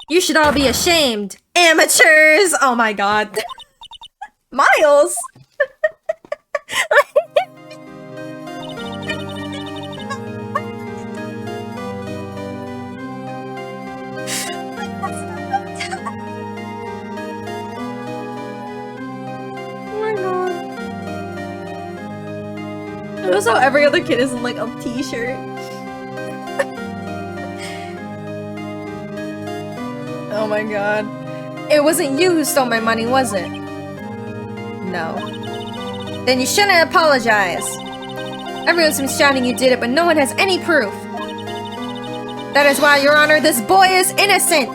You should all be ashamed. Amateurs! Oh my god. Miles! Oh my god. Notice how every other kid is in like a t-shirt. Oh my god. It wasn't you who stole my money, was it? No. Then you shouldn't apologize. Everyone's been shouting you did it, but no one has any proof. That is why, Your Honor, this boy is innocent!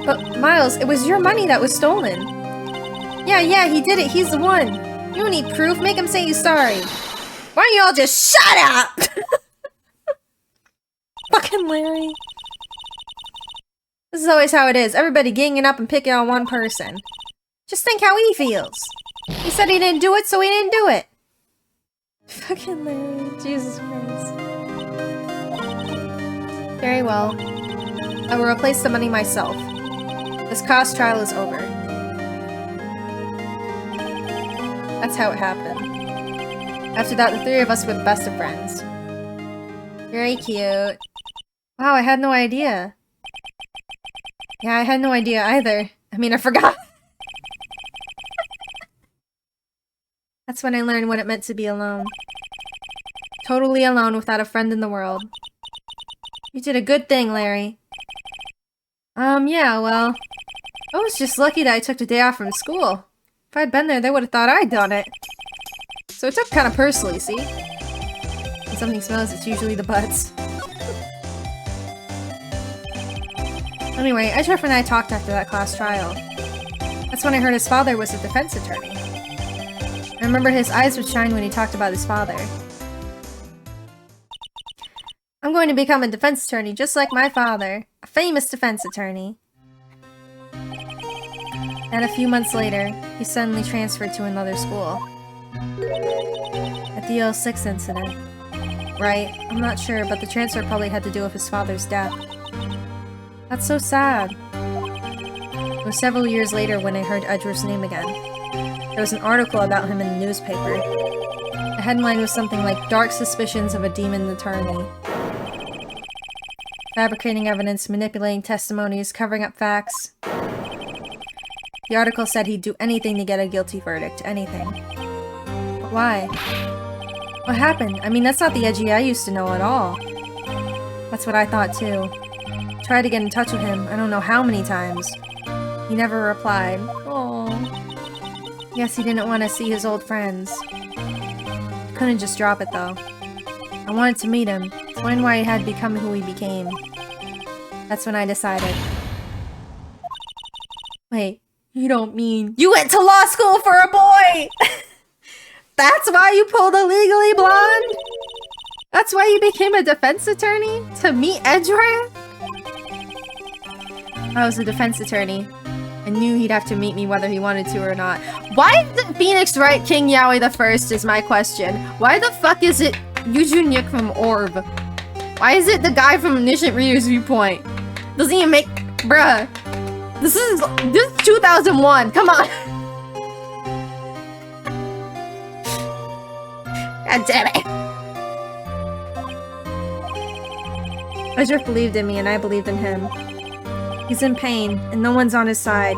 But, Miles, it was your money that was stolen. Yeah, he did it. He's the one. You don't need proof. Make him say he's sorry. Why don't you all just shut up? Fucking Larry. This is always how it is. Everybody ganging up and picking on one person. Just think how he feels. He said he didn't do it, so he didn't do it. Fucking Larry. Jesus Christ. Very well. I will replace the money myself. This cost trial is over. That's how it happened. After that, the three of us were the best of friends. Very cute. Wow, I had no idea. Yeah, I had no idea either. I mean, I forgot. That's when I learned what it meant to be alone. Totally alone without a friend in the world. You did a good thing, Larry. Yeah, well... I was just lucky that I took the day off from school. If I'd been there, they would have thought I'd done it. So it took kind of personally, see? When something smells, it's usually the butts. Anyway, Edgeworth and I talked after that class trial. That's when I heard his father was a defense attorney. I remember his eyes would shine when he talked about his father. I'm going to become a defense attorney just like my father. A famous defense attorney. And a few months later, he suddenly transferred to another school. At the DL6 incident. Right, I'm not sure, but the transfer probably had to do with his father's death. That's so sad. It was several years later when I heard Edgeworth's name again. There was an article about him in the newspaper. The headline was something like, "Dark Suspicions of a Demon Attorney." Fabricating evidence, manipulating testimonies, covering up facts. The article said he'd do anything to get a guilty verdict. Anything. But why? What happened? I mean, that's not the Edgy I used to know at all. That's what I thought too. Tried to get in touch with him, I don't know how many times. He never replied. Oh. Guess he didn't want to see his old friends. Couldn't just drop it though. I wanted to meet him, find why he had become who he became. That's when I decided. Wait, you don't mean you went to law school for a boy?! That's why you pulled a Legally Blonde?! That's why you became a defense attorney? To meet Edgeworth? I was a defense attorney. I knew he'd have to meet me whether he wanted to or not. Why did Phoenix write King Yaoi the First is my question. Why the fuck is it Yujunyuk from Orb? Why is it the guy from Omniscient Reader's Viewpoint? Doesn't even make... Bruh. This is 2001. Come on. God damn it. Edgeworth believed in me and I believed in him. He's in pain, and no one's on his side.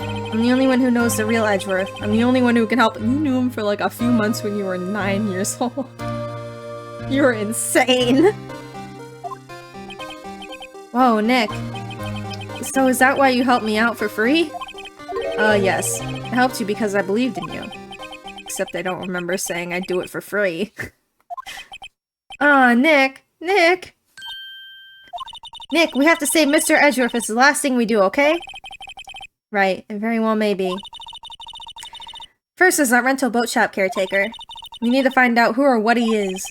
I'm the only one who knows the real Edgeworth. I'm the only one who can help. You knew him for like a few months when you were 9 years old. You're insane. Whoa, Nick. So is that why you helped me out for free? Yes. I helped you because I believed in you. Except I don't remember saying I'd do it for free. Nick! Nick! Nick, we have to save Mr. Edgeworth. It's the last thing we do, okay? Right, it very well may be. First is that rental boat shop caretaker. We need to find out who or what he is.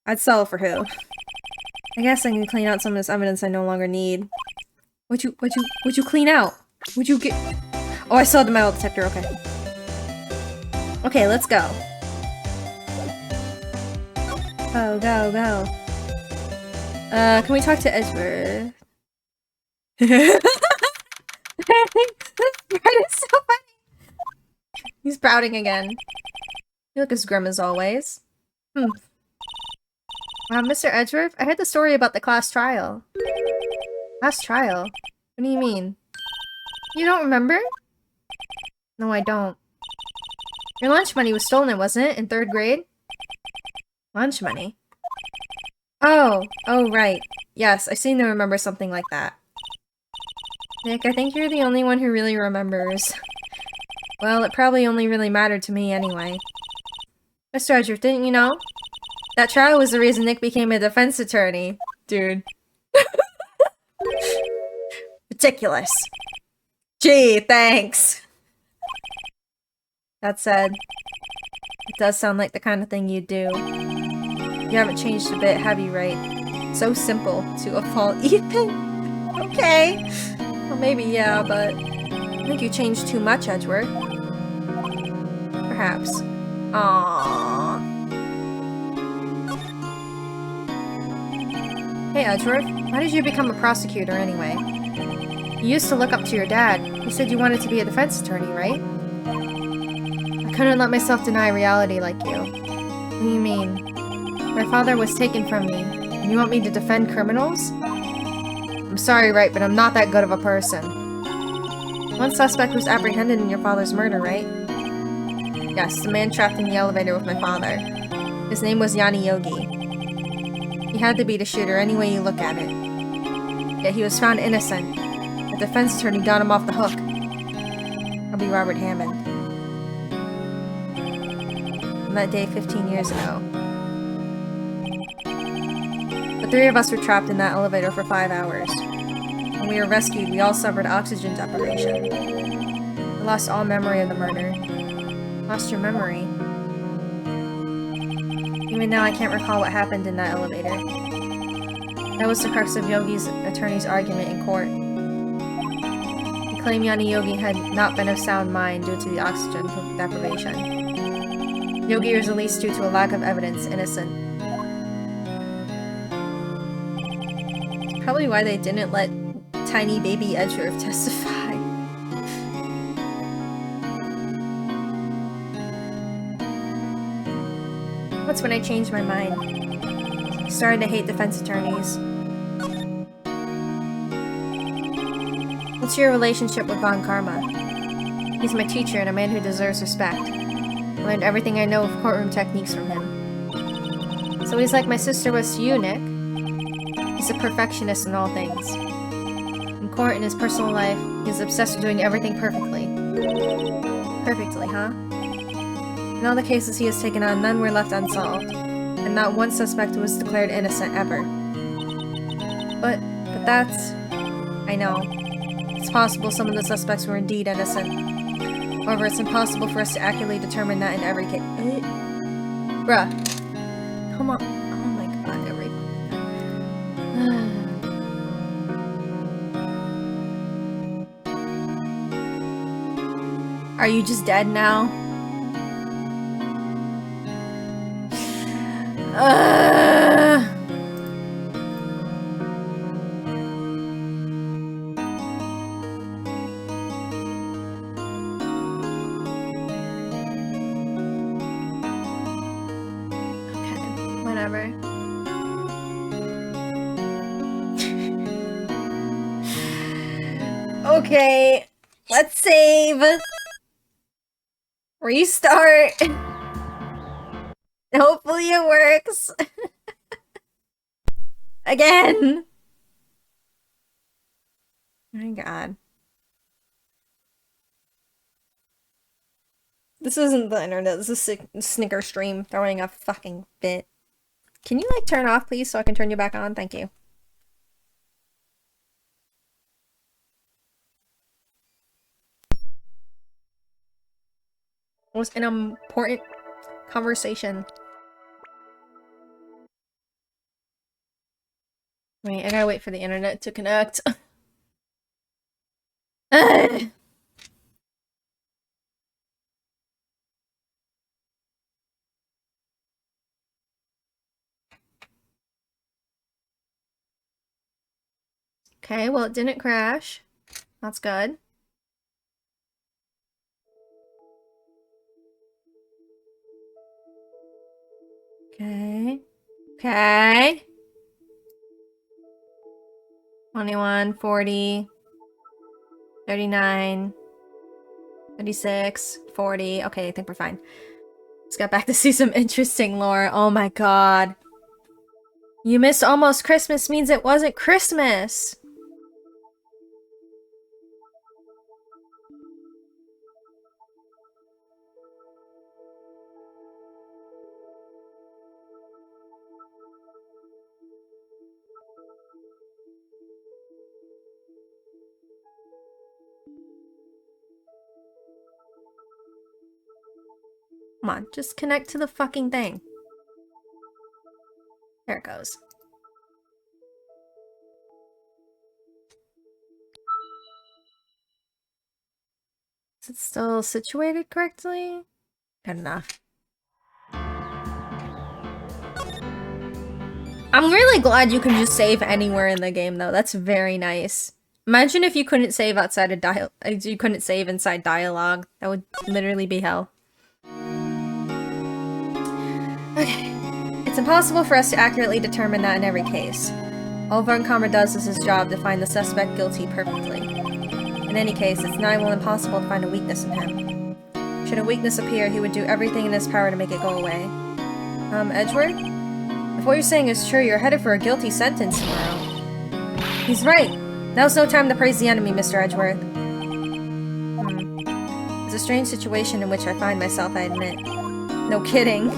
I'd sell for who. I guess I can clean out some of this evidence I no longer need. What'd you clean out? What'd you get? Oh, I saw the metal detector, okay. Okay, let's go. Go, go. Can we talk to Edgeworth? That is so funny! He's sprouting again. You look as grim as always. Wow, Mr. Edgeworth, I heard the story about the class trial. Class trial? What do you mean? You don't remember? No, I don't. Your lunch money was stolen, wasn't it? In 3rd grade? Lunch money? Oh, right. Yes, I seem to remember something like that. Nick, I think you're the only one who really remembers. Well, it probably only really mattered to me anyway. Mr. Edgeworth, didn't you know? That trial was the reason Nick became a defense attorney. Dude. Ridiculous. Gee, thanks. That said, it does sound like the kind of thing you'd do. You haven't changed a bit, have you, right? So simple to a fault, Ethan. Okay. Well, maybe yeah, but I think you changed too much, Edgeworth. Perhaps. Aww. Hey, Edgeworth. Why did you become a prosecutor anyway? You used to look up to your dad. You said you wanted to be a defense attorney, right? I couldn't let myself deny reality like you. What do you mean? My father was taken from me, and you want me to defend criminals? I'm sorry, right, but I'm not that good of a person. One suspect was apprehended in your father's murder, right? Yes, the man trapped in the elevator with my father. His name was Yanni Yogi. He had to be the shooter any way you look at it. Yet he was found innocent. The defense attorney got him off the hook. I'll be Robert Hammond. On that day 15 years ago. The 3 of us were trapped in that elevator for 5 hours. When we were rescued, we all suffered oxygen deprivation. The lost all memory of the murder. Lost your memory. Even now, I can't recall what happened in that elevator. That was the crux of Yogi's attorney's argument in court. He claimed Yanni Yogi had not been of sound mind due to the oxygen deprivation. Yogi was released due to a lack of evidence, innocent. It's probably why they didn't let tiny baby Edgeworth testify. That's when I changed my mind. I started to hate defense attorneys. What's your relationship with Von Karma? He's my teacher and a man who deserves respect. I learned everything I know of courtroom techniques from him. So he's like my sister was to you, Nick. He's a perfectionist in all things. In court and his personal life, he's obsessed with doing everything perfectly. Perfectly, huh? In all the cases he has taken on, none were left unsolved, and not one suspect was declared innocent ever. But that's... I know. It's possible some of the suspects were indeed innocent. However, it's impossible for us to accurately determine that in every case. Bruh. Come on. Oh my god, every... Are you just dead now? Okay, whatever. Okay, let's save. Restart. Hopefully it works. Again. Oh my god. This isn't the internet. This is Snicker stream throwing a fucking fit. Can you like turn off please so I can turn you back on? Thank you. It was an important conversation. Wait, I gotta wait for the internet to connect. Okay, well it didn't crash. That's good. Okay. Okay. 21, 40, 39, 36, 40. Okay, I think we're fine. Let's get back to see some interesting lore. Oh my god. You missed almost Christmas means it wasn't Christmas! Come on, just connect to the fucking thing. There it goes. Is it still situated correctly? Good enough. I'm really glad you can just save anywhere in the game, though. That's very nice. Imagine if you couldn't save outside of you couldn't save inside dialogue. That would literally be hell. Okay. It's impossible for us to accurately determine that in every case. All Von Karma does is his job to find the suspect guilty perfectly. In any case, it's nigh well impossible to find a weakness in him. Should a weakness appear, he would do everything in his power to make it go away. Edgeworth? If what you're saying is true, you're headed for a guilty sentence tomorrow. He's right! Now's no time to praise the enemy, Mr. Edgeworth. It's a strange situation in which I find myself, I admit. No kidding.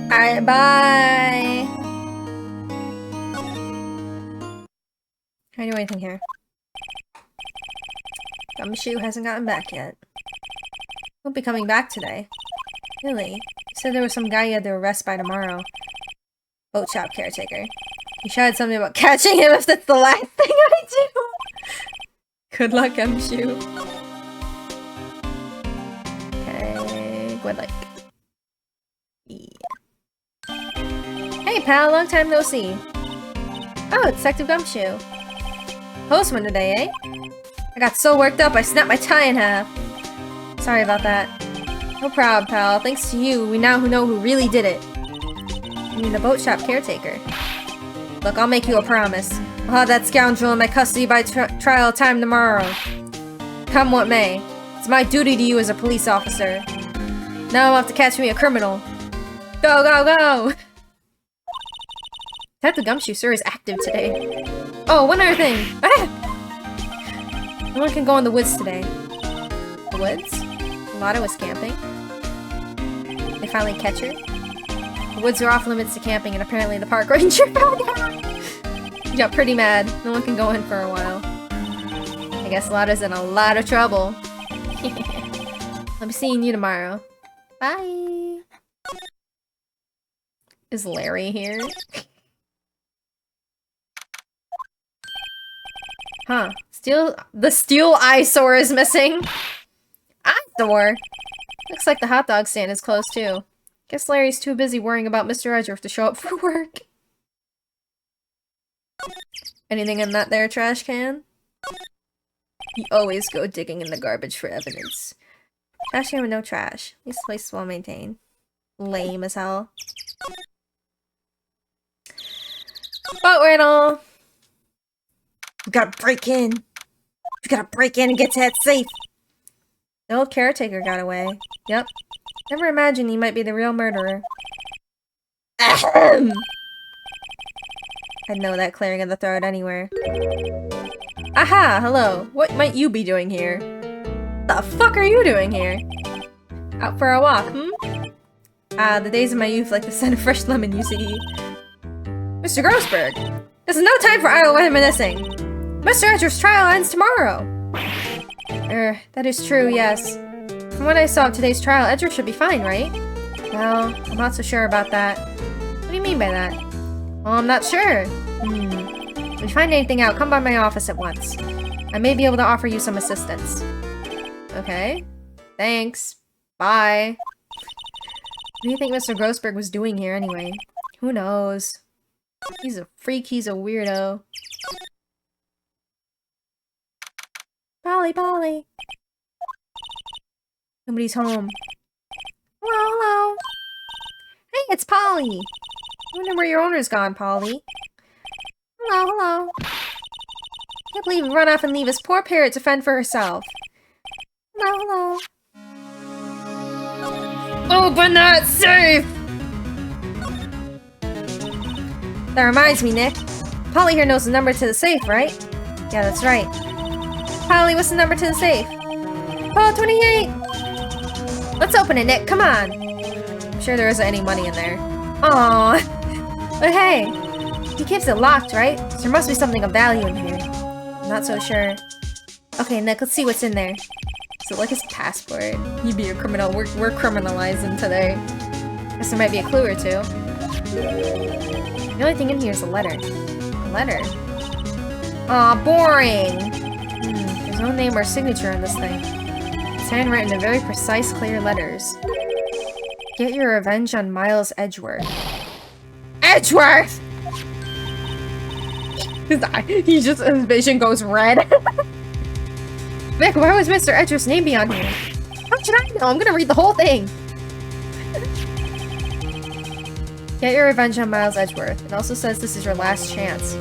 Alright, bye! Can I do anything here? Gumshoe hasn't gotten back yet. Won't be coming back today. Really? He said there was some guy he had to arrest by tomorrow. Boat shop caretaker. He shouted something about catching him if that's the last thing I do! Good luck, Gumshoe. Okay, good luck. Yeah. Hey pal, long time no see. Oh, Detective Gumshoe. Postman today, eh? I got so worked up I snapped my tie in half. Sorry about that. No problem, pal. Thanks to you, we now know who really did it. I mean the boat shop caretaker. Look, I'll make you a promise. I'll have that scoundrel in my custody by trial time tomorrow. Come what may. It's my duty to you as a police officer. Now I'll have to catch me a criminal. Go, go, go! Detective Gumshoe, sir, is active today. Oh, one other thing! Ah! No one can go in the woods today. The woods? Lotta was camping. They finally catch her. The woods are off limits to camping, and apparently the park ranger found out. He got pretty mad. No one can go in for a while. I guess Lotta's in a lot of trouble. I'll be seeing you tomorrow. Bye! Is Larry here? Huh. The steel eyesore is missing! Eyesore? Looks like the hot dog stand is closed too. Guess Larry's too busy worrying about Mr. Edgeworth to show up for work. Anything in that there trash can? You always go digging in the garbage for evidence. Trash can with no trash. At least the place is well maintained. Lame as hell. Boat rental! We gotta break in! We gotta break in and get to that safe! The old caretaker got away. Yep. Never imagined he might be the real murderer. Ahem! I'd know that clearing of the throat anywhere. Aha! Hello. What might you be doing here? The fuck are you doing here? Out for a walk, Ah, the days of my youth like the scent of fresh lemon, you see. Mr. Grossberg! This is no time for idle reminiscing! Mr. Edgeworth's trial ends tomorrow! That is true, yes. From what I saw of today's trial, Edgeworth should be fine, right? Well, I'm not so sure about that. What do you mean by that? Well, I'm not sure. If you find anything out, come by my office at once. I may be able to offer you some assistance. Okay. Thanks. Bye. What do you think Mr. Grossberg was doing here anyway? Who knows? He's a freak, he's a weirdo. Polly, Polly. Nobody's home. Hello, hello. Hey, it's Polly. I wonder where your owner's gone, Polly. Hello, hello. Can't believe you run off and leave this poor parrot to fend for herself. Hello, hello. Open that safe! That reminds me, Nick. Polly here knows the number to the safe, right? Yeah, that's right. Polly, what's the number to the safe? Oh, 28! Let's open it, Nick, come on! I'm sure there isn't any money in there. Aww. But hey, he keeps it locked, right? So there must be something of value in here. I'm not so sure. Okay, Nick, let's see what's in there. Is it like his passport? He'd be a criminal. We're criminalizing today. Guess there might be a clue or two. The only thing in here is a letter. A letter? Aw, boring! There's no name or signature on this thing. It's handwritten in very precise, clear letters. Get your revenge on Miles Edgeworth. Edgeworth! His vision goes red. Vic, why was Mr. Edgeworth's name be on here? How should I know? I'm gonna read the whole thing. Get your revenge on Miles Edgeworth. It also says this is your last chance.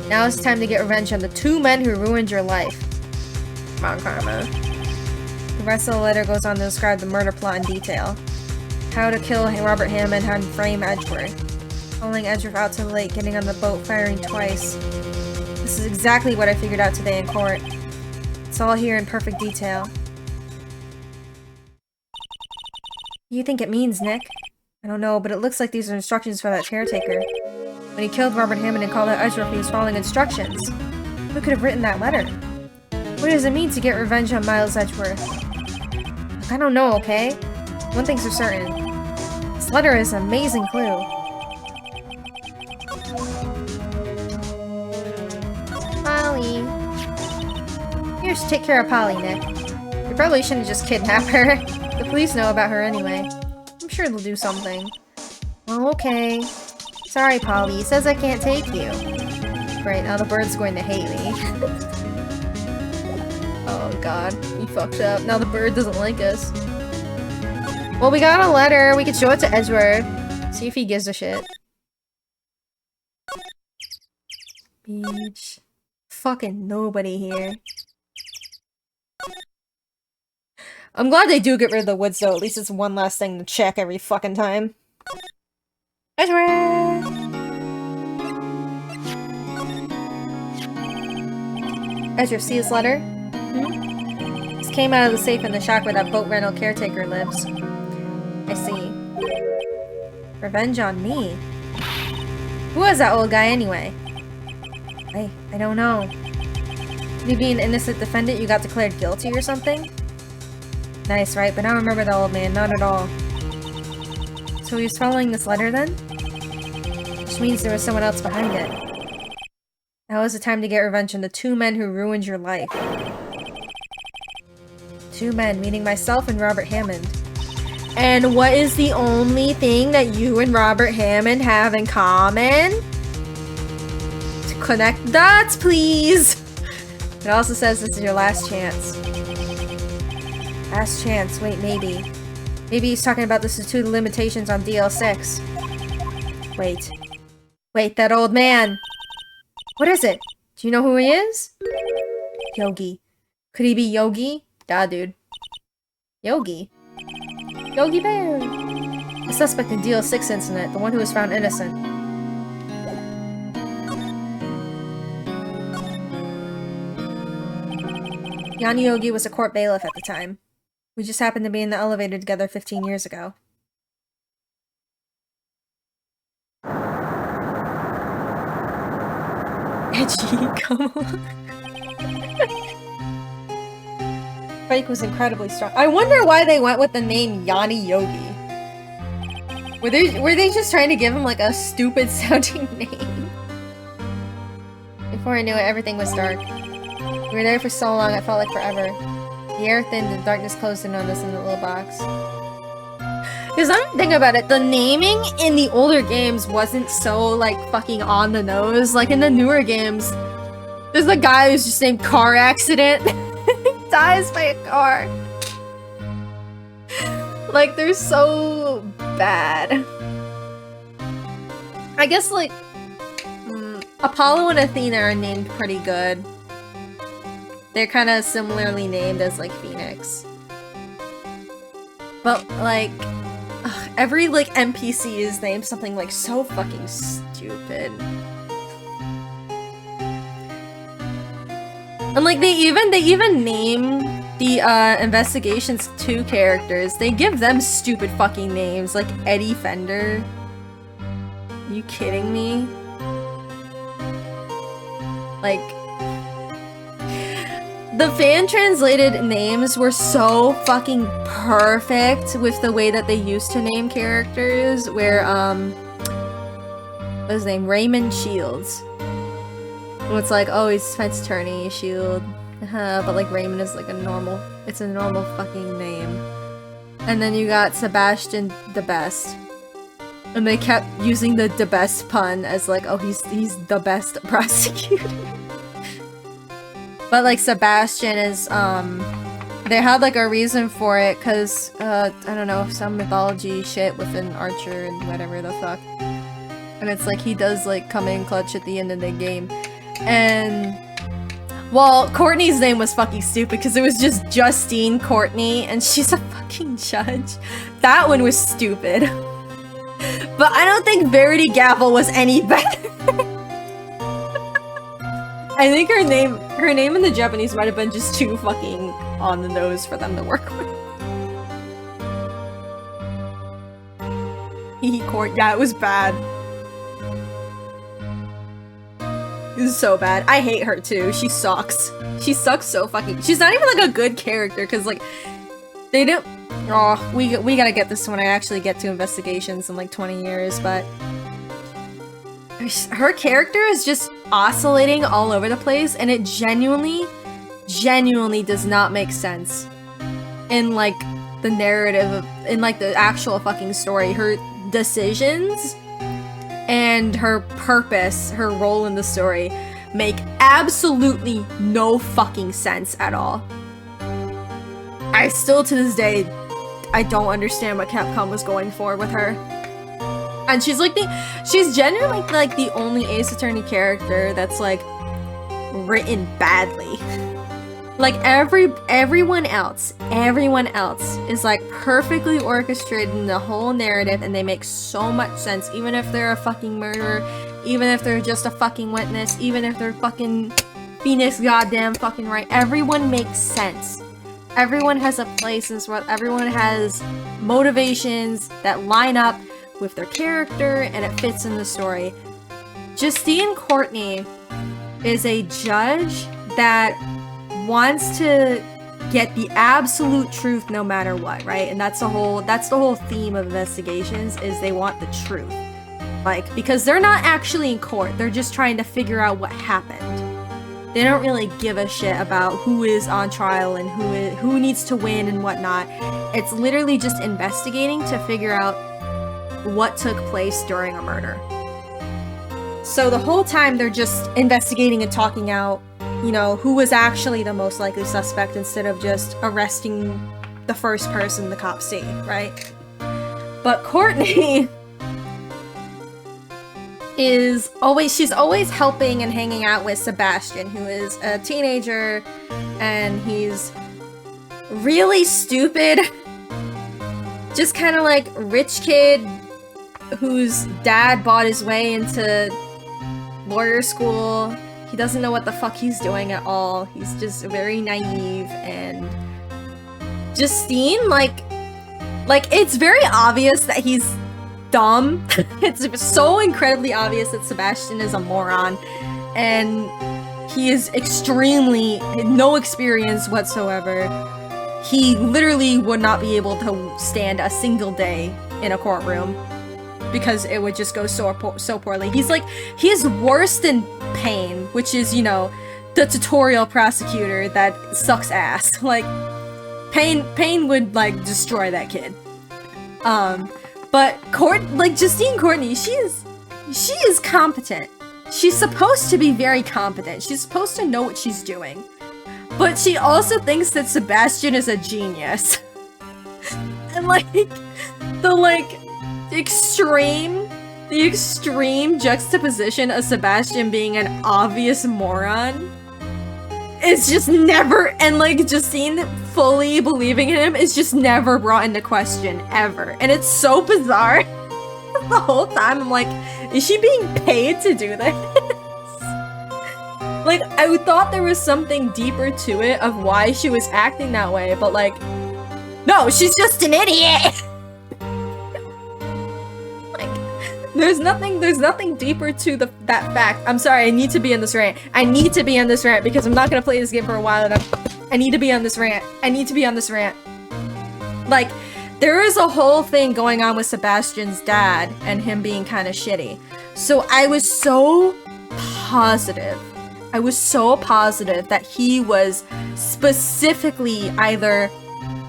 Now it's time to get revenge on the 2 men who ruined your life. Come on, Karma. The rest of the letter goes on to describe the murder plot in detail. How to kill Robert Hammond, how to frame Edgeworth. Pulling Edgeworth out to the lake, getting on the boat, firing twice. This is exactly what I figured out today in court. It's all here in perfect detail. What do you think it means, Nick? I don't know, but it looks like these are instructions for that caretaker. When he killed Robert Hammond and called out Edgeworth, he was following instructions. Who could have written that letter? What does it mean to get revenge on Miles Edgeworth? Look, I don't know, okay? One thing's for certain. This letter is an amazing clue. Polly. You should take care of Polly, Nick. You probably shouldn't just kidnap her. The police know about her anyway. I'm sure they'll do something. Well, okay. Sorry, Polly. He says I can't take you. Great, now the bird's going to hate me. Oh god, we fucked up. Now the bird doesn't like us. Well, we got a letter. We could show it to Edgeworth. See if he gives a shit. Beach. Fucking nobody here. I'm glad they do get rid of the woods though. At least it's one last thing to check every fucking time. Edgeworth! Edgeworth, see his letter? Hmm? This came out of the safe in the shack where that boat rental caretaker lives. I see. Revenge on me? Who was that old guy anyway? I don't know. You being an innocent defendant, you got declared guilty or something? Nice, right? But I don't remember the old man, not at all. So he was following this letter then? Which means there was someone else behind it. Now is the time to get revenge on the two men who ruined your life. Two men, meaning myself and Robert Hammond. And what is the only thing that you and Robert Hammond have in common? To connect dots, please! It also says this is your last chance. Last chance, wait, maybe. Maybe he's talking about the statute of limitations on DL6. Wait. Wait, that old man! What is it? Do you know who he is? Yogi. Could he be Yogi? Duh, dude. Yogi? Yogi Bear! The suspect in DL6 incident, the one who was found innocent. Yanni Yogi was a court bailiff at the time. We just happened to be in the elevator together 15 years ago. Edgy, come on. Fake was incredibly strong. I wonder why they went with the name Yanni Yogi. Were they just trying to give him like a stupid sounding name? Before I knew it, everything was dark. We were there for so long, it felt like forever. The air thinned and darkness closed in on us in the little box. Because I'm thinking about it, the naming in the older games wasn't so like fucking on the nose. Like in the newer games, there's a guy who's just named Car Accident. Dies by a car. Like they're so bad. I guess like Apollo and Athena are named pretty good. They're kind of similarly named as like Phoenix. But like every like NPC is named something like so fucking stupid. And like they even name the Investigations 2 characters. They give them stupid fucking names like Eddie Fender. Are you kidding me? Like the fan translated names were so fucking perfect with the way that they used to name characters, where what's his name? Raymond Shields. And it's like, oh, he's fence attorney, Shield. But like Raymond is like a normal fucking name. And then you got Sebastian the Best. And they kept using the best pun as like, oh, he's the best prosecutor. But like Sebastian is, they had like a reason for it, cause, I don't know, some mythology shit within Archer and whatever the fuck. And it's like, he does like come in clutch at the end of the game. And, well, Courtney's name was fucking stupid, cause it was just Justine Courtney, and she's a fucking judge. That one was stupid. But I don't think Verity Gavel was any better. I think her name in the Japanese might have been just too fucking on the nose for them to work with. Yeah, it was bad. is so bad. I hate her too. She sucks. She sucks so fucking. She's not even like a good character because like they don't. Oh, we gotta get this when I actually get to investigations in like 20 years. But her character is just oscillating all over the place, and it genuinely does not make sense in like the narrative of, in like the actual fucking story. Her decisions and her purpose, her role in the story, make absolutely no fucking sense at all. I still to this day, I don't understand what Capcom was going for with her. And she's like she's genuinely like the only Ace Attorney character that's like written badly. Like everyone else is like perfectly orchestrated in the whole narrative, and they make so much sense, even if they're a fucking murderer, even if they're just a fucking witness, even if they're fucking Phoenix goddamn fucking right. Everyone makes sense. Everyone has a place in this world. Everyone has motivations that line up with their character, and it fits in the story. Justine Courtney is a judge that wants to get the absolute truth no matter what, right? And that's the whole theme of investigations, is they want the truth. Like, because they're not actually in court, they're just trying to figure out what happened. They don't really give a shit about who is on trial and who needs to win and whatnot. It's literally just investigating to figure out what took place during a murder. So the whole time they're just investigating and talking out, you know, who was actually the most likely suspect instead of just arresting the first person the cops see, right? But Courtney she's always helping and hanging out with Sebastian, who is a teenager, and he's really stupid. Just kind of like rich kid whose dad bought his way into lawyer school. He doesn't know what the fuck he's doing at all. He's just very naive, and Justine, like it's very obvious that he's dumb. It's so incredibly obvious that Sebastian is a moron, and he is extremely no experience whatsoever. He literally would not be able to stand a single day in a courtroom because it would just go so poorly. He's worse than Payne, which is, you know, the tutorial prosecutor that sucks ass. Like Payne would like destroy that kid. But Justine Courtney, she is competent. She's supposed to be very competent. She's supposed to know what she's doing. But she also thinks that Sebastian is a genius. And the extreme juxtaposition of Sebastian being an obvious moron is just never, and like Justine fully believing in him is just never brought into question, ever. And it's so bizarre. The whole time I'm like, is she being paid to do this? Like, I thought there was something deeper to it of why she was acting that way, but like, no, she's just an idiot! There's nothing deeper to that fact. I'm sorry, I need to be on this rant. I need to be on this rant because I'm not gonna play this game for a while enough. I need to be on this rant. I need to be on this rant. Like, there is a whole thing going on with Sebastian's dad and him being kind of shitty. So I was so positive that he was specifically either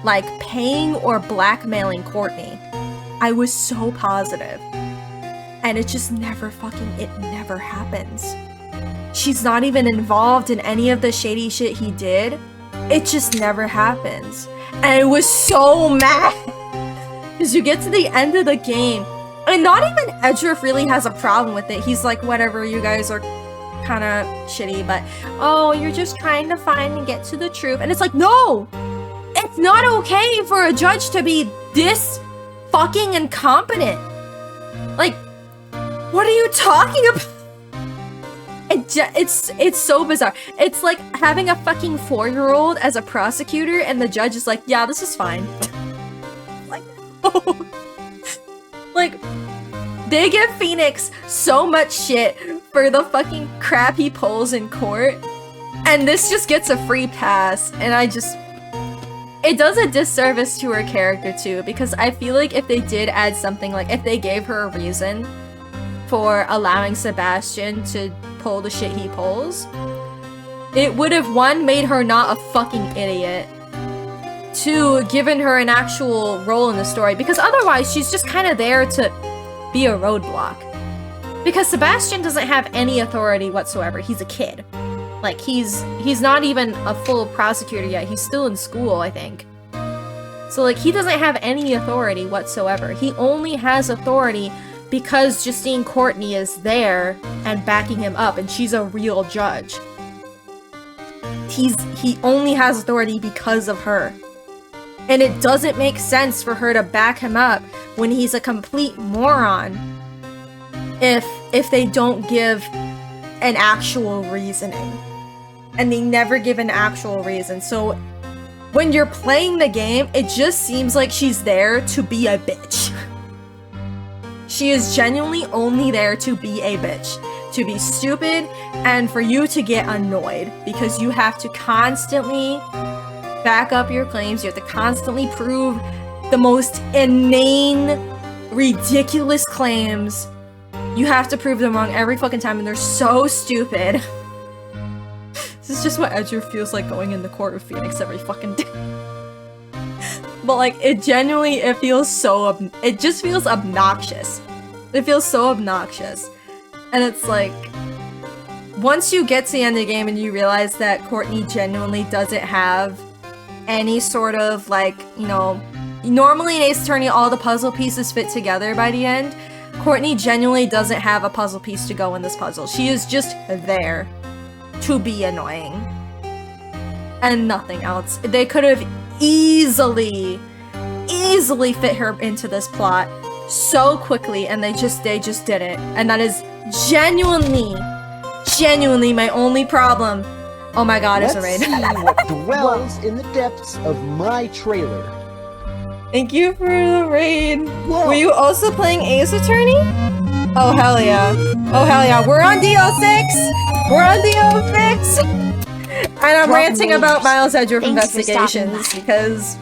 like paying or blackmailing Courtney. I was so positive. And it just never happens. She's not even involved in any of the shady shit he did. It just never happens. And I was so mad. Because you get to the end of the game, and not even Edgeworth really has a problem with it. He's like, whatever, you guys are kind of shitty, but oh, you're just trying to find and get to the truth. And it's like, no! It's not okay for a judge to be this fucking incompetent. Like, what are you talking about? It's so bizarre. It's like having a fucking 4-year-old as a prosecutor and the judge is like, yeah, this is fine. Like, oh. Like, they give Phoenix so much shit for the fucking crap he pulls in court. And this just gets a free pass, and it does a disservice to her character too, because I feel like if they did add something, like if they gave her a reason for allowing Sebastian to pull the shit he pulls, it would have, one, made her not a fucking idiot, two, given her an actual role in the story, because otherwise she's just kind of there to be a roadblock. Because Sebastian doesn't have any authority whatsoever. He's a kid. Like, he's not even a full prosecutor yet. He's still in school, I think. So, like, he doesn't have any authority whatsoever. He only has authority because Justine Courtney is there and backing him up, and she's a real judge. He only has authority because of her. And it doesn't make sense for her to back him up when he's a complete moron if they don't give an actual reasoning. And they never give an actual reason. So when you're playing the game, it just seems like she's there to be a bitch. She is genuinely only there to be a bitch. To be stupid and for you to get annoyed. Because you have to constantly back up your claims. You have to constantly prove the most inane, ridiculous claims. You have to prove them wrong every fucking time, and they're so stupid. This is just what Edger feels like going in the court of Phoenix every fucking day. But like, it feels so, it just feels obnoxious. It feels so obnoxious. And it's like, once you get to the end of the game and you realize that Courtney genuinely doesn't have any sort of like, you know, normally in Ace Attorney all the puzzle pieces fit together by the end. Courtney genuinely doesn't have a puzzle piece to go in this puzzle. She is just there to be annoying. And nothing else. They could have easily fit her into this plot so quickly, and they just didn't. And that is genuinely my only problem. Oh my god, it's a raid. Let's see what dwells in the depths of my trailer. Thank you for the raid. Whoa. Were you also playing Ace Attorney? Oh hell yeah. Oh hell yeah. We're on DL6! We're on DL6! And I'm ranting about Miles Edgeworth Thanks for stopping investigations by. because...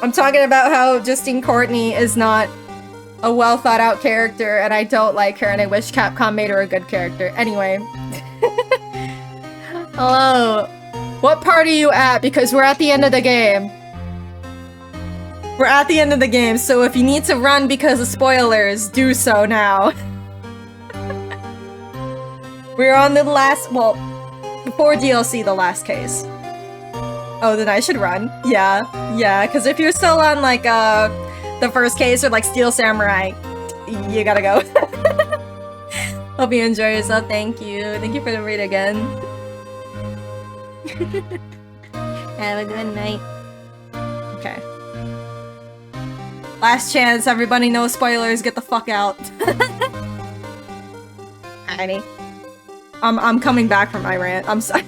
I'm talking about how Justine Courtney is not a well thought out character and I don't like her and I wish Capcom made her a good character. Anyway. Hello. What part are you at? Because we're at the end of the game. We're at the end of the game, so if you need to run because of spoilers, do so now. We're on the last, well, before DLC, the last case. Oh, then I should run. Yeah, because if you're still on, like, the first case or, like, Steel Samurai, you gotta go. Hope you enjoy yourself. Thank you. Thank you for the read again. Have a good night. Okay. Last chance, everybody, no spoilers, get the fuck out. Alrighty. I'm coming back from my rant, I'm sorry.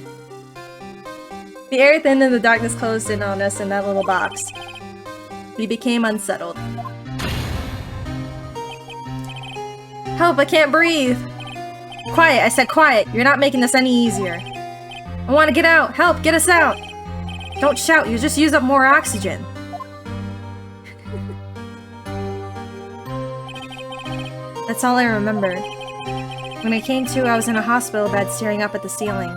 The air thinned and the darkness closed in on us in that little box. We became unsettled. Help, I can't breathe! Quiet, I said quiet, you're not making this any easier. I want to get out! Help! Get us out! Don't shout, you just use up more oxygen. That's all I remember. When I came to, I was in a hospital bed staring up at the ceiling.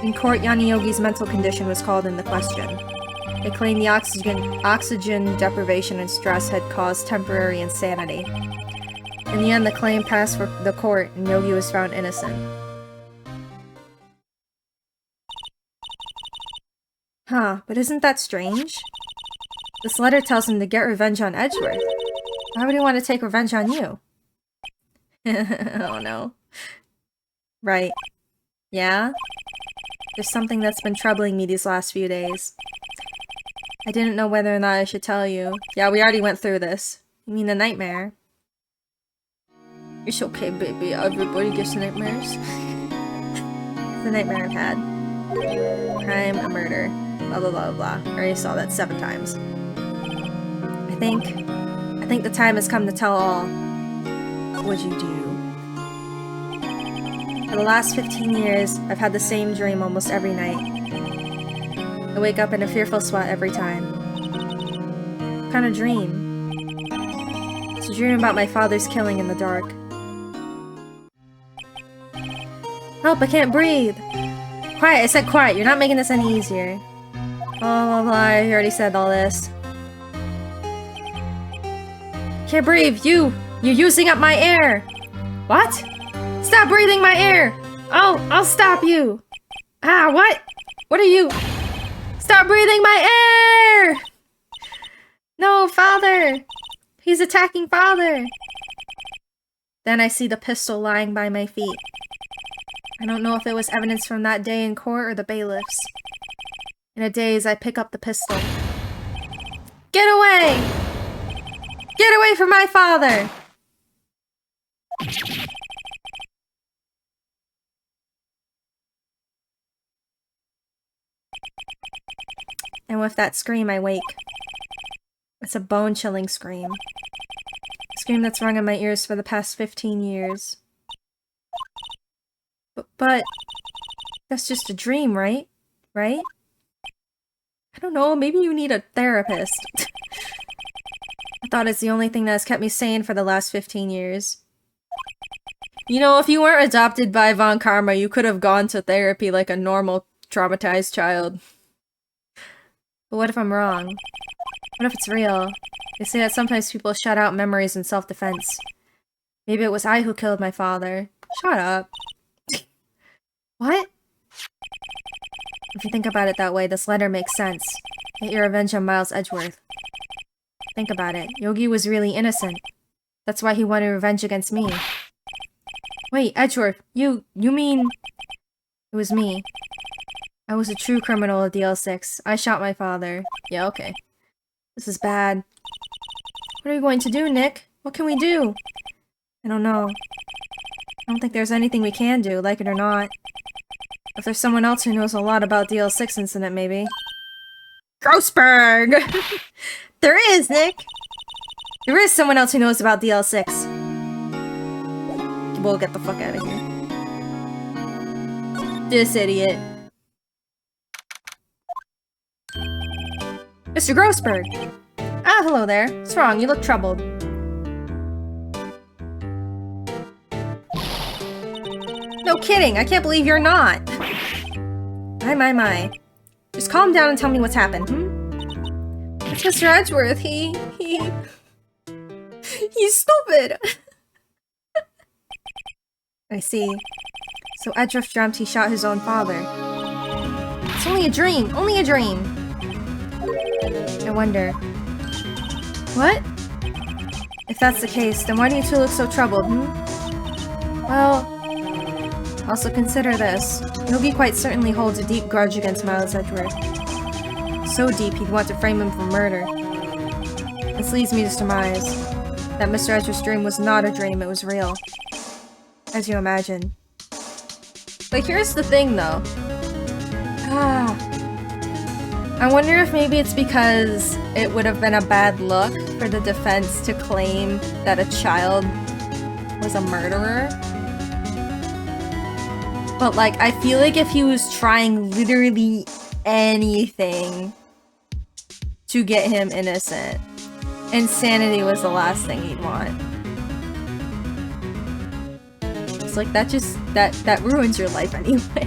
In court, Yanni Yogi's mental condition was called into question. They claimed the oxygen deprivation and stress had caused temporary insanity. In the end, the claim passed for the court, and Yogi was found innocent. Huh, but isn't that strange? This letter tells him to get revenge on Edgeworth. Why would he want to take revenge on you? Oh no. Right. Yeah? There's something that's been troubling me these last few days. I didn't know whether or not I should tell you. Yeah, we already went through this. You mean the nightmare? It's okay, baby. Everybody gets nightmares. The nightmare I've had. Crime, a murder. Blah, blah, blah, blah. I already saw that 7 times. I think the time has come to tell all. What would you do? For the last 15 years, I've had the same dream almost every night. I wake up in a fearful sweat every time. What kind of dream? It's a dream about my father's killing in the dark. Help, I can't breathe! Quiet, I said quiet, you're not making this any easier. Blah blah blah, I already said all this. Can't breathe, you're using up my air! What? Stop breathing my air! I'll stop you! Ah, what? What are you? Stop breathing my air! No, father! He's attacking father! Then I see the pistol lying by my feet. I don't know if it was evidence from that day in court or the bailiffs. In a daze, I pick up the pistol. Get away! Get away from my father! And with that scream, I wake. It's a bone-chilling scream. A scream that's rung in my ears for the past 15 years. But that's just a dream, right? Right? I don't know, maybe you need a therapist. I thought it's the only thing that has kept me sane for the last 15 years. You know, if you weren't adopted by Von Karma, you could have gone to therapy like a normal, traumatized child. But what if I'm wrong? What if it's real? They say that sometimes people shut out memories in self-defense. Maybe it was I who killed my father. Shut up. What? If you think about it that way, this letter makes sense. Get your revenge on Miles Edgeworth. Think about it. Yogi was really innocent. That's why he wanted revenge against me. Wait, Edgeworth, you mean... It was me. I was a true criminal of DL6. I shot my father. Yeah, okay. This is bad. What are you going to do, Nick? What can we do? I don't know. I don't think there's anything we can do, like it or not. If there's someone else who knows a lot about DL6 incident, maybe. Grossberg! There is, Nick! There is someone else who knows about DL6. We'll get the fuck out of here. This idiot. Mr. Grossberg! Ah, hello there. What's wrong? You look troubled. No kidding! I can't believe you're not! My. Just calm down and tell me what's happened, It's Mr. Edgeworth. He's stupid! I see. So Edgeworth dreamt he shot his own father. It's only a dream! Only a dream! I wonder... What? If that's the case, then why do you two look so troubled, Well... Also consider this. Yogi quite certainly holds a deep grudge against Miles Edgeworth. So deep he'd want to frame him for murder. This leads me to surmise that Mr. Edgeworth's dream was not a dream, it was real. As you imagine. But here's the thing, though. I wonder if maybe it's because it would have been a bad look for the defense to claim that a child was a murderer. But, like, I feel like if he was trying literally anything to get him innocent, insanity was the last thing he'd want. It's like, that ruins your life anyway.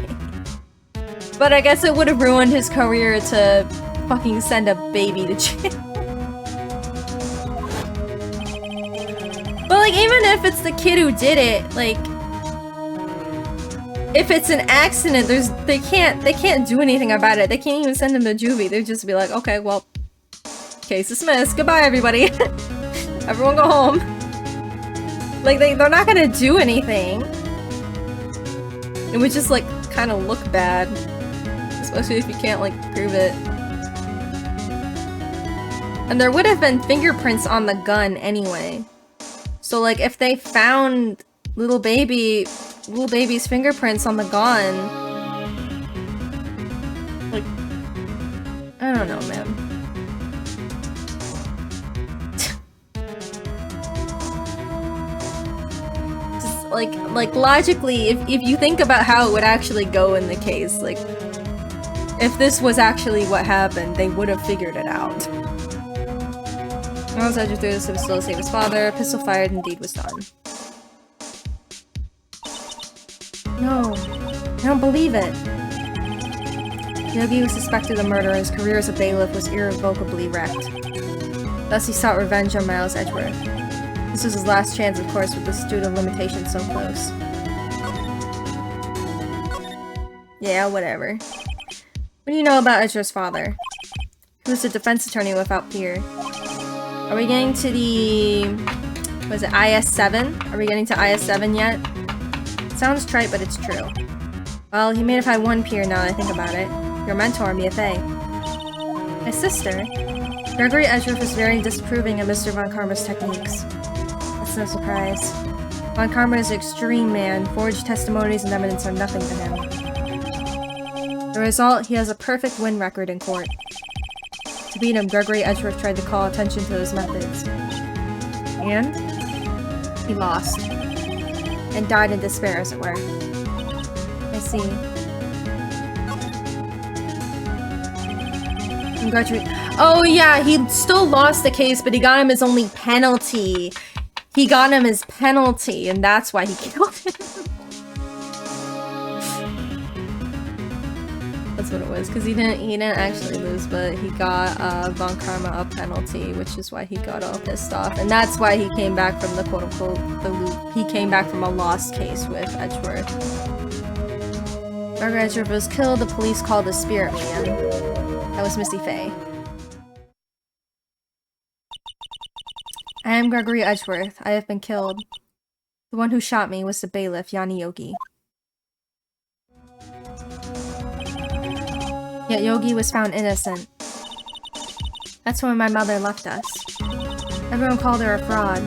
But I guess it would have ruined his career to fucking send a baby to jail. But, like, even if it's the kid who did it, like... If it's an accident, they can't do anything about it. They can't even send him to juvie. They'd just be like, okay, well, case dismissed. Goodbye, everybody. Everyone go home. Like, they're not gonna do anything. It would just, like, kind of look bad. Especially if you can't, like, prove it. And there would have been fingerprints on the gun anyway. So, like, if they found little baby's fingerprints on the gun, like, I don't know, man. Just like logically, if you think about how it would actually go in the case, like if this was actually what happened, they would have figured it out. Miles Edgeworth threw this to still save his father. Pistol fired and deed was done. No, I don't believe it. Yogi was suspected of murder and his career as a bailiff was irrevocably wrecked. Thus he sought revenge on Miles Edgeworth. This was his last chance, of course, with the statute of limitations so close. Yeah, whatever. What do you know about Edgeworth's father? He was a defense attorney without peer. Are we getting to the... was it IS-7? Are we getting to IS-7 yet? It sounds trite, but it's true. Well, he may have had one peer now that I think about it. Your mentor, BFA. My sister? Gregory Edgeworth was very disapproving of Mr. Von Karma's techniques. That's no surprise. Von Karma is an extreme man. Forged testimonies and evidence are nothing to him. The result, he has a perfect win record in court. To beat him, Gregory Edgeworth tried to call attention to his methods. And? He lost. And died in despair, as it were. I see. Congratulations. Oh yeah, he still lost the case, but he got him his only penalty. He got him his penalty, and that's why he killed him. That's what it was, because he didn't actually lose, but he got Von Karma a penalty, which is why he got all pissed off, and that's why he came back from the quote-unquote the loop. He came back from a lost case with Edgeworth. Margaret Edgeworth was killed. The police called the spirit man. That was Missy Faye. I am Gregory Edgeworth. I have been killed. The one who shot me was the bailiff, Yanni Yogi. Yet Yogi was found innocent. That's when my mother left us. Everyone called her a fraud.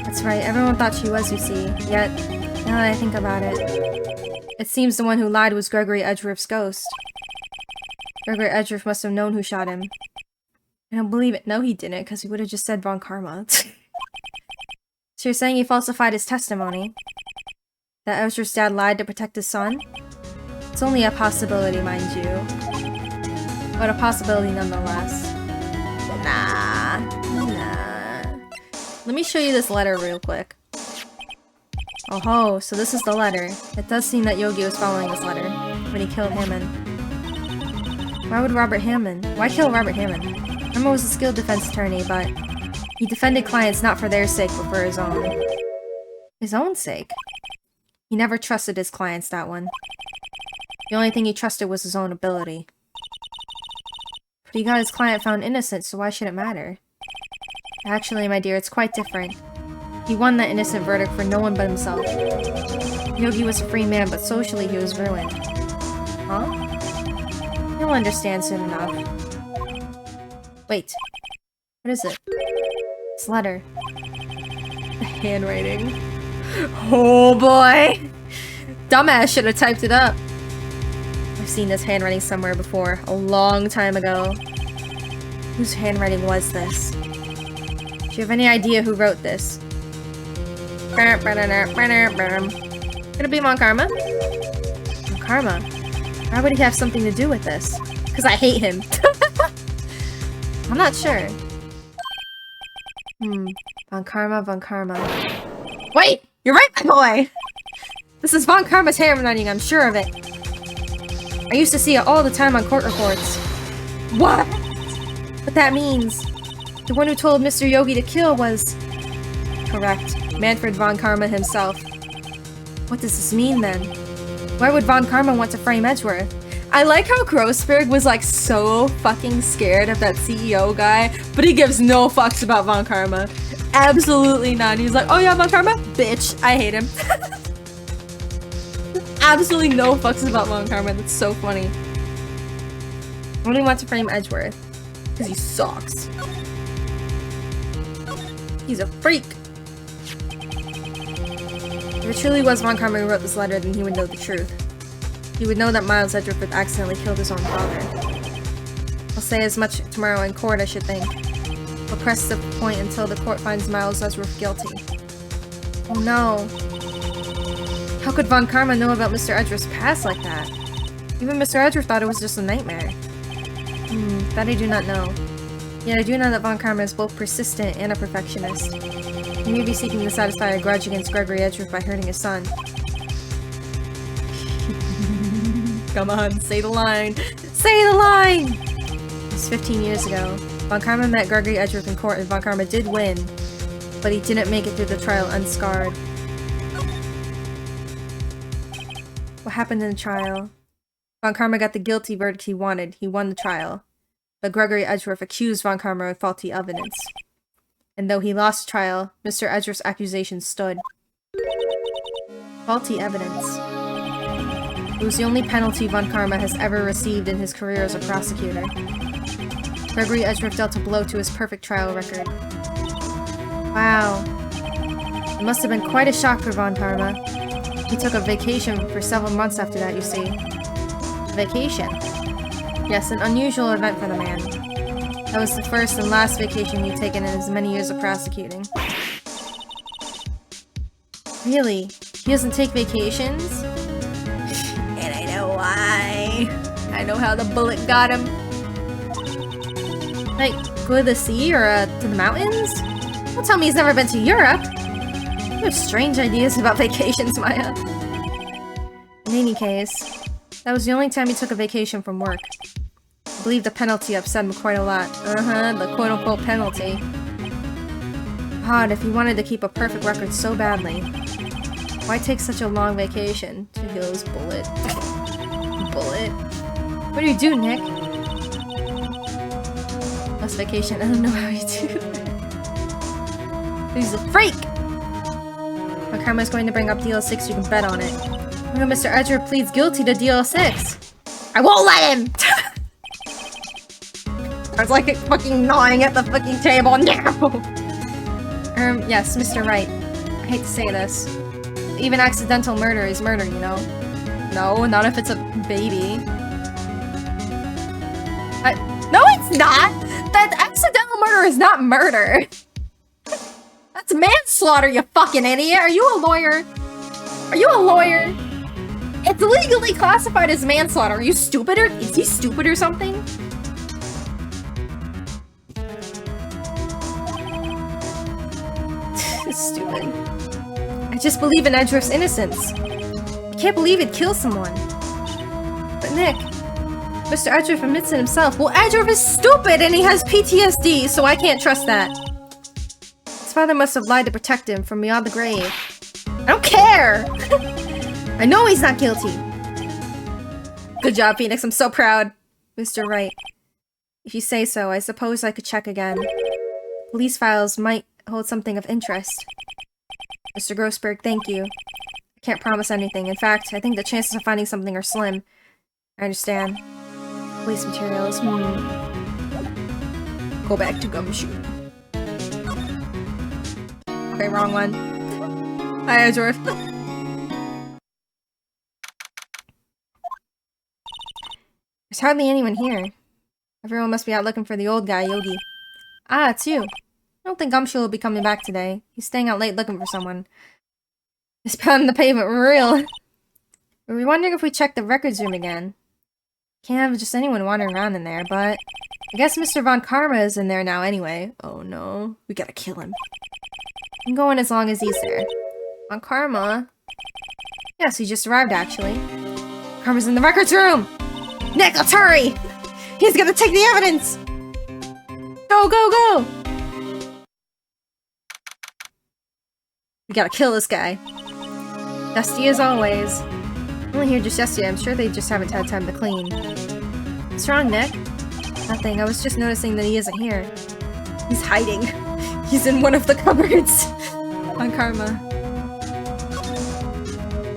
That's right, everyone thought she was, you see. Yet, now that I think about it, it seems the one who lied was Gregory Edgeworth's ghost. Gregory Edgeworth must have known who shot him. I don't believe it. No, he didn't, because he would have just said Von Karma. So you're saying he falsified his testimony? That Edgeworth's dad lied to protect his son? It's only a possibility, mind you. But a possibility nonetheless. Nah. Let me show you this letter real quick. Oh ho, so this is the letter. It does seem that Yogi was following this letter when he killed Hammond. Why would Robert Hammond? Why kill Robert Hammond? Hammond was a skilled defense attorney, but he defended clients not for their sake, but for his own. His own sake? He never trusted his clients, that one. The only thing he trusted was his own ability. But he got his client found innocent, so why should it matter? Actually, my dear, it's quite different. He won that innocent verdict for no one but himself. Yogi was a free man, but socially he was ruined. Huh? You'll understand soon enough. Wait. What is it? This letter. The handwriting. Oh boy! Dumbass should have typed it up. I've seen this handwriting somewhere before, a long time ago. Whose handwriting was this? Do you have any idea who wrote this? Could it be Von Karma? Von Karma? Why would he have something to do with this? Because I hate him. I'm not sure. Von Karma. Wait! You're right, my boy! This is Von Karma's handwriting, I'm sure of it. I used to see it all the time on court reports. What? What that means? The one who told Mr. Yogi to kill was... Correct. Manfred Von Karma himself. What does this mean, then? Why would Von Karma want to frame Edgeworth? I like how Grossberg was like so fucking scared of that CEO guy, but he gives no fucks about Von Karma. Absolutely none. He's like, oh yeah, Von Karma? Bitch, I hate him. Absolutely no fucks about Von Karma. That's so funny. Why do you want to frame Edgeworth? Because he sucks. He's a freak. If it truly was Von Karma who wrote this letter, then he would know the truth. He would know that Miles Edgeworth accidentally killed his own father. I'll say as much tomorrow in court, I should think. We'll press the point until the court finds Miles Edgeworth guilty. Oh no. How could Von Karma know about Mr. Edgeworth's past like that? Even Mr. Edgeworth thought it was just a nightmare. That I do not know. Yet I do know that Von Karma is both persistent and a perfectionist. He may be seeking to satisfy a grudge against Gregory Edgeworth by hurting his son. Come on, say the line! Say the line! It was 15 years ago. Von Karma met Gregory Edgeworth in court and Von Karma did win, but he didn't make it through the trial unscarred. What happened in the trial? Von Karma got the guilty verdict he wanted. He won the trial. But Gregory Edgeworth accused Von Karma of faulty evidence. And though he lost the trial, Mr. Edgeworth's accusations stood. Faulty evidence. It was the only penalty Von Karma has ever received in his career as a prosecutor. Gregory Edgeworth dealt a blow to his perfect trial record. Wow. It must have been quite a shock for Von Karma. He took a vacation for several months after that, you see. Vacation? Yes, an unusual event for the man. That was the first and last vacation he'd taken in his many years of prosecuting. Really? He doesn't take vacations? And I know why. I know how the bullet got him. Like, go to the sea or to the mountains? Don't tell me he's never been to Europe! You have strange ideas about vacations, Maya. In any case, that was the only time he took a vacation from work. I believe the penalty upset him quite a lot. The quote-unquote penalty. God, if he wanted to keep a perfect record so badly, why take such a long vacation to heal his bullet? Bullet. What do you do, Nick? Last vacation, I don't know how you do. He's a freak! Von Karma's going to bring up DL6, you can bet on it. Oh no, Mr. Edgeworth pleads guilty to DL6. I won't let him! I was like fucking gnawing at the fucking table. No! Yes, Mr. Wright. I hate to say this. Even accidental murder is murder, you know? No, not if it's a baby. No, it's not! That accidental murder is not murder! That's manslaughter, you fucking idiot! Are you a lawyer? Are you a lawyer? It's legally classified as manslaughter. Are you stupid or is he stupid or something? Stupid. I just believe in Edgeworth's innocence. I can't believe he'd kill someone. But Nick, Mr. Edgeworth admits it himself. Well, Edgeworth is stupid and he has PTSD, so I can't trust that. His father must have lied to protect him from beyond the grave. I don't care! I know he's not guilty. Good job, Phoenix. I'm so proud. Mr. Wright. If you say so, I suppose I could check again. Police files might hold something of interest. Mr. Grossberg, thank you. I can't promise anything. In fact, I think the chances of finding something are slim. I understand. Police materials, Go back to Gumshoe. Okay, wrong one. Hi, Edgeworth. There's hardly anyone here. Everyone must be out looking for the old guy, Yogi. Ah, it's you. I don't think Gumshoe will be coming back today. He's staying out late looking for someone. He's pounding the pavement real. We were wondering if we check the records room again. Can't have just anyone wandering around in there, but I guess Mr. Von Karma is in there now anyway. Oh no, we gotta kill him. I'm going as long as he's there. Von Karma? Yes, he just arrived actually. Karma's in the records room! Nick, let's hurry! He's gonna take the evidence! Go, go, go! We gotta kill this guy. Dusty as always. Only here just yesterday. I'm sure they just haven't had time to clean. What's wrong, Nick? Nothing. I was just noticing that he isn't here. He's hiding. He's in one of the cupboards. On Karma.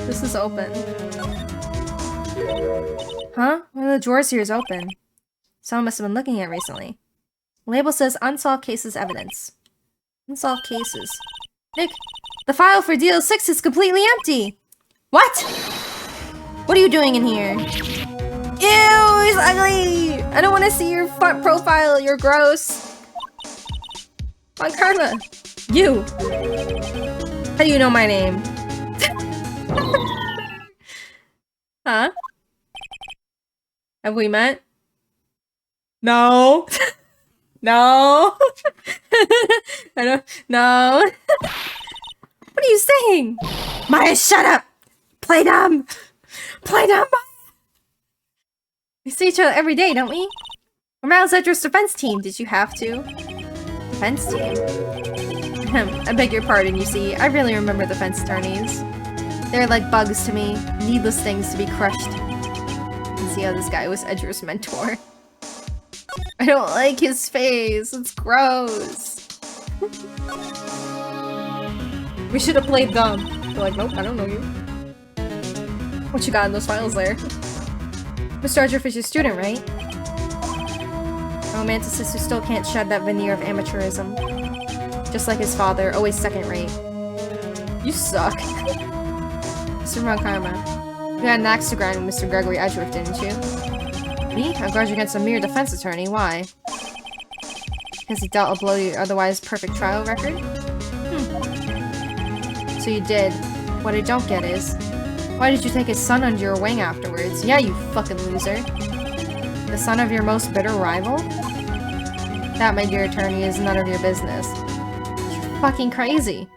This is open. Huh? One of the drawers here is open. Someone must have been looking at it recently. The label says unsolved cases evidence. Unsolved cases. Nick, the file for DL6 is completely empty! What? What are you doing in here? Ew, he's ugly! I don't want to see your front profile, you're gross. Von Karma, you! How do you know my name? Huh? Have we met? No. No. I don't. No. What are you saying? Maya, shut up! Play dumb! Play dumb, Maya! We see each other every day, don't we? We're Miles Edger's defense team. Did you have to? Defense team? I beg your pardon, you see. I really remember defense attorneys. They're like bugs to me. Needless things to be crushed. And see how this guy was Edger's mentor. I don't like his face. It's gross. We should have played dumb. They're like, nope, I don't know you. What you got in those files there? Mr. Edger's your student, right? Romanticist who still can't shed that veneer of amateurism. Just like his father, always second rate. You suck. Mr. Von Karma. You had an axe to grind with Mr. Gregory Edgeworth, didn't you? Me? A grudge against a mere defense attorney? Why? Because he dealt a blow to your otherwise perfect trial record? So you did. What I don't get is, why did you take his son under your wing afterwards? Yeah, you fucking loser. The son of your most bitter rival? That, my dear attorney, is none of your business. You're fucking crazy.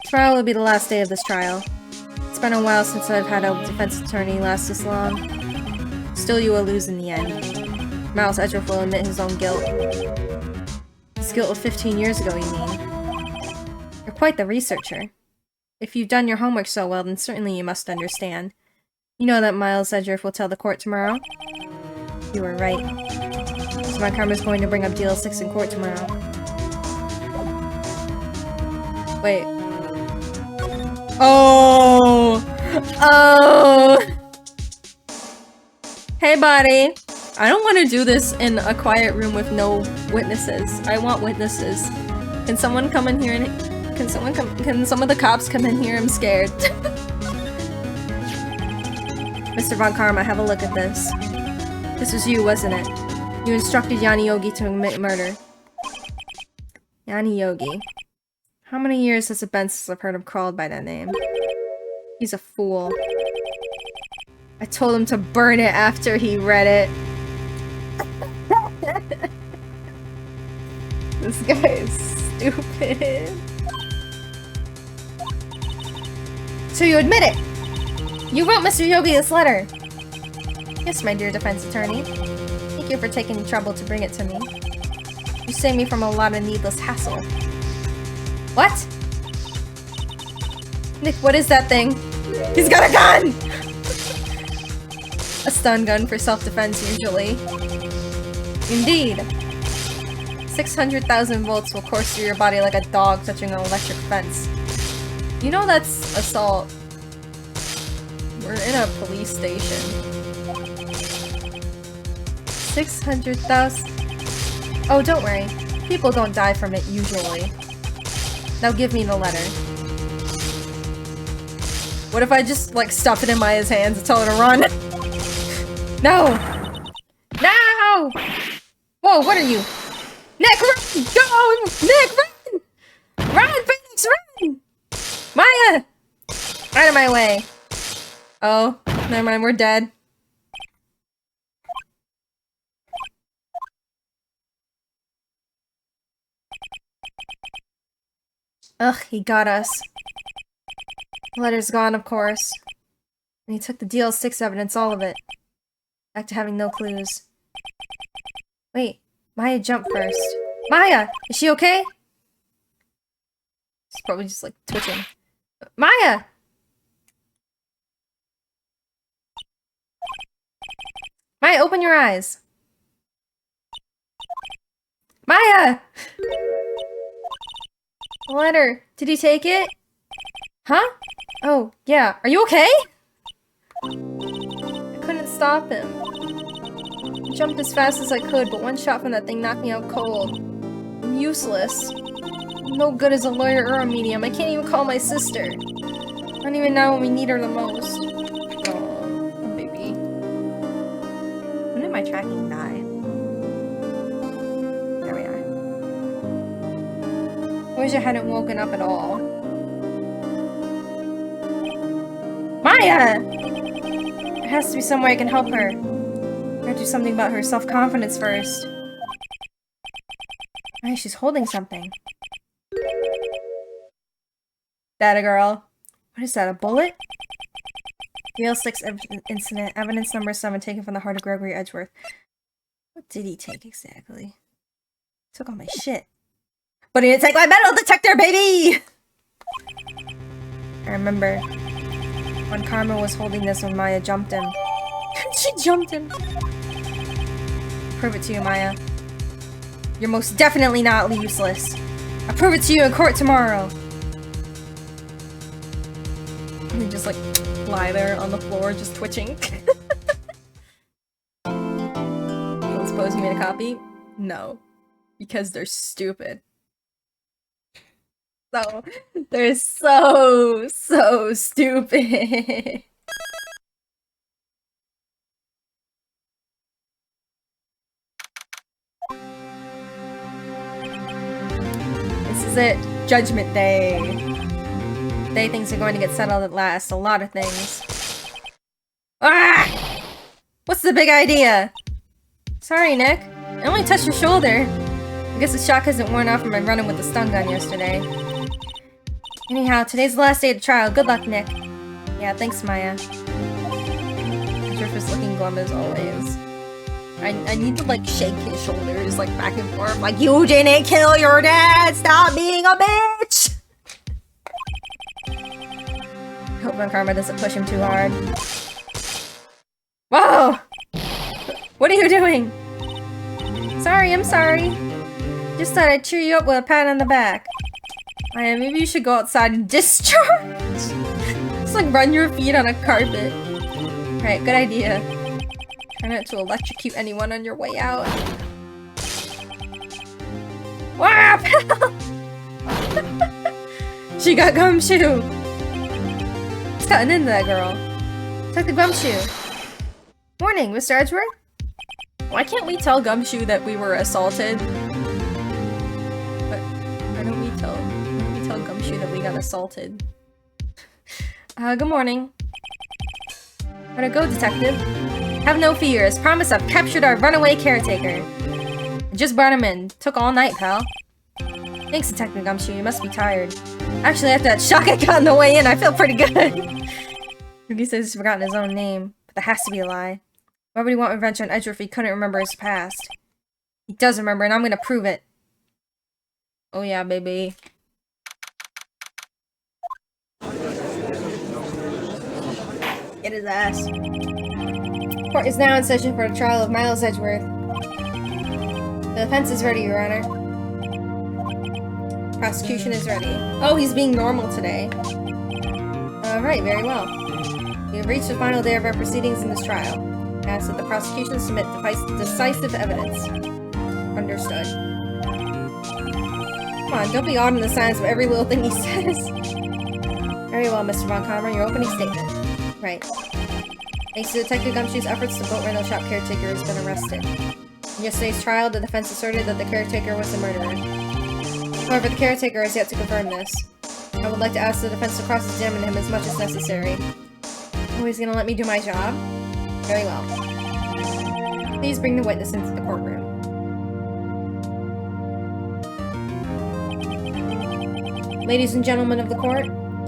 Tomorrow will be the last day of this trial. It's been a while since I've had a defense attorney last this long. Still, you will lose in the end. Miles Edgeworth will admit his own guilt. His guilt of 15 years ago, you mean? You're quite the researcher. If you've done your homework so well, then certainly you must understand. You know that Miles Edgeworth will tell the court tomorrow? You were right. So my karma's going to bring up Deal 6 in court tomorrow. Wait. Oh! Oh! Hey, buddy! I don't want to do this in a quiet room with no witnesses. I want witnesses. Can someone come in here and... Can some of the cops come in here? I'm scared. Mr. Von Karma, have a look at this. This was you, wasn't it? You instructed Yanni Yogi to commit murder. Yanni Yogi. How many years has it been since I've heard him called by that name? He's a fool. I told him to burn it after he read it. This guy is stupid. So you admit it? You wrote Mr. Yogi this letter? Yes, my dear defense attorney. Thank you for taking the trouble to bring it to me. You saved me from a lot of needless hassle. What? Nick, what is that thing? He's got a gun! A stun gun for self-defense, usually. Indeed. 600,000 volts will course through your body like a dog touching an electric fence. You know that's assault. We're in a police station. 600,000... Oh, don't worry. People don't die from it, usually. Now give me the letter. What if I just, like, stuff it in Maya's hands and tell her to run? No! No! Whoa, what are you? Nick, run! Go! Nick, run! Run, Phoenix, run! Maya! Out of my way. Oh, never mind, we're dead. Ugh, he got us. The letter's gone, of course. And he took the DL6 evidence, all of it. Back to having no clues. Wait, Maya jumped first. Maya! Is she okay? She's probably just, like, twitching. Maya! Maya, open your eyes! Maya! The letter. Did he take it? Huh? Oh, yeah. Are you okay? I couldn't stop him. I jumped as fast as I could, but one shot from that thing knocked me out cold. I'm useless. I'm no good as a lawyer or a medium. I can't even call my sister. Not even now when we need her the most. my tracking die? There we are. I wish I hadn't woken up at all. Maya! There has to be some way I can help her. I gotta do something about her self-confidence first. Hey, she's holding something. That a girl? What is that, a bullet? DL6 incident, evidence number 7 taken from the heart of Gregory Edgeworth. What did he take exactly? Took all my shit. But he didn't take my metal detector, baby! I remember when Karma was holding this when Maya jumped him. She jumped him. Prove it to you, Maya. You're most definitely not useless. I'll prove it to you in court tomorrow. And he just like lie there on the floor, just twitching. Don't suppose you made a copy? No. Because they're stupid. So, they're so stupid. This is it. Judgment Day. Day things are going to get settled at last. A lot of things. Ah! What's the big idea? Sorry, Nick. I only touched your shoulder. I guess the shock hasn't worn off from my running with the stun gun yesterday. Anyhow, today's the last day of the trial. Good luck, Nick. Yeah, thanks, Maya. Drift is looking glum as always. I need to, like, shake his shoulders, like, back and forth. Like, you didn't kill your dad! Stop being a bitch! I hope my karma doesn't push him too hard. Whoa! What are you doing? Sorry, I'm sorry. Just thought I'd cheer you up with a pat on the back. Maybe you should go outside and discharge. Just like run your feet on a carpet. Right, good idea. Try not to electrocute anyone on your way out. Wow! She got gumshoe. It's cutting into that girl. Took the gumshoe. Morning, Mr. Edgeworth. Why can't we tell Gumshoe that we were assaulted? But why don't we tell Gumshoe that we got assaulted? Good morning. How'd it go, detective? Have no fears. Promise I've captured our runaway caretaker. I just brought him in. Took all night, pal. Thanks, Detective Gumshoe. You must be tired. Actually, after that shock I got on the way in, I feel pretty good. Ruby says he's forgotten his own name, but that has to be a lie. Why would he want revenge on Edgeworth if he couldn't remember his past? He does remember, and I'm gonna prove it. Oh yeah, baby. Get his ass. Court is now in session for the trial of Miles Edgeworth. The defense is ready, Your Honor. Prosecution is ready. Oh, he's being normal today. Alright, very well. We have reached the final day of our proceedings in this trial. I ask that the prosecution submit decisive evidence. Understood. Come on, don't be odd in the signs of every little thing he says. Very well, Mr. Von Karma, your opening statement. Right. Thanks to Detective Gumshoe's efforts, the boat rental shop caretaker has been arrested. In yesterday's trial, the defense asserted that the caretaker was the murderer. However, the caretaker has yet to confirm this. I would like to ask the defense to cross-examine him as much as necessary. Oh, he's gonna let me do my job? Very well. Please bring the witness into the courtroom. Ladies and gentlemen of the court,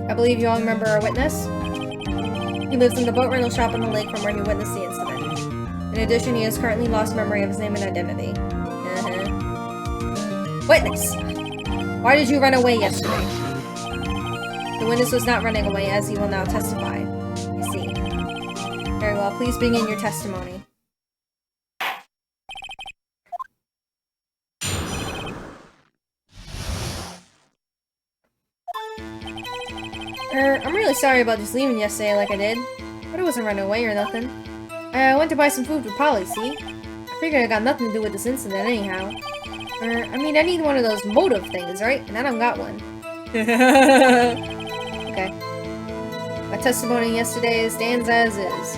I believe you all remember our witness. He lives in the boat rental shop on the lake from where he witnessed the incident. In addition, he has currently lost memory of his name and identity. Witness! Why did you run away yesterday? The witness was not running away, as he will now testify. I see. Very well, please bring in your testimony. I'm really sorry about just leaving yesterday like I did. But I wasn't running away or nothing. I went to buy some food with Polly, see? I figured I got nothing to do with this incident anyhow. I mean, I need one of those motive things, right? And I don't got one. Okay. My testimony yesterday stands as is.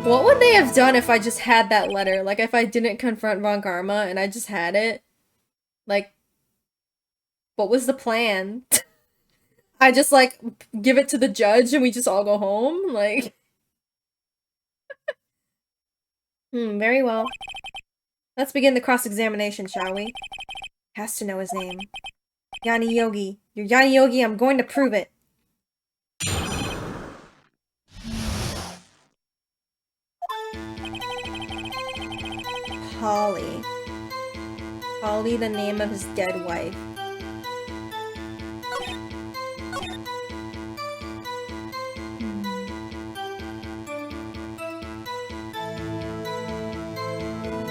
What would they have done if I just had that letter? Like, if I didn't confront Von Karma and I just had it? Like, what was the plan? I just, like, give it to the judge and we just all go home? Like... very well. Let's begin the cross-examination, shall we? Has to know his name. Yanni Yogi. You're Yanni Yogi, I'm going to prove it. Polly. Polly, the name of his dead wife.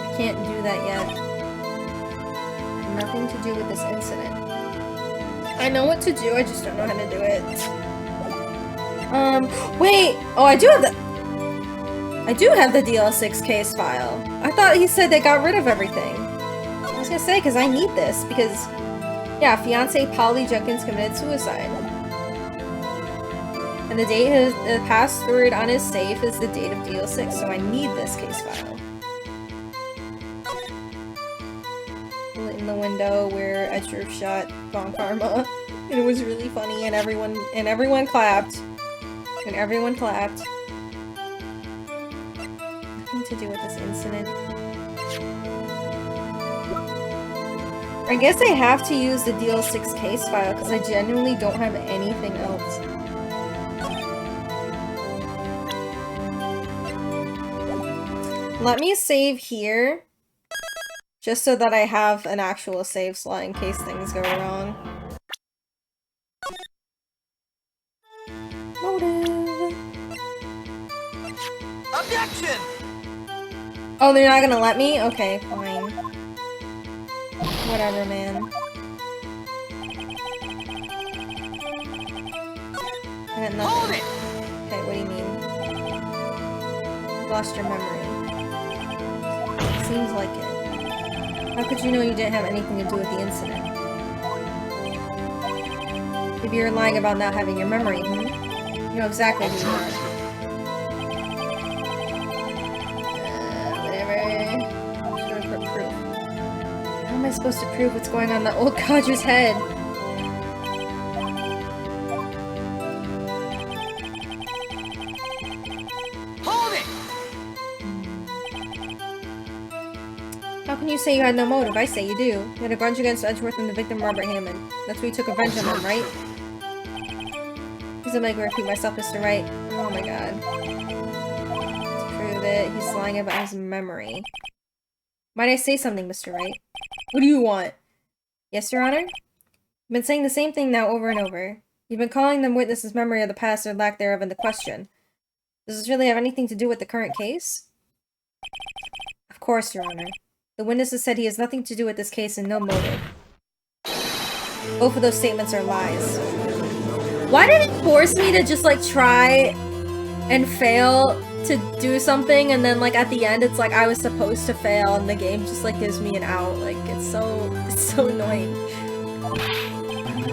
I can't do that yet. Nothing to do with this incident. I know what to do, I just don't know how to do it. Wait! Oh, I do have the DL6 case file. I thought he said they got rid of everything. I was gonna say, because I need this, because... Yeah, fiancé Polly Jenkins committed suicide. And the date, the password on his safe is the date of DL6, so I need this case file. In the window where Edger shot Von Karma. And it was really funny, and everyone clapped. And everyone clapped. Nothing to do with this incident. I guess I have to use the DL6 case file because I genuinely don't have anything else. Let me save here. Just so that I have an actual save slot in case things go wrong. Motive. Objection! Oh, they're not gonna let me? Okay, fine. Whatever, man. I got nothing. Hold it! Okay, what do you mean? You lost your memory. Seems like it. How could you know you didn't have anything to do with the incident? Maybe you're lying about not having your memory, hmm? You know exactly who you are. Whatever. Should have put proof. How am I supposed to prove what's going on in the old codger's head? Hold it! How can you say you had no motive? I say you do. You had a grudge against Edgeworth and the victim Robert Hammond. That's why you took revenge on them, right? Please don't make me repeat myself, Mr. Wright. Oh my god. To prove it, he's lying about his memory. Might I say something, Mr. Wright? What do you want? Yes, Your Honor? You've been saying the same thing now over and over. You've been calling them witnesses' memory of the past or lack thereof into question. Does this really have anything to do with the current case? Of course, Your Honor. The witnesses said he has nothing to do with this case and no motive. Both of those statements are lies. Why did it force me to just, like, try and fail to do something, and then, like, at the end, it's like I was supposed to fail, and the game just, like, gives me an out. Like, it's so annoying.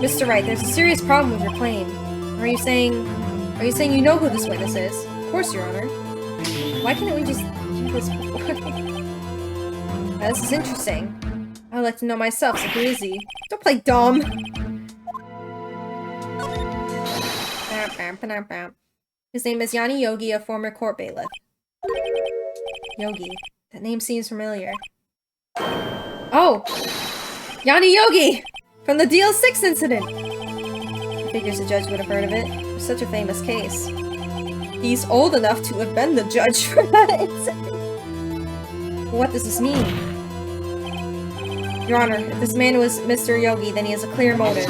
Mr. Wright, there's a serious problem with your claim. Are you saying you know who this witness is? Of course, Your Honor. Why can't we just do this before? This is interesting. I'd like to know myself, so who is he? Don't play dumb! His name is Yanni Yogi, a former court bailiff. Yogi. That name seems familiar. Oh! Yanni Yogi! From the DL6 incident! I figures the judge would have heard of it. It was such a famous case. He's old enough to have been the judge for that incident. What does this mean? Your Honor, if this man was Mr. Yogi, then he has a clear motive.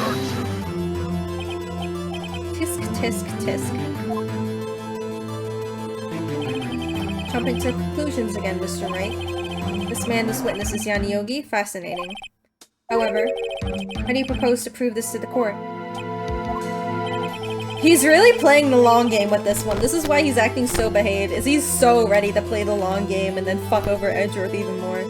Tisk, tisk, tisk. Jumping to conclusions again, Mr. Wright. This man, this witness, is Yanni Yogi. Fascinating. However, how do you propose to prove this to the court? He's really playing the long game with this one. This is why he's acting so behaved, is he's so ready to play the long game and then fuck over Edgeworth even more.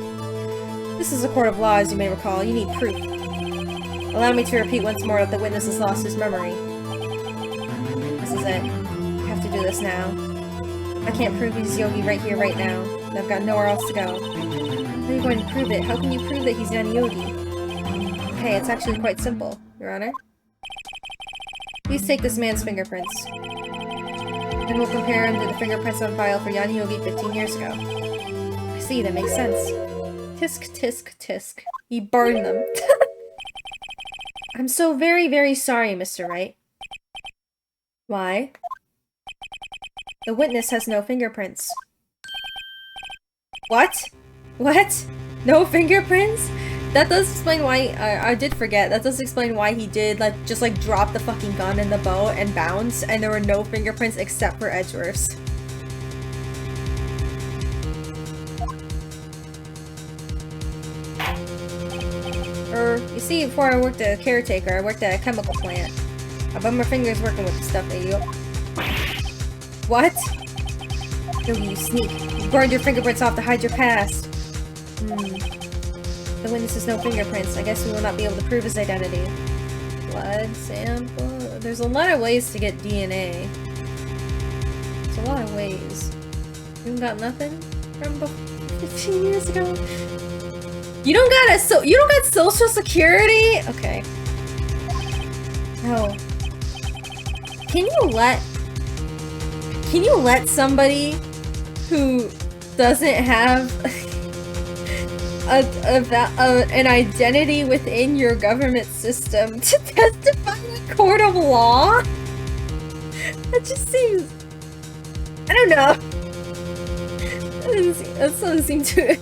This is a court of law, as you may recall. You need proof. Allow me to repeat once more that the witness has lost his memory. This is it. I have to do this now. I can't prove he's Yogi right here, right now. I've got nowhere else to go. How are you going to prove it? How can you prove that he's not Yogi? Okay, it's actually quite simple, Your Honor. Please take this man's fingerprints. Then we'll compare him to the fingerprints on file for Yan Yogi 15 years ago. I see, that makes sense. Tisk, tisk, tisk. He burned them. I'm so very, very sorry, Mr. Wright. Why? The witness has no fingerprints. What? What? No fingerprints? That does explain why- I did forget. That does explain why he did, like, just, like, drop the fucking gun in the boat and bounce, and there were no fingerprints except for Edgeworth's. You see, before I worked at a caretaker, I worked at a chemical plant. I burned my fingers working with the stuff that you... What? Yogi, you sneak. You burned your fingerprints off to hide your past. The witness has no fingerprints. I guess we will not be able to prove his identity. Blood sample... There's a lot of ways to get DNA. There's a lot of ways. You got nothing from 15 years ago? You don't got you don't got social security? Okay. No. Can you let somebody who doesn't have an identity within your government system to testify in a court of law? That just seems... I don't know. That doesn't seem too...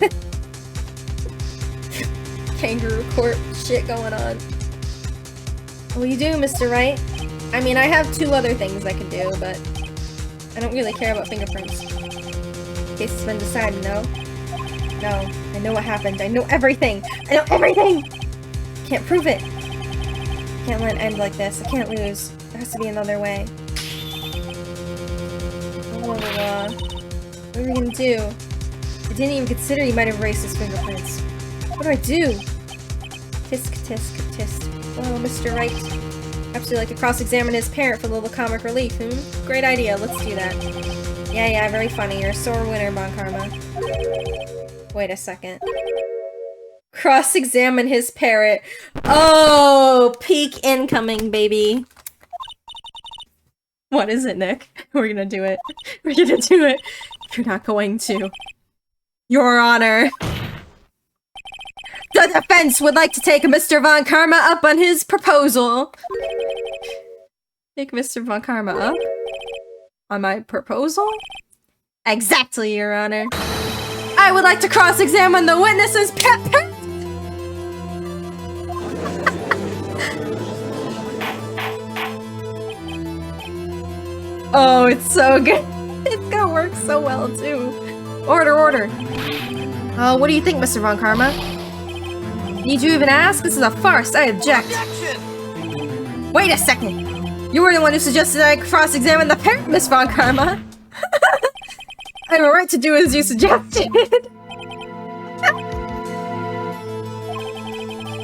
Kangaroo court shit going on. What will you do, Mr. Wright? I mean, I have two other things I can do, but I don't really care about fingerprints. Case has been decided, no? No. I know what happened. I know everything! I know everything! Can't prove it. Can't let it end like this. I can't lose. There has to be another way. Blah, blah, blah. What are we gonna do? I didn't even consider he might have erased his fingerprints. What do I do? Tisk, tisk, tisk. Oh, Mr. Wright. Perhaps you'd like to cross-examine his parent for a little comic relief, Great idea, let's do that. Yeah, very funny. You're a sore winner, Bon Karma. Wait a second. Cross-examine his parrot. Oh, peak incoming, baby. What is it, Nick? We're gonna do it. We're gonna do it. You're not going to. Your Honor. The defense would like to take Mr. Von Karma up on his proposal. Take Mr. Von Karma up? On my proposal? Exactly, Your Honor. I would like to cross-examine the witness's pet. Oh, it's so good. It's gonna work so well, too. Order. What do you think, Mr. Von Karma? Need you even ask? This is a farce. I object. Objection! Wait a second. You were the one who suggested I cross-examine the parent, Miss Von Karma. I have a right to do as you suggested.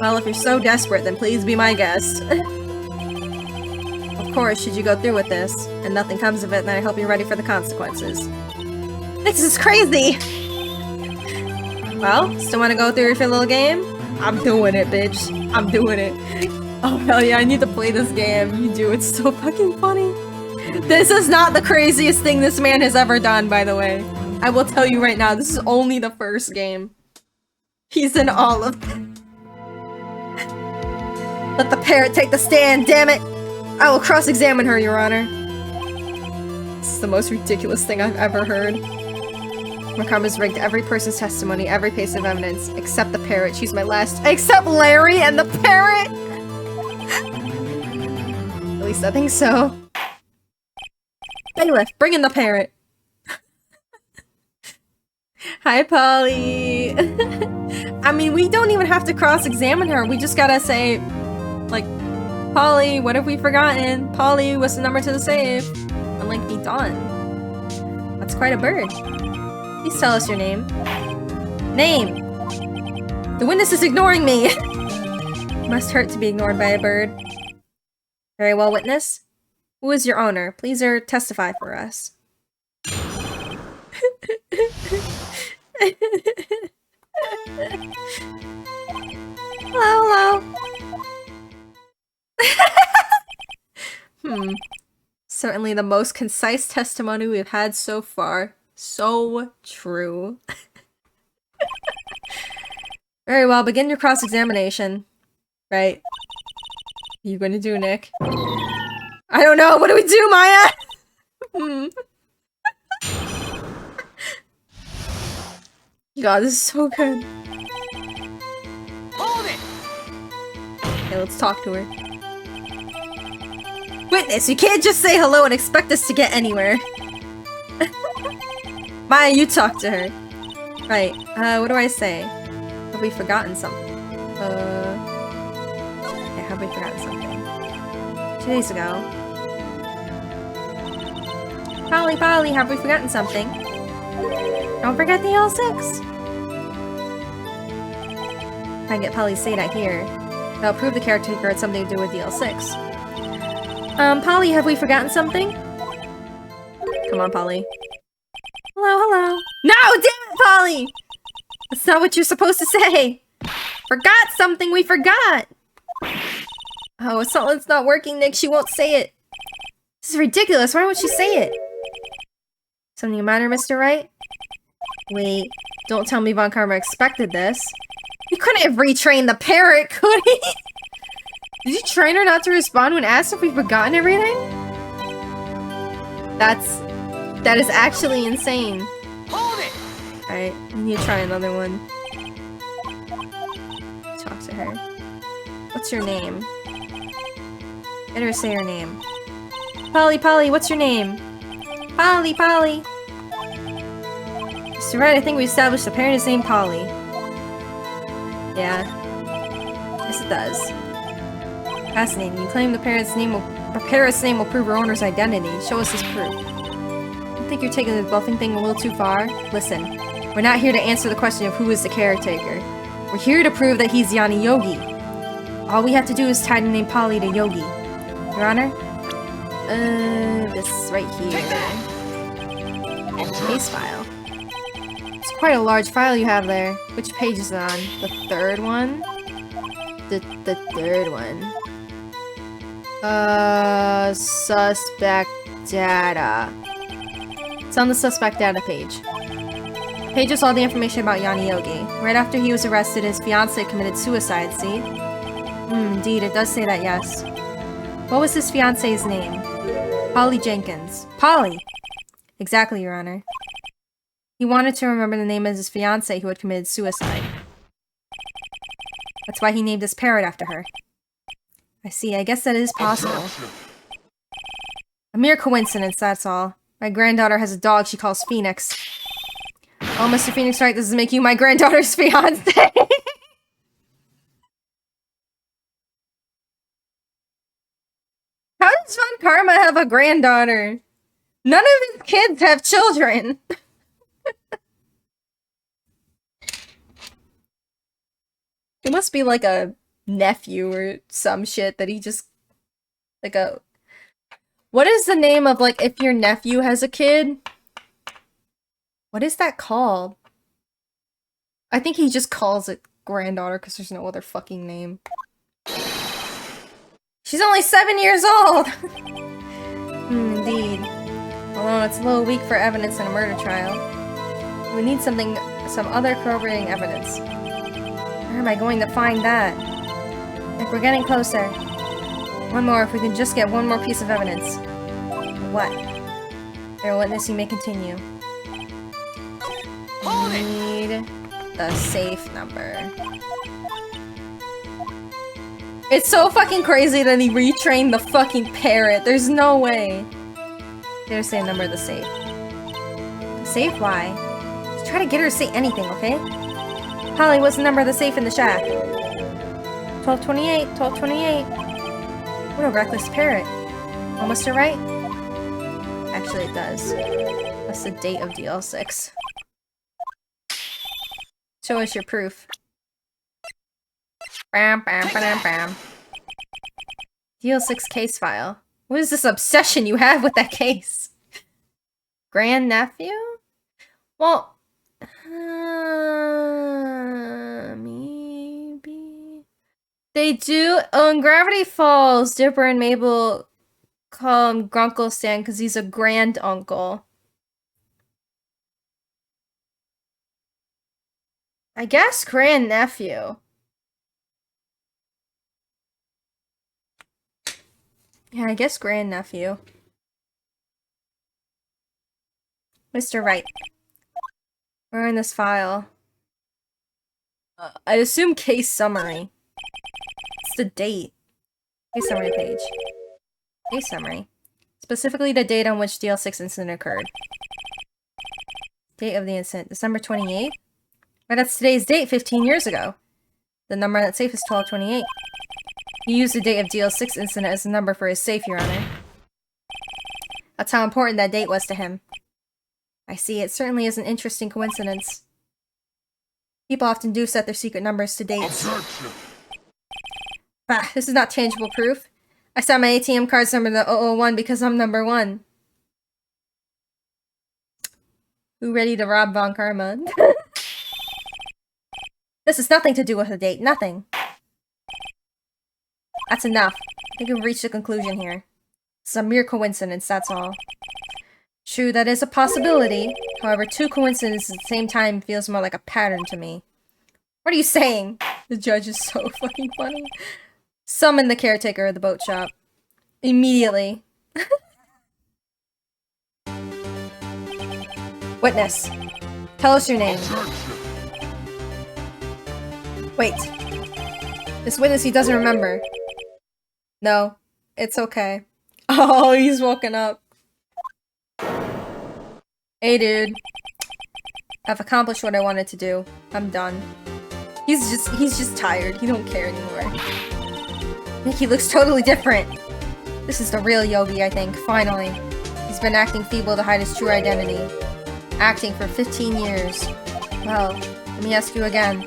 Well, if you're so desperate, then please be my guest. Of course, should you go through with this, and nothing comes of it, then I hope you're ready for the consequences. This is crazy! Well, still want to go through your little game? I'm doing it, bitch. I'm doing it. Oh, hell yeah, I need to play this game. You do, it's so fucking funny. This is not the craziest thing this man has ever done, by the way. I will tell you right now, this is only the first game. He's in all of them. Let the parrot take the stand, damn it! I will cross-examine her, Your Honor. This is the most ridiculous thing I've ever heard. Karma's rigged every person's testimony, every piece of evidence, except the parrot. She's my last- Except Larry and the parrot! At least I think so. Bailiff, bring in the parrot! Hi, Polly! I mean, we don't even have to cross-examine her, we just gotta say, like, Polly, what have we forgotten? Polly, what's the number to the safe? And, like, be done. That's quite a bird. Please tell us your name. Name! The witness is ignoring me! It must hurt to be ignored by a bird. Very well, witness. Who is your owner? Please testify for us. Hello, hello. Certainly the most concise testimony we've had so far. So true. Very well, begin your cross-examination. Right. What are you gonna do, Nick? I don't know, what do we do, Maya? God, this is so good. Hold it! Okay, let's talk to her. Witness, you can't just say hello and expect us to get anywhere. Maya, you talk to her. Right, what do I say? Have we forgotten something? Yeah, have we forgotten something? 2 days ago. Polly, Polly, have we forgotten something? Don't forget the L6! If I get Polly to say that here, that'll prove the caretaker had something to do with the L6. Polly, have we forgotten something? Come on, Polly. Hello, hello. No, damn it, Polly! That's not what you're supposed to say! Forgot something, we forgot! Oh, it's not working, Nick, she won't say it. This is ridiculous, why won't she say it? Something the matter, Mr. Wright? Wait, don't tell me Von Karma expected this. He couldn't have retrained the parrot, could he? Did you train her not to respond when asked if we've forgotten everything? That is actually insane. Hold it! Alright, we need to try another one. Talk to her. What's your name? Get her to say her name. Polly, Polly, what's your name? Polly, Polly! Mr. Wright, I think we established the parent is named Polly. Yeah. Yes, it does. Fascinating. You claim the parent's name will prove her owner's identity. Show us this proof. I think you're taking the bluffing thing a little too far. Listen, we're not here to answer the question of who is the caretaker. We're here to prove that he's Yanni Yogi. All we have to do is tie the name Polly to Yogi. Your Honor? This right here. Case file. It's quite a large file you have there. Which page is it on? The third one? The third one. Suspect data. It's on the suspect data page. The page is all the information about Yanni Yogi. Right after he was arrested, his fiancée committed suicide, see? Indeed, it does say that, yes. What was his fiancée's name? Polly Jenkins. Polly! Exactly, Your Honor. He wanted to remember the name of his fiancée who had committed suicide. That's why he named his parrot after her. I see, I guess that is possible. A mere coincidence, that's all. My granddaughter has a dog she calls Phoenix. Oh, Mr. Phoenix Wright, this is make you my granddaughter's fiancé! How does Von Karma have a granddaughter? None of his kids have children! He must be like a nephew or some shit that he just... Like a... What is the name of, like, if your nephew has a kid? What is that called? I think he just calls it granddaughter because there's no other fucking name. She's only 7 years old! Indeed. Although it's a little weak for evidence in a murder trial. We need some other corroborating evidence. Where am I going to find that? Like, we're getting closer. One more, if we can just get one more piece of evidence. What? Here, witness, you may continue. Need the safe number. It's so fucking crazy that he retrained the fucking parrot. There's no way. Get her to say the number of the safe. The safe? Why? Just try to get her to say anything, okay? Polly, what's the number of the safe in the shack? 1228, 1228. What a reckless parrot. Oh, Mr. Wright? Actually, it does. That's the date of DL6. Show us your proof. Bam, bam, bam, bam. DL6 case file. What is this obsession you have with that case? Grandnephew? Well, maybe they do. Oh, in Gravity Falls, Dipper and Mabel call him Grunkle Stan because he's a grand uncle. I guess grand nephew. Yeah, I guess grand nephew. Mr. Wright. We're in this file. I assume case summary. It's the date. Case summary page. Case summary. Specifically the date on which DL6 incident occurred. Date of the incident, December 28th? Right, that's today's date, 15 years ago. The number on that safe is 1228. He used the date of DL6 incident as the number for his safe, Your Honor. That's how important that date was to him. I see, it certainly is an interesting coincidence. People often do set their secret numbers to dates. Bah, this is not tangible proof. I set my ATM card's number to 001 because I'm number 1. Who ready to rob Von Karma? This has nothing to do with the date. Nothing. That's enough. I think we've reached a conclusion here. It's a mere coincidence, that's all. True, that is a possibility. However, 2 coincidences at the same time feels more like a pattern to me. What are you saying? The judge is so fucking funny. Summon the caretaker of the boat shop. Immediately. Witness. Tell us your name. Wait. This witness he doesn't remember. No. It's okay. Oh, he's woken up. Hey, dude. I've accomplished what I wanted to do. I'm done. He's just tired. He don't care anymore. He looks totally different. This is the real Yogi, I think. Finally. He's been acting feeble to hide his true identity. Acting for 15 years. Well, let me ask you again.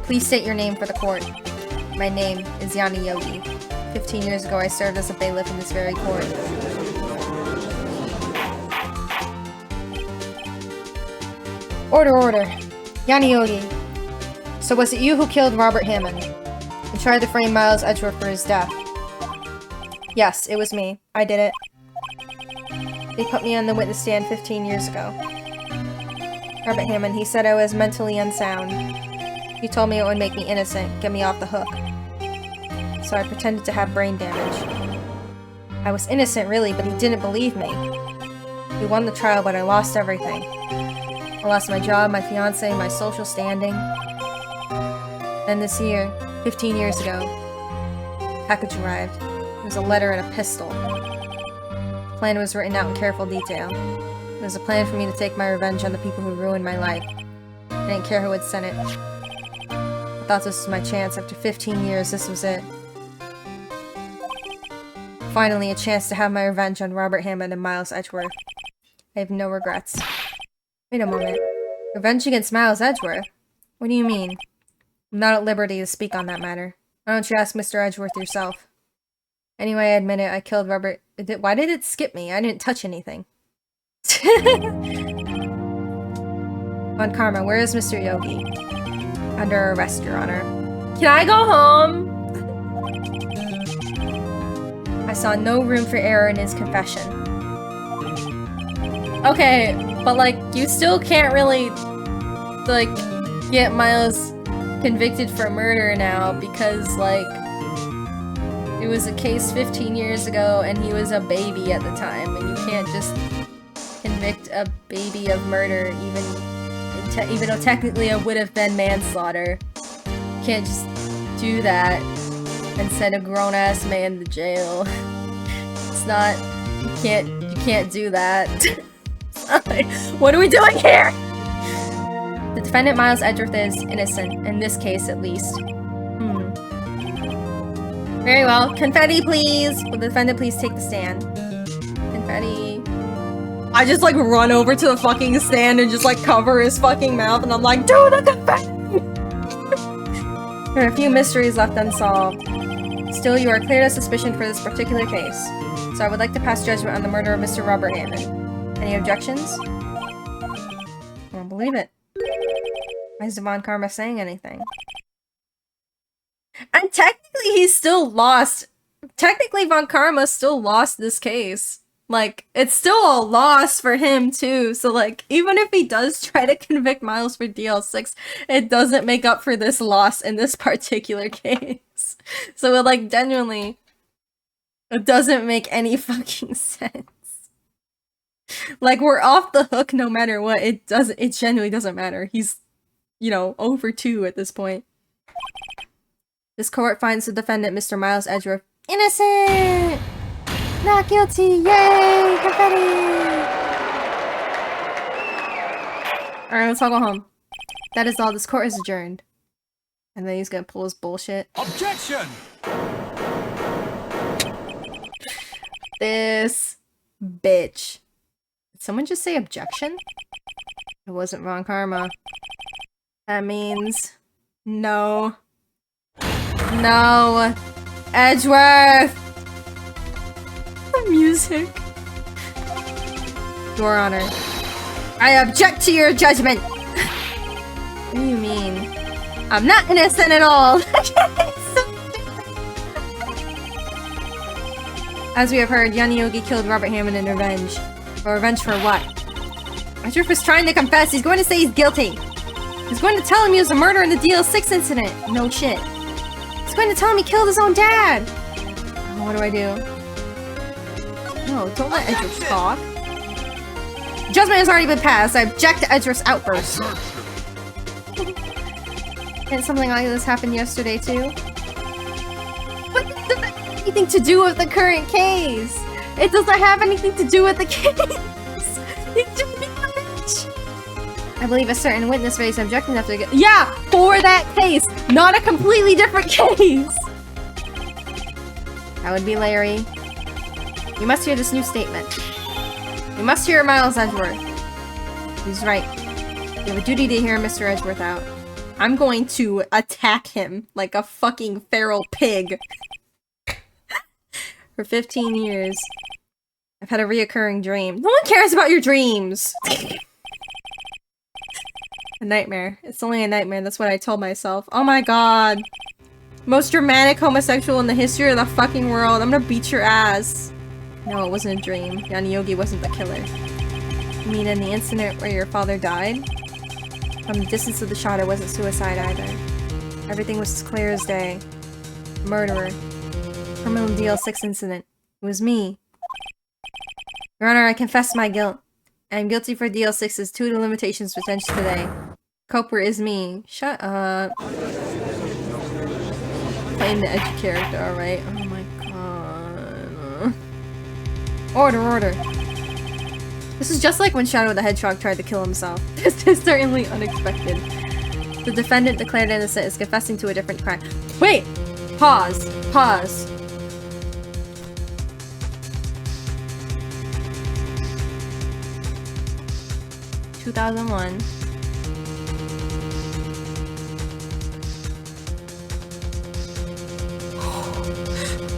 Please state your name for the court. My name is Yanni Yogi. 15 years ago, I served as a bailiff in this very court. Order, order. Yanni Yogi. So was it you who killed Robert Hammond and tried to frame Miles Edgeworth for his death? Yes, it was me. I did it. They put me on the witness stand 15 years ago. Robert Hammond, he said I was mentally unsound. He told me it would make me innocent, get me off the hook. So I pretended to have brain damage. I was innocent, really, but he didn't believe me. We won the trial, but I lost everything. I lost my job, my fiancé, my social standing. Then this year, 15 years ago, a package arrived. It was a letter and a pistol. The plan was written out in careful detail. It was a plan for me to take my revenge on the people who ruined my life. I didn't care who had sent it. I thought this was my chance. After 15 years, this was it. Finally, a chance to have my revenge on Robert Hammond and Miles Edgeworth. I have no regrets. Wait a moment. Revenge against Miles Edgeworth? What do you mean? I'm not at liberty to speak on that matter. Why don't you ask Mr. Edgeworth yourself? Anyway, I admit it, I killed Robert. Why did it skip me? I didn't touch anything. On Karma, where is Mr. Yogi? Under arrest, Your Honor. Can I go home? I saw no room for error in his confession. Okay, but like, you still can't really, like, get Miles convicted for murder now because, like, it was a case 15 years ago and he was a baby at the time, and you can't just convict a baby of murder even though technically it would have been manslaughter. You can't just do that and send a grown-ass man to jail. It's not, you can't do that. What are we doing here? The defendant, Miles Edgeworth, is innocent, in this case at least. Very well. Confetti, please! Will the defendant please take the stand? Confetti. I just like run over to the fucking stand and just like cover his fucking mouth and I'm like, do the confetti! There are a few mysteries left unsolved. Still, you are cleared of suspicion for this particular case. So I would like to pass judgment on the murder of Mr. Robert Hammond. Any objections? believe it. Why is Devon Karma saying anything? And technically he's still lost. Technically Von Karma still lost this case. Like, it's still a loss for him too. So like, even if he does try to convict Miles for DL6, it doesn't make up for this loss in this particular case. So it like genuinely, it doesn't make any fucking sense. Like, we're off the hook no matter what. It genuinely doesn't matter. He's, you know, 0 for 2 at this point. This court finds the defendant, Mr. Miles Edgeworth, innocent! Not guilty! Yay! Confetti! Alright, let's all go home. That is all. This court is adjourned. And then he's gonna pull his bullshit. Objection! This bitch. Did someone just say objection? It wasn't Ron Karma. That means no. No. Edgeworth! The music. Your Honor. I object to your judgment! What do you mean? I'm not innocent at all! As we have heard, Yanni Yogi killed Robert Hammond in revenge. For revenge for what? Edgeworth was trying to confess. He's going to say he's guilty. He's going to tell him he was a murderer in the DL6 incident. No shit. He's going to tell him he killed his own dad. Oh, what do I do? No, don't let Edgeworth talk. Judgment has already been passed. I object to Edgeworth's outburst. Didn't something like this happen yesterday too? What does that have anything to do with the current case? It doesn't have anything to do with the case. It's just being a bitch. I believe a certain witness raised an objection after get— yeah, for that case, not a completely different case. That would be Larry. You must hear this new statement. You must hear Miles Edgeworth. He's right. You have a duty to hear Mr. Edgeworth out. I'm going to attack him like a fucking feral pig. For 15 years, I've had a reoccurring dream. No one cares about your dreams! A nightmare. It's only a nightmare, that's what I told myself. Oh my god. Most dramatic homosexual in the history of the fucking world. I'm gonna beat your ass. No, it wasn't a dream. Yanni Yogi wasn't the killer. You mean in the incident where your father died? From the distance of the shot, it wasn't suicide either. Everything was as clear as day. Murderer. Criminal DL6 incident. It was me. Your Honor, I confess my guilt. I am guilty for DL6's 2 limitations which ends today. Culprit is me. Shut up. Playing the edgy character, alright? Oh my god. Order, order. This is just like when Shadow the Hedgehog tried to kill himself. This is certainly unexpected. The defendant declared innocent is confessing to a different crime. Wait! Pause. Pause. (2001).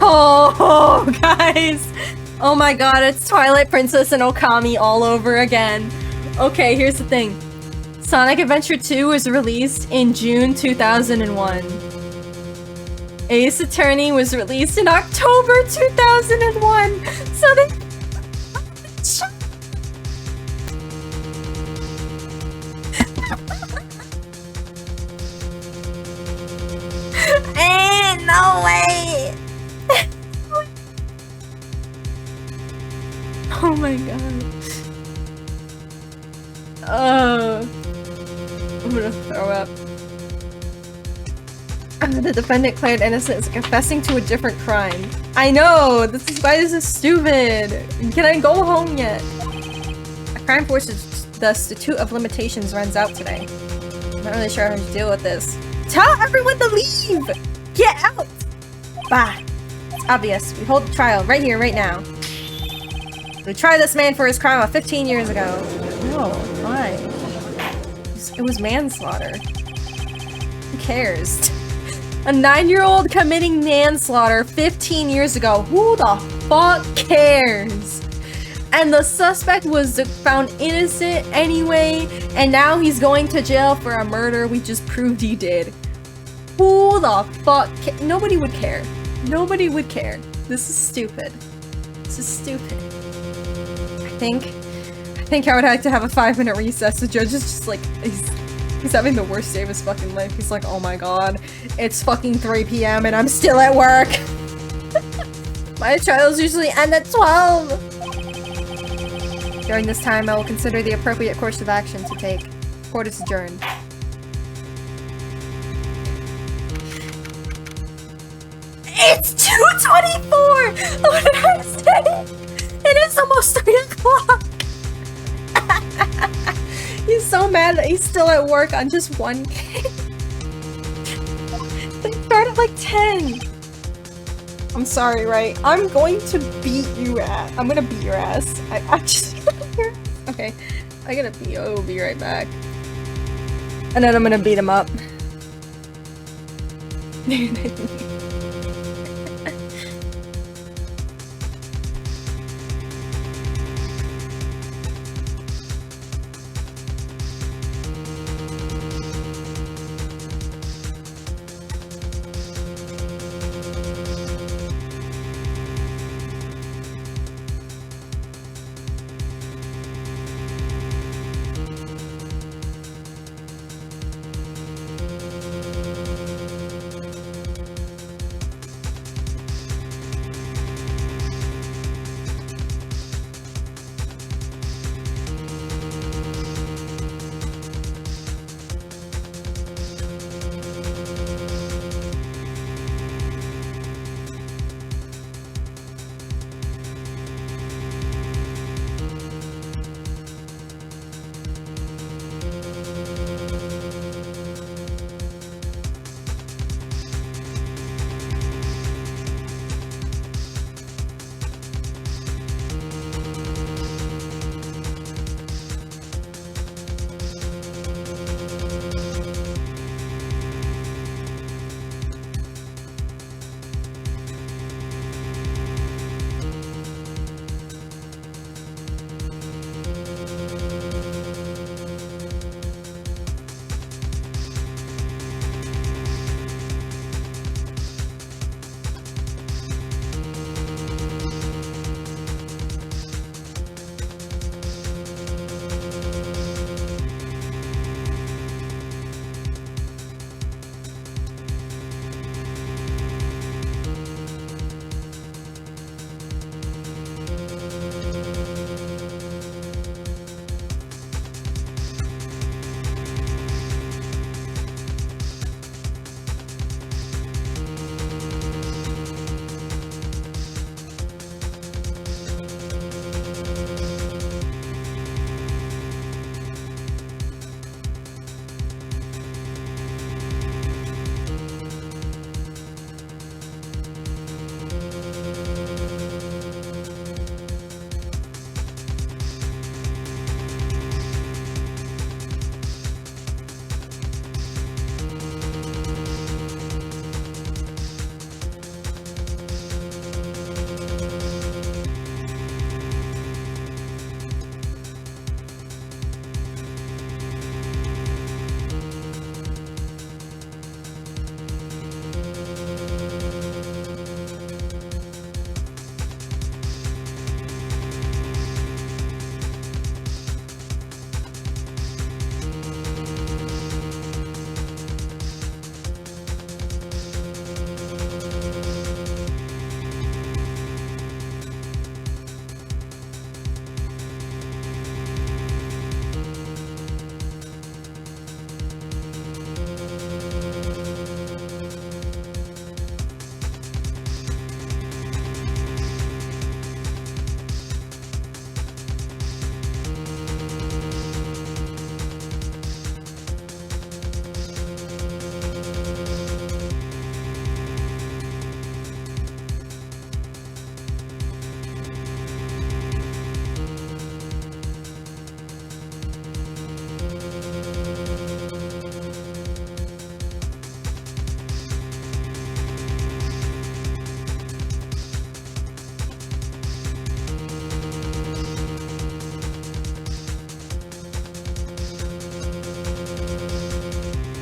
Oh, guys! Oh my god, it's Twilight Princess and Okami all over again. Okay, here's the thing. Sonic Adventure 2 was released in June 2001. Ace Attorney was released in October 2001. So they... no way! Oh my god. I'm gonna throw up. The defendant declared innocent is confessing to a different crime. I know! This is why this is stupid! Can I go home yet? A crime for which the statute of limitations runs out today. I'm not really sure how to deal with this. Tell everyone to leave! Get out! Bah! It's obvious. We hold the trial right here, right now. We tried this man for his crime of 15 years ago. No, why? It was manslaughter. Who cares? A 9-year-old committing manslaughter 15 years ago. Who the fuck cares? And the suspect was found innocent anyway, and now he's going to jail for a murder we just proved he did. Who the fuck nobody would care. Nobody would care. This is stupid. This is stupid. I think I would like to have a 5-minute recess. The judge is just like, he's having the worst day of his fucking life. He's like, oh my god, it's fucking 3 p.m. and I'm still at work. My trials usually end at 12. During this time, I will consider the appropriate course of action to take. Court is adjourned. It's 2:24! What did I say? It is almost 3 o'clock! He's so mad that he's still at work on just one case. They start at like 10. I'm sorry, right? I'm going to beat you ass. I'm gonna beat your ass. I just okay. I gotta be. I'll be right back. And then I'm gonna beat him up.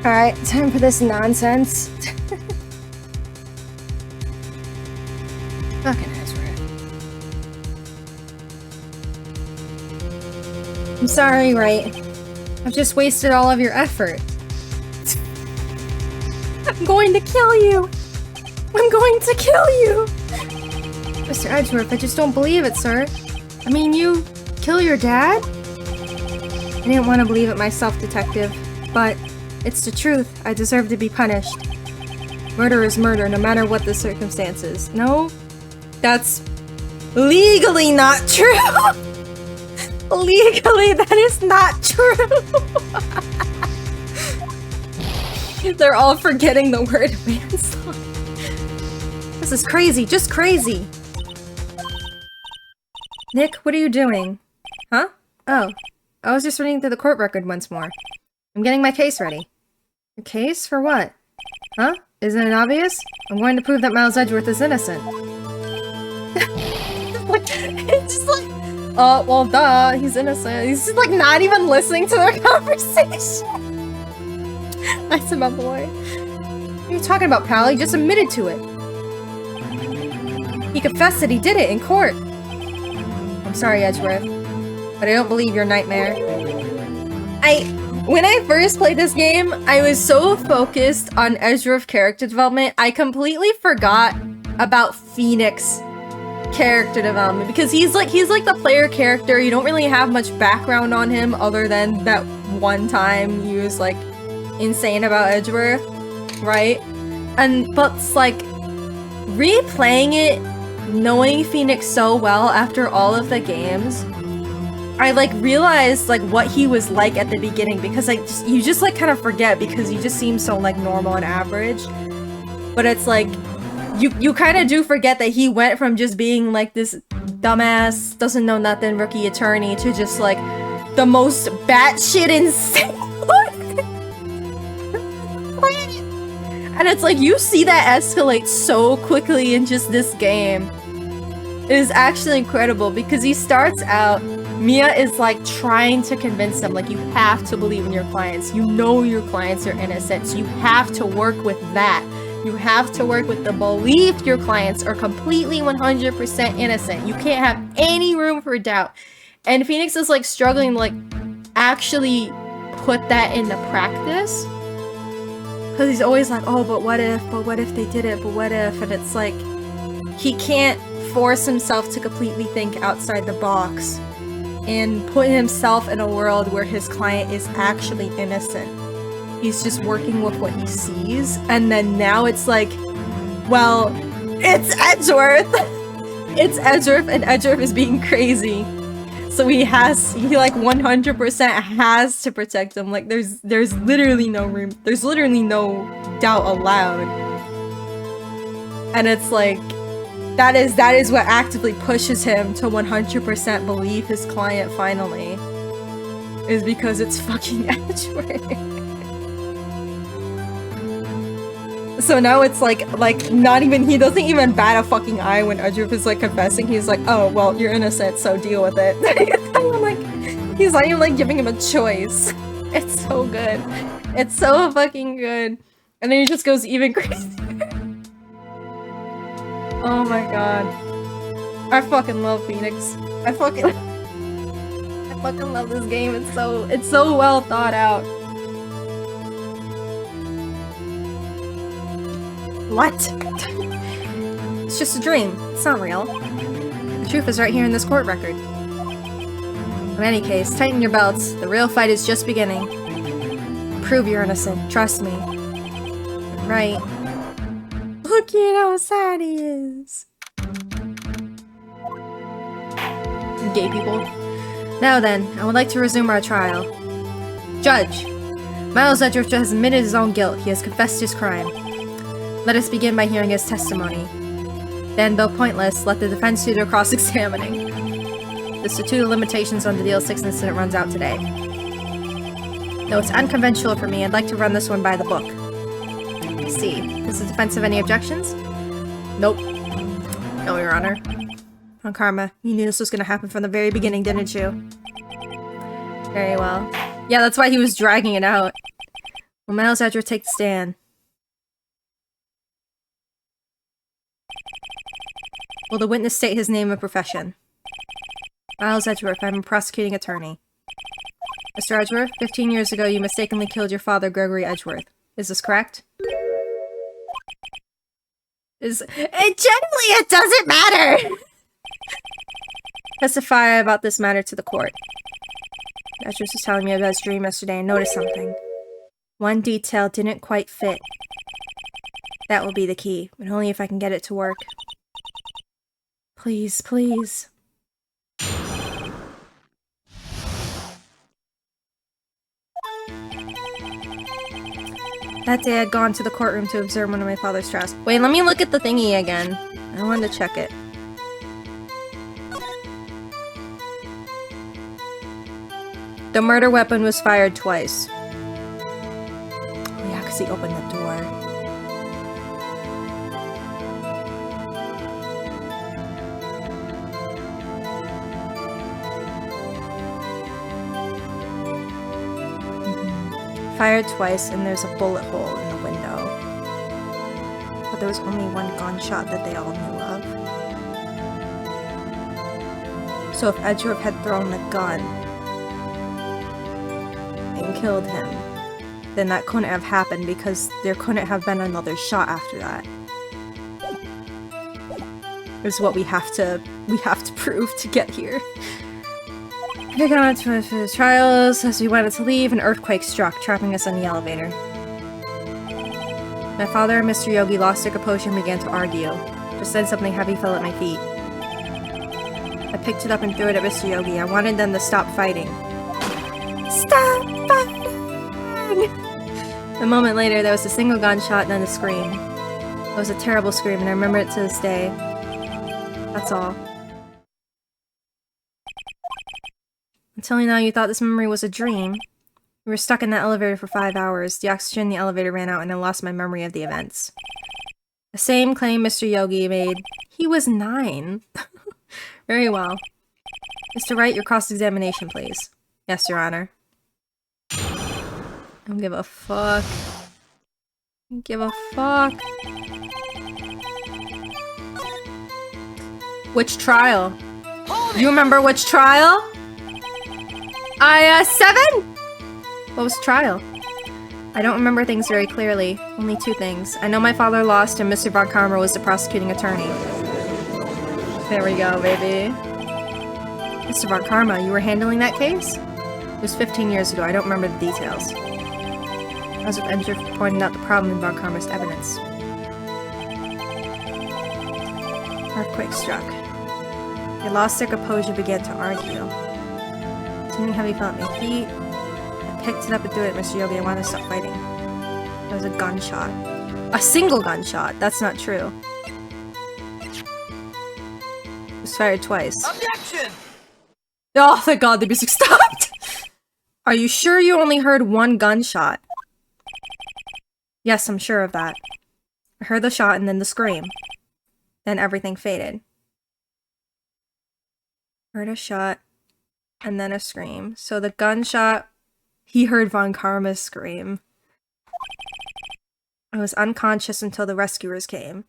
Alright, time for this nonsense. Fucking Ezra. I'm sorry, right? I've just wasted all of your effort. I'm going to kill you! I'm going to kill you! Mr. Edgeworth, I just don't believe it, sir. I mean, you kill your dad? I didn't want to believe it myself, detective, but it's the truth. I deserve to be punished. Murder is murder, no matter what the circumstances. No? That's legally not true! Legally, that is not true! They're all forgetting the word manslaughter. This is crazy, just crazy! Nick, what are you doing? Huh? Oh. I was just reading through the court record once more. I'm getting my case ready. Your case? For what? Huh? Isn't it obvious? I'm going to prove that Miles Edgeworth is innocent. It's just like, oh, well, duh, he's innocent. He's just like not even listening to their conversation. That's my boy. What are you talking about, pal? He just admitted to it. He confessed that he did it in court. I'm sorry, Edgeworth, but I don't believe your nightmare. When I first played this game, I was so focused on Edgeworth character development, I completely forgot about Phoenix character development because he's like the player character. You don't really have much background on him other than that one time he was like insane about Edgeworth, right? But it's like replaying it, knowing Phoenix so well after all of the games, I like realized like what he was like at the beginning because like you just like kind of forget because he just seems so like normal and average. But it's like you kind of do forget that he went from just being like this dumbass, doesn't know nothing rookie attorney to just like the most batshit insane. And it's like you see that escalate so quickly in just this game. It is actually incredible because he starts out, Mia is like trying to convince them like you have to believe in your clients. You know your clients are innocent, so you have to work with that. You have to work with the belief your clients are completely 100% innocent. You can't have any room for doubt. And Phoenix is like struggling to like actually put that into practice. Because he's always like, oh, but what if they did it, but what if? And it's like, he can't force himself to completely think outside the box and put himself in a world where his client is actually innocent. He's just working with what he sees, and then now it's like, well, it's Edgeworth! It's Edgeworth, and Edgeworth is being crazy. So he like 100% has to protect him. Like there's literally no room, there's literally no doubt allowed. And it's like, that is what actively pushes him to 100% believe his client finally. Is because it's fucking Edgeworth. So now it's like not even, he doesn't even bat a fucking eye when Edgeworth is like confessing. He's like, oh, well, you're innocent, so deal with it. He's not even like giving him a choice. It's so good. It's so fucking good. And then he just goes even crazier. Oh my god. I fucking love Phoenix. I fucking love this game. It's so well thought out. What? It's just a dream. It's not real. The truth is right here in this court record. In any case, tighten your belts. The real fight is just beginning. Prove you're innocent. Trust me. Right. Look at how sad he is. Gay people. Now then, I would like to resume our trial. Judge, Miles Edgeworth has admitted his own guilt. He has confessed his crime. Let us begin by hearing his testimony. Then, though pointless, let the defense do their cross-examining. The statute of limitations on the DL6 incident runs out today. Though it's unconventional for me, I'd like to run this one by the book. I see. Does the defense have any objections? Nope. No, Your Honor. On Karma, you knew this was gonna happen from the very beginning, didn't you? Very well. Yeah, that's why he was dragging it out. Will Miles Edgeworth take the stand? Will the witness state his name and profession? Miles Edgeworth, I'm a prosecuting attorney. Mr. Edgeworth, 15 years ago you mistakenly killed your father, Gregory Edgeworth. Is this correct? It doesn't matter! Testify about this matter to the court. Edgeworth was telling me about his dream yesterday and noticed something. One detail didn't quite fit. That will be the key, but only if I can get it to work. Please, please. That day I'd gone to the courtroom to observe one of my father's trials. Wait, let me look at the thingy again. I wanted to check it. The murder weapon was fired twice. Oh yeah, because he opened the door. Fired twice, and there's a bullet hole in the window. But there was only one gunshot that they all knew of. So if Edgeworth had thrown the gun and killed him, then that couldn't have happened because there couldn't have been another shot after that. Is what we have to prove to get here. We got on to the trials. As we wanted to leave, an earthquake struck, trapping us in the elevator. My father and Mr. Yogi lost their composure and began to argue. Just then something heavy fell at my feet. I picked it up and threw it at Mr. Yogi. I wanted them to stop fighting. Stop fighting! A moment later, there was a single gunshot and then a scream. It was a terrible scream, and I remember it to this day. That's all. Until now, you thought this memory was a dream. We were stuck in that elevator for 5 hours. The oxygen in the elevator ran out, and I lost my memory of the events. The same claim Mr. Yogi made. He was 9. Very well. Mr. Wright, your cross-examination, please. Yes, Your Honor. I don't give a fuck. I don't give a fuck. Which trial? You remember which trial? 7? What was the trial? I don't remember things very clearly. Only 2 things. I know my father lost and Mr. Von Karma was the prosecuting attorney. There we go, baby. Mr. Von Karma, you were handling that case? It was 15 years ago. I don't remember the details. I was with Edgeworth pointing out the problem in Von Karma's evidence. Earthquake struck. They lost their composure and began to argue. Something heavy fell at my feet. I picked it up and threw it at Mr. Yogi. I wanted to stop fighting. There was a gunshot. A single gunshot! That's not true. It was fired twice. Objection! Oh, thank God the music stopped! Are you sure you only heard 1 gunshot? Yes, I'm sure of that. I heard the shot and then the scream. Then everything faded. Heard a shot. And then a scream. So the gunshot, he heard Von Karma's scream. I was unconscious until the rescuers came.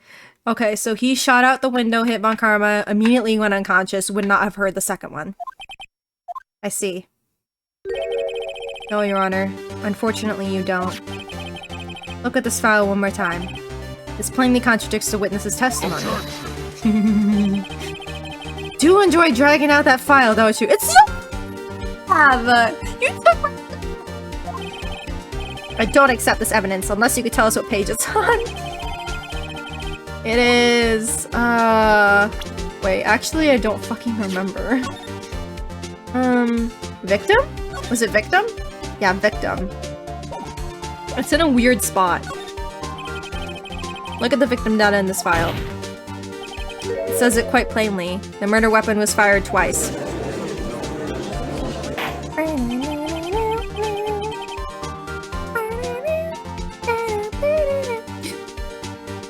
Okay, so he shot out the window, hit Von Karma, immediately went unconscious, would not have heard the second one. I see. No, Your Honor. Unfortunately, you don't. Look at this file one more time. This plainly contradicts the witness's testimony. Do enjoy dragging out that file, don't you? It's you! You took my... I don't accept this evidence unless you could tell us what page it's on. It is... Wait, actually I don't fucking remember. Victim? Was it victim? Yeah, victim. It's in a weird spot. Look at the victim data in this file. It says it quite plainly. The murder weapon was fired twice.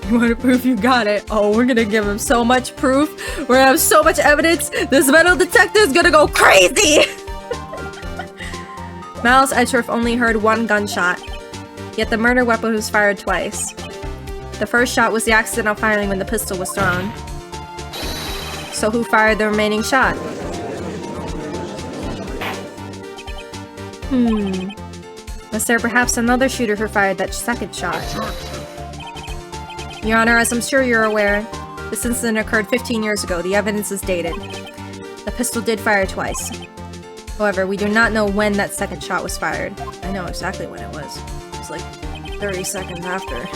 You want to prove you got it? Oh, we're gonna give him so much proof. We're gonna have so much evidence. This metal detector is gonna go crazy! Miles Edgeworth only heard 1 gunshot. Yet the murder weapon was fired twice. The first shot was the accidental firing when the pistol was thrown. So who fired the remaining shot? Was there perhaps another shooter who fired that second shot? Your Honor, as I'm sure you're aware, this incident occurred 15 years ago. The evidence is dated. The pistol did fire twice. However, we do not know when that second shot was fired. I know exactly when it was. It was like 30 seconds after.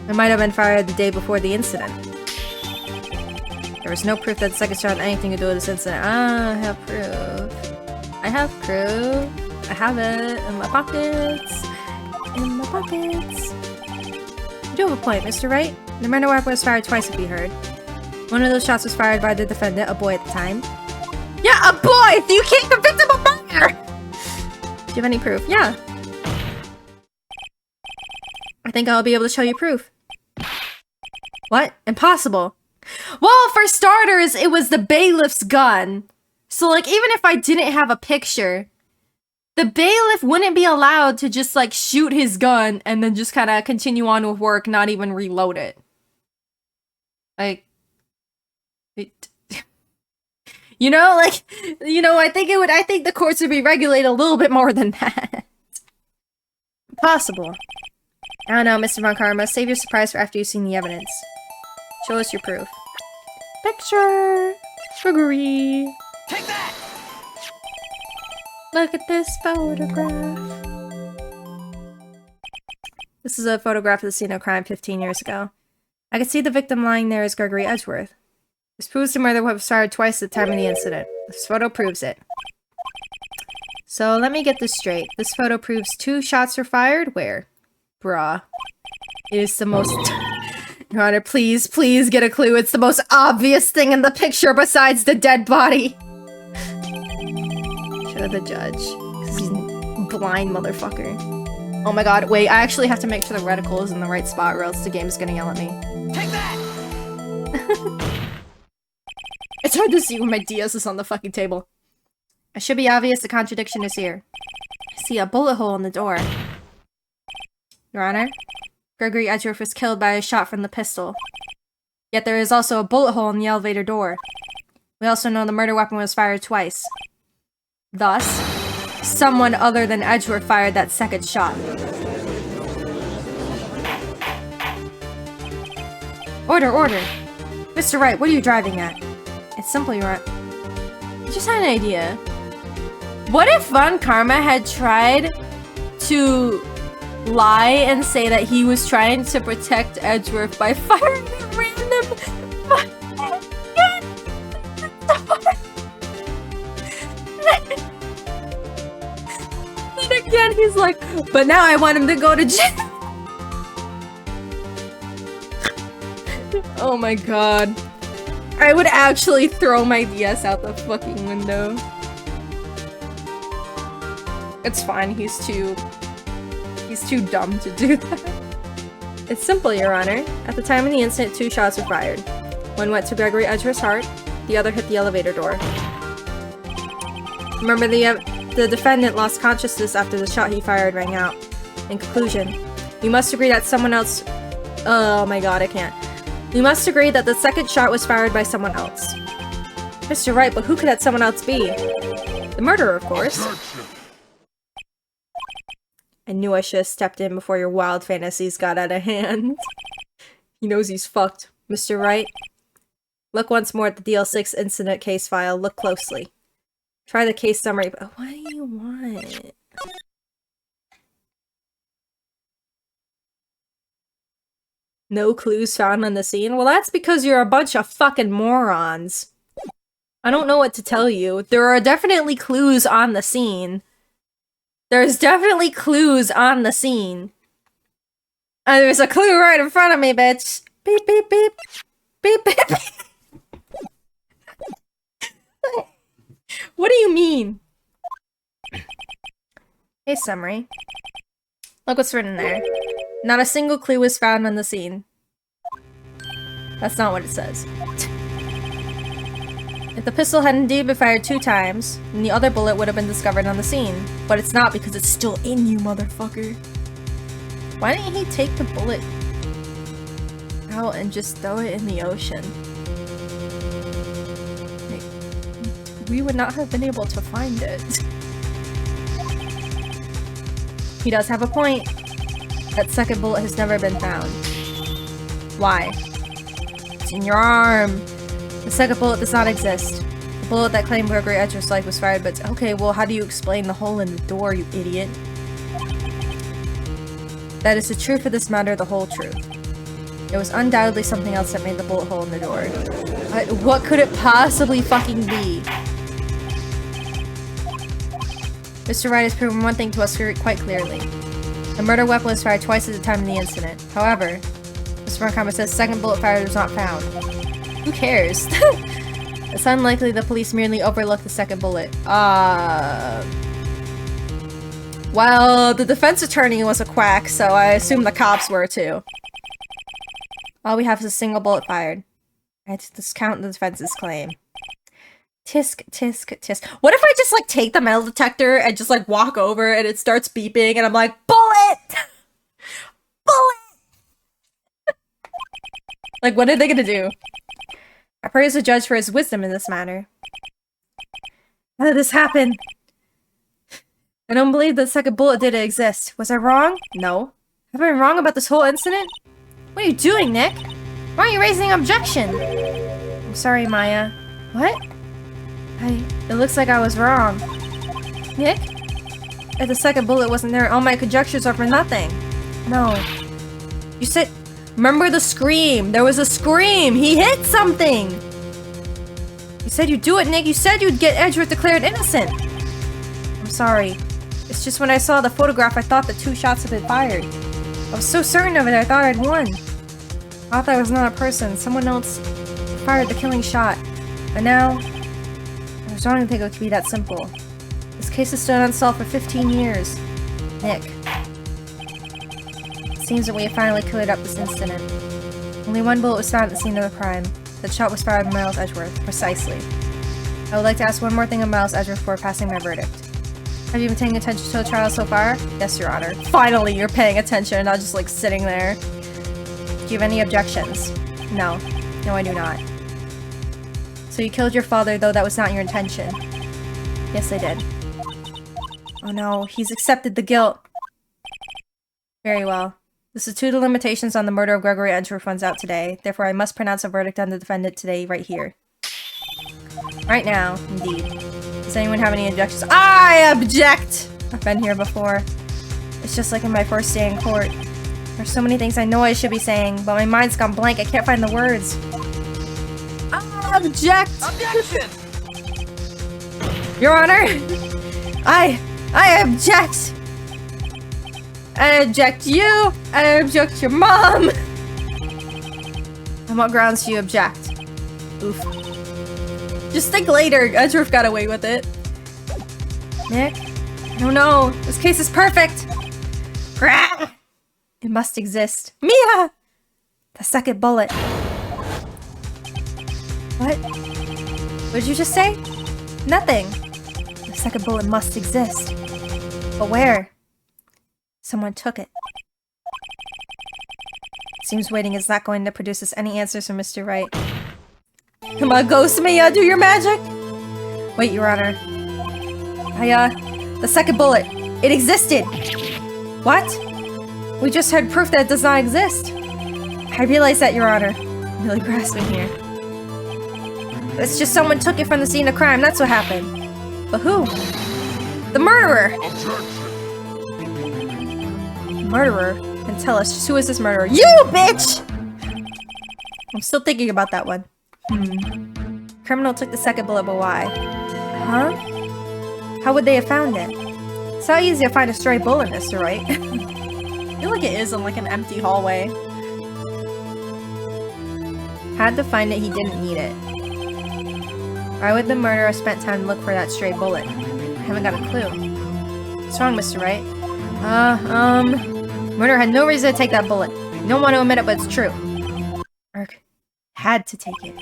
It might have been fired the day before the incident. There was no proof that the second shot had anything to do with this incident. Ah, I have proof. I have proof. I have it in my pockets. In my pockets. You do have a point, Mr. Wright. The murder weapon was fired twice, if you heard. One of those shots was fired by the defendant, a boy at the time. Yeah, a boy! You can't convict him of murder! Do you have any proof? Yeah. I think I'll be able to show you proof. What? Impossible. Well, for starters, it was the bailiff's gun. So, like, even if I didn't have a picture, the bailiff wouldn't be allowed to just, like, shoot his gun and then just kind of continue on with work, not even reload it. Like, you know, like, you know, I think the courts would be regulated a little bit more than that. Possible. I don't know, Mr. Von Karma. Save your surprise for after you've seen the evidence. Show us your proof. Picture! Gregory! Take that! Look at this photograph. This is a photograph of the scene of crime 15 years ago. I can see the victim lying there as Gregory Edgeworth. This proves the murder was fired twice at the time of the incident. This photo proves it. So let me get this straight. This photo proves 2 shots were fired? Where? Bruh. It is the most... Your Honor, please, please get a clue. It's the most obvious thing in the picture besides the dead body. Show the judge. 'Cause he's a blind motherfucker. Oh my god, wait, I actually have to make sure the reticle is in the right spot or else the game's gonna yell at me. Take that! It's hard to see when my DS is on the fucking table. It should be obvious the contradiction is here. I see a bullet hole in the door. Your Honor, Gregory Edgeworth was killed by a shot from the pistol. Yet there is also a bullet hole in the elevator door. We also know the murder weapon was fired twice. Thus, someone other than Edgeworth fired that second shot. Order, order! Mr. Wright, what are you driving at? It's simple, Your Honor. I just had an idea. What if Von Karma had tried to lie and say that he was trying to protect Edgeworth by firing a random and again he's like, but now I want him to go to jail. Oh my god. I would actually throw my DS out the fucking window. It's fine, he's too dumb to do that. It's simple, Your Honor. At the time of the incident, 2 shots were fired. One went to Gregory Edgeworth's heart, the other hit the elevator door. Remember, the defendant lost consciousness after the shot he fired rang out. In conclusion, we must agree that someone else... Oh my god, I can't. We must agree that the second shot was fired by someone else. Mr. Wright, but who could that someone else be? The murderer, of course. I knew I should have stepped in before your wild fantasies got out of hand. He knows he's fucked. Mr. Wright, look once more at the DL6 incident case file. Look closely. Try the case summary. But what do you want? No clues found on the scene? Well, that's because you're a bunch of fucking morons. I don't know what to tell you. There are definitely clues on the scene. There's definitely clues on the scene. And there's a clue right in front of me, bitch. Beep, beep, beep. Beep, beep, beep. What do you mean? Hey, summary. Look what's written there. Not a single clue was found on the scene. That's not what it says. If the pistol had indeed been fired 2 times, then the other bullet would have been discovered on the scene. But it's not because it's still in you, motherfucker. Why didn't he take the bullet out and just throw it in the ocean? We would not have been able to find it. He does have a point. That second bullet has never been found. Why? It's in your arm. The second bullet does not exist. The bullet that claimed Gregory Edger's life was fired, but okay, well, how do you explain the hole in the door, you idiot? That is the truth of this matter, the whole truth. It was undoubtedly something else that made the bullet hole in the door. What could it possibly fucking be? Mr. Wright has proven one thing to us quite clearly. The murder weapon was fired twice at the time of the incident. However, Mr. Montgomery says the second bullet fired was not found. Who cares? It's unlikely the police merely overlooked the second bullet. Well, the defense attorney was a quack, so I assume the cops were too. All we have is a single bullet fired. I had to discount the defense's claim. Tisk, tisk, tisk. What if I just, like, take the metal detector and just, like, walk over and it starts beeping and I'm like, bullet! Bullet! Like, what are they gonna do? I praise the judge for his wisdom in this matter. How did this happen? I don't believe the second bullet didn't exist. Was I wrong? No. Have I been wrong about this whole incident? What are you doing, Nick? Why aren't you raising an objection? I'm sorry, Maya. What? It looks like I was wrong. Nick? If the second bullet wasn't there, all my conjectures are for nothing. No. You said... Remember the scream! There was a scream! He hit something! You said you'd do it, Nick! You said you'd get Edgeworth declared innocent! I'm sorry. It's just when I saw the photograph, I thought the 2 shots had been fired. I was so certain of it, I thought I'd won. I thought that was not a person. Someone else fired the killing shot. But now... I was wrong to think it could be that simple. This case has stood unsolved for 15 years. Nick. It seems that we have finally cleared up this incident. Only 1 bullet was found at the scene of the crime. That shot was fired by Miles Edgeworth. Precisely. I would like to ask one more thing of Miles Edgeworth before passing my verdict. Have you been paying attention to the trial so far? Yes, Your Honor. Finally, you're paying attention, not just, like, sitting there. Do you have any objections? No. No, I do not. So you killed your father, though that was not your intention. Yes, I did. Oh no, he's accepted the guilt. Very well. The statute of limitations on the murder of Gregory Edgeworth runs out today. Therefore, I must pronounce a verdict on the defendant today, right here. Right now, indeed. Does anyone have any objections? I object! I've been here before. It's just like in my first day in court. There's so many things I know I should be saying, but my mind's gone blank. I can't find the words. Object! Objection! Your Honor! I object! I object you! I object your mom! On what grounds do you object? Oof. Just think later. Edgeworth got away with it. Nick? I don't know. This case is perfect! Grah! It must exist. Mia! The second bullet. What? What did you just say? Nothing. The second bullet must exist. But where? Someone took it. Seems waiting is not going to produce us any answers from Mr. Wright. Come on, Ghost Mia, do your magic! Wait, Your Honor. The second bullet. It existed! What? We just heard proof that it does not exist. I realize that, Your Honor. I'm really grasping here. It's just someone took it from the scene of crime, that's what happened. But who? The murderer! Murderer? And tell us, just who is this murderer? You, bitch! I'm still thinking about that one. Criminal took the second bullet, but why? Huh? How would they have found it? It's not easy to find a stray bullet, Mr. Wright. I feel like it is in like an empty hallway. Had to find it, he didn't need it. Why would the murderer spend time to look for that stray bullet? I haven't got a clue. What's wrong, Mr. Wright? Murderer had no reason to take that bullet. You don't want to admit it, but it's true. Urk. Had to take it.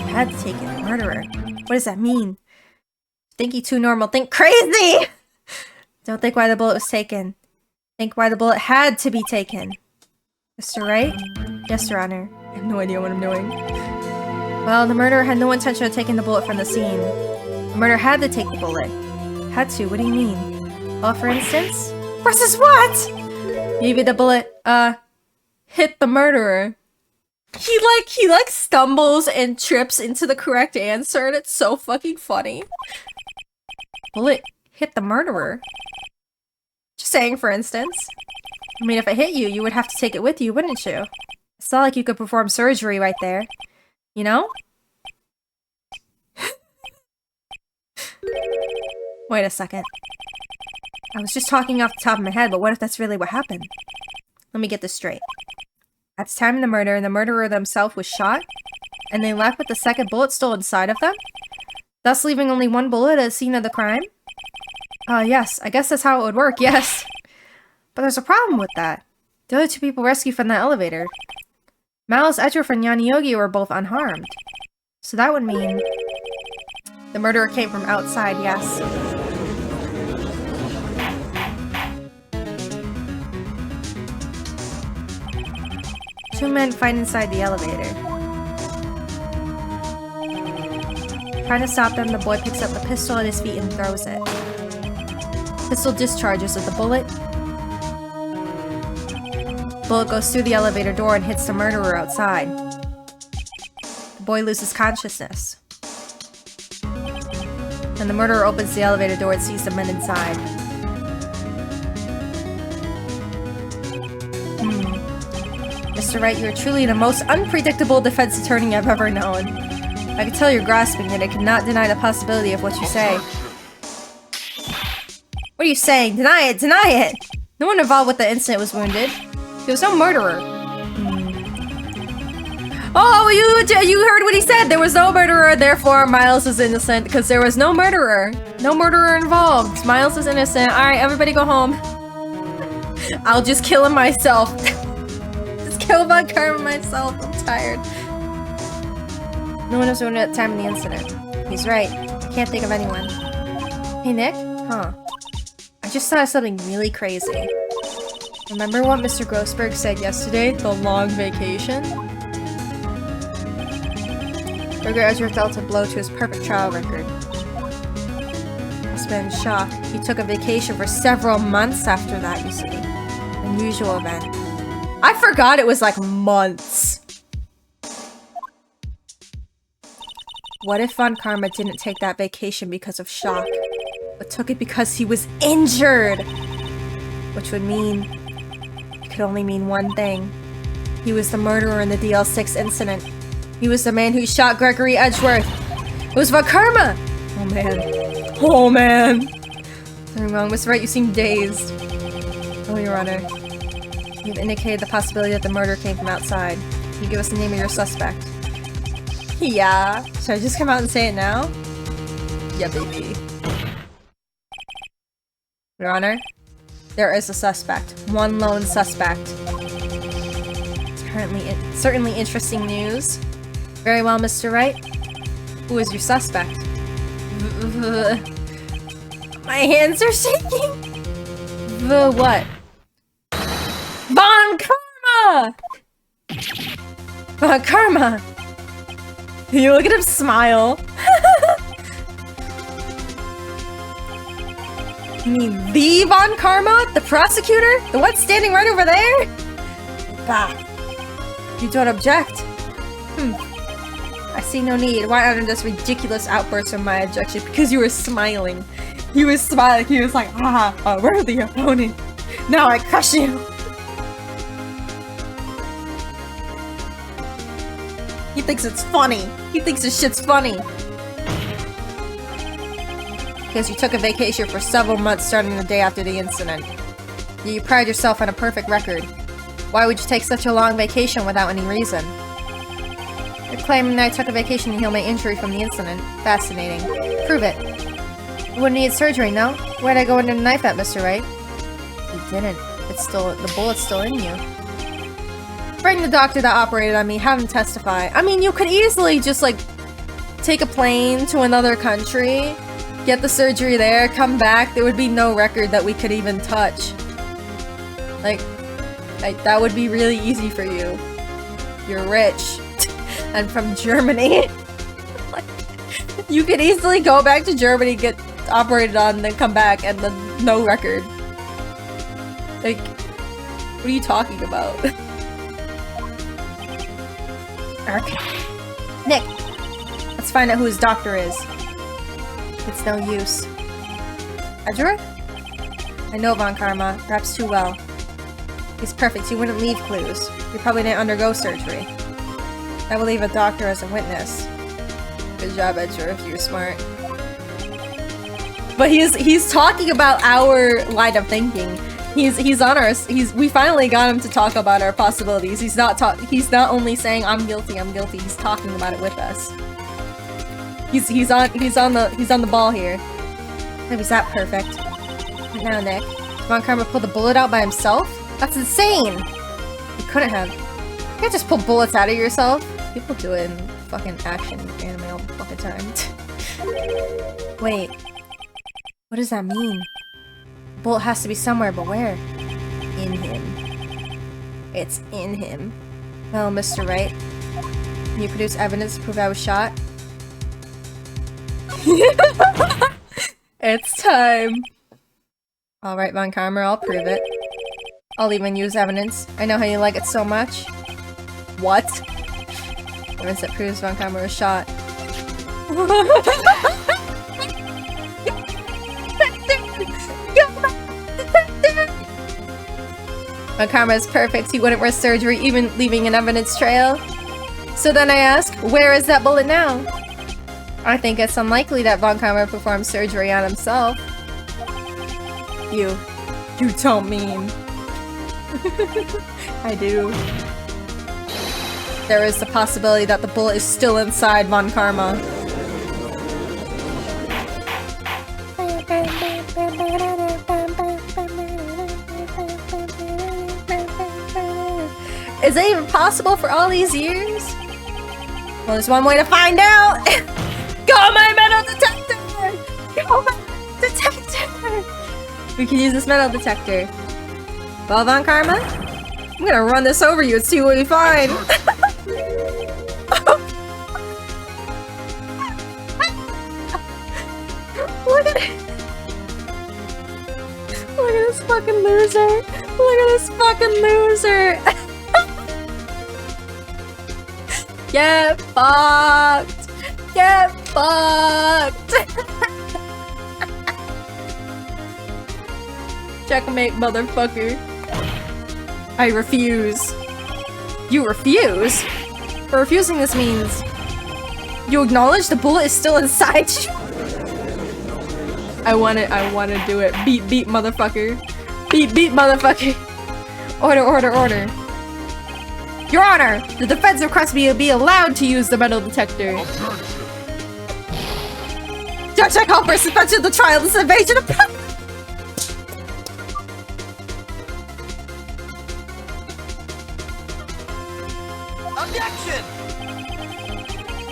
Had to take it. Murderer. What does that mean? Thinky too normal. Think crazy! Don't think why the bullet was taken. Think why the bullet had to be taken. Mr. Wright? Yes, Your Honor. I have no idea what I'm doing. Well, the murderer had no intention of taking the bullet from the scene. The murderer had to take the bullet. Had to? What do you mean? Well, for instance? Versus what? Maybe the bullet, hit the murderer. He like stumbles and trips into the correct answer, and it's so fucking funny. Bullet hit the murderer? Just saying, for instance. I mean, if it hit you, you would have to take it with you, wouldn't you? It's not like you could perform surgery right there. You know? Wait a second. I was just talking off the top of my head, but what if that's really what happened? Let me get this straight. At the time of the murder, the murderer themselves was shot, and they left with the second bullet still inside of them, thus leaving only one bullet at the scene of the crime? Yes, I guess that's how it would work, yes. But there's a problem with that. The other two people rescued from the elevator. Miles Edgeworth and Yanni Yogi were both unharmed. So that would mean... the murderer came from outside, yes. Two men fight inside the elevator. Trying to stop them, the boy picks up the pistol at his feet and throws it. Pistol discharges with the bullet. Bullet goes through the elevator door and hits the murderer outside. The boy loses consciousness. And the murderer opens the elevator door and sees the men inside. Mr. Wright, you are truly the most unpredictable defense attorney I've ever known. I can tell you're grasping it. I cannot deny the possibility of what you say. What are you saying? Deny it! Deny it! No one involved with the incident was wounded. There was no murderer. Oh, you heard what he said! There was no murderer, therefore Miles is innocent, because there was no murderer. No murderer involved. Miles is innocent. Alright, everybody go home. I'll just kill him myself. Just kill Von Karma myself. I'm tired. No one was wounded at the time of the incident. He's right. I can't think of anyone. Hey, Nick? Huh. I just thought of something really crazy. Remember what Mr. Grossberg said yesterday? The long vacation? Burger Edgeworth dealt a blow to his perfect trial record. Must have been in shock. He took a vacation for several months after that, you see. Unusual event. I forgot it was like months. What if Von Karma didn't take that vacation because of shock, but took it because he was injured? Which would mean... it could only mean one thing. He was the murderer in the DL6 incident. He was the man who shot Gregory Edgeworth. It was Von Karma! Oh man. Oh man! Something wrong. Mr. Wright, you seem dazed. Oh, Your Honor. You've indicated the possibility that the murder came from outside. Can you give us the name of your suspect? Yeah. Should I just come out and say it now? Yeah, baby. Your Honor, there is a suspect. One lone suspect. Certainly interesting news. Very well, Mr. Wright. Who is your suspect? My hands are shaking! The what? Von Karma! Von Karma! You look at him smile. You mean the Von Karma? The prosecutor? The one standing right over there? Bah. You don't object? I see no need. Why utter this ridiculous outburst from my objection? Because you were smiling. He was smiling. He was like, ah, a worthy opponent. Now I crush you. He thinks it's funny. He thinks this shit's funny. Because you took a vacation for several months starting the day after the incident. You pride yourself on a perfect record. Why would you take such a long vacation without any reason? You're claiming that I took a vacation to heal my injury from the incident. Fascinating. Prove it. You wouldn't need surgery, no? Where'd I go into the knife at, Mr. Wright? You didn't. It's still- the bullet's still in you. Bring the doctor that operated on me, have him testify. I mean, you could easily just, like, take a plane to another country, get the surgery there, come back, there would be no record that we could even touch. Like, that would be really easy for you. You're rich. And from Germany. Like, you could easily go back to Germany, get operated on, then come back, and then no record. Like, what are you talking about? Okay. Nick! Let's find out who his doctor is. It's no use. Edgar? I know Von Karma, perhaps too well. He's perfect, he wouldn't leave clues. He probably didn't undergo surgery. That will leave a doctor as a witness. Good job, Edgar, you're smart. But he's talking about our line of thinking. He's on our we finally got him to talk about our possibilities. He's not only saying I'm guilty, he's talking about it with us. He's on the ball here. Maybe he's that perfect. Right now, Nick. Von Karma pulled the bullet out by himself? That's insane! He couldn't have. You can't just pull bullets out of yourself. People do it in fucking action anime all the fucking time. Wait. What does that mean? The bullet has to be somewhere, but where? In him. It's in him. Well, Mr. Wright, can you produce evidence to prove I was shot? It's time. Alright, Von Karma, I'll prove it. I'll even use evidence. I know how you like it so much. What? Evidence that proves Von Karma was shot. Von Karma is perfect. He wouldn't risk surgery, even leaving an evidence trail. So then I ask, where is that bullet now? I think it's unlikely that Von Karma performed surgery on himself. You don't mean. I do. There is the possibility that the bullet is still inside Von Karma. Is it even possible for all these years? Well, there's one way to find out! Go, my metal detector! Go, my detector! We can use this metal detector. Well, Von Karma, I'm gonna run this over you and see what we find. Look at it. Look at this fucking loser. Look at this fucking loser. Get fucked. Get fucked. Checkmate, motherfucker. I refuse. You refuse? For refusing this means you acknowledge the bullet is still inside you. I wanna do it. Beat, motherfucker. Beat, motherfucker. Order. Your Honor, the defense requests me to be allowed to use the metal detector. Judge, I call for suspension of the trial. This is invasion of privacy. Objection!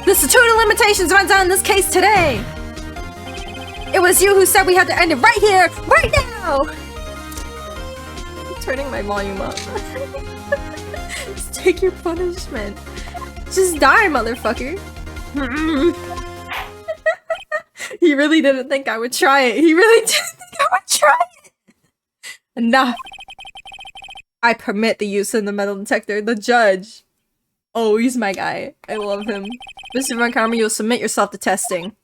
The statute of limitations runs out in this case today. It was you who said we had to end it right here, right now. I'm turning my volume up. Just take your punishment. Just die, motherfucker. He really didn't think I would try it. He really didn't think I would try it. Enough. I permit the use of the metal detector. The judge. Oh, he's my guy. I love him. Mr. Von Karma, you'll submit yourself to testing.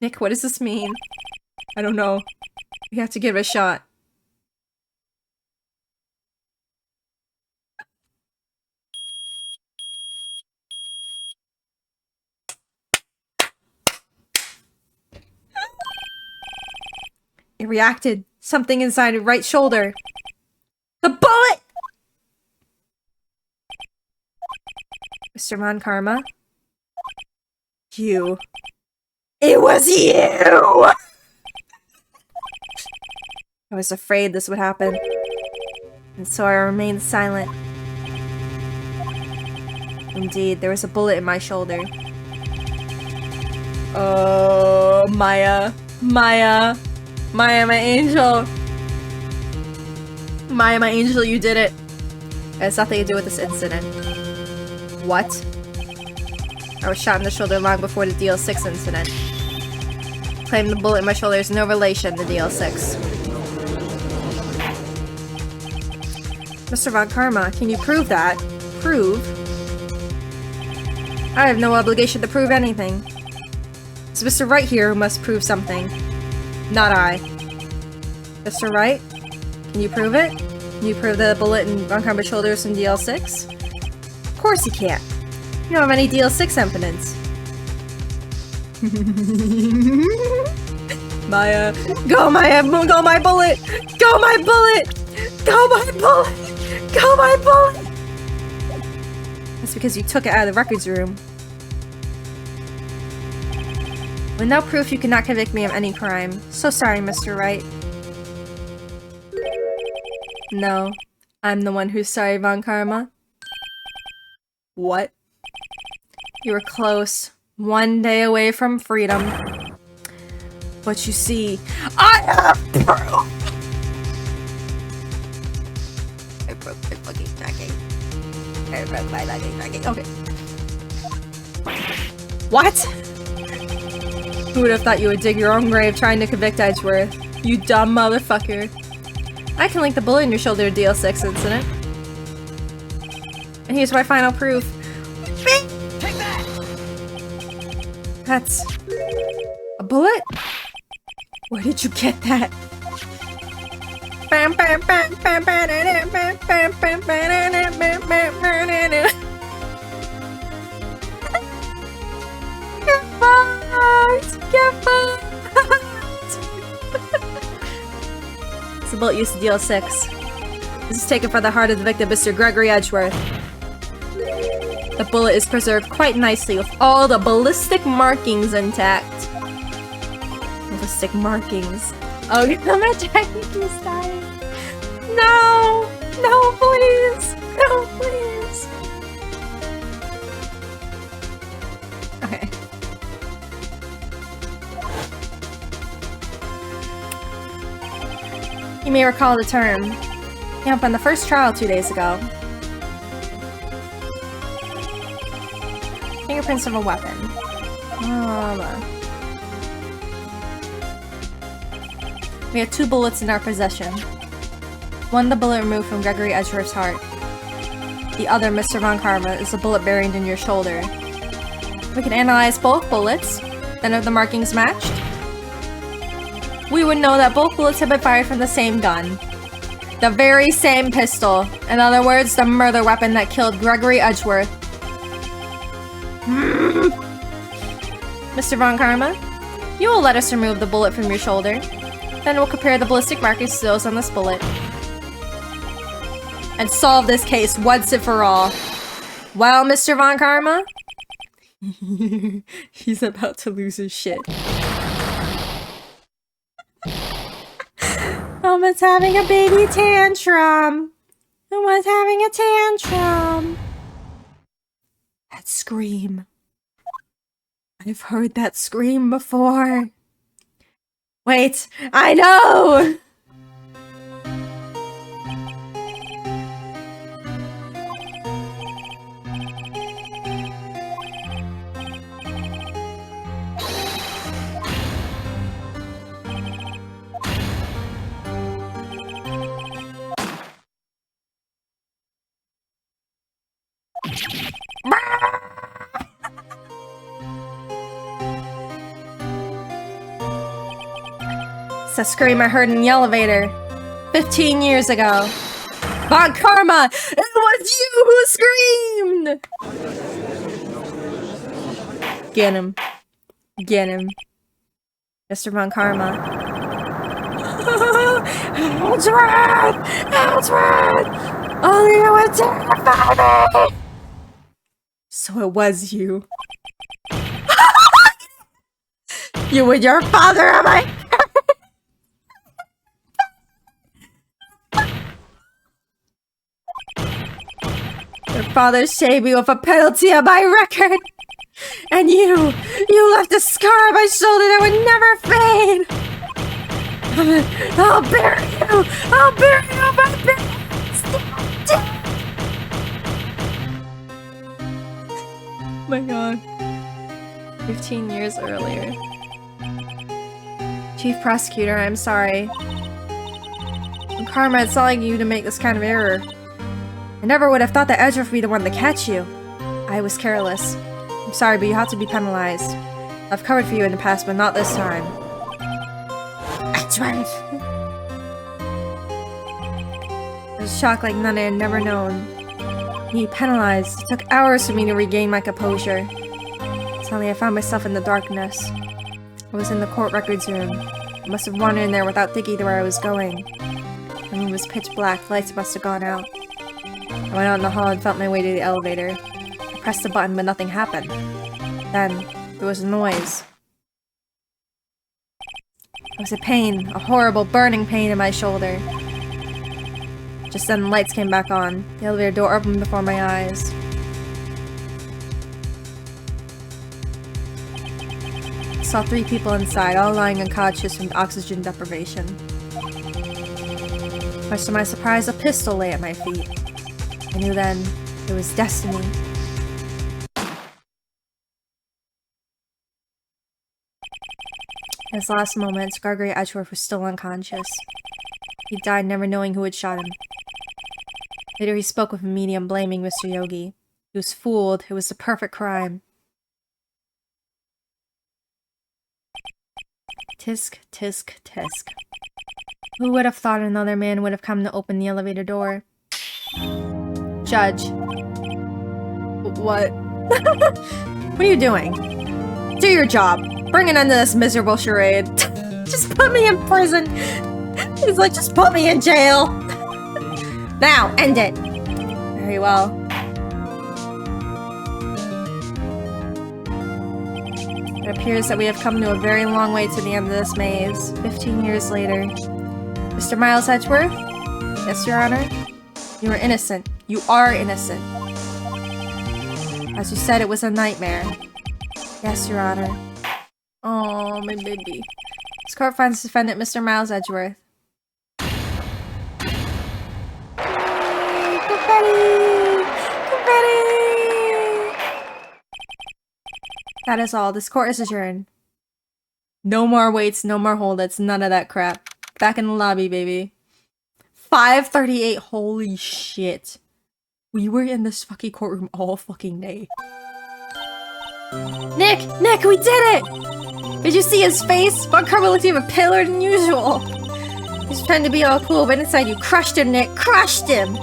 Nick, what does this mean? I don't know. We have to give it a shot. It reacted. Something inside his right shoulder. The bullet! Mr. Von Karma? You. It was you! I was afraid this would happen. And so I remained silent. Indeed, there was a bullet in my shoulder. Oh, Maya, my angel. Maya, my angel, you did it. It has nothing to do with this incident. What? I was shot in the shoulder long before the DL6 incident. Claim the bullet in my shoulder is no relation to DL6. Mr. Von Karma, can you prove that? Prove? I have no obligation to prove anything. It's Mr. Wright here who must prove something. Not I. Mr. Wright? Can you prove it? Can you prove the bullet in Von Karma's shoulder is from DL6? Of course you can't. You don't have any DL6 evidence. Maya. Go, Maya! Go, my bullet! Go, my bullet! Go, my bullet! Go, my bullet! That's because you took it out of the records room. With no proof, you cannot convict me of any crime. So sorry, Mr. Wright. No, I'm the one who's sorry, Von Karma. What? You were close. One day away from freedom. But you see, I have proof! I broke my fucking jacket. I broke my fucking jacket. Okay. What? Who would have thought you would dig your own grave trying to convict Edgeworth? You dumb motherfucker. I can link the bullet in your shoulder to DL6 incident. And here's my final proof. Take that! That's... a bullet? Where did you get that? Get fucked! Get fucked! It's a bullet used to DL6. This is taken from the heart of the victim, Mr. Gregory Edgeworth. The bullet is preserved quite nicely with all the ballistic markings intact. Ballistic markings. Oh, I'm attacking this guy. No! No, please! No, please! Okay. You may recall the term. Came up on the first trial 2 days ago. Fingerprints of a weapon. We have 2 bullets in our possession. One, the bullet removed from Gregory Edgeworth's heart. The other, Mr. Von Karma, is the bullet buried in your shoulder. We can analyze both bullets, then if the markings matched, we would know that both bullets have been fired from the same gun. The very same pistol. In other words, the murder weapon that killed Gregory Edgeworth. Mr. Von Karma, you will let us remove the bullet from your shoulder. Then we'll compare the ballistic markings to those on this bullet. And solve this case once and for all. Well, Mr. Von Karma? He's about to lose his shit. Someone's having a baby tantrum. Someone's having a tantrum. That scream. I've heard that scream before. Wait, I know! It's a scream I heard in the elevator 15 years ago. Von Karma! It was you who screamed! Get him. Get him. Mr. Von Karma. Edgeworth! Edgeworth! Only you would terrify me! So it was you. You and your father are my... Your father shaved me with a penalty on my record. And you left a scar on my shoulder that would never fade. I'll bury you! I'll bury you! Oh my god. 15 years earlier. Chief Prosecutor, I'm sorry. Karma, it's not like you to make this kind of error. I never would have thought that Edgeworth would be the one to catch you. I was careless. I'm sorry, but you have to be penalized. I've covered for you in the past, but not this time. Edgeworth! I was shocked like none I had never known. You penalized. It took hours for me to regain my composure. Suddenly I found myself in the darkness. I was in the court records room. I must have wandered in there without thinking where I was going. The room was pitch black, the lights must have gone out. I went out in the hall and felt my way to the elevator. I pressed the button, but nothing happened. Then, there was a noise. It was a pain, a horrible burning pain in my shoulder. Just then the lights came back on. The elevator door opened before my eyes. I saw 3 people inside, all lying unconscious from oxygen deprivation. Much to my surprise, a pistol lay at my feet. I knew then it was destiny. In his last moments, Gregory Edgeworth was still unconscious. He died never knowing who had shot him. Later he spoke with a medium blaming Mr. Yogi. He was fooled. It was the perfect crime. Tisk, tisk, tisk. Who would have thought another man would have come to open the elevator door? Judge. What? What are you doing? Do your job. Bring an end to this miserable charade. Just put me in prison. He's like, just put me in jail. Now, end it. Very well. It appears that we have come to a very long way to the end of this maze. 15 years later. Mr. Miles Edgeworth? Yes, Your Honor? You are innocent. You are innocent. As you said, it was a nightmare. Yes, Your Honor. Oh, my baby. This court finds defendant Mr. Miles Edgeworth. Confetti! Confetti! That is all. This court is adjourned. No more waits, no more holdouts, none of that crap. Back in the lobby, baby. 5:38. Holy shit. We were in this fucking courtroom all fucking day. Nick! Nick, we did it! Did you see his face? Von Karma looked even paler than usual. He's trying to be all cool, but inside you crushed him, Nick. Crushed him!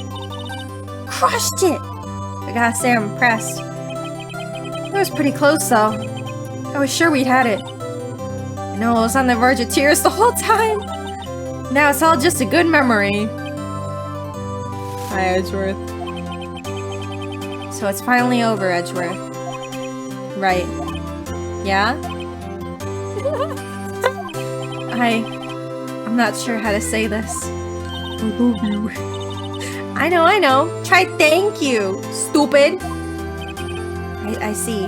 Crushed it! I gotta say, I'm impressed. It was pretty close, though. I was sure we'd had it. I know, I was on the verge of tears the whole time. Now it's all just a good memory. Hi, Edgeworth. So it's finally over, Edgeworth. Right. Yeah? I'm not sure how to say this. I love you. I know. Try thank you, stupid. I see.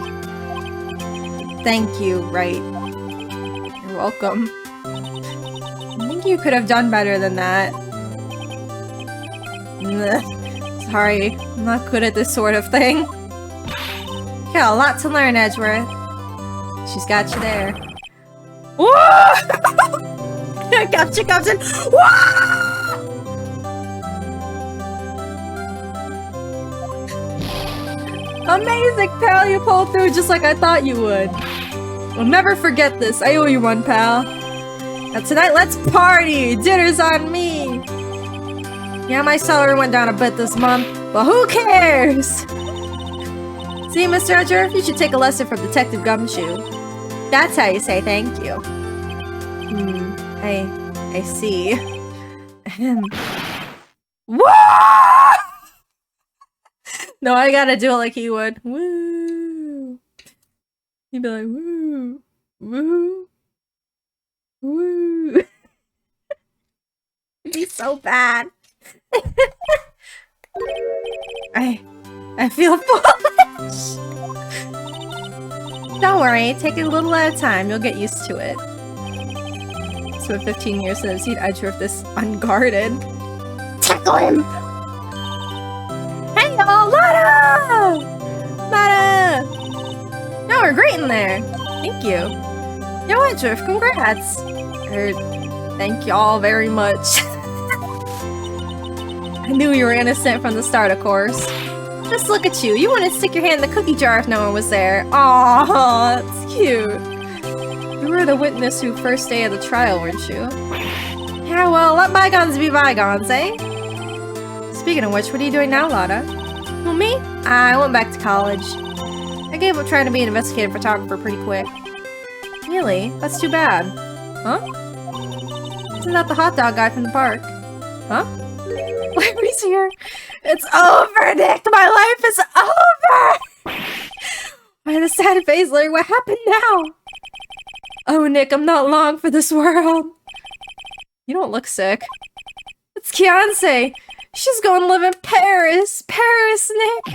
Thank you, right. You're welcome. I think you could have done better than that. Sorry, I'm not good at this sort of thing. You got a lot to learn, Edgeworth. She's got you there. Whoa! Capture comes in. Whoa! Amazing, pal! You pulled through just like I thought you would. I'll never forget this. I owe you one, pal. Now tonight, let's party! Dinner's on me! Yeah, my salary went down a bit this month, but who cares? See, Mr. Edgeworth, you should take a lesson from Detective Gumshoe. That's how you say thank you. I see. Whoa! No, I gotta do it like he would. Woo! He'd be like, woo! Woo! Woo! It'd be so bad. I feel foolish. Don't worry, take it a little at a time. You'll get used to it. It's been 15 years since I've seen Edgeworth this unguarded. Tackle him! Hey y'all, Lada! Lada! Y'all are great in there. Thank you. Yo, Edgeworth, congrats. Thank y'all very much. I knew you were innocent from the start, of course. Just look at you. You wouldn't stick your hand in the cookie jar if no one was there. Aww, that's cute. You were the witness who first day of the trial, weren't you? Yeah, well, let bygones be bygones, eh? Speaking of which, what are you doing now, Lada? Well, me? I went back to college. I gave up trying to be an investigative photographer pretty quick. Really? That's too bad. Huh? Isn't that the hot dog guy from the park? Huh? Larry's here. It's over, Nick! My life is over! Why the sad face, Larry? What happened now? Oh, Nick, I'm not long for this world. You don't look sick. It's Kianse. She's going to live in Paris. Paris, Nick.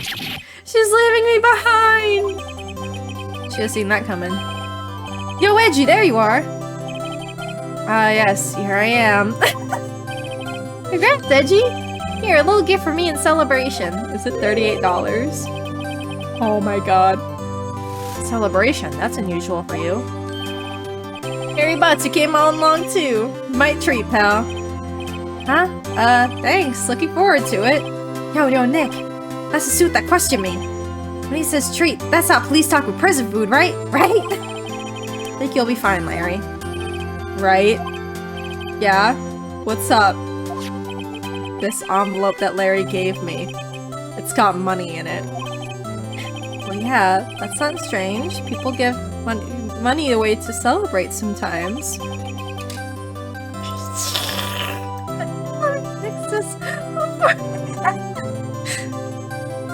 She's leaving me behind. Should have seen that coming. Yo, Edgy, there you are. Ah, yes, here I am. Congrats, Edgy. Here, a little gift for me in celebration. Is it $38? Oh my god. Celebration, that's unusual for you. Harry Butts, you came all along too. Might treat, pal. Huh? Thanks. Looking forward to it. Yo, Nick. That's the suit that questioned me. When he says treat, that's how police talk with prison food, right? Right? Think you'll be fine, Larry. Right? Yeah? What's up? This envelope that Larry gave me. It's got money in it. Well, yeah, that sounds strange. People give money away to celebrate sometimes.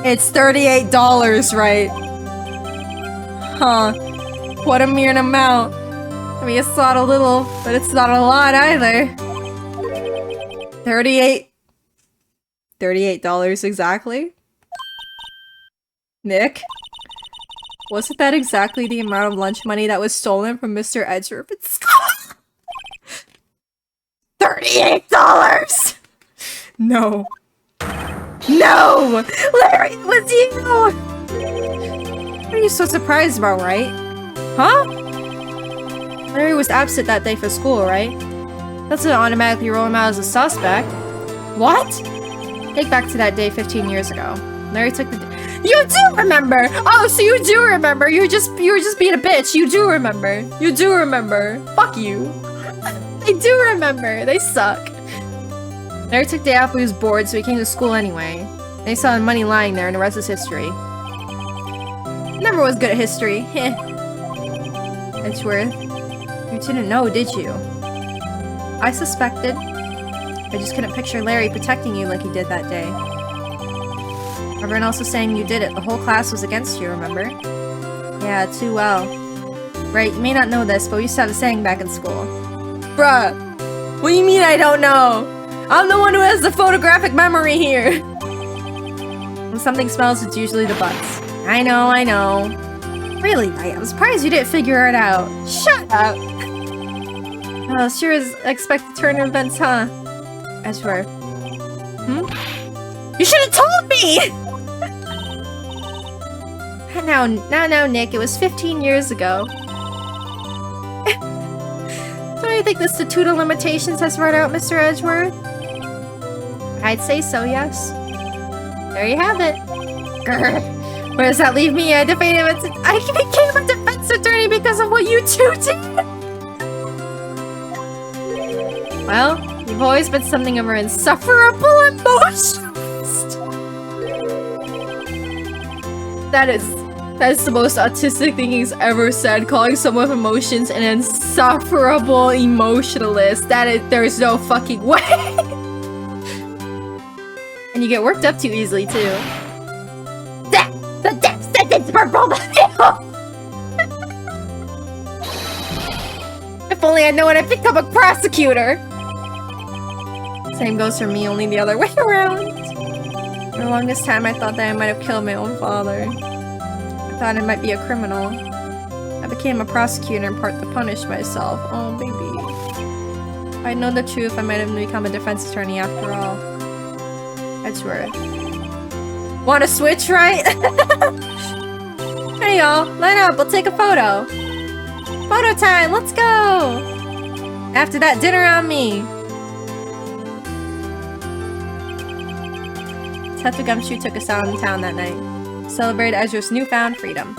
It's $38, right? Huh. What a mere amount. I mean, it's not a little, but it's not a lot either. $38 exactly? Nick? Wasn't that exactly the amount of lunch money that was stolen from Mr. Edgeworth's school? $38! No. No! Larry, it was you! What are you so surprised about, right? Huh? Larry was absent that day for school, right? That's not automatically roll him out as a suspect. What? Think back to that day 15 years ago. Larry took the You do remember! Oh, so you do remember. You were just being a bitch. You do remember. You do remember. Fuck you. They do remember. They suck. Larry took the day off, he was bored, so he came to school anyway. They saw the money lying there, and the rest is history. Never was good at history. Heh. Edgeworth, you didn't know, did you? I suspected. I just couldn't picture Larry protecting you like he did that day. Everyone else was saying you did it. The whole class was against you, remember? Yeah, too well. Right, you may not know this, but we used to have a saying back in school. Bruh! What do you mean I don't know? I'm the one who has the photographic memory here! When something smells, it's usually the butts. I know. Really, right? I'm surprised you didn't figure it out. Shut up! Oh, sure is expected turn of events, huh? Edgeworth. You should have told me! Now, Nick, it was 15 years ago. Don't you think the statute of limitations has run out, Mr. Edgeworth? I'd say so, yes. There you have it. Grr. Where does that leave me? I became a defense attorney because of what you two did! Well, you've always been something of an insufferable emotionalist. That is the most autistic thing he's ever said, calling someone with emotions an insufferable emotionalist. There's no fucking way. And you get worked up too easily, too. The death sentence for both of you! If only I know when I become a prosecutor! Same goes for me, only the other way around. For the longest time, I thought that I might have killed my own father. I thought I might be a criminal. I became a prosecutor in part to punish myself. Oh, baby. If I'd known the truth, I might have become a defense attorney after all. Edgeworth. Wanna switch, right? Hey y'all, line up, we'll take a photo. Photo time, let's go! After that, dinner on me. Tetra Gumshoe took us out in town that night. Celebrated Edgeworth's newfound freedom.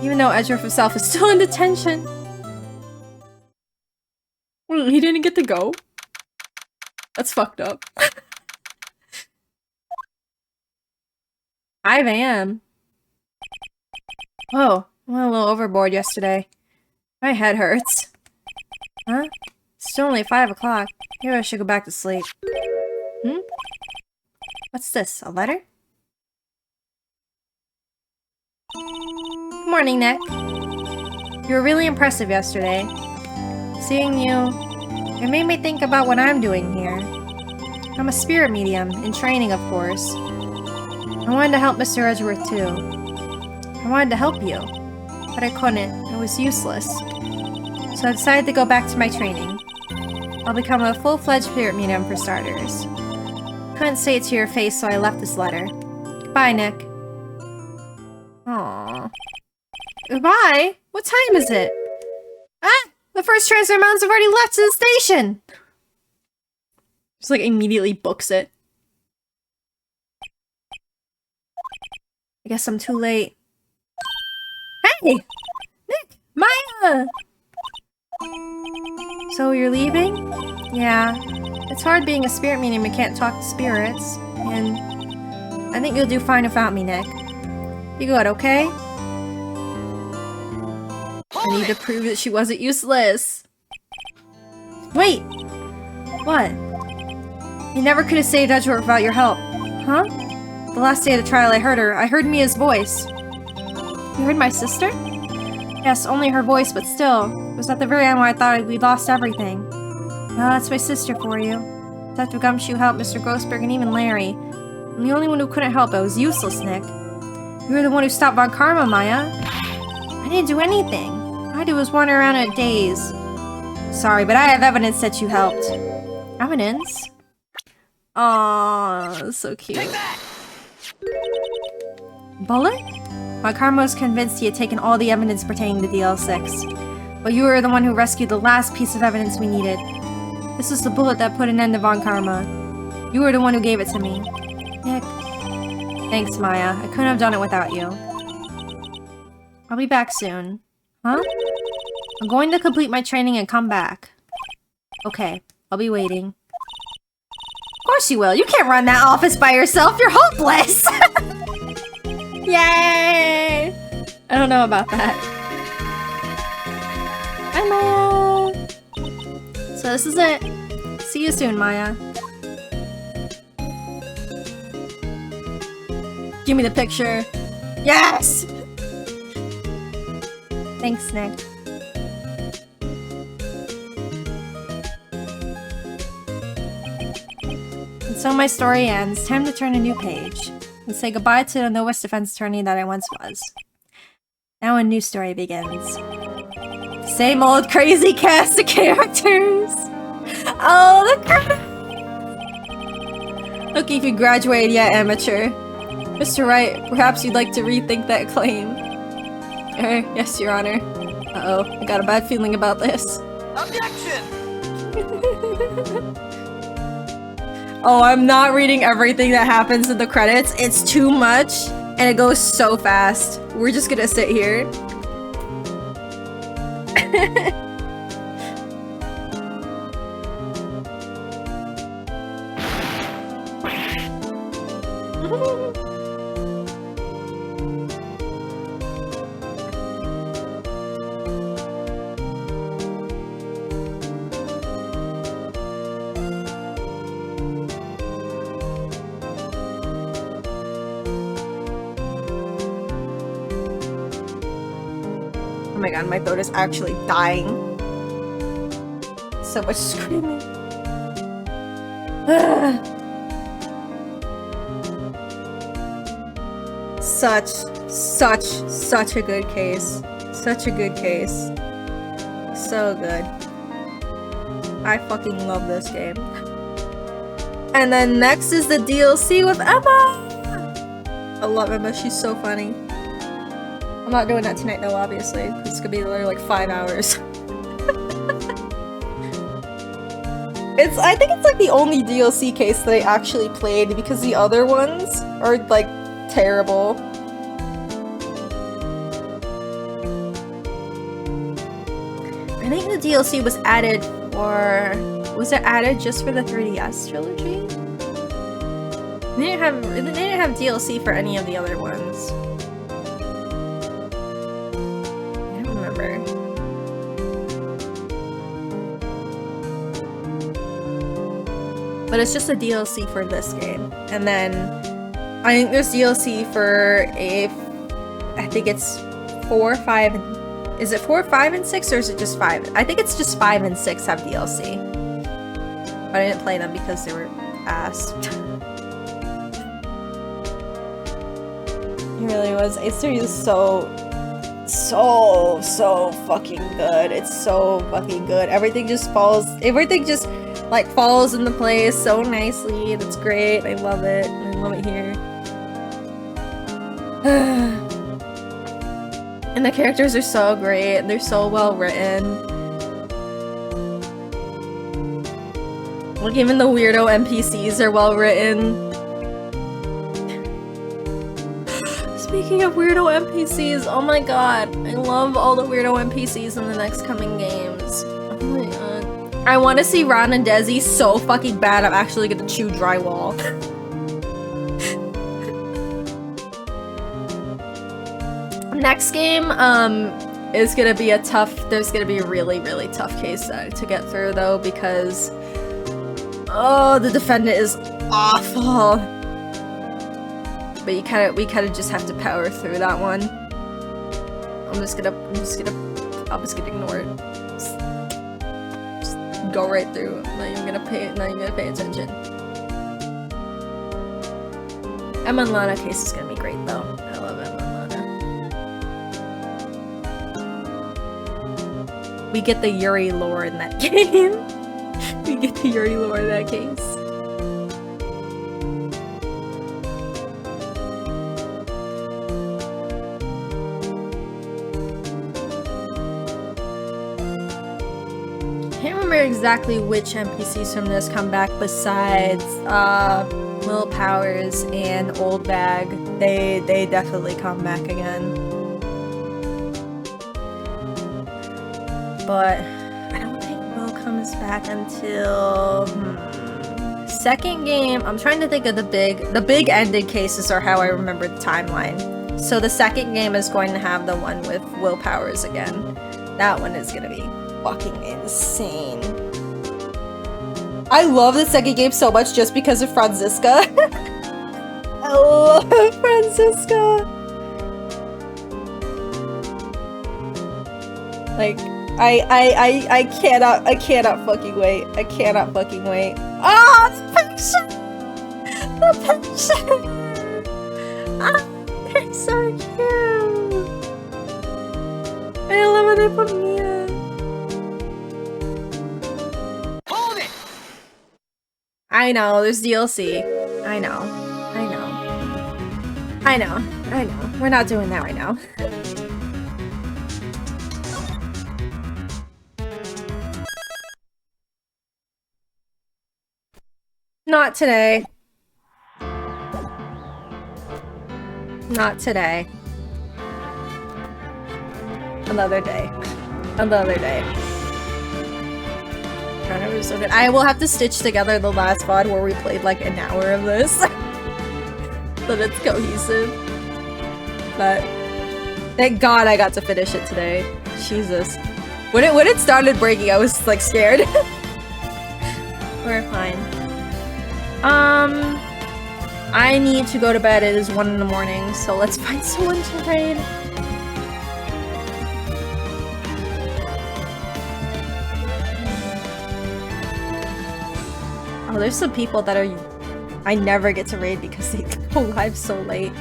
Even though Edgeworth himself is still in detention. He didn't get to go? That's fucked up. 5 a.m. Oh, I went a little overboard yesterday. My head hurts. Huh? It's still only 5 o'clock. Maybe I should go back to sleep. Hmm? What's this? A letter? Good morning, Nick. You were really impressive yesterday. Seeing you, it made me think about what I'm doing here. I'm a spirit medium, in training, of course. I wanted to help Mr. Edgeworth, too. I wanted to help you, but I couldn't. It was useless. So I decided to go back to my training. I'll become a full-fledged spirit medium for starters. Couldn't say it to your face, so I left this letter. Goodbye, Nick. Aww. Goodbye? What time is it? Ah! The first transfer mounts have already left to the station! Just like immediately books it. I guess I'm too late. Hey! Nick! Maya! So you're leaving? Yeah. It's hard being a spirit medium and can't talk to spirits. And I think you'll do fine without me, Nick. Be good, okay? I need to prove that she wasn't useless. Wait! What? You never could have saved Edgeworth without your help. Huh? The last day of the trial I heard her. I heard Mia's voice. You heard my sister? Yes, only her voice, but still. It was at the very end where I thought we'd lost everything. No, that's my sister for you. Dr. Gumshoe helped Mr. Grossberg and even Larry. I'm the only one who couldn't help. I was useless, Nick. You were the one who stopped Von Karma, Maya. I didn't do anything. All I did was wander around in a daze. Sorry, but I have evidence that you helped. Evidence? Aww, so cute. Bullet? Von Karma was convinced he had taken all the evidence pertaining to DL6. But you were the one who rescued the last piece of evidence we needed. This was the bullet that put an end to Von Karma. You were the one who gave it to me. Nick. Thanks, Maya. I couldn't have done it without you. I'll be back soon. Huh? I'm going to complete my training and come back. Okay, I'll be waiting. Of course you will. You can't run that office by yourself. You're hopeless! Yay! I don't know about that. Bye, Maya! So this is it. See you soon, Maya. Give me the picture. Yes! Thanks, Nick. And so my story ends. Time to turn a new page. And say goodbye to the novice defense attorney that I once was. Now a new story begins. Same old crazy cast of characters! Oh, the crap! Lucky if you graduated yet, amateur. Mr. Wright, perhaps you'd like to rethink that claim. Yes, Your Honor. Uh-oh, I got a bad feeling about this. Objection! Oh, I'm not reading everything that happens in the credits. It's too much, and it goes so fast. We're just gonna sit here. Oh my god, my throat is actually dying. So much screaming. Such a good case. Such a good case. So good. I fucking love this game. And then next is the DLC with Emma! I love Emma, she's so funny. I'm not doing that tonight though, obviously. It's gonna be literally like 5 hours. I think it's like the only DLC case that I actually played because the other ones are like terrible. I think the DLC was added for... Was it added just for the 3DS trilogy? They didn't have DLC for any of the other ones. I don't remember. But it's just a DLC for this game. And then I think there's DLC for I think it's 4, 5, and is it 4, 5, and 6 or is it just 5? I think it's just 5 and 6 have DLC. But I didn't play them because they were ass. It really was. Ace 3 is so fucking good. It's so fucking good. Everything just like falls into place so nicely. That's great. I love it. I love it here. And the characters are so great. They're so well written. Like even the weirdo NPCs are well written. Speaking of weirdo NPCs, oh my god, I love all the weirdo NPCs in the next coming games. Oh my god. I want to see Ron and Desi so fucking bad I'm actually gonna chew drywall. Next game, is gonna be there's gonna be a really tough case to get through though because the defendant is awful. But we kind of just have to power through that one. I'm just gonna ignore it. Just go right through. Not even gonna pay attention. Emma and Lana case is gonna be great though. I love Emma and Lana. We get the Yuri lore in that game. We get the Yuri lore in that case. Exactly which NPCs from this come back besides Will Powers and Old Bag. They definitely come back again. But I don't think Will comes back until second game. I'm trying to think of the big ended cases or how I remember the timeline. So the second game is going to have the one with Will Powers again. That one is gonna be fucking insane. I love the second game so much just because of Franziska. I love Franziska. Like, I cannot fucking wait. I cannot fucking wait. Oh, the picture! The picture! Oh, they're so cute. I love how they put Mia. I know, there's DLC. I know. We're not doing that right now. Not today. Not today. Another day. Another day. God, it was so good. I will have to stitch together the last VOD where we played like an hour of this. So it's cohesive. But thank God I got to finish it today. Jesus. When it started breaking, I was like scared. We're fine. I need to go to bed. It is 1 in the morning, so let's find someone to raid. Oh, there's some people that I never get to raid because they go live so late.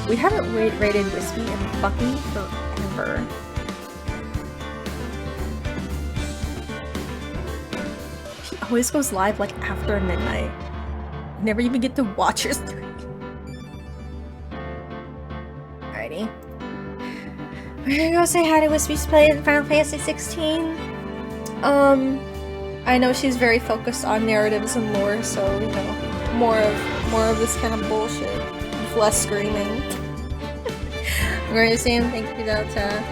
We haven't raided Whiskey in fucking forever. always goes live like after midnight. Never even get to watch her stream. Alrighty. We're gonna go say hi to Wispy's playing Final Fantasy 16. I know she's very focused on narratives and lore, so you know, more of this kind of bullshit with less screaming. I'm going to say thank you, Delta.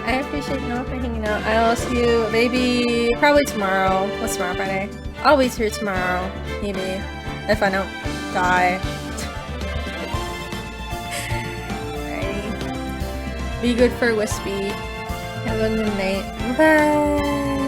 I appreciate you all for hanging out. I'll see you maybe probably tomorrow. What's tomorrow, Friday? I'll be here tomorrow, maybe, if I don't die. Alrighty. Be good for Wispy. Have a good night. Bye.